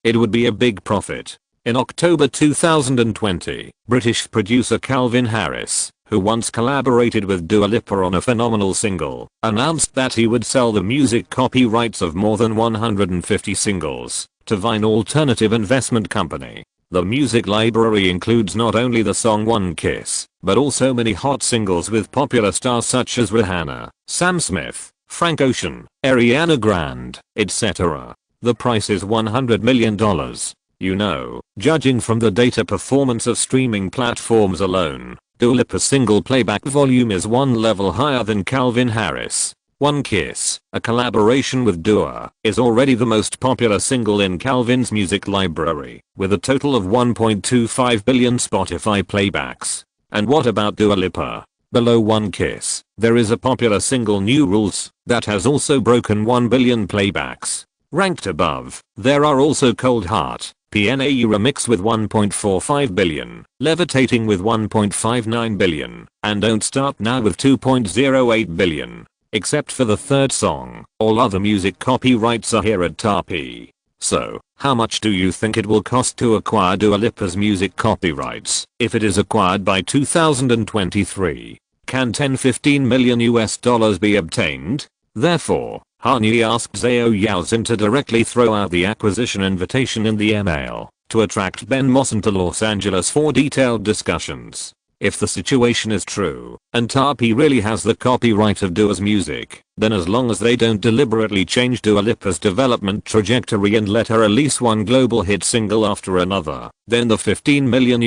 it would be a big profit. In October 2020, British producer Calvin Harris, who once collaborated with Dua Lipa on a phenomenal single, announced that he would sell the music copyrights of more than 150 singles to Vine Alternative Investment Company. The music library includes not only the song One Kiss, but also many hot singles with popular stars such as Rihanna, Sam Smith, Frank Ocean, Ariana Grande, etc. The price is $100 million. You know, judging from the data performance of streaming platforms alone, Dua Lipa's single playback volume is one level higher than Calvin Harris. One Kiss, a collaboration with Dua, is already the most popular single in Calvin's music library, with a total of 1.25 billion Spotify playbacks. And what about Dua Lipa? Below One Kiss, there is a popular single New Rules that has also broken 1 billion playbacks. Ranked above, there are also Cold Heart, PNAU Remix with 1.45 billion, Levitating with 1.59 billion, and Don't Start Now with 2.08 billion. Except for the third song, all other music copyrights are here at Tapi. So, how much do you think it will cost to acquire Dua Lipa's music copyrights if it is acquired by 2023? Can $10-15 million be obtained? Therefore, Han Yi asked Zhao Yaozhen to directly throw out the acquisition invitation in the email to attract Ben Mawson to Los Angeles for detailed discussions. If the situation is true, and Tapi really has the copyright of Dua's music, then as long as they don't deliberately change Dua Lipa's development trajectory and let her release one global hit single after another, then the $15 million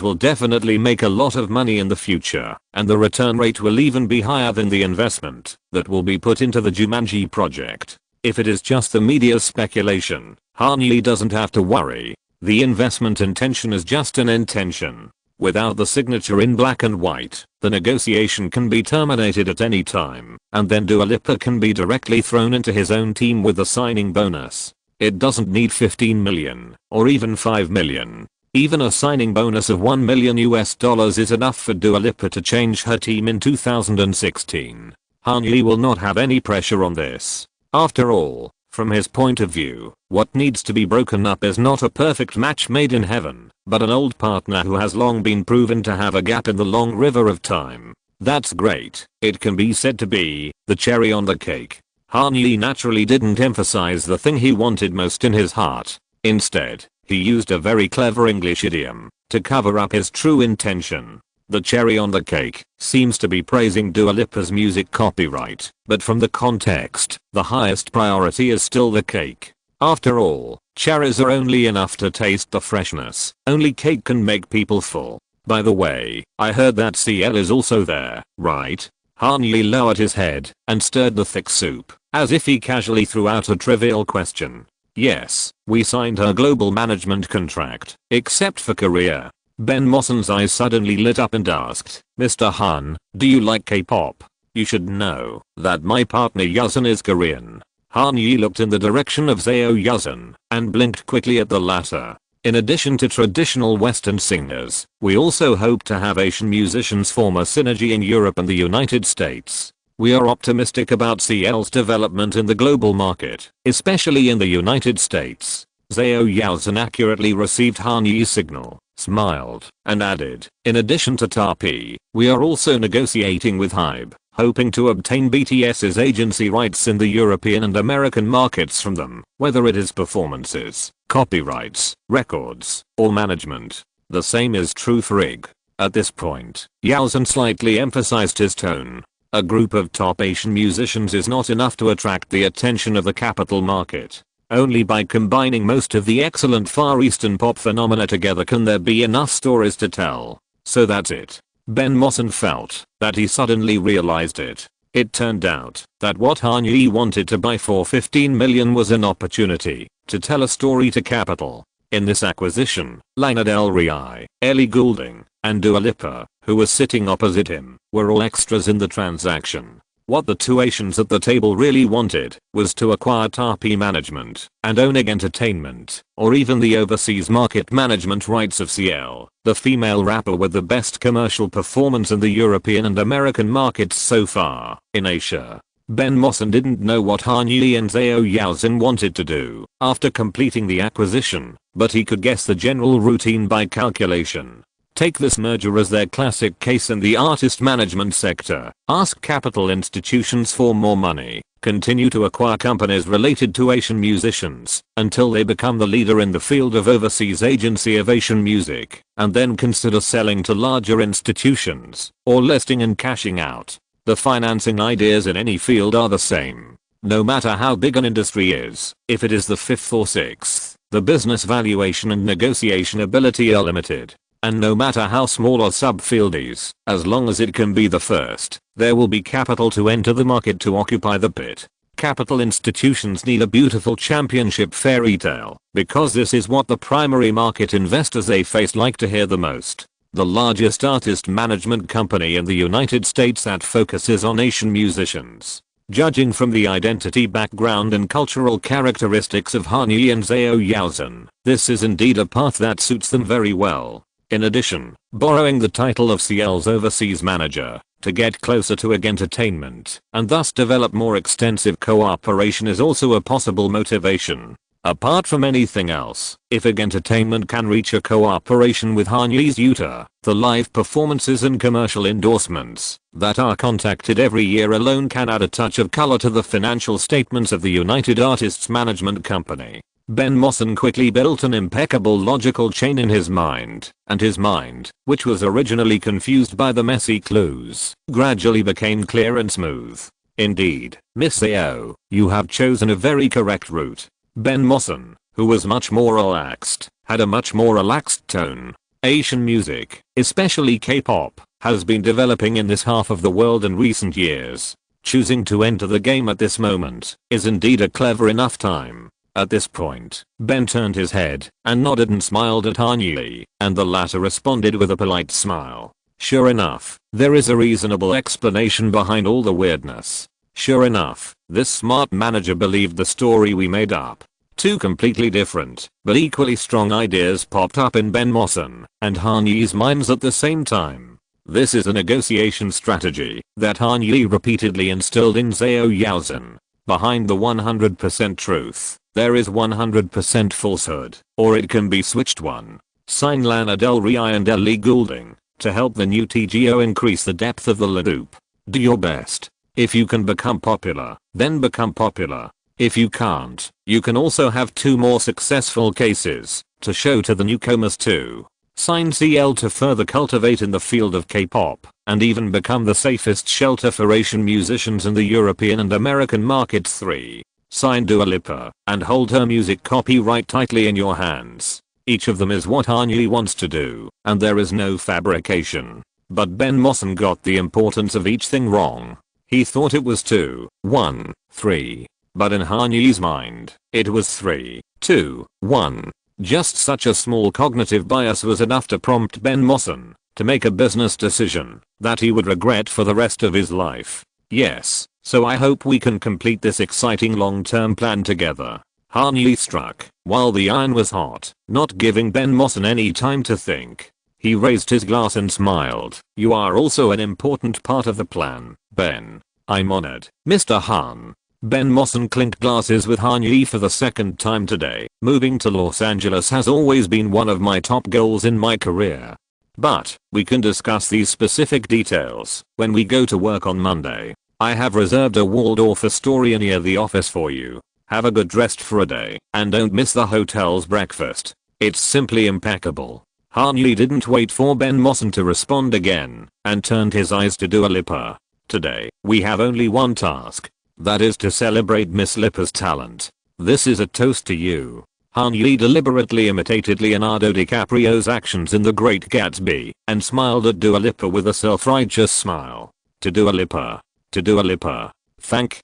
will definitely make a lot of money in the future, and the return rate will even be higher than the investment that will be put into the Jumanji project. If it is just the media's speculation, Han Yi doesn't have to worry. The investment intention is just an intention. Without the signature in black and white, the negotiation can be terminated at any time, and then Dua Lipa can be directly thrown into his own team with a signing bonus. It doesn't need $15 million, or even $5 million. Even a signing bonus of $1 million is enough for Dua Lipa to change her team in 2016. Han Yi will not have any pressure on this. After all, from his point of view, what needs to be broken up is not a perfect match made in heaven, but an old partner who has long been proven to have a gap in the long river of time. That's great. It can be said to be the cherry on the cake. Han Yi naturally didn't emphasize the thing he wanted most in his heart. Instead, he used a very clever English idiom to cover up his true intention. The cherry on the cake seems to be praising Dua Lipa's music copyright, but from the context, the highest priority is still the cake. After all, cherries are only enough to taste the freshness. Only cake can make people full. By the way, I heard that CL is also there, right? Han Yi lowered his head and stirred the thick soup, as if he casually threw out a trivial question. Yes, we signed her global management contract, except for Korea. Ben Mossen's eyes suddenly lit up and asked, Mr. Han, do you like K-pop? You should know that my partner Yuzhan is Korean. Han Yi looked in the direction of Seo Yuzhan and blinked quickly at the latter. In addition to traditional Western singers, we also hope to have Asian musicians form a synergy in Europe and the United States. We are optimistic about CL's development in the global market, especially in the United States. Seo Yuzhan accurately received Han Yi's signal, smiled, and added, in addition to TARP, we are also negotiating with HYBE, hoping to obtain BTS's agency rights in the European and American markets from them, whether it is performances, copyrights, records, or management. The same is true for IG. At this point, Yuzhan slightly emphasized his tone. A group of top Asian musicians is not enough to attract the attention of the capital market. Only by combining most of the excellent Far Eastern pop phenomena together can there be enough stories to tell. So that's it. Ben Mossen felt that he suddenly realized it. It turned out that what Han Yi wanted to buy for 15 million was an opportunity to tell a story to capital. In this acquisition, Lana Del Rey, Ellie Goulding, and Dua Lipa, who was sitting opposite him, were all extras in the transaction. What the two Asians at the table really wanted was to acquire TARP management and own IG Entertainment, or even the overseas market management rights of CL, the female rapper with the best commercial performance in the European and American markets so far. In Asia, Ben Mossen didn't know what Han Yi and Seo Yuzhan wanted to do after completing the acquisition, but he could guess the general routine by calculation. Take this merger as their classic case in the artist management sector. Ask capital institutions for more money. Continue to acquire companies related to Asian musicians until they become the leader in the field of overseas agency of Asian music, and then consider selling to larger institutions or listing and cashing out. The financing ideas in any field are the same. No matter how big an industry is, if it is the fifth or sixth, the business valuation and negotiation ability are limited. And no matter how small a subfield is, as long as it can be the first, there will be capital to enter the market to occupy the pit. Capital institutions need a beautiful championship fairy tale, because this is what the primary market investors they face like to hear the most. The largest artist management company in the United States that focuses on Asian musicians. Judging from the identity, background and cultural characteristics of Han Yi and Seo Yuzhan, this is indeed a path that suits them very well. In addition, borrowing the title of CL's overseas manager to get closer to IG Entertainment and thus develop more extensive cooperation is also a possible motivation. Apart from anything else, if IG Entertainment can reach a cooperation with Han Yi's Utah, the live performances and commercial endorsements that are contacted every year alone can add a touch of color to the financial statements of the United Artists Management Company. Ben Mossen quickly built an impeccable logical chain in his mind, and his mind, which was originally confused by the messy clues, gradually became clear and smooth. Indeed, Miss Seo, you have chosen a very correct route. Ben Mossen, who was much more relaxed, had a much more relaxed tone. Asian music, especially K-pop, has been developing in this half of the world in recent years. Choosing to enter the game at this moment is indeed a clever enough time. At this point, Ben turned his head and nodded and smiled at Han Yi, and the latter responded with a polite smile. Sure enough, there is a reasonable explanation behind all the weirdness. Sure enough, this smart manager believed the story we made up. Two completely different, but equally strong ideas popped up in Ben Mossen and Han Yi's minds at the same time. This is a negotiation strategy that Han Yi repeatedly instilled in Seo Yuzhan. Behind the 100% truth, there is 100% falsehood, or it can be switched one. Sign Lana Del Rey and Ellie Goulding to help the new TGO increase the depth of the loop. Do your best. If you can become popular, then become popular. If you can't, you can also have two more successful cases to show to the newcomers too. Sign CL to further cultivate in the field of K-pop, and even become the safest shelter for Asian musicians in the European and American markets. 3. Sign Dua Lipa, and hold her music copyright tightly in your hands. Each of them is what Kanye wants to do, and there is no fabrication. But Ben Mosson got the importance of each thing wrong. He thought it was 2, 1, 3. But in Kanye's mind, it was 3, 2, 1. Just such a small cognitive bias was enough to prompt Ben Mosson to make a business decision that he would regret for the rest of his life. Yes, so I hope we can complete this exciting long-term plan together. Kanye struck while the iron was hot, not giving Ben Mosson any time to think. He raised his glass and smiled. You are also an important part of the plan, Ben. I'm honored, Mr. Han. Ben Mosson clinked glasses with Kanye for the second time today. Moving to Los Angeles has always been one of my top goals in my career. But we can discuss these specific details when we go to work on Monday. I have reserved a Waldorf Astoria near the office for you. Have a good rest for a day and don't miss the hotel's breakfast. It's simply impeccable. Kanye didn't wait for Ben Mosson to respond again and turned his eyes to Dua Lipa. Today, we have only one task. That is to celebrate Miss Lipa's talent. This is a toast to you. Kanye deliberately imitated Leonardo DiCaprio's actions in The Great Gatsby and smiled at Dua Lipa with a self-righteous smile. To Dua Lipa. To Dua Lipa. Thank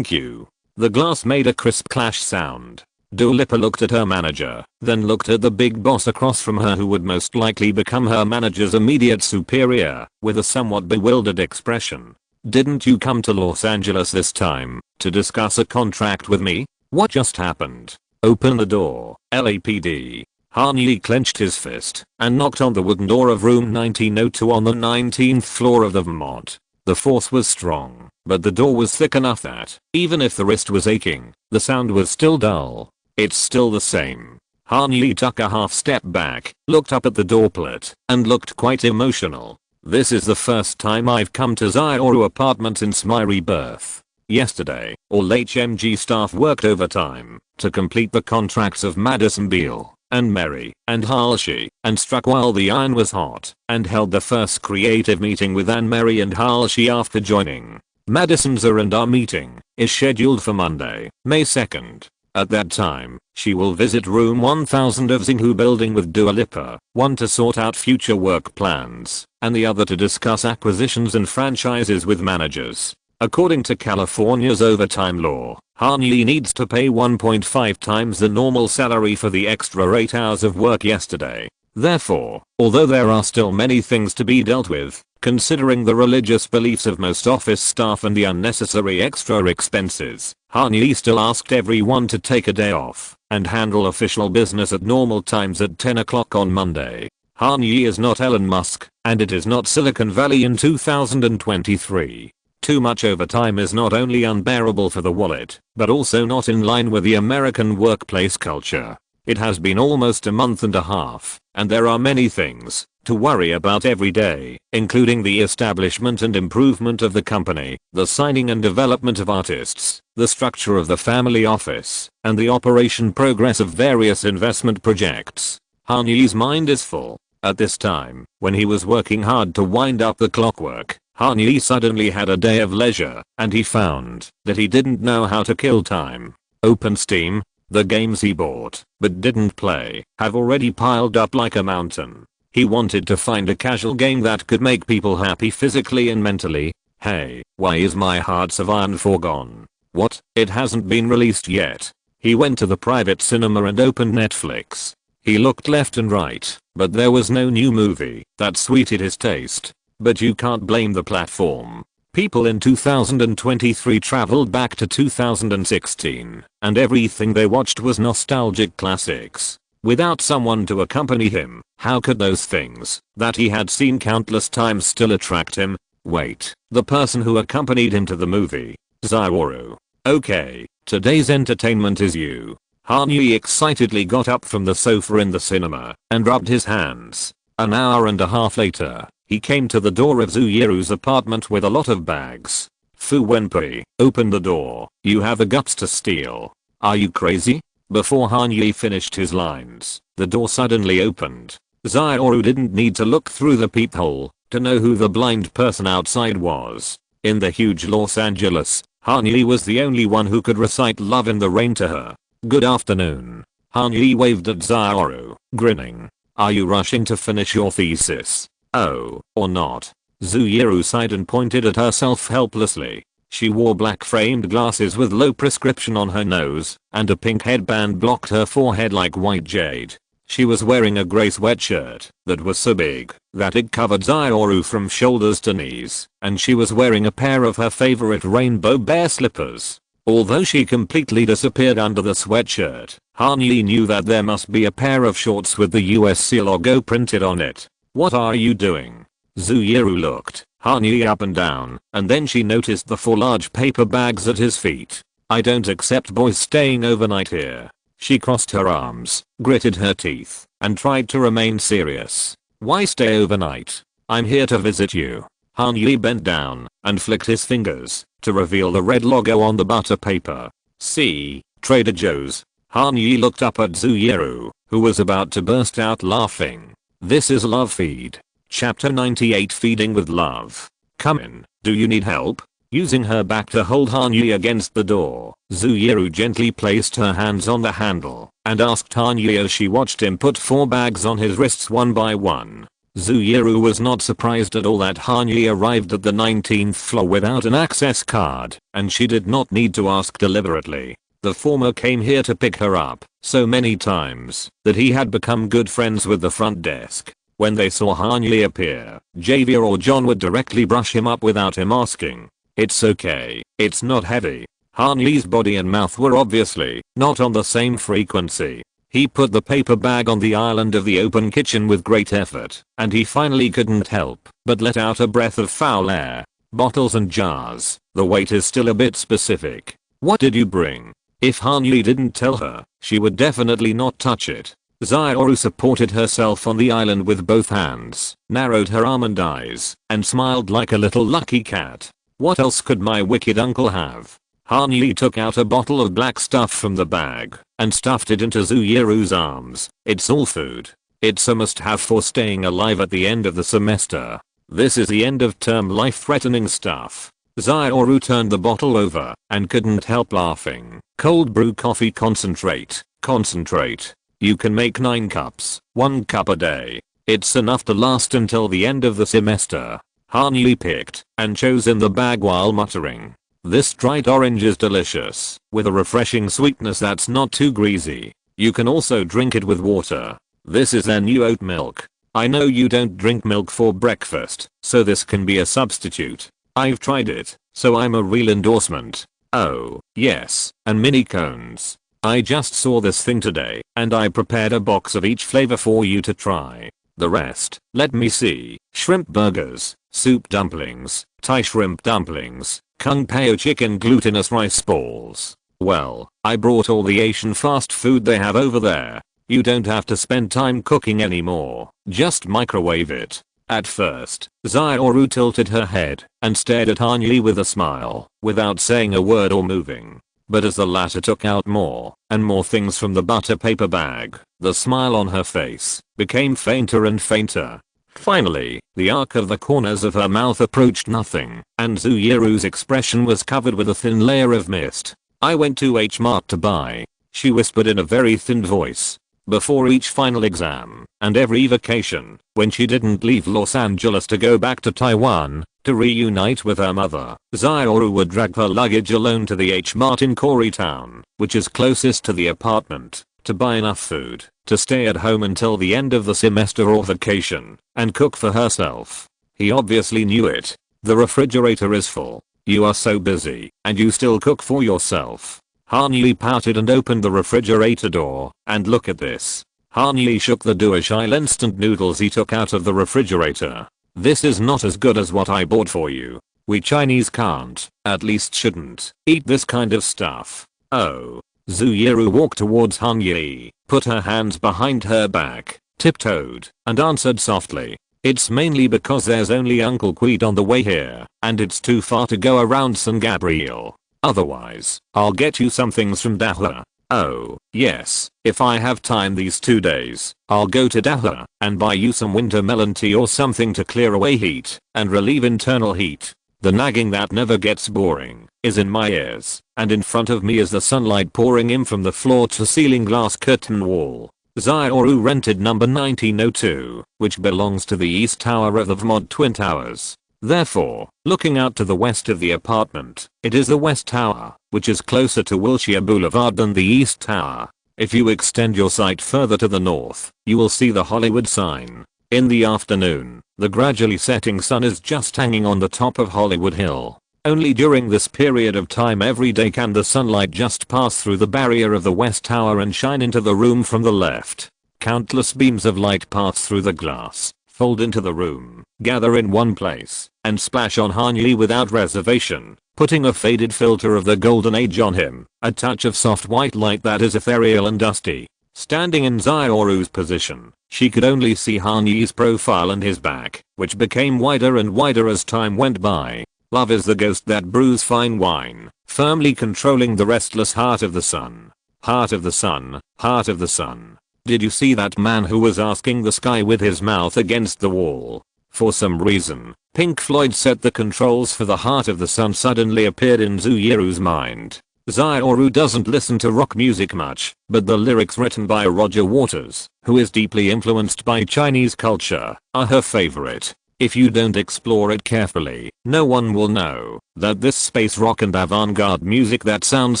you. The glass made a crisp clash sound. Dua Lipa looked at her manager, then looked at the big boss across from her who would most likely become her manager's immediate superior, with a somewhat bewildered expression. Didn't you come to Los Angeles this time to discuss a contract with me? What just happened? Open the door, LAPD. Kanye clenched his fist and knocked on the wooden door of room 1902 on the 19th floor of the Vermont. The force was strong, but the door was thick enough that, even if the wrist was aching, the sound was still dull. It's still the same. Kanye took a half step back, looked up at the doorplate, and looked quite emotional. This is the first time I've come to Zioru apartment since my rebirth. Yesterday, all HMG staff worked overtime to complete the contracts of Madison Beal and Mary and Halsey and struck while the iron was hot and held the first creative meeting with Anne Mary and Halsey after joining. Madison's R&R meeting is scheduled for Monday, May 2nd. At that time, she will visit room 1000 of Xinhu building with Dua Lipa, one to sort out future work plans, and the other to discuss acquisitions and franchises with managers. According to California's overtime law, Kanye needs to pay 1.5 times the normal salary for the extra 8 hours of work yesterday. Therefore, although there are still many things to be dealt with, considering the religious beliefs of most office staff and the unnecessary extra expenses, Kanye still asked everyone to take a day off and handle official business at normal times at 10 o'clock on Monday. Kanye is not Elon Musk, and it is not Silicon Valley in 2023. Too much overtime is not only unbearable for the wallet, but also not in line with the American workplace culture. It has been almost a month and a half, and there are many things to worry about every day, including the establishment and improvement of the company, the signing and development of artists, the structure of the family office, and the operation progress of various investment projects. Kanye's mind is full. At this time, when he was working hard to wind up the clockwork, Kanye suddenly had a day of leisure, and he found that he didn't know how to kill time. Open Steam. The games he bought, but didn't play, have already piled up like a mountain. He wanted to find a casual game that could make people happy physically and mentally. Hey, why is my Hearts of Iron 4 gone? What? It hasn't been released yet. He went to the private cinema and opened Netflix. He looked left and right, but there was no new movie that suited his taste. But you can't blame the platform. People in 2023 traveled back to 2016, and everything they watched was nostalgic classics. Without someone to accompany him, how could those things that he had seen countless times still attract him? Wait, the person who accompanied him to the movie, Zioru. Okay, today's entertainment is you. Kanye excitedly got up from the sofa in the cinema and rubbed his hands. An hour and a half later, he came to the door of Zioru's apartment with a lot of bags. Fu Wenpei, open the door. You have the guts to steal. Are you crazy? Before Kanye finished his lines, the door suddenly opened. Zioru didn't need to look through the peephole to know who the blind person outside was. In the huge Los Angeles, Han-yi was the only one who could recite Love in the Rain to her. Good afternoon. Han-yi waved at Zioru, grinning. Are you rushing to finish your thesis? Oh, or not? Zuyuru sighed and pointed at herself helplessly. She wore black framed glasses with low prescription on her nose, and a pink headband blocked her forehead like white jade. She was wearing a grey sweatshirt that was so big that it covered Zioru from shoulders to knees, and she was wearing a pair of her favorite rainbow bear slippers. Although she completely disappeared under the sweatshirt, Han-yi knew that there must be a pair of shorts with the USC logo printed on it. What are you doing? Zuyuru looked Han-yi up and down, and then she noticed the 4 large paper bags at his feet. I don't accept boys staying overnight here. She crossed her arms, gritted her teeth, and tried to remain serious. Why stay overnight? I'm here to visit you. Han-yi bent down and flicked his fingers to reveal the red logo on the butter paper. See, Trader Joe's. Han-yi looked up at Zuyuru, who was about to burst out laughing. This is Love Feed. Chapter 98, Feeding with Love. Come in. Do you need help? Using her back to hold Han-yi against the door, Zuyuru gently placed her hands on the handle and asked Han-yi as she watched him put 4 bags on his wrists one by one. Zuyuru was not surprised at all that Han-yi arrived at the 19th floor without an access card, and she did not need to ask deliberately. The former came here to pick her up so many times that he had become good friends with the front desk. When they saw Han-yi appear, Javier or John would directly brush him up without him asking. It's okay, it's not heavy. Han-yi's body and mouth were obviously not on the same frequency. He put the paper bag on the island of the open kitchen with great effort, and he finally couldn't help but let out a breath of foul air. Bottles and jars. The weight is still a bit specific. What did you bring? If Han-yi didn't tell her, she would definitely not touch it. Zioru supported herself on the island with both hands, narrowed her almond eyes, and smiled like a little lucky cat. What else could my wicked uncle have? Han-yi took out a bottle of black stuff from the bag and stuffed it into Zuyuru's arms. It's all food. It's a must-have for staying alive at the end of the semester. This is the end of term life-threatening stuff. Zioru turned the bottle over and couldn't help laughing. Cold brew coffee concentrate. Concentrate. You can make 9 cups, 1 cup a day. It's enough to last until the end of the semester. Han-yi picked and chose in the bag while muttering. This dried orange is delicious, with a refreshing sweetness that's not too greasy. You can also drink it with water. This is their new oat milk. I know you don't drink milk for breakfast, so this can be a substitute. I've tried it, so I'm a real endorsement. Oh, yes, and mini cones. I just saw this thing today, and I prepared a box of each flavor for you to try. The rest, let me see. Shrimp burgers, soup dumplings, Thai shrimp dumplings, kung pao chicken glutinous rice balls. Well, I brought all the Asian fast food they have over there. You don't have to spend time cooking anymore, just microwave it. At first, Zioru tilted her head and stared at Han-yi with a smile, without saying a word or moving. But as the latter took out more and more things from the butter paper bag, the smile on her face became fainter and fainter. Finally, the arc of the corners of her mouth approached nothing, and Zuyuru's expression was covered with a thin layer of mist. I went to H-Mart to buy, she whispered in a very thin voice. Before each final exam, and every vacation, when she didn't leave Los Angeles to go back to Taiwan to reunite with her mother, Zioru would drag her luggage alone to the H-Mart in Koreatown, which is closest to the apartment, to buy enough food to stay at home until the end of the semester or vacation, and cook for herself. He obviously knew it. The refrigerator is full. You are so busy, and you still cook for yourself. Han-yi pouted and opened the refrigerator door, and look at this. Han-yi shook the Duashile instant noodles he took out of the refrigerator. This is not as good as what I bought for you. We Chinese can't, at least shouldn't, eat this kind of stuff. Oh. Zuyuru walked towards Han-yi, put her hands behind her back, tiptoed, and answered softly. It's mainly because there's only Uncle Queed on the way here, and it's too far to go around San Gabriel. Otherwise, I'll get you some things from Dahua. Oh, yes, if I have time these 2 days, I'll go to Daha and buy you some winter melon tea or something to clear away heat and relieve internal heat. The nagging that never gets boring is in my ears, and in front of me is the sunlight pouring in from the floor to ceiling glass curtain wall. Zioru rented number 1902, which belongs to the east tower of the Vmod Twin Towers. Therefore, looking out to the west of the apartment, it is the west tower, which is closer to Wilshire Boulevard than the east tower. If you extend your sight further to the north, you will see the Hollywood sign. In the afternoon, the gradually setting sun is just hanging on the top of Hollywood Hill. Only during this period of time every day can the sunlight just pass through the barrier of the west tower and shine into the room from the left. Countless beams of light pass through the glass, fold into the room, gather in one place, and splash on Hanyi without reservation, putting a faded filter of the golden age on him, a touch of soft white light that is ethereal and dusty. Standing in Zioru's position, she could only see Hanyi's profile and his back, which became wider and wider as time went by. Love is the ghost that brews fine wine, firmly controlling the restless heart of the sun. Heart of the sun, heart of the sun. Did you see that man who was asking the sky with his mouth against the wall? For some reason, Pink Floyd set the controls for the heart of the sun suddenly appeared in Zooyeru's mind. Zioru doesn't listen to rock music much, but the lyrics written by Roger Waters, who is deeply influenced by Chinese culture, are her favorite. If you don't explore it carefully, no one will know that this space rock and avant-garde music that sounds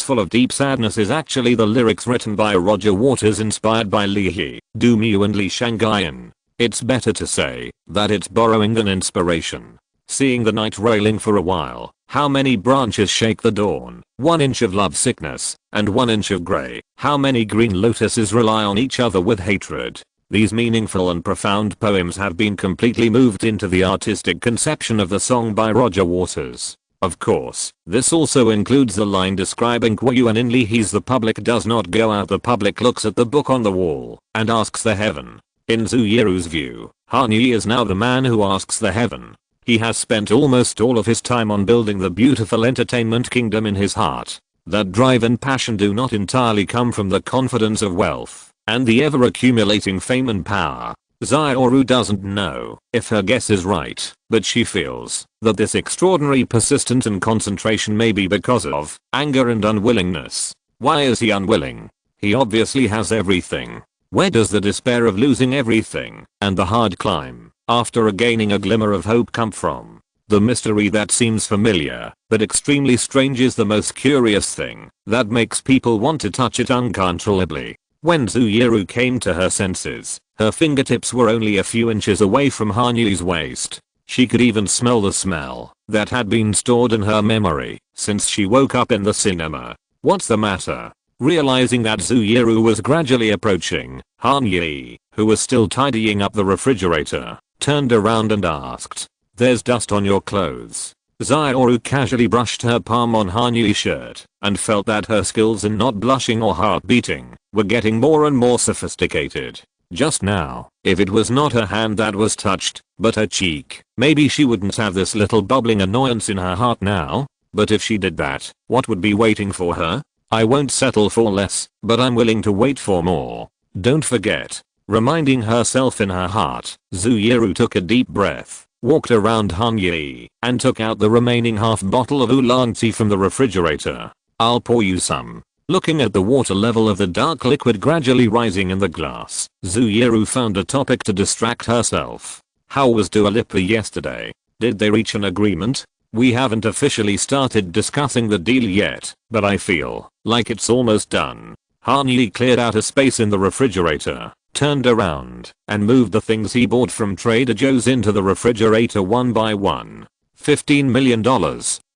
full of deep sadness is actually the lyrics written by Roger Waters inspired by Li He, Du Mu and Li Shangyan. It's better to say that it's borrowing than inspiration. Seeing the night railing for a while, how many branches shake the dawn, 1 inch of love sickness, and 1 inch of grey, how many green lotuses rely on each other with hatred. These meaningful and profound poems have been completely moved into the artistic conception of the song by Roger Waters. Of course, this also includes the line describing Guiyuan in Li He's the public does not go out, the public looks at the book on the wall and asks the heaven. In Zooyeru's view, Hanyi is now the man who asks the heaven. He has spent almost all of his time on building the beautiful entertainment kingdom in his heart. That drive and passion do not entirely come from the confidence of wealth and the ever accumulating fame and power. Zioru doesn't know if her guess is right, but she feels that this extraordinary persistence and concentration may be because of anger and unwillingness. Why is he unwilling? He obviously has everything. Where does the despair of losing everything and the hard climb after gaining a glimmer of hope come from? The mystery that seems familiar but extremely strange is the most curious thing that makes people want to touch it uncontrollably. When Zooyeru came to her senses, her fingertips were only a few inches away from Hanyu's waist. She could even smell the smell that had been stored in her memory since she woke up in the cinema. What's the matter? Realizing that Zooyeru was gradually approaching, Hanyi, who was still tidying up the refrigerator, turned around and asked, "There's dust on your clothes." Zioru casually brushed her palm on Hanyu's shirt and felt that her skills in not blushing or heart beating were getting more and more sophisticated. Just now, if it was not her hand that was touched, but her cheek, maybe she wouldn't have this little bubbling annoyance in her heart now. But if she did that, what would be waiting for her? I won't settle for less, but I'm willing to wait for more. Don't forget. Reminding herself in her heart, Zooyeru took a deep breath, walked around Hanyi, and took out the remaining half bottle of oolong tea from the refrigerator. I'll pour you some. Looking at the water level of the dark liquid gradually rising in the glass, Zooyeru found a topic to distract herself. How was Dua Lipa yesterday? Did they reach an agreement? We haven't officially started discussing the deal yet, but I feel like it's almost done. Hanyi cleared out a space in the refrigerator, turned around, and moved the things he bought from Trader Joe's into the refrigerator one by one. $15 million,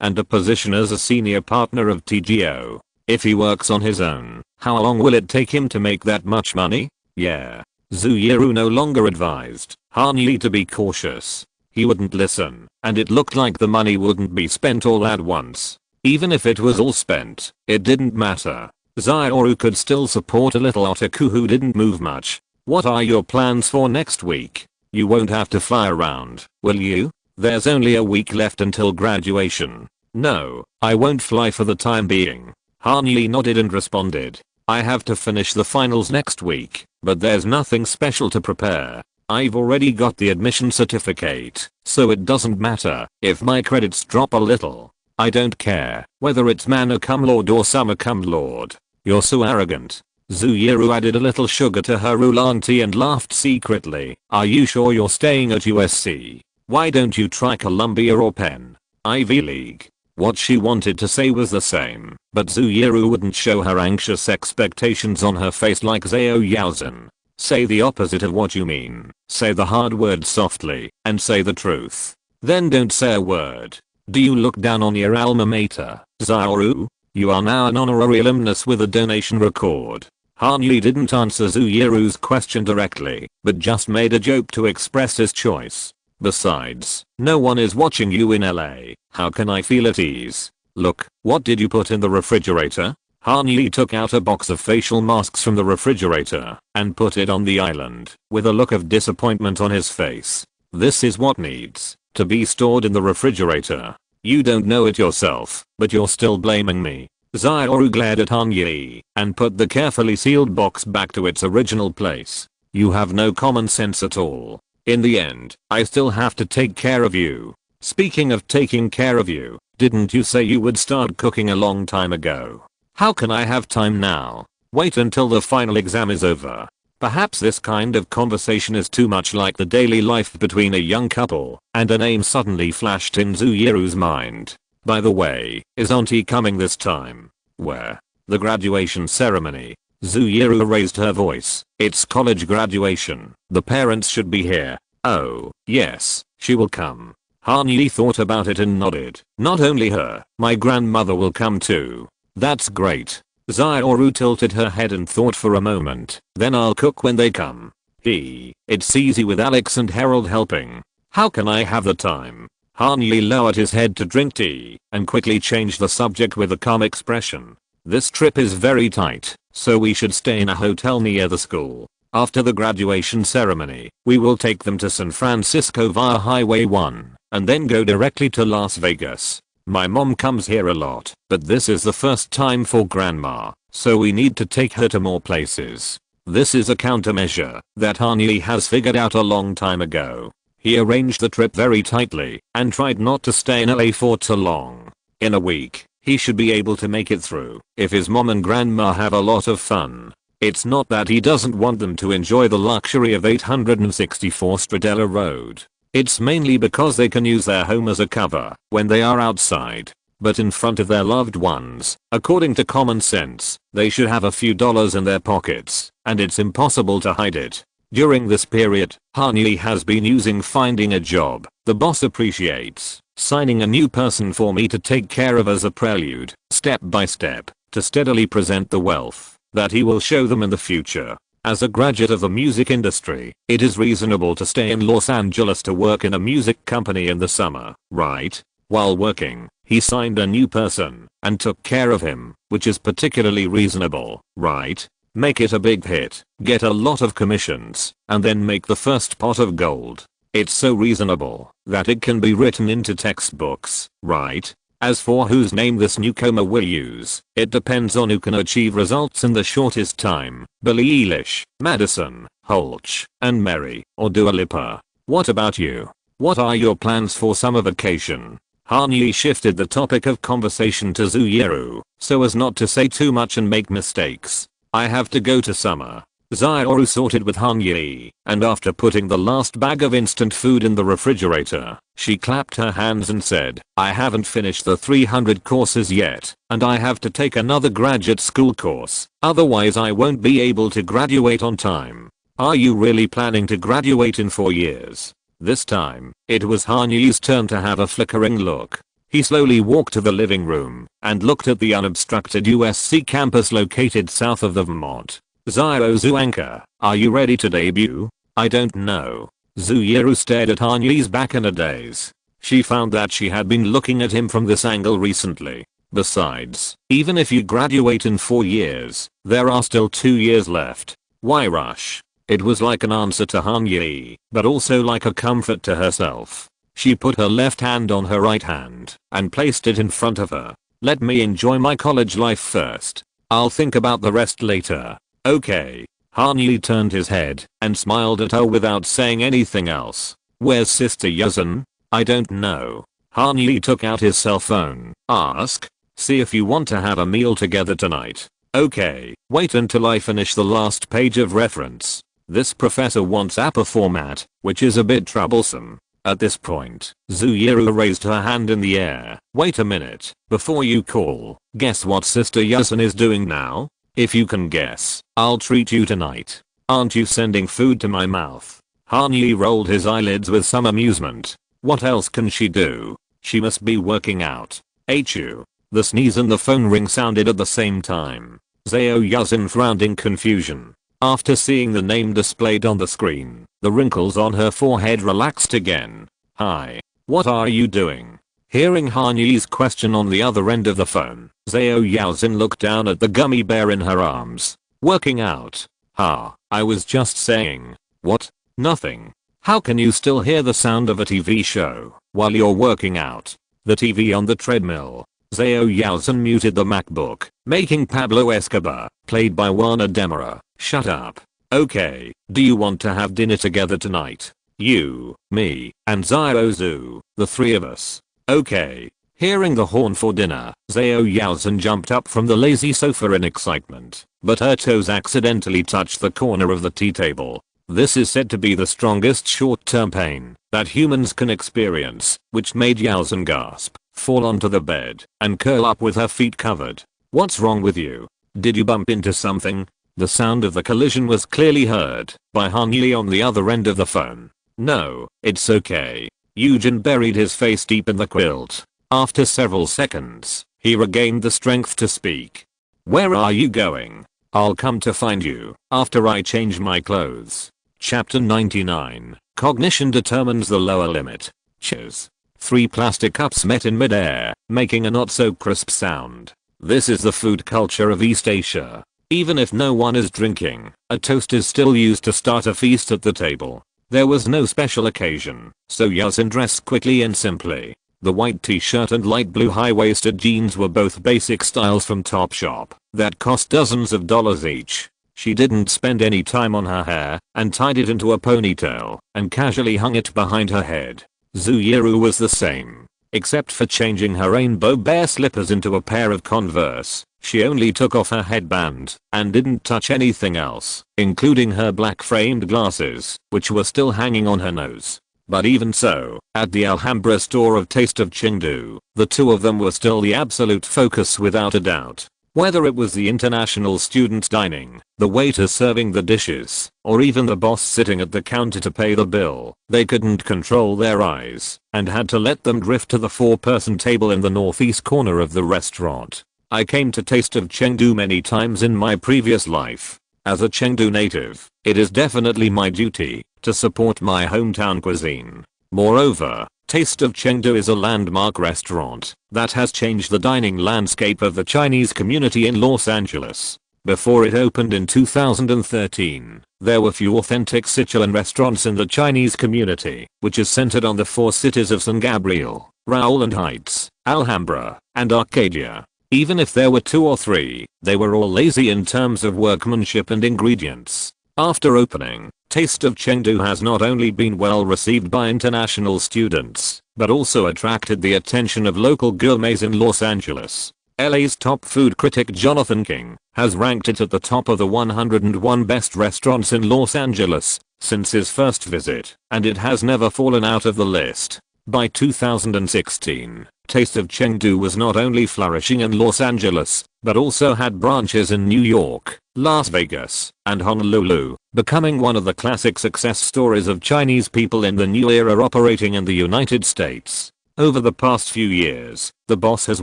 and a position as a senior partner of TGO. If he works on his own, how long will it take him to make that much money? Yeah. Zooyeru no longer advised Hanyi to be cautious. He wouldn't listen, and it looked like the money wouldn't be spent all at once. Even if it was all spent, it didn't matter. Zioru could still support a little otaku who didn't move much. What are your plans for next week? You won't have to fly around, will you? There's only a week left until graduation. No, I won't fly for the time being. Hanyi nodded and responded. I have to finish the finals next week, but there's nothing special to prepare. I've already got the admission certificate, so it doesn't matter if my credits drop a little. I don't care whether it's manna cum laude or summa cum laude. You're so arrogant. Zuiru added a little sugar to her oolong tea and laughed secretly. Are you sure you're staying at USC? Why don't you try Columbia or Penn? Ivy League. What she wanted to say was the same, but Zuiru wouldn't show her anxious expectations on her face like Zhao Yaozhen. Say the opposite of what you mean. Say the hard word softly, and say the truth. Then don't say a word. Do you look down on your alma mater, Zaoru? You are now an honorary alumnus with a donation record. Hanyi didn't answer Zuiru's question directly, but just made a joke to express his choice. Besides, no one is watching you in LA. How can I feel at ease? Look, what did you put in the refrigerator? Hanyi took out a box of facial masks from the refrigerator and put it on the island with a look of disappointment on his face. This is what needs to be stored in the refrigerator. You don't know it yourself, but you're still blaming me. Zaoru glared at Hanyi and put the carefully sealed box back to its original place. You have no common sense at all. In the end, I still have to take care of you. Speaking of taking care of you, didn't you say you would start cooking a long time ago? How can I have time now? Wait until the final exam is over. Perhaps this kind of conversation is too much like the daily life between a young couple, and a name suddenly flashed in Zuiru's mind. By the way, is Auntie coming this time? Where? The graduation ceremony. Zuiru raised her voice. It's college graduation. The parents should be here. Oh, yes, she will come. Hanyi thought about it and nodded. Not only her, my grandmother will come too. That's great. Zaoru tilted her head and thought for a moment. Then I'll cook when they come. It's easy with Alex and Harold helping. How can I have the time? Hanyi lowered his head to drink tea and quickly changed the subject with a calm expression. This trip is very tight, so we should stay in a hotel near the school. After the graduation ceremony, we will take them to San Francisco via Highway 1 and then go directly to Las Vegas. My mom comes here a lot, but this is the first time for grandma, so we need to take her to more places. This is a countermeasure that Hanyi has figured out a long time ago. He arranged the trip very tightly and tried not to stay in LA for too long. In a week, he should be able to make it through if his mom and grandma have a lot of fun. It's not that he doesn't want them to enjoy the luxury of 864 Stradella Road. It's mainly because they can use their home as a cover when they are outside. But in front of their loved ones, according to common sense, they should have a few dollars in their pockets, and it's impossible to hide it. During this period, Hanyi has been using finding a job the boss appreciates, signing a new person for me to take care of as a prelude, step by step, to steadily present the wealth that he will show them in the future. As a graduate of the music industry, it is reasonable to stay in Los Angeles to work in a music company in the summer, right? While working, he signed a new person and took care of him, which is particularly reasonable, right? Make it a big hit, get a lot of commissions, and then make the first pot of gold. It's so reasonable that it can be written into textbooks, right? As for whose name this newcomer will use, it depends on who can achieve results in the shortest time. Billie Eilish, Madison, Holch, and Mary, or Dua Lipa. What about you? What are your plans for summer vacation? Hanyi shifted the topic of conversation to Zuiru, so as not to say too much and make mistakes. I have to go to summer. Zaoru sorted with Hanyi, and after putting the last bag of instant food in the refrigerator, she clapped her hands and said, I haven't finished the 300 courses yet, and I have to take another graduate school course, otherwise I won't be able to graduate on time. Are you really planning to graduate in 4 years? This time, it was Hanyi's turn to have a flickering look. He slowly walked to the living room and looked at the unobstructed USC campus located south of the Vermont. Zuanka, are you ready to debut? I don't know. Zuiru stared at Hanyi's back in a daze. She found that she had been looking at him from this angle recently. Besides, even if you graduate in 4 years, there are still 2 years left. Why rush? It was like an answer to Hanyi, but also like a comfort to herself. She put her left hand on her right hand and placed it in front of her. Let me enjoy my college life first. I'll think about the rest later. Okay. Han Yi turned his head and smiled at her without saying anything else. Where's Sister Yuzhen? I don't know. Han Yi took out his cell phone. Ask. See if you want to have a meal together tonight. Okay, wait until I finish the last page of reference. This professor wants APA format, which is a bit troublesome. At this point, Zhu Yiru raised her hand in the air. Wait a minute, before you call, guess what Sister Yuzhen is doing now? If you can guess, I'll treat you tonight. Aren't you sending food to my mouth? Han Yi rolled his eyelids with some amusement. What else can she do? She must be working out. HU. The sneeze and the phone ring sounded at the same time. Zhao Yuzhen frowned in confusion. After seeing the name displayed on the screen, the wrinkles on her forehead relaxed again. Hi. What are you doing? Hearing Han Yi's question on the other end of the phone, Zhao Yuzhen looked down at the gummy bear in her arms. Working out. Ha, I was just saying. What? Nothing. How can you still hear the sound of a TV show while you're working out? The TV on the treadmill. Zhao Yuzhen muted the MacBook, making Pablo Escobar, played by Juana Demora, shut up. Okay, do you want to have dinner together tonight? You, me, and Zhao Zhu, the three of us. Okay. Hearing the horn for dinner, Zhao Yuzhen jumped up from the lazy sofa in excitement, but her toes accidentally touched the corner of the tea table. This is said to be the strongest short-term pain that humans can experience, which made Yuzhen gasp, fall onto the bed, and curl up with her feet covered. What's wrong with you? Did you bump into something? The sound of the collision was clearly heard by Han Yi on the other end of the phone. No, it's okay. Yuzhen buried his face deep in the quilt. After several seconds, he regained the strength to speak. Where are you going? I'll come to find you after I change my clothes. Chapter 99. Cognition determines the lower limit. Cheers. 3 plastic cups met in midair, making a not so crisp sound. This is the food culture of East Asia. Even if no one is drinking, a toast is still used to start a feast at the table. There was no special occasion, so Yuzhen dressed quickly and simply. The white t-shirt and light blue high-waisted jeans were both basic styles from Topshop that cost dozens of dollars each. She didn't spend any time on her hair and tied it into a ponytail and casually hung it behind her head. Zhu Yiru was the same. Except for changing her rainbow bear slippers into a pair of Converse, she only took off her headband and didn't touch anything else, including her black framed glasses, which were still hanging on her nose. But even so, at the Alhambra store of Taste of Chengdu, the two of them were still the absolute focus without a doubt. Whether it was the international students dining, the waiter serving the dishes, or even the boss sitting at the counter to pay the bill, they couldn't control their eyes and had to let them drift to the 4-person table in the northeast corner of the restaurant. I came to Taste of Chengdu many times in my previous life. As a Chengdu native, it is definitely my duty to support my hometown cuisine. Moreover, Taste of Chengdu is a landmark restaurant that has changed the dining landscape of the Chinese community in Los Angeles. Before it opened in 2013, there were few authentic Sichuan restaurants in the Chinese community, which is centered on the 4 cities of San Gabriel, Rowland Heights, Alhambra, and Arcadia. Even if there were 2 or 3, they were all lazy in terms of workmanship and ingredients. After opening, Taste of Chengdu has not only been well received by international students, but also attracted the attention of local gourmets in Los Angeles. LA's top food critic Jonathan King has ranked it at the top of the 101 best restaurants in Los Angeles since his first visit, and it has never fallen out of the list. By 2016, Taste of Chengdu was not only flourishing in Los Angeles, but also had branches in New York, Las Vegas, and Honolulu, becoming one of the classic success stories of Chinese people in the new era operating in the United States. Over the past few years, the boss has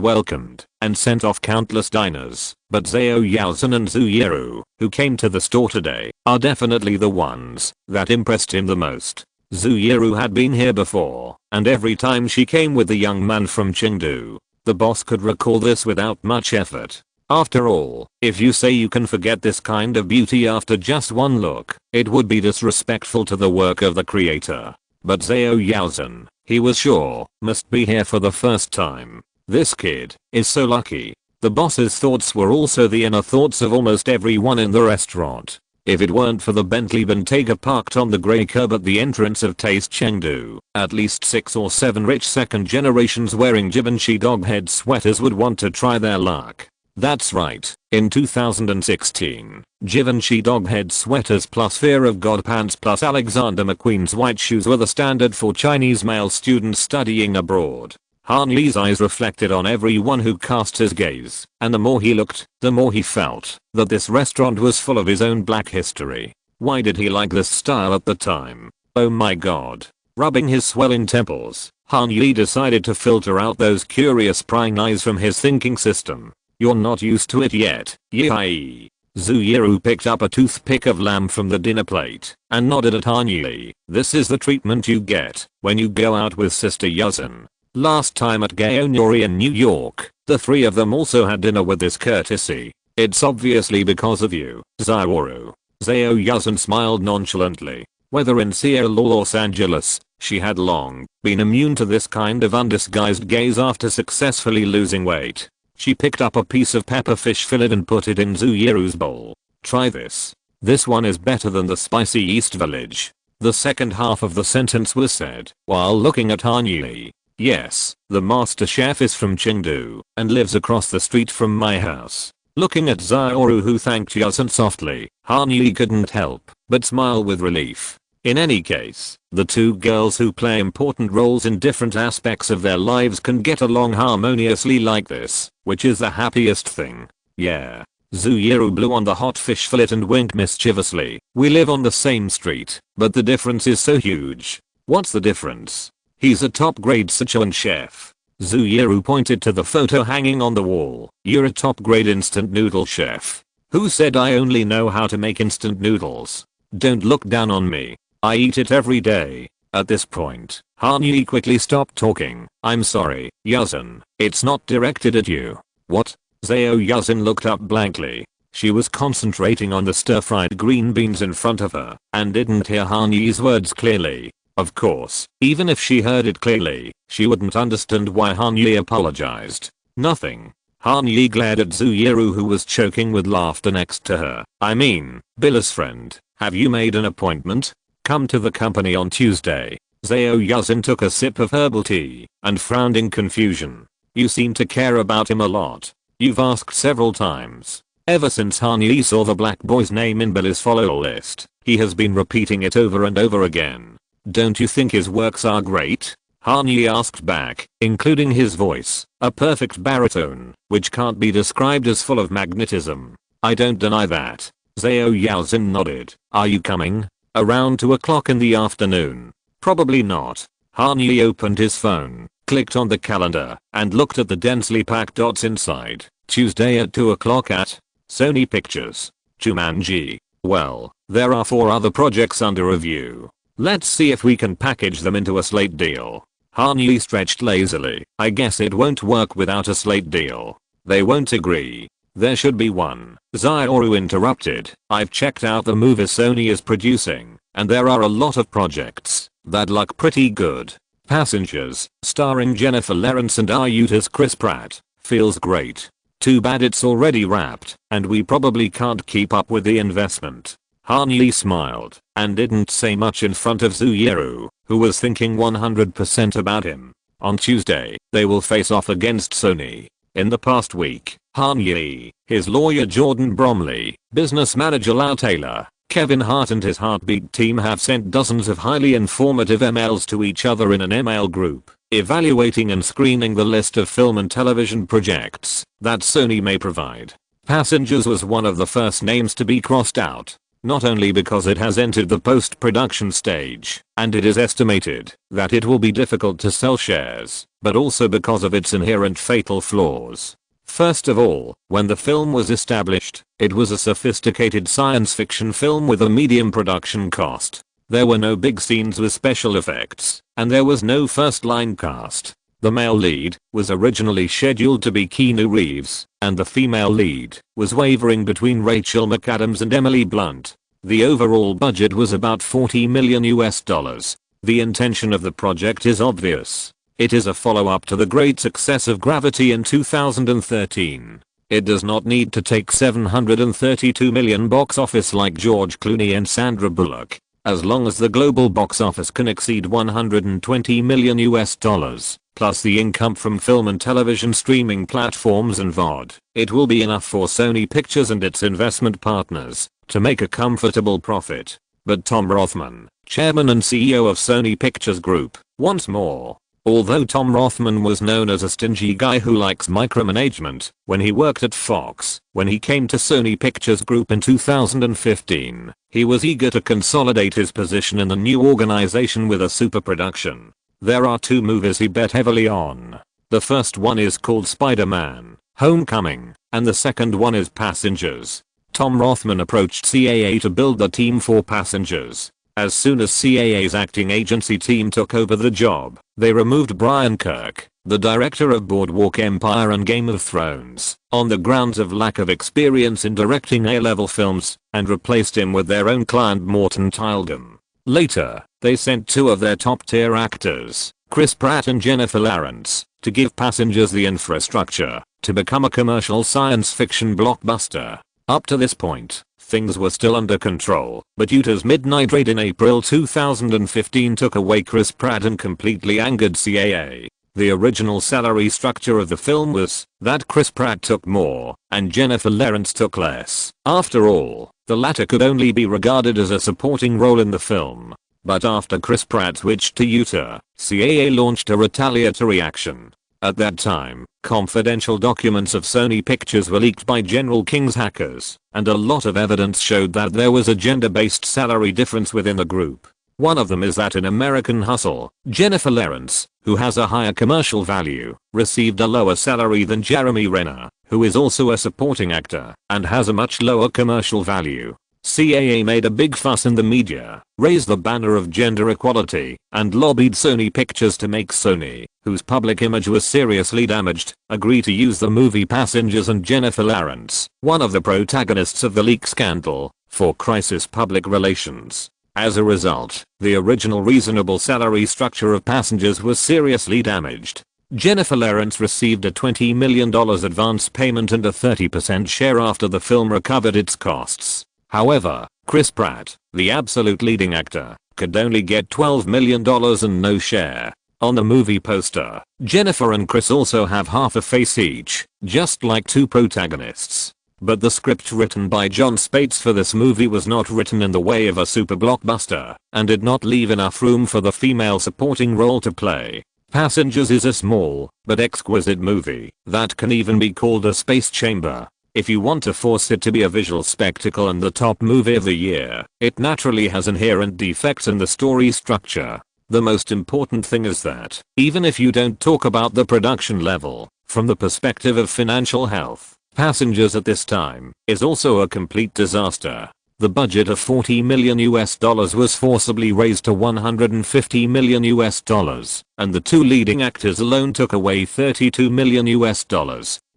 welcomed and sent off countless diners, but Zhao Yuzhen and Zhu Yiru, who came to the store today, are definitely the ones that impressed him the most. Zhu Yiru had been here before, and every time she came with the young man from Chengdu, the boss could recall this without much effort. After all, if you say you can forget this kind of beauty after just one look, it would be disrespectful to the work of the creator. But Zhao Yuzhen, he was sure, must be here for the first time. This kid is so lucky. The boss's thoughts were also the inner thoughts of almost everyone in the restaurant. If it weren't for the Bentley Bentayga parked on the grey curb at the entrance of Taste Chengdu, at least 6 or 7 rich second generations wearing Givenchy doghead sweaters would want to try their luck. That's right, in 2016, Givenchy doghead sweaters plus Fear of God pants plus Alexander McQueen's white shoes were the standard for Chinese male students studying abroad. Han Yi's eyes reflected on everyone who cast his gaze, and the more he looked, the more he felt that this restaurant was full of his own black history. Why did he like this style at the time? Oh my god. Rubbing his swelling temples, Han Yi decided to filter out those curious prying eyes from his thinking system. You're not used to it yet, Yi. Zhu Yiru picked up a toothpick of lamb from the dinner plate and nodded at Han Yi. This is the treatment you get when you go out with Sister Yuzhen. Last time at Gaonori in New York, the three of them also had dinner with this courtesy. It's obviously because of you, Zaoru. Zhao Yuzhen smiled nonchalantly. Whether in Seoul or Los Angeles, she had long been immune to this kind of undisguised gaze after successfully losing weight. She picked up a piece of pepperfish fillet and put it in Zhu Yiru's bowl. Try this. This one is better than the spicy East Village. The second half of the sentence was said while looking at Han Yi. Yes, the master chef is from Chengdu and lives across the street from my house. Looking at Zaoru, who thanked Yuzhen softly, Han Yi couldn't help but smile with relief. In any case, the two girls who play important roles in different aspects of their lives can get along harmoniously like this, which is the happiest thing. Yeah. Zhu Yiru blew on the hot fish fillet and winked mischievously. We live on the same street, but the difference is so huge. What's the difference? He's a top grade Sichuan chef. Zhu Yiru pointed to the photo hanging on the wall. You're a top grade instant noodle chef. Who said I only know how to make instant noodles? Don't look down on me. I eat it every day. At this point, Han Yi quickly stopped talking. I'm sorry, Yuzhen. It's not directed at you. What? Zhao Yuzhen looked up blankly. She was concentrating on the stir-fried green beans in front of her and didn't hear Han Yi's words clearly. Of course, even if she heard it clearly, she wouldn't understand why Han Yi apologized. Nothing. Han Yi glared at Zhu Yiru, who was choking with laughter next to her. I mean, Billa's friend, have you made an appointment? Come to the company on Tuesday. Zhao Yuzhen took a sip of herbal tea and frowned in confusion. You seem to care about him a lot. You've asked several times. Ever since Han Yi saw the black boy's name in Billa's follow list, he has been repeating it over and over again. Don't you think his works are great? Han Yi asked back, including his voice, a perfect baritone, which can't be described as full of magnetism. I don't deny that. Zhao Yuzhen nodded. Are you coming? Around 2 o'clock in the afternoon. Probably not. Han Yi opened his phone, clicked on the calendar, and looked at the densely packed dots inside. Tuesday at 2 o'clock at Sony Pictures. Jumanji. Well, there are 4 other projects under review. Let's see if we can package them into a slate deal. Han Yi stretched lazily. I guess it won't work without a slate deal. They won't agree. There should be one. Zaoru interrupted. I've checked out the movies Sony is producing, and there are a lot of projects that look pretty good. Passengers, starring Jennifer Lawrence and Ayuta's Chris Pratt, feels great. Too bad it's already wrapped, and we probably can't keep up with the investment. Han Yi smiled and didn't say much in front of Zhu Yiru, who was thinking 100% about him. On Tuesday, they will face off against Sony. In the past week, Han Yi, his lawyer Jordan Bromley, business manager Lau Taylor, Kevin Hart and his Heartbeat team have sent dozens of highly informative emails to each other in an email group, evaluating and screening the list of film and television projects that Sony may provide. Passengers was one of the first names to be crossed out. Not only because it has entered the post-production stage, and it is estimated that it will be difficult to sell shares, but also because of its inherent fatal flaws. First of all, when the film was established, it was a sophisticated science fiction film with a medium production cost. There were no big scenes with special effects, and there was no first-line cast. The male lead was originally scheduled to be Keanu Reeves, and the female lead was wavering between Rachel McAdams and Emily Blunt. The overall budget was about $40 million. The intention of the project is obvious. It is a follow-up to the great success of Gravity in 2013. It does not need to take 732 million box office like George Clooney and Sandra Bullock. As long as the global box office can exceed 120 million US dollars, plus the income from film and television streaming platforms and VOD, it will be enough for Sony Pictures and its investment partners to make a comfortable profit. But Tom Rothman, chairman and CEO of Sony Pictures Group, wants more. Although Tom Rothman was known as a stingy guy who likes micromanagement when he worked at Fox, when he came to Sony Pictures Group in 2015, he was eager to consolidate his position in the new organization with a super production. There are 2 movies he bet heavily on. The first one is called Spider-Man: Homecoming, and the second one is Passengers. Tom Rothman approached CAA to build the team for Passengers. As soon as CAA's acting agency team took over the job, they removed Brian Kirk, the director of Boardwalk Empire and Game of Thrones, on the grounds of lack of experience in directing A-level films, and replaced him with their own client Morton Tyldum. Later, they sent 2 of their top-tier actors, Chris Pratt and Jennifer Lawrence, to give Passengers the infrastructure to become a commercial science fiction blockbuster. Up to this point, things were still under control, but Utah's midnight raid in April 2015 took away Chris Pratt and completely angered CAA. The original salary structure of the film was that Chris Pratt took more and Jennifer Lawrence took less. After all, the latter could only be regarded as a supporting role in the film. But after Chris Pratt switched to Utah, CAA launched a retaliatory action. At that time, confidential documents of Sony Pictures were leaked by General King's hackers, and a lot of evidence showed that there was a gender-based salary difference within the group. One of them is that in American Hustle, Jennifer Lawrence, who has a higher commercial value, received a lower salary than Jeremy Renner, who is also a supporting actor and has a much lower commercial value. CAA made a big fuss in the media, raised the banner of gender equality, and lobbied Sony Pictures to make Sony, whose public image was seriously damaged, agree to use the movie Passengers and Jennifer Lawrence, one of the protagonists of the leak scandal, for crisis public relations. As a result, the original reasonable salary structure of Passengers was seriously damaged. Jennifer Lawrence received a $20 million advance payment and a 30% share after the film recovered its costs. However, Chris Pratt, the absolute leading actor, could only get $12 million and no share. On the movie poster, Jennifer and Chris also have half a face each, just like 2 protagonists. But the script written by John Spates for this movie was not written in the way of a super blockbuster, and did not leave enough room for the female supporting role to play. Passengers is a small, but exquisite movie that can even be called a space chamber. If you want to force it to be a visual spectacle and the top movie of the year, it naturally has inherent defects in the story structure. The most important thing is that, even if you don't talk about the production level, from the perspective of financial health, Passengers at this time is also a complete disaster. The budget of $40 million was forcibly raised to $150 million, and the 2 leading actors alone took away $32 million.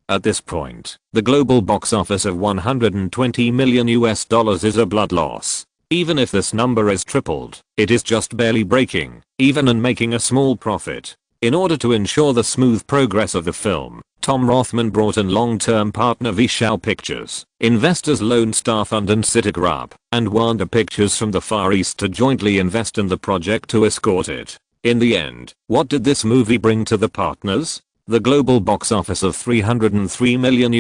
At this point, the global box office of $120 million is a blood loss. Even if this number is tripled, it is just barely breaking even and making a small profit. In order to ensure the smooth progress of the film, Tom Rothman brought in long-term partner Vishal Pictures, investors Lone Star Fund and Citigroup, and Warner Pictures from the Far East to jointly invest in the project to escort it. In the end, what did this movie bring to the partners? The global box office of $303 million.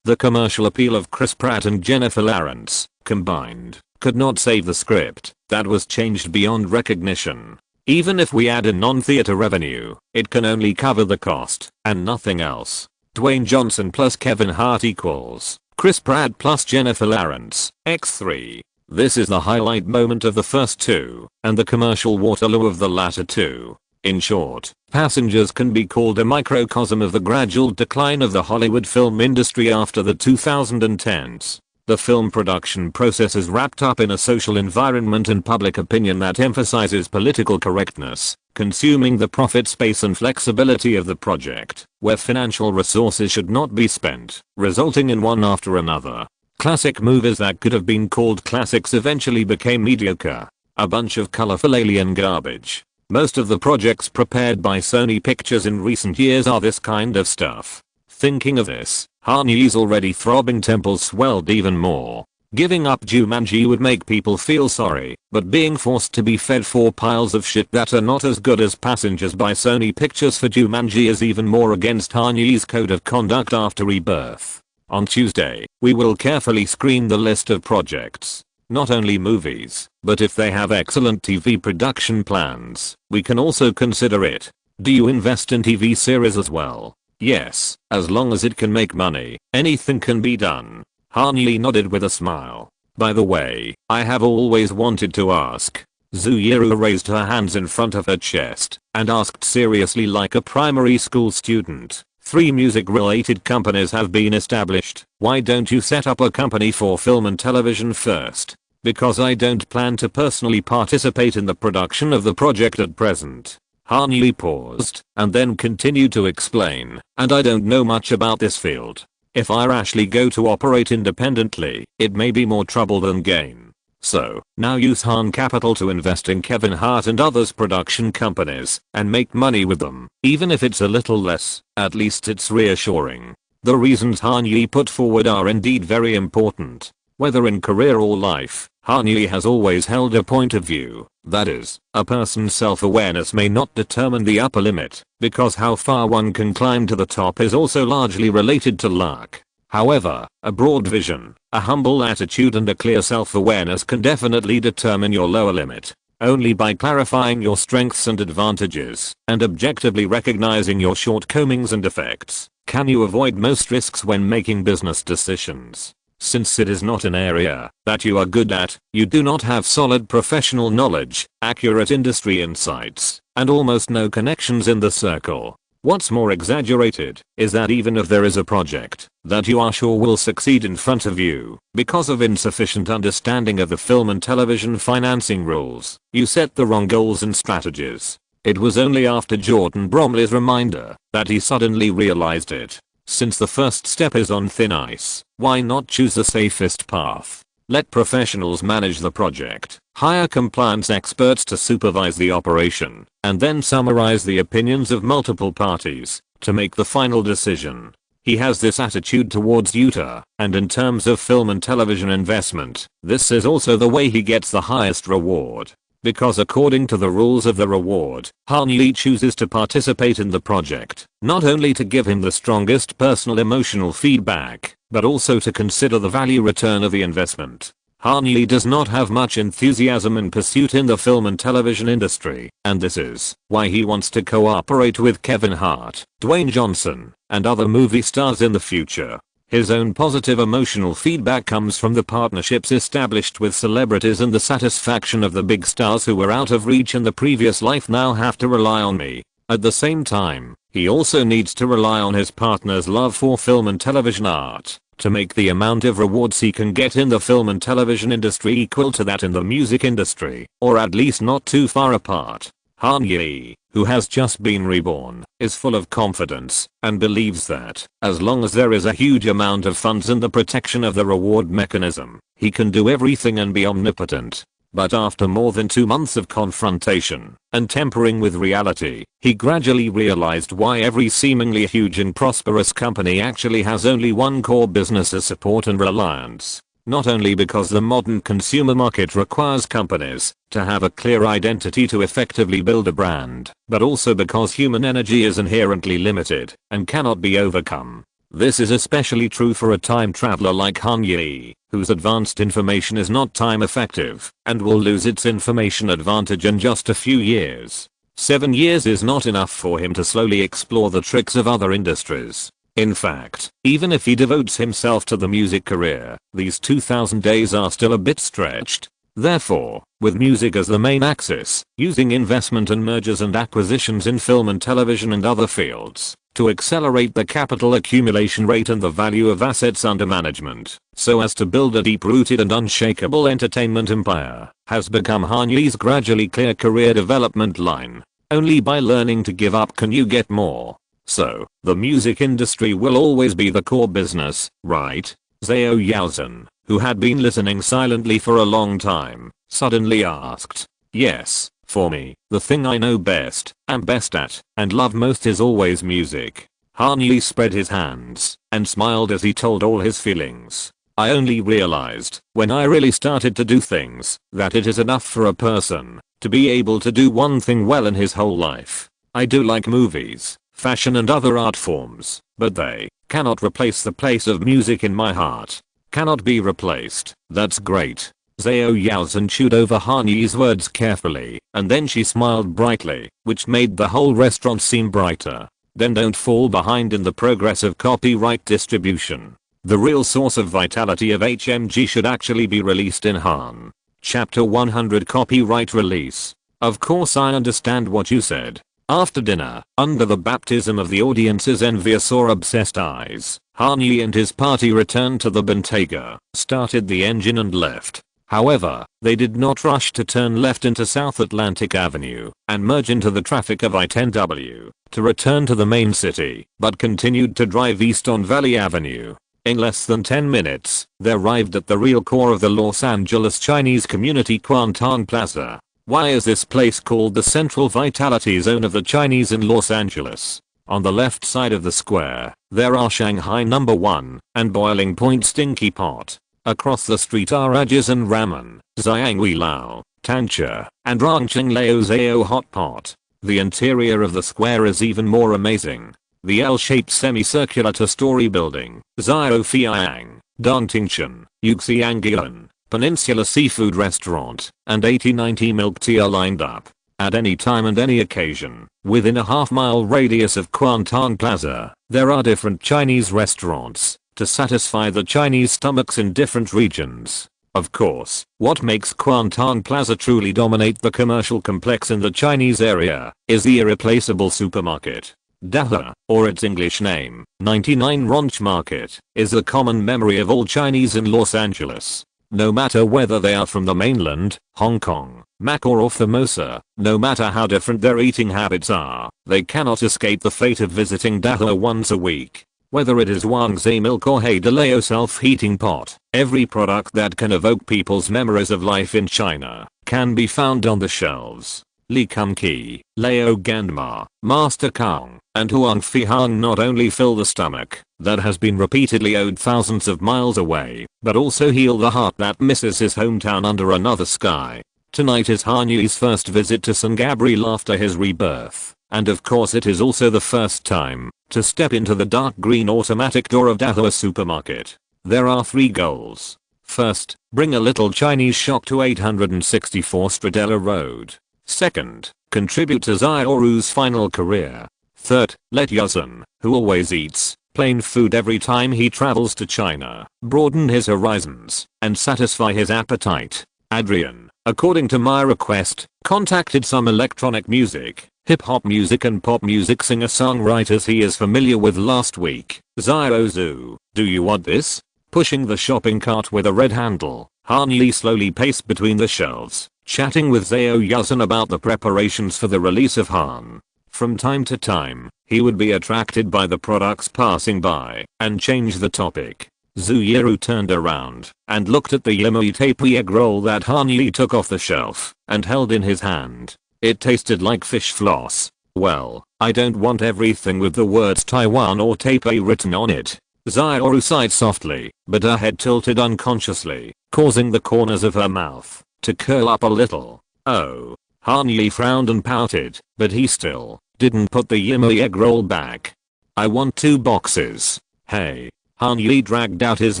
The commercial appeal of Chris Pratt and Jennifer Lawrence, combined, could not save the script that was changed beyond recognition. Even if we add in non-theater revenue, it can only cover the cost, and nothing else. Dwayne Johnson plus Kevin Hart equals Chris Pratt plus Jennifer Lawrence, x3. This is the highlight moment of the first 2, and the commercial Waterloo of the latter 2. In short, Passengers can be called a microcosm of the gradual decline of the Hollywood film industry after the 2010s. The film production process is wrapped up in a social environment and public opinion that emphasizes political correctness, consuming the profit space and flexibility of the project, where financial resources should not be spent, resulting in one after another. Classic movies that could have been called classics eventually became mediocre. A bunch of colorful alien garbage. Most of the projects prepared by Sony Pictures in recent years are this kind of stuff. Thinking of this, Han Ye's already throbbing temples swelled even more. Giving up Jumanji would make people feel sorry, but being forced to be fed 4 piles of shit that are not as good as Passengers by Sony Pictures for Jumanji is even more against Han Ye's code of conduct after Rebirth. On Tuesday, we will carefully screen the list of projects. Not only movies, but if they have excellent TV production plans, we can also consider it. Do you invest in TV series as well? Yes, as long as it can make money, anything can be done. Han Ye nodded with a smile. By the way, I have always wanted to ask. Zuyuru raised her hands in front of her chest and asked seriously like a primary school student. 3 music-related companies have been established. Why don't you set up a company for film and television first? Because I don't plan to personally participate in the production of the project at present. Han Ye paused and then continued to explain, and I don't know much about this field. If I rashly go to operate independently, it may be more trouble than gain. So, now use Han Capital to invest in Kevin Hart and others' production companies and make money with them. Even if it's a little less, at least it's reassuring. The reasons Han Ye put forward are indeed very important. Whether in career or life, Han Ye has always held a point of view. That is, a person's self-awareness may not determine the upper limit, because how far one can climb to the top is also largely related to luck. However, a broad vision, a humble attitude and a clear self-awareness can definitely determine your lower limit. Only by clarifying your strengths and advantages, and objectively recognizing your shortcomings and defects, can you avoid most risks when making business decisions. Since it is not an area that you are good at, you do not have solid professional knowledge, accurate industry insights, and almost no connections in the circle. What's more exaggerated is that even if there is a project that you are sure will succeed in front of you, because of insufficient understanding of the film and television financing rules, you set the wrong goals and strategies. It was only after Jordan Bromley's reminder that he suddenly realized it. Since the first step is on thin ice, why not choose the safest path? Let professionals manage the project, hire compliance experts to supervise the operation, and then summarize the opinions of multiple parties to make the final decision. He has this attitude towards Utah, and in terms of film and television investment, this is also the way he gets the highest reward. Because according to the rules of the reward, Han Ye chooses to participate in the project, not only to give him the strongest personal emotional feedback, but also to consider the value return of the investment. Han Ye does not have much enthusiasm and pursuit in the film and television industry, and this is why he wants to cooperate with Kevin Hart, Dwayne Johnson, and other movie stars in the future. His own positive emotional feedback comes from the partnerships established with celebrities and the satisfaction of the big stars who were out of reach in the previous life now have to rely on me. At the same time, he also needs to rely on his partner's love for film and television art to make the amount of rewards he can get in the film and television industry equal to that in the music industry, or at least not too far apart. Han Ye, who has just been reborn, is full of confidence and believes that, as long as there is a huge amount of funds and the protection of the reward mechanism, he can do everything and be omnipotent. But after more than 2 months of confrontation and tempering with reality, he gradually realized why every seemingly huge and prosperous company actually has only one core business as support and reliance. Not only because the modern consumer market requires companies to have a clear identity to effectively build a brand, but also because human energy is inherently limited and cannot be overcome. This is especially true for a time traveler like Han Ye, whose advanced information is not time effective and will lose its information advantage in just a few years. 7 years is not enough for him to slowly explore the tricks of other industries. In fact, even if he devotes himself to the music career, these 2000 days are still a bit stretched. Therefore, with music as the main axis, using investment and mergers and acquisitions in film and television and other fields to accelerate the capital accumulation rate and the value of assets under management, so as to build a deep-rooted and unshakable entertainment empire, has become Han Ye's gradually clear career development line. Only by learning to give up can you get more. So, the music industry will always be the core business, right? Zhao Yaozhen, who had been listening silently for a long time, suddenly asked. Yes, for me, the thing I know best, am best at, and love most is always music. Han Yi spread his hands and smiled as he told all his feelings. I only realized, when I really started to do things, that it is enough for a person to be able to do one thing well in his whole life. I do like movies, fashion and other art forms, but they cannot replace the place of music in my heart. Cannot be replaced. That's great. Zhao Yaozhen chewed over Han Yi's words carefully, and then she smiled brightly, which made the whole restaurant seem brighter. Then don't fall behind in the progress of copyright distribution. The real source of vitality of HMG should actually be released in Han. Chapter 100 Copyright Release. Of course I understand what you said. After dinner, under the baptism of the audience's envious or obsessed eyes, Han Yi and his party returned to the Bentayga, started the engine and left. However, they did not rush to turn left into South Atlantic Avenue and merge into the traffic of I-10W to return to the main city, but continued to drive east on Valley Avenue. In less than 10 minutes, they arrived at the real core of the Los Angeles Chinese community, Kuantan Plaza. Why is this place called the Central Vitality Zone of the Chinese in Los Angeles? On the left side of the square, there are Shanghai No. 1 and Boiling Point Stinky Pot. Across the street are Ajisen Ramen, Zhanghui Lao, Tancha, and Rangcheng Lao Zao Hot Pot. The interior of the square is even more amazing. The L-shaped semicircular two-story building, Zhao Fiang, Dongtingchen, Yuxiangyuan, Peninsula Seafood Restaurant, and 8090 Milk Tea are lined up. At any time and any occasion, within a half-mile radius of Kuantan Plaza, there are different Chinese restaurants to satisfy the Chinese stomachs in different regions. Of course, what makes Kuantan Plaza truly dominate the commercial complex in the Chinese area is the irreplaceable supermarket. Daha, or its English name, 99 Ranch Market, is a common memory of all Chinese in Los Angeles. No matter whether they are from the mainland, Hong Kong, Macau or Formosa, no matter how different their eating habits are, they cannot escape the fate of visiting Daha once a week. Whether it is Wangzai milk or Haidalao self-heating pot, every product that can evoke people's memories of life in China can be found on the shelves. Li Kumqi, Lao Ganma, Master Kong, and Huang Fihang not only fill the stomach that has been repeatedly owed thousands of miles away, but also heal the heart that misses his hometown under another sky. Tonight is Han Yi's first visit to San Gabriel after his rebirth, and of course it is also the first time to step into the dark green automatic door of Dahua supermarket. There are 3 goals. First, bring a little Chinese shock to 864 Stradella Road. Second, contribute to Xiaoru's final career. Third, let Yaozhen, who always eats plain food every time he travels to China, broaden his horizons and satisfy his appetite. Adrian, according to my request, contacted some electronic music, hip-hop music and pop music singer-songwriters he is familiar with last week. Xiaozu, do you want this? Pushing the shopping cart with a red handle, Han Yi slowly paced between the shelves, chatting with Zhao Yaozhen about the preparations for the release of Han. From time to time, he would be attracted by the products passing by and change the topic. Zhu Yiru turned around and looked at the yummy tapioca egg roll that Han Yi took off the shelf and held in his hand. It tasted like fish floss. Well, I don't want everything with the words Taiwan or Taipei written on it. Xiaoru sighed softly, but her head tilted unconsciously, causing the corners of her mouth to curl up a little. Oh. Han Yi frowned and pouted, but he still didn't put the yummy egg roll back. I want 2 boxes. Hey. Han Yi dragged out his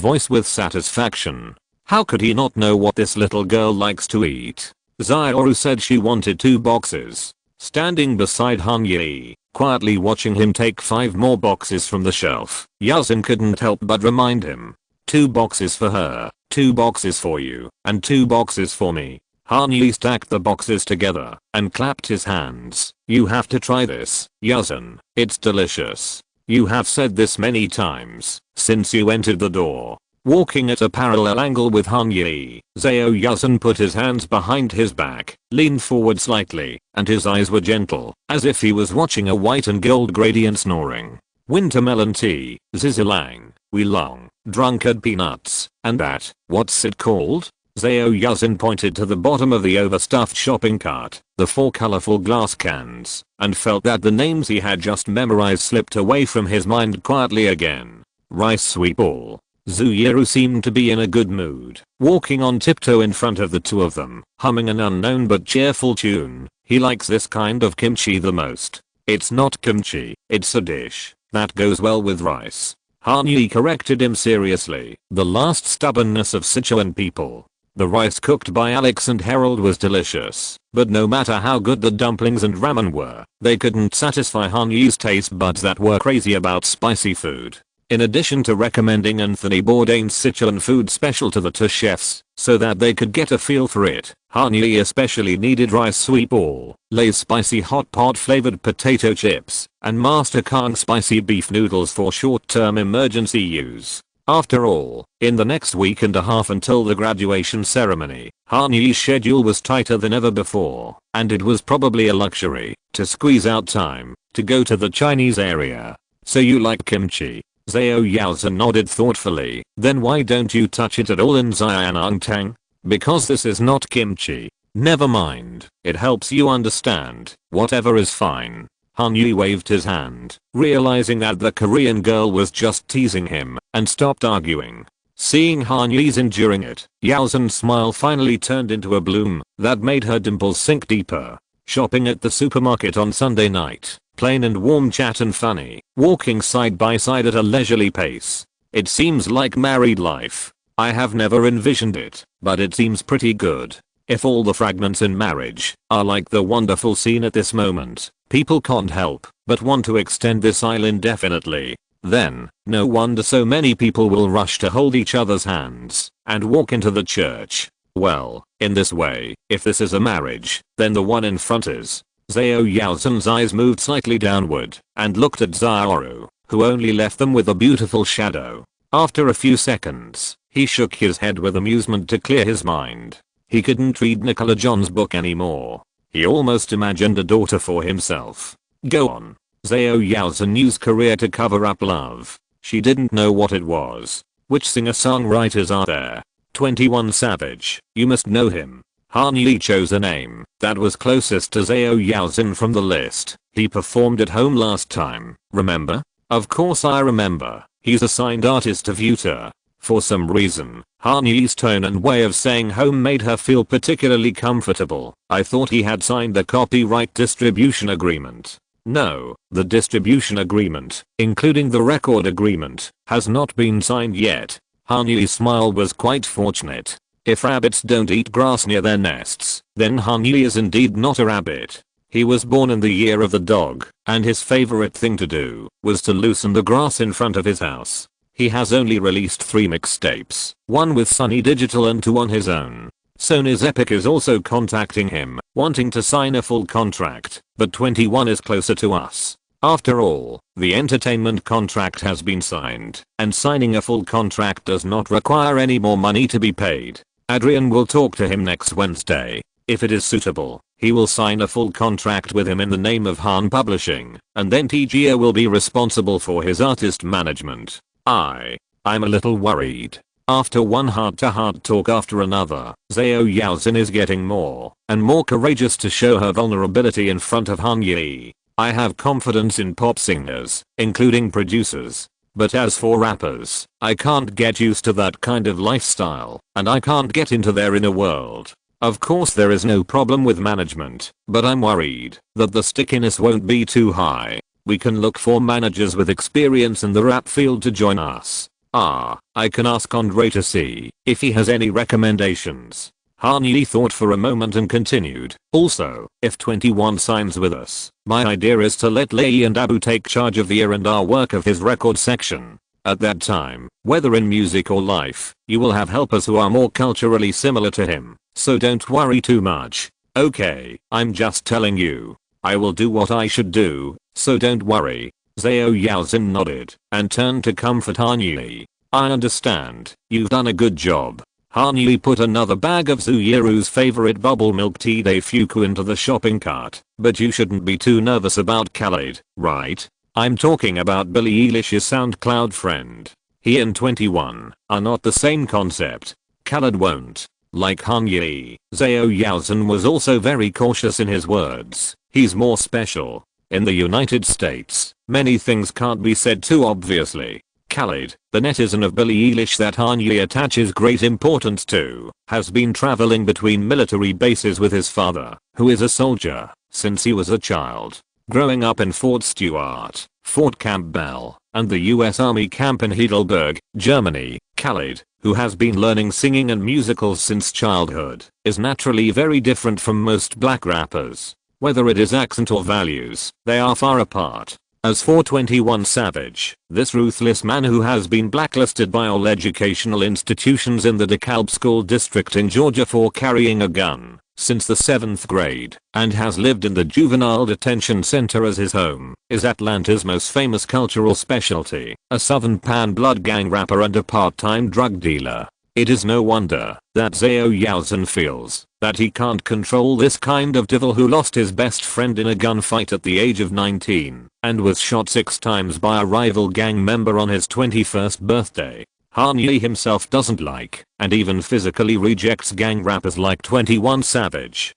voice with satisfaction. How could he not know what this little girl likes to eat? Xiaoru said she wanted 2 boxes. Standing beside Han Yi, quietly watching him take 5 more boxes from the shelf, Yaozhen couldn't help but remind him. 2 boxes for her, 2 boxes for you, and 2 boxes for me. Han Yi stacked the boxes together and clapped his hands. You have to try this, Yaozhen. It's delicious. You have said this many times since you entered the door. Walking at a parallel angle with Han Yi, Zhao Yaozhen put his hands behind his back, leaned forward slightly, and his eyes were gentle, as if he was watching a white and gold gradient snoring. Wintermelon tea, Zizilang, Weilong, drunkard peanuts, and that, what's it called? Zhao Yuzhen pointed to the bottom of the overstuffed shopping cart, the 4 colorful glass cans, and felt that the names he had just memorized slipped away from his mind quietly again. Rice sweet ball. Zuyeru seemed to be in a good mood, walking on tiptoe in front of the two of them, humming an unknown but cheerful tune. He likes this kind of kimchi the most. It's not kimchi, it's a dish that goes well with rice. Han Yi corrected him seriously, the last stubbornness of Sichuan people. The rice cooked by Alex and Harold was delicious, but no matter how good the dumplings and ramen were, they couldn't satisfy Han Yi's taste buds that were crazy about spicy food. In addition to recommending Anthony Bourdain's Sichuan food special to the two chefs, so that they could get a feel for it, Han Yi especially needed rice sweet ball, Lay's spicy hot pot flavored potato chips, and Master Kang spicy beef noodles for short-term emergency use. After all, in the next week and a half until the graduation ceremony, Han Yi's schedule was tighter than ever before, and it was probably a luxury to squeeze out time to go to the Chinese area. So you like kimchi? Zhao Yuzhen nodded thoughtfully. Then why don't you touch it at all in Xianantang? Because this is not kimchi. Never mind, it helps you understand. Whatever is fine. Han Yi waved his hand, realizing that the Korean girl was just teasing him, and stopped arguing. Seeing Han Yi's enduring it, Yuzhen's smile finally turned into a bloom that made her dimples sink deeper. Shopping at the supermarket on Sunday night, plain and warm chat and funny, walking side by side at a leisurely pace. It seems like married life. I have never envisioned it, but it seems pretty good. If all the fragments in marriage are like the wonderful scene at this moment, people can't help but want to extend this aisle indefinitely. Then, no wonder so many people will rush to hold each other's hands and walk into the church. Well, in this way, if this is a marriage, then the one in front is. Zhao Yuzhen's eyes moved slightly downward and looked at Zaoru, who only left them with a beautiful shadow. After a few seconds, he shook his head with amusement to clear his mind. He couldn't read Nicola John's book anymore. He almost imagined a daughter for himself. Go on. Zhao Yuzhen used career to cover up love. She didn't know what it was. Which singer-songwriters are there? 21 Savage, you must know him. Han Yi chose a name that was closest to Zhao Yuzhen from the list. He performed at home last time, remember? Of course I remember. He's a signed artist of Utah. For some reason, Han Yi's tone and way of saying home made her feel particularly comfortable. I thought he had signed the copyright distribution agreement. No, the distribution agreement, including the record agreement, has not been signed yet. Han Yi's smile was quite fortunate. If rabbits don't eat grass near their nests, then Han Yi is indeed not a rabbit. He was born in the year of the dog, and his favorite thing to do was to loosen the grass in front of his house. He has only released 3 mixtapes, one with Sony Digital and 2 on his own. Sony's Epic is also contacting him, wanting to sign a full contract, but 21 is closer to us. After all, the entertainment contract has been signed, and signing a full contract does not require any more money to be paid. Adrian will talk to him next Wednesday. If it is suitable, he will sign a full contract with him in the name of Han Publishing, and then TGA will be responsible for his artist management. I'm a little worried. After one heart-to-heart talk after another, Zhao Yuzhen is getting more and more courageous to show her vulnerability in front of Han Yi. I have confidence in pop singers, including producers. But as for rappers, I can't get used to that kind of lifestyle, and I can't get into their inner world. Of course there is no problem with management, but I'm worried that the stickiness won't be too high. We can look for managers with experience in the rap field to join us. I can ask Andre to see if he has any recommendations. Han Yi thought for a moment and continued. Also, if 21 signs with us, my idea is to let Lei and Abu take charge of the R&R work of his record section. At that time, whether in music or life, you will have helpers who are more culturally similar to him, so don't worry too much. Okay, I'm just telling you. I will do what I should do, so don't worry. Zhao Yuzhen nodded and turned to comfort Han Yi. I understand, you've done a good job. Han Yi put another bag of Zuyeru's favorite bubble milk tea Daifuku into the shopping cart. But you shouldn't be too nervous about Khaled, right? I'm talking about Billie Eilish's SoundCloud friend. He and 21 are not the same concept. Khaled won't Like Han Yi, Zhao Yaozhen was also very cautious in his words. He's more special. In the United States, many things can't be said too obviously. Khalid, the netizen of Billie Eilish that Han Yi attaches great importance to, has been traveling between military bases with his father, who is a soldier, since he was a child. Growing up in Fort Stewart, Fort Campbell, and the US Army camp in Heidelberg, Germany, Khalid, who has been learning singing and musicals since childhood, is naturally very different from most black rappers. Whether it is accent or values, they are far apart. As for 21 Savage, this ruthless man who has been blacklisted by all educational institutions in the DeKalb School District in Georgia for carrying a gun since the 7th grade, and has lived in the juvenile detention center as his home, is Atlanta's most famous cultural specialty, a Southern Pan blood gang rapper and a part-time drug dealer. It is no wonder that Zhao Yaozhen feels that he can't control this kind of devil who lost his best friend in a gunfight at the age of 19 and was shot 6 times by a rival gang member on his 21st birthday. Han Yi himself doesn't like and even physically rejects gang rappers like 21 Savage.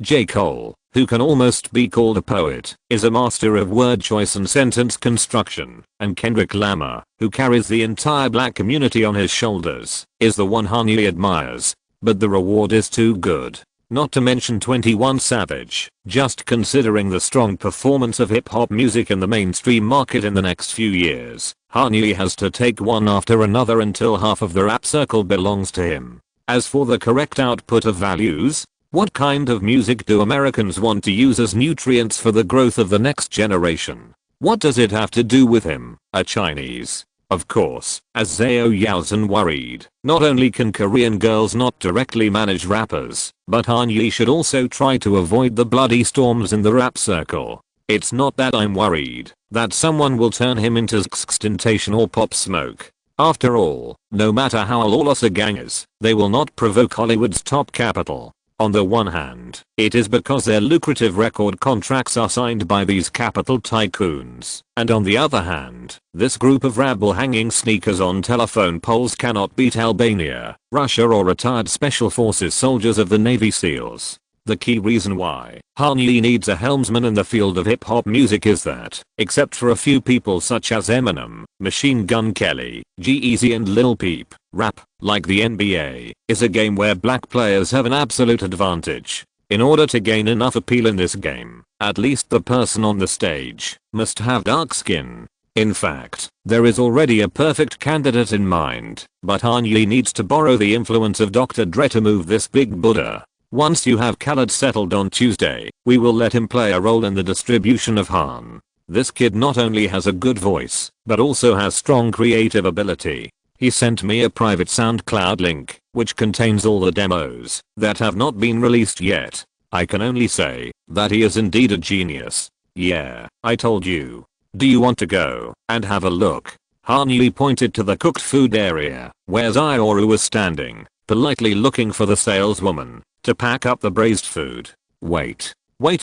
J. Cole, who can almost be called a poet, is a master of word choice and sentence construction, and Kendrick Lamar, who carries the entire black community on his shoulders, is the one Han Yi admires. But the reward is too good. Not to mention 21 Savage. Just considering the strong performance of hip hop music in the mainstream market in the next few years, Han Yi has to take one after another until half of the rap circle belongs to him. As for the correct output of values, what kind of music do Americans want to use as nutrients for the growth of the next generation? What does it have to do with him, a Chinese? Of course, as Zhao Yaozhen worried, not only can Korean girls not directly manage rappers, but Han Yi should also try to avoid the bloody storms in the rap circle. It's not that I'm worried that someone will turn him into XXXTentacion or Pop Smoke. After all, no matter how lawless a gang is, they will not provoke Hollywood's top capital. On the one hand, it is because their lucrative record contracts are signed by these capital tycoons, and on the other hand, this group of rabble hanging sneakers on telephone poles cannot beat Albania, Russia or retired special forces soldiers of the Navy SEALs. The key reason why Han Yi needs a helmsman in the field of hip hop music is that, except for a few people such as Eminem, Machine Gun Kelly, G-Eazy and Lil Peep, rap, like the NBA, is a game where black players have an absolute advantage. In order to gain enough appeal in this game, at least the person on the stage must have dark skin. In fact, there is already a perfect candidate in mind, but Han Yi needs to borrow the influence of Dr. Dre to move this big Buddha. Once you have Khaled settled on Tuesday, we will let him play a role in the distribution of Han. This kid not only has a good voice, but also has strong creative ability. He sent me a private SoundCloud link, which contains all the demos that have not been released yet. I can only say that he is indeed a genius. Yeah, I told you. Do you want to go and have a look? Han Yi pointed to the cooked food area, where Zioru was standing, politely looking for the saleswoman to pack up the braised food. Wait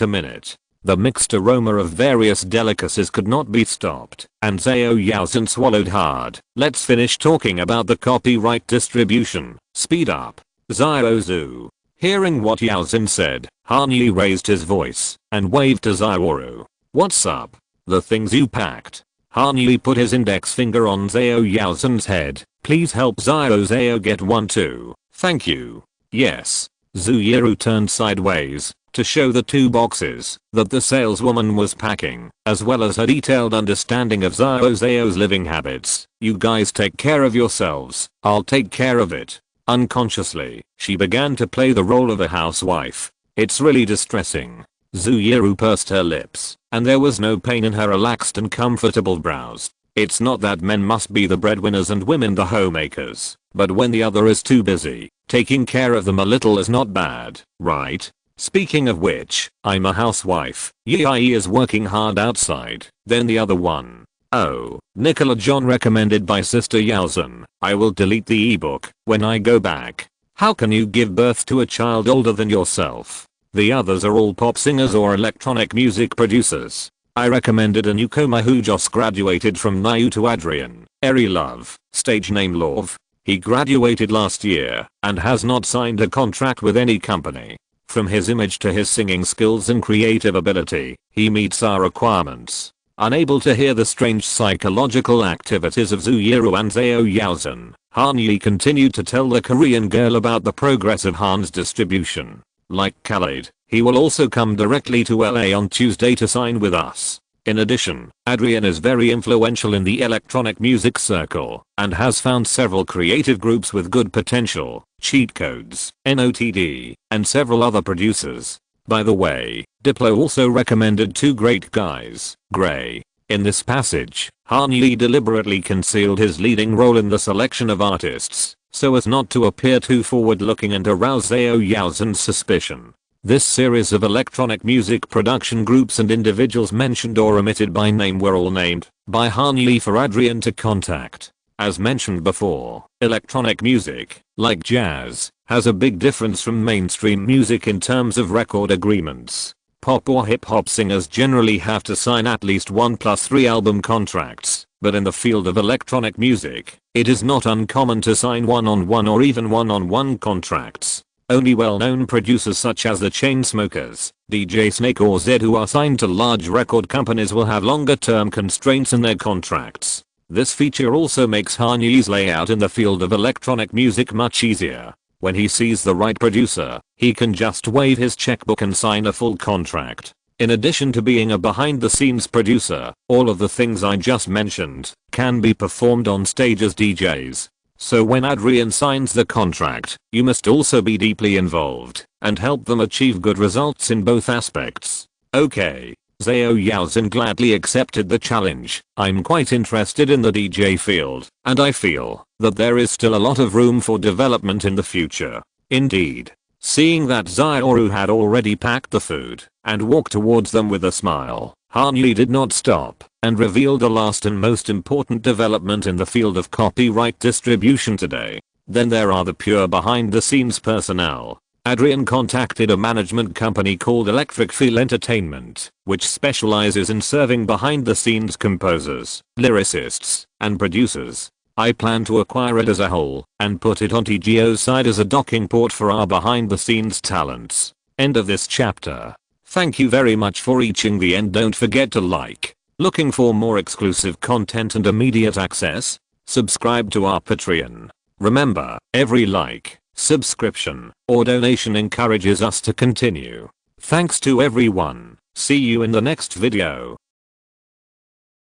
a minute. The mixed aroma of various delicacies could not be stopped, and Zhao Yaozhen swallowed hard. Let's finish talking about the copyright distribution. Speed up. Ziozu. Hearing what Yaozhen said, Han Yi raised his voice and waved to Zioru. What's up? The things you packed. Han Yi put his index finger on Zhao Yaozhen's head. Please help Zhao get one too. Thank you. Yes. Zuyuru turned sideways to show the 2 boxes that the saleswoman was packing, as well as her detailed understanding of Zhao's living habits. You guys take care of yourselves, I'll take care of it. Unconsciously, she began to play the role of a housewife. It's really distressing. Zuyuru pursed her lips, and there was no pain in her relaxed and comfortable brows. It's not that men must be the breadwinners and women the homemakers, but when the other is too busy, taking care of them a little is not bad, right? Speaking of which, I'm a housewife. Yi is working hard outside. Then the other one. Oh, Nicola John recommended by Sister Yaozhen. I will delete the ebook when I go back. How can you give birth to a child older than yourself? The others are all pop singers or electronic music producers. I recommended a newcomer who just graduated from Nayu to Adrian. Eri Love, stage name Love. He graduated last year and has not signed a contract with any company. From his image to his singing skills and creative ability, he meets our requirements. Unable to hear the strange psychological activities of Zuyero and Zhao Yaozhen, Han Yi continued to tell the Korean girl about the progress of Han's distribution. Like Khaled, he will also come directly to LA on Tuesday to sign with us. In addition, Adrian is very influential in the electronic music circle and has found several creative groups with good potential, Cheat Codes, NOTD, and several other producers. By the way, Diplo also recommended two great guys, Gray. In this passage, Han Yi deliberately concealed his leading role in the selection of artists, so as not to appear too forward-looking and arouse Zhao Yaozhen's suspicion. This series of electronic music production groups and individuals mentioned or omitted by name were all named by Han Yi for Adrian to contact. As mentioned before, electronic music, like jazz, has a big difference from mainstream music in terms of record agreements. Pop or hip-hop singers generally have to sign at least 1+3 album contracts, but in the field of electronic music, it is not uncommon to sign one-on-one or even one-on-one contracts. Only well-known producers such as the Chainsmokers, DJ Snake or Zedd who are signed to large record companies will have longer-term constraints in their contracts. This feature also makes Han Yi's layout in the field of electronic music much easier. When he sees the right producer, he can just wave his checkbook and sign a full contract. In addition to being a behind-the-scenes producer, all of the things I just mentioned can be performed on stage as DJs. So when Adrian signs the contract, you must also be deeply involved and help them achieve good results in both aspects. Okay. Zhao Yaozhen gladly accepted the challenge. I'm quite interested in the DJ field, and I feel that there is still a lot of room for development in the future. Indeed. Seeing that Zuyero had already packed the food and walked towards them with a smile, Han Yi did not stop and revealed the last and most important development in the field of copyright distribution today. Then there are the pure behind-the-scenes personnel. Adrian contacted a management company called Electric Feel Entertainment, which specializes in serving behind-the-scenes composers, lyricists, and producers. I plan to acquire it as a whole and put it on TGO's side as a docking port for our behind-the-scenes talents. End of this chapter. Thank you very much for reaching the end. Don't forget to like. Looking for more exclusive content and immediate access? Subscribe to our Patreon. Remember, every like, subscription, or donation encourages us to continue. Thanks to everyone. See you in the next video.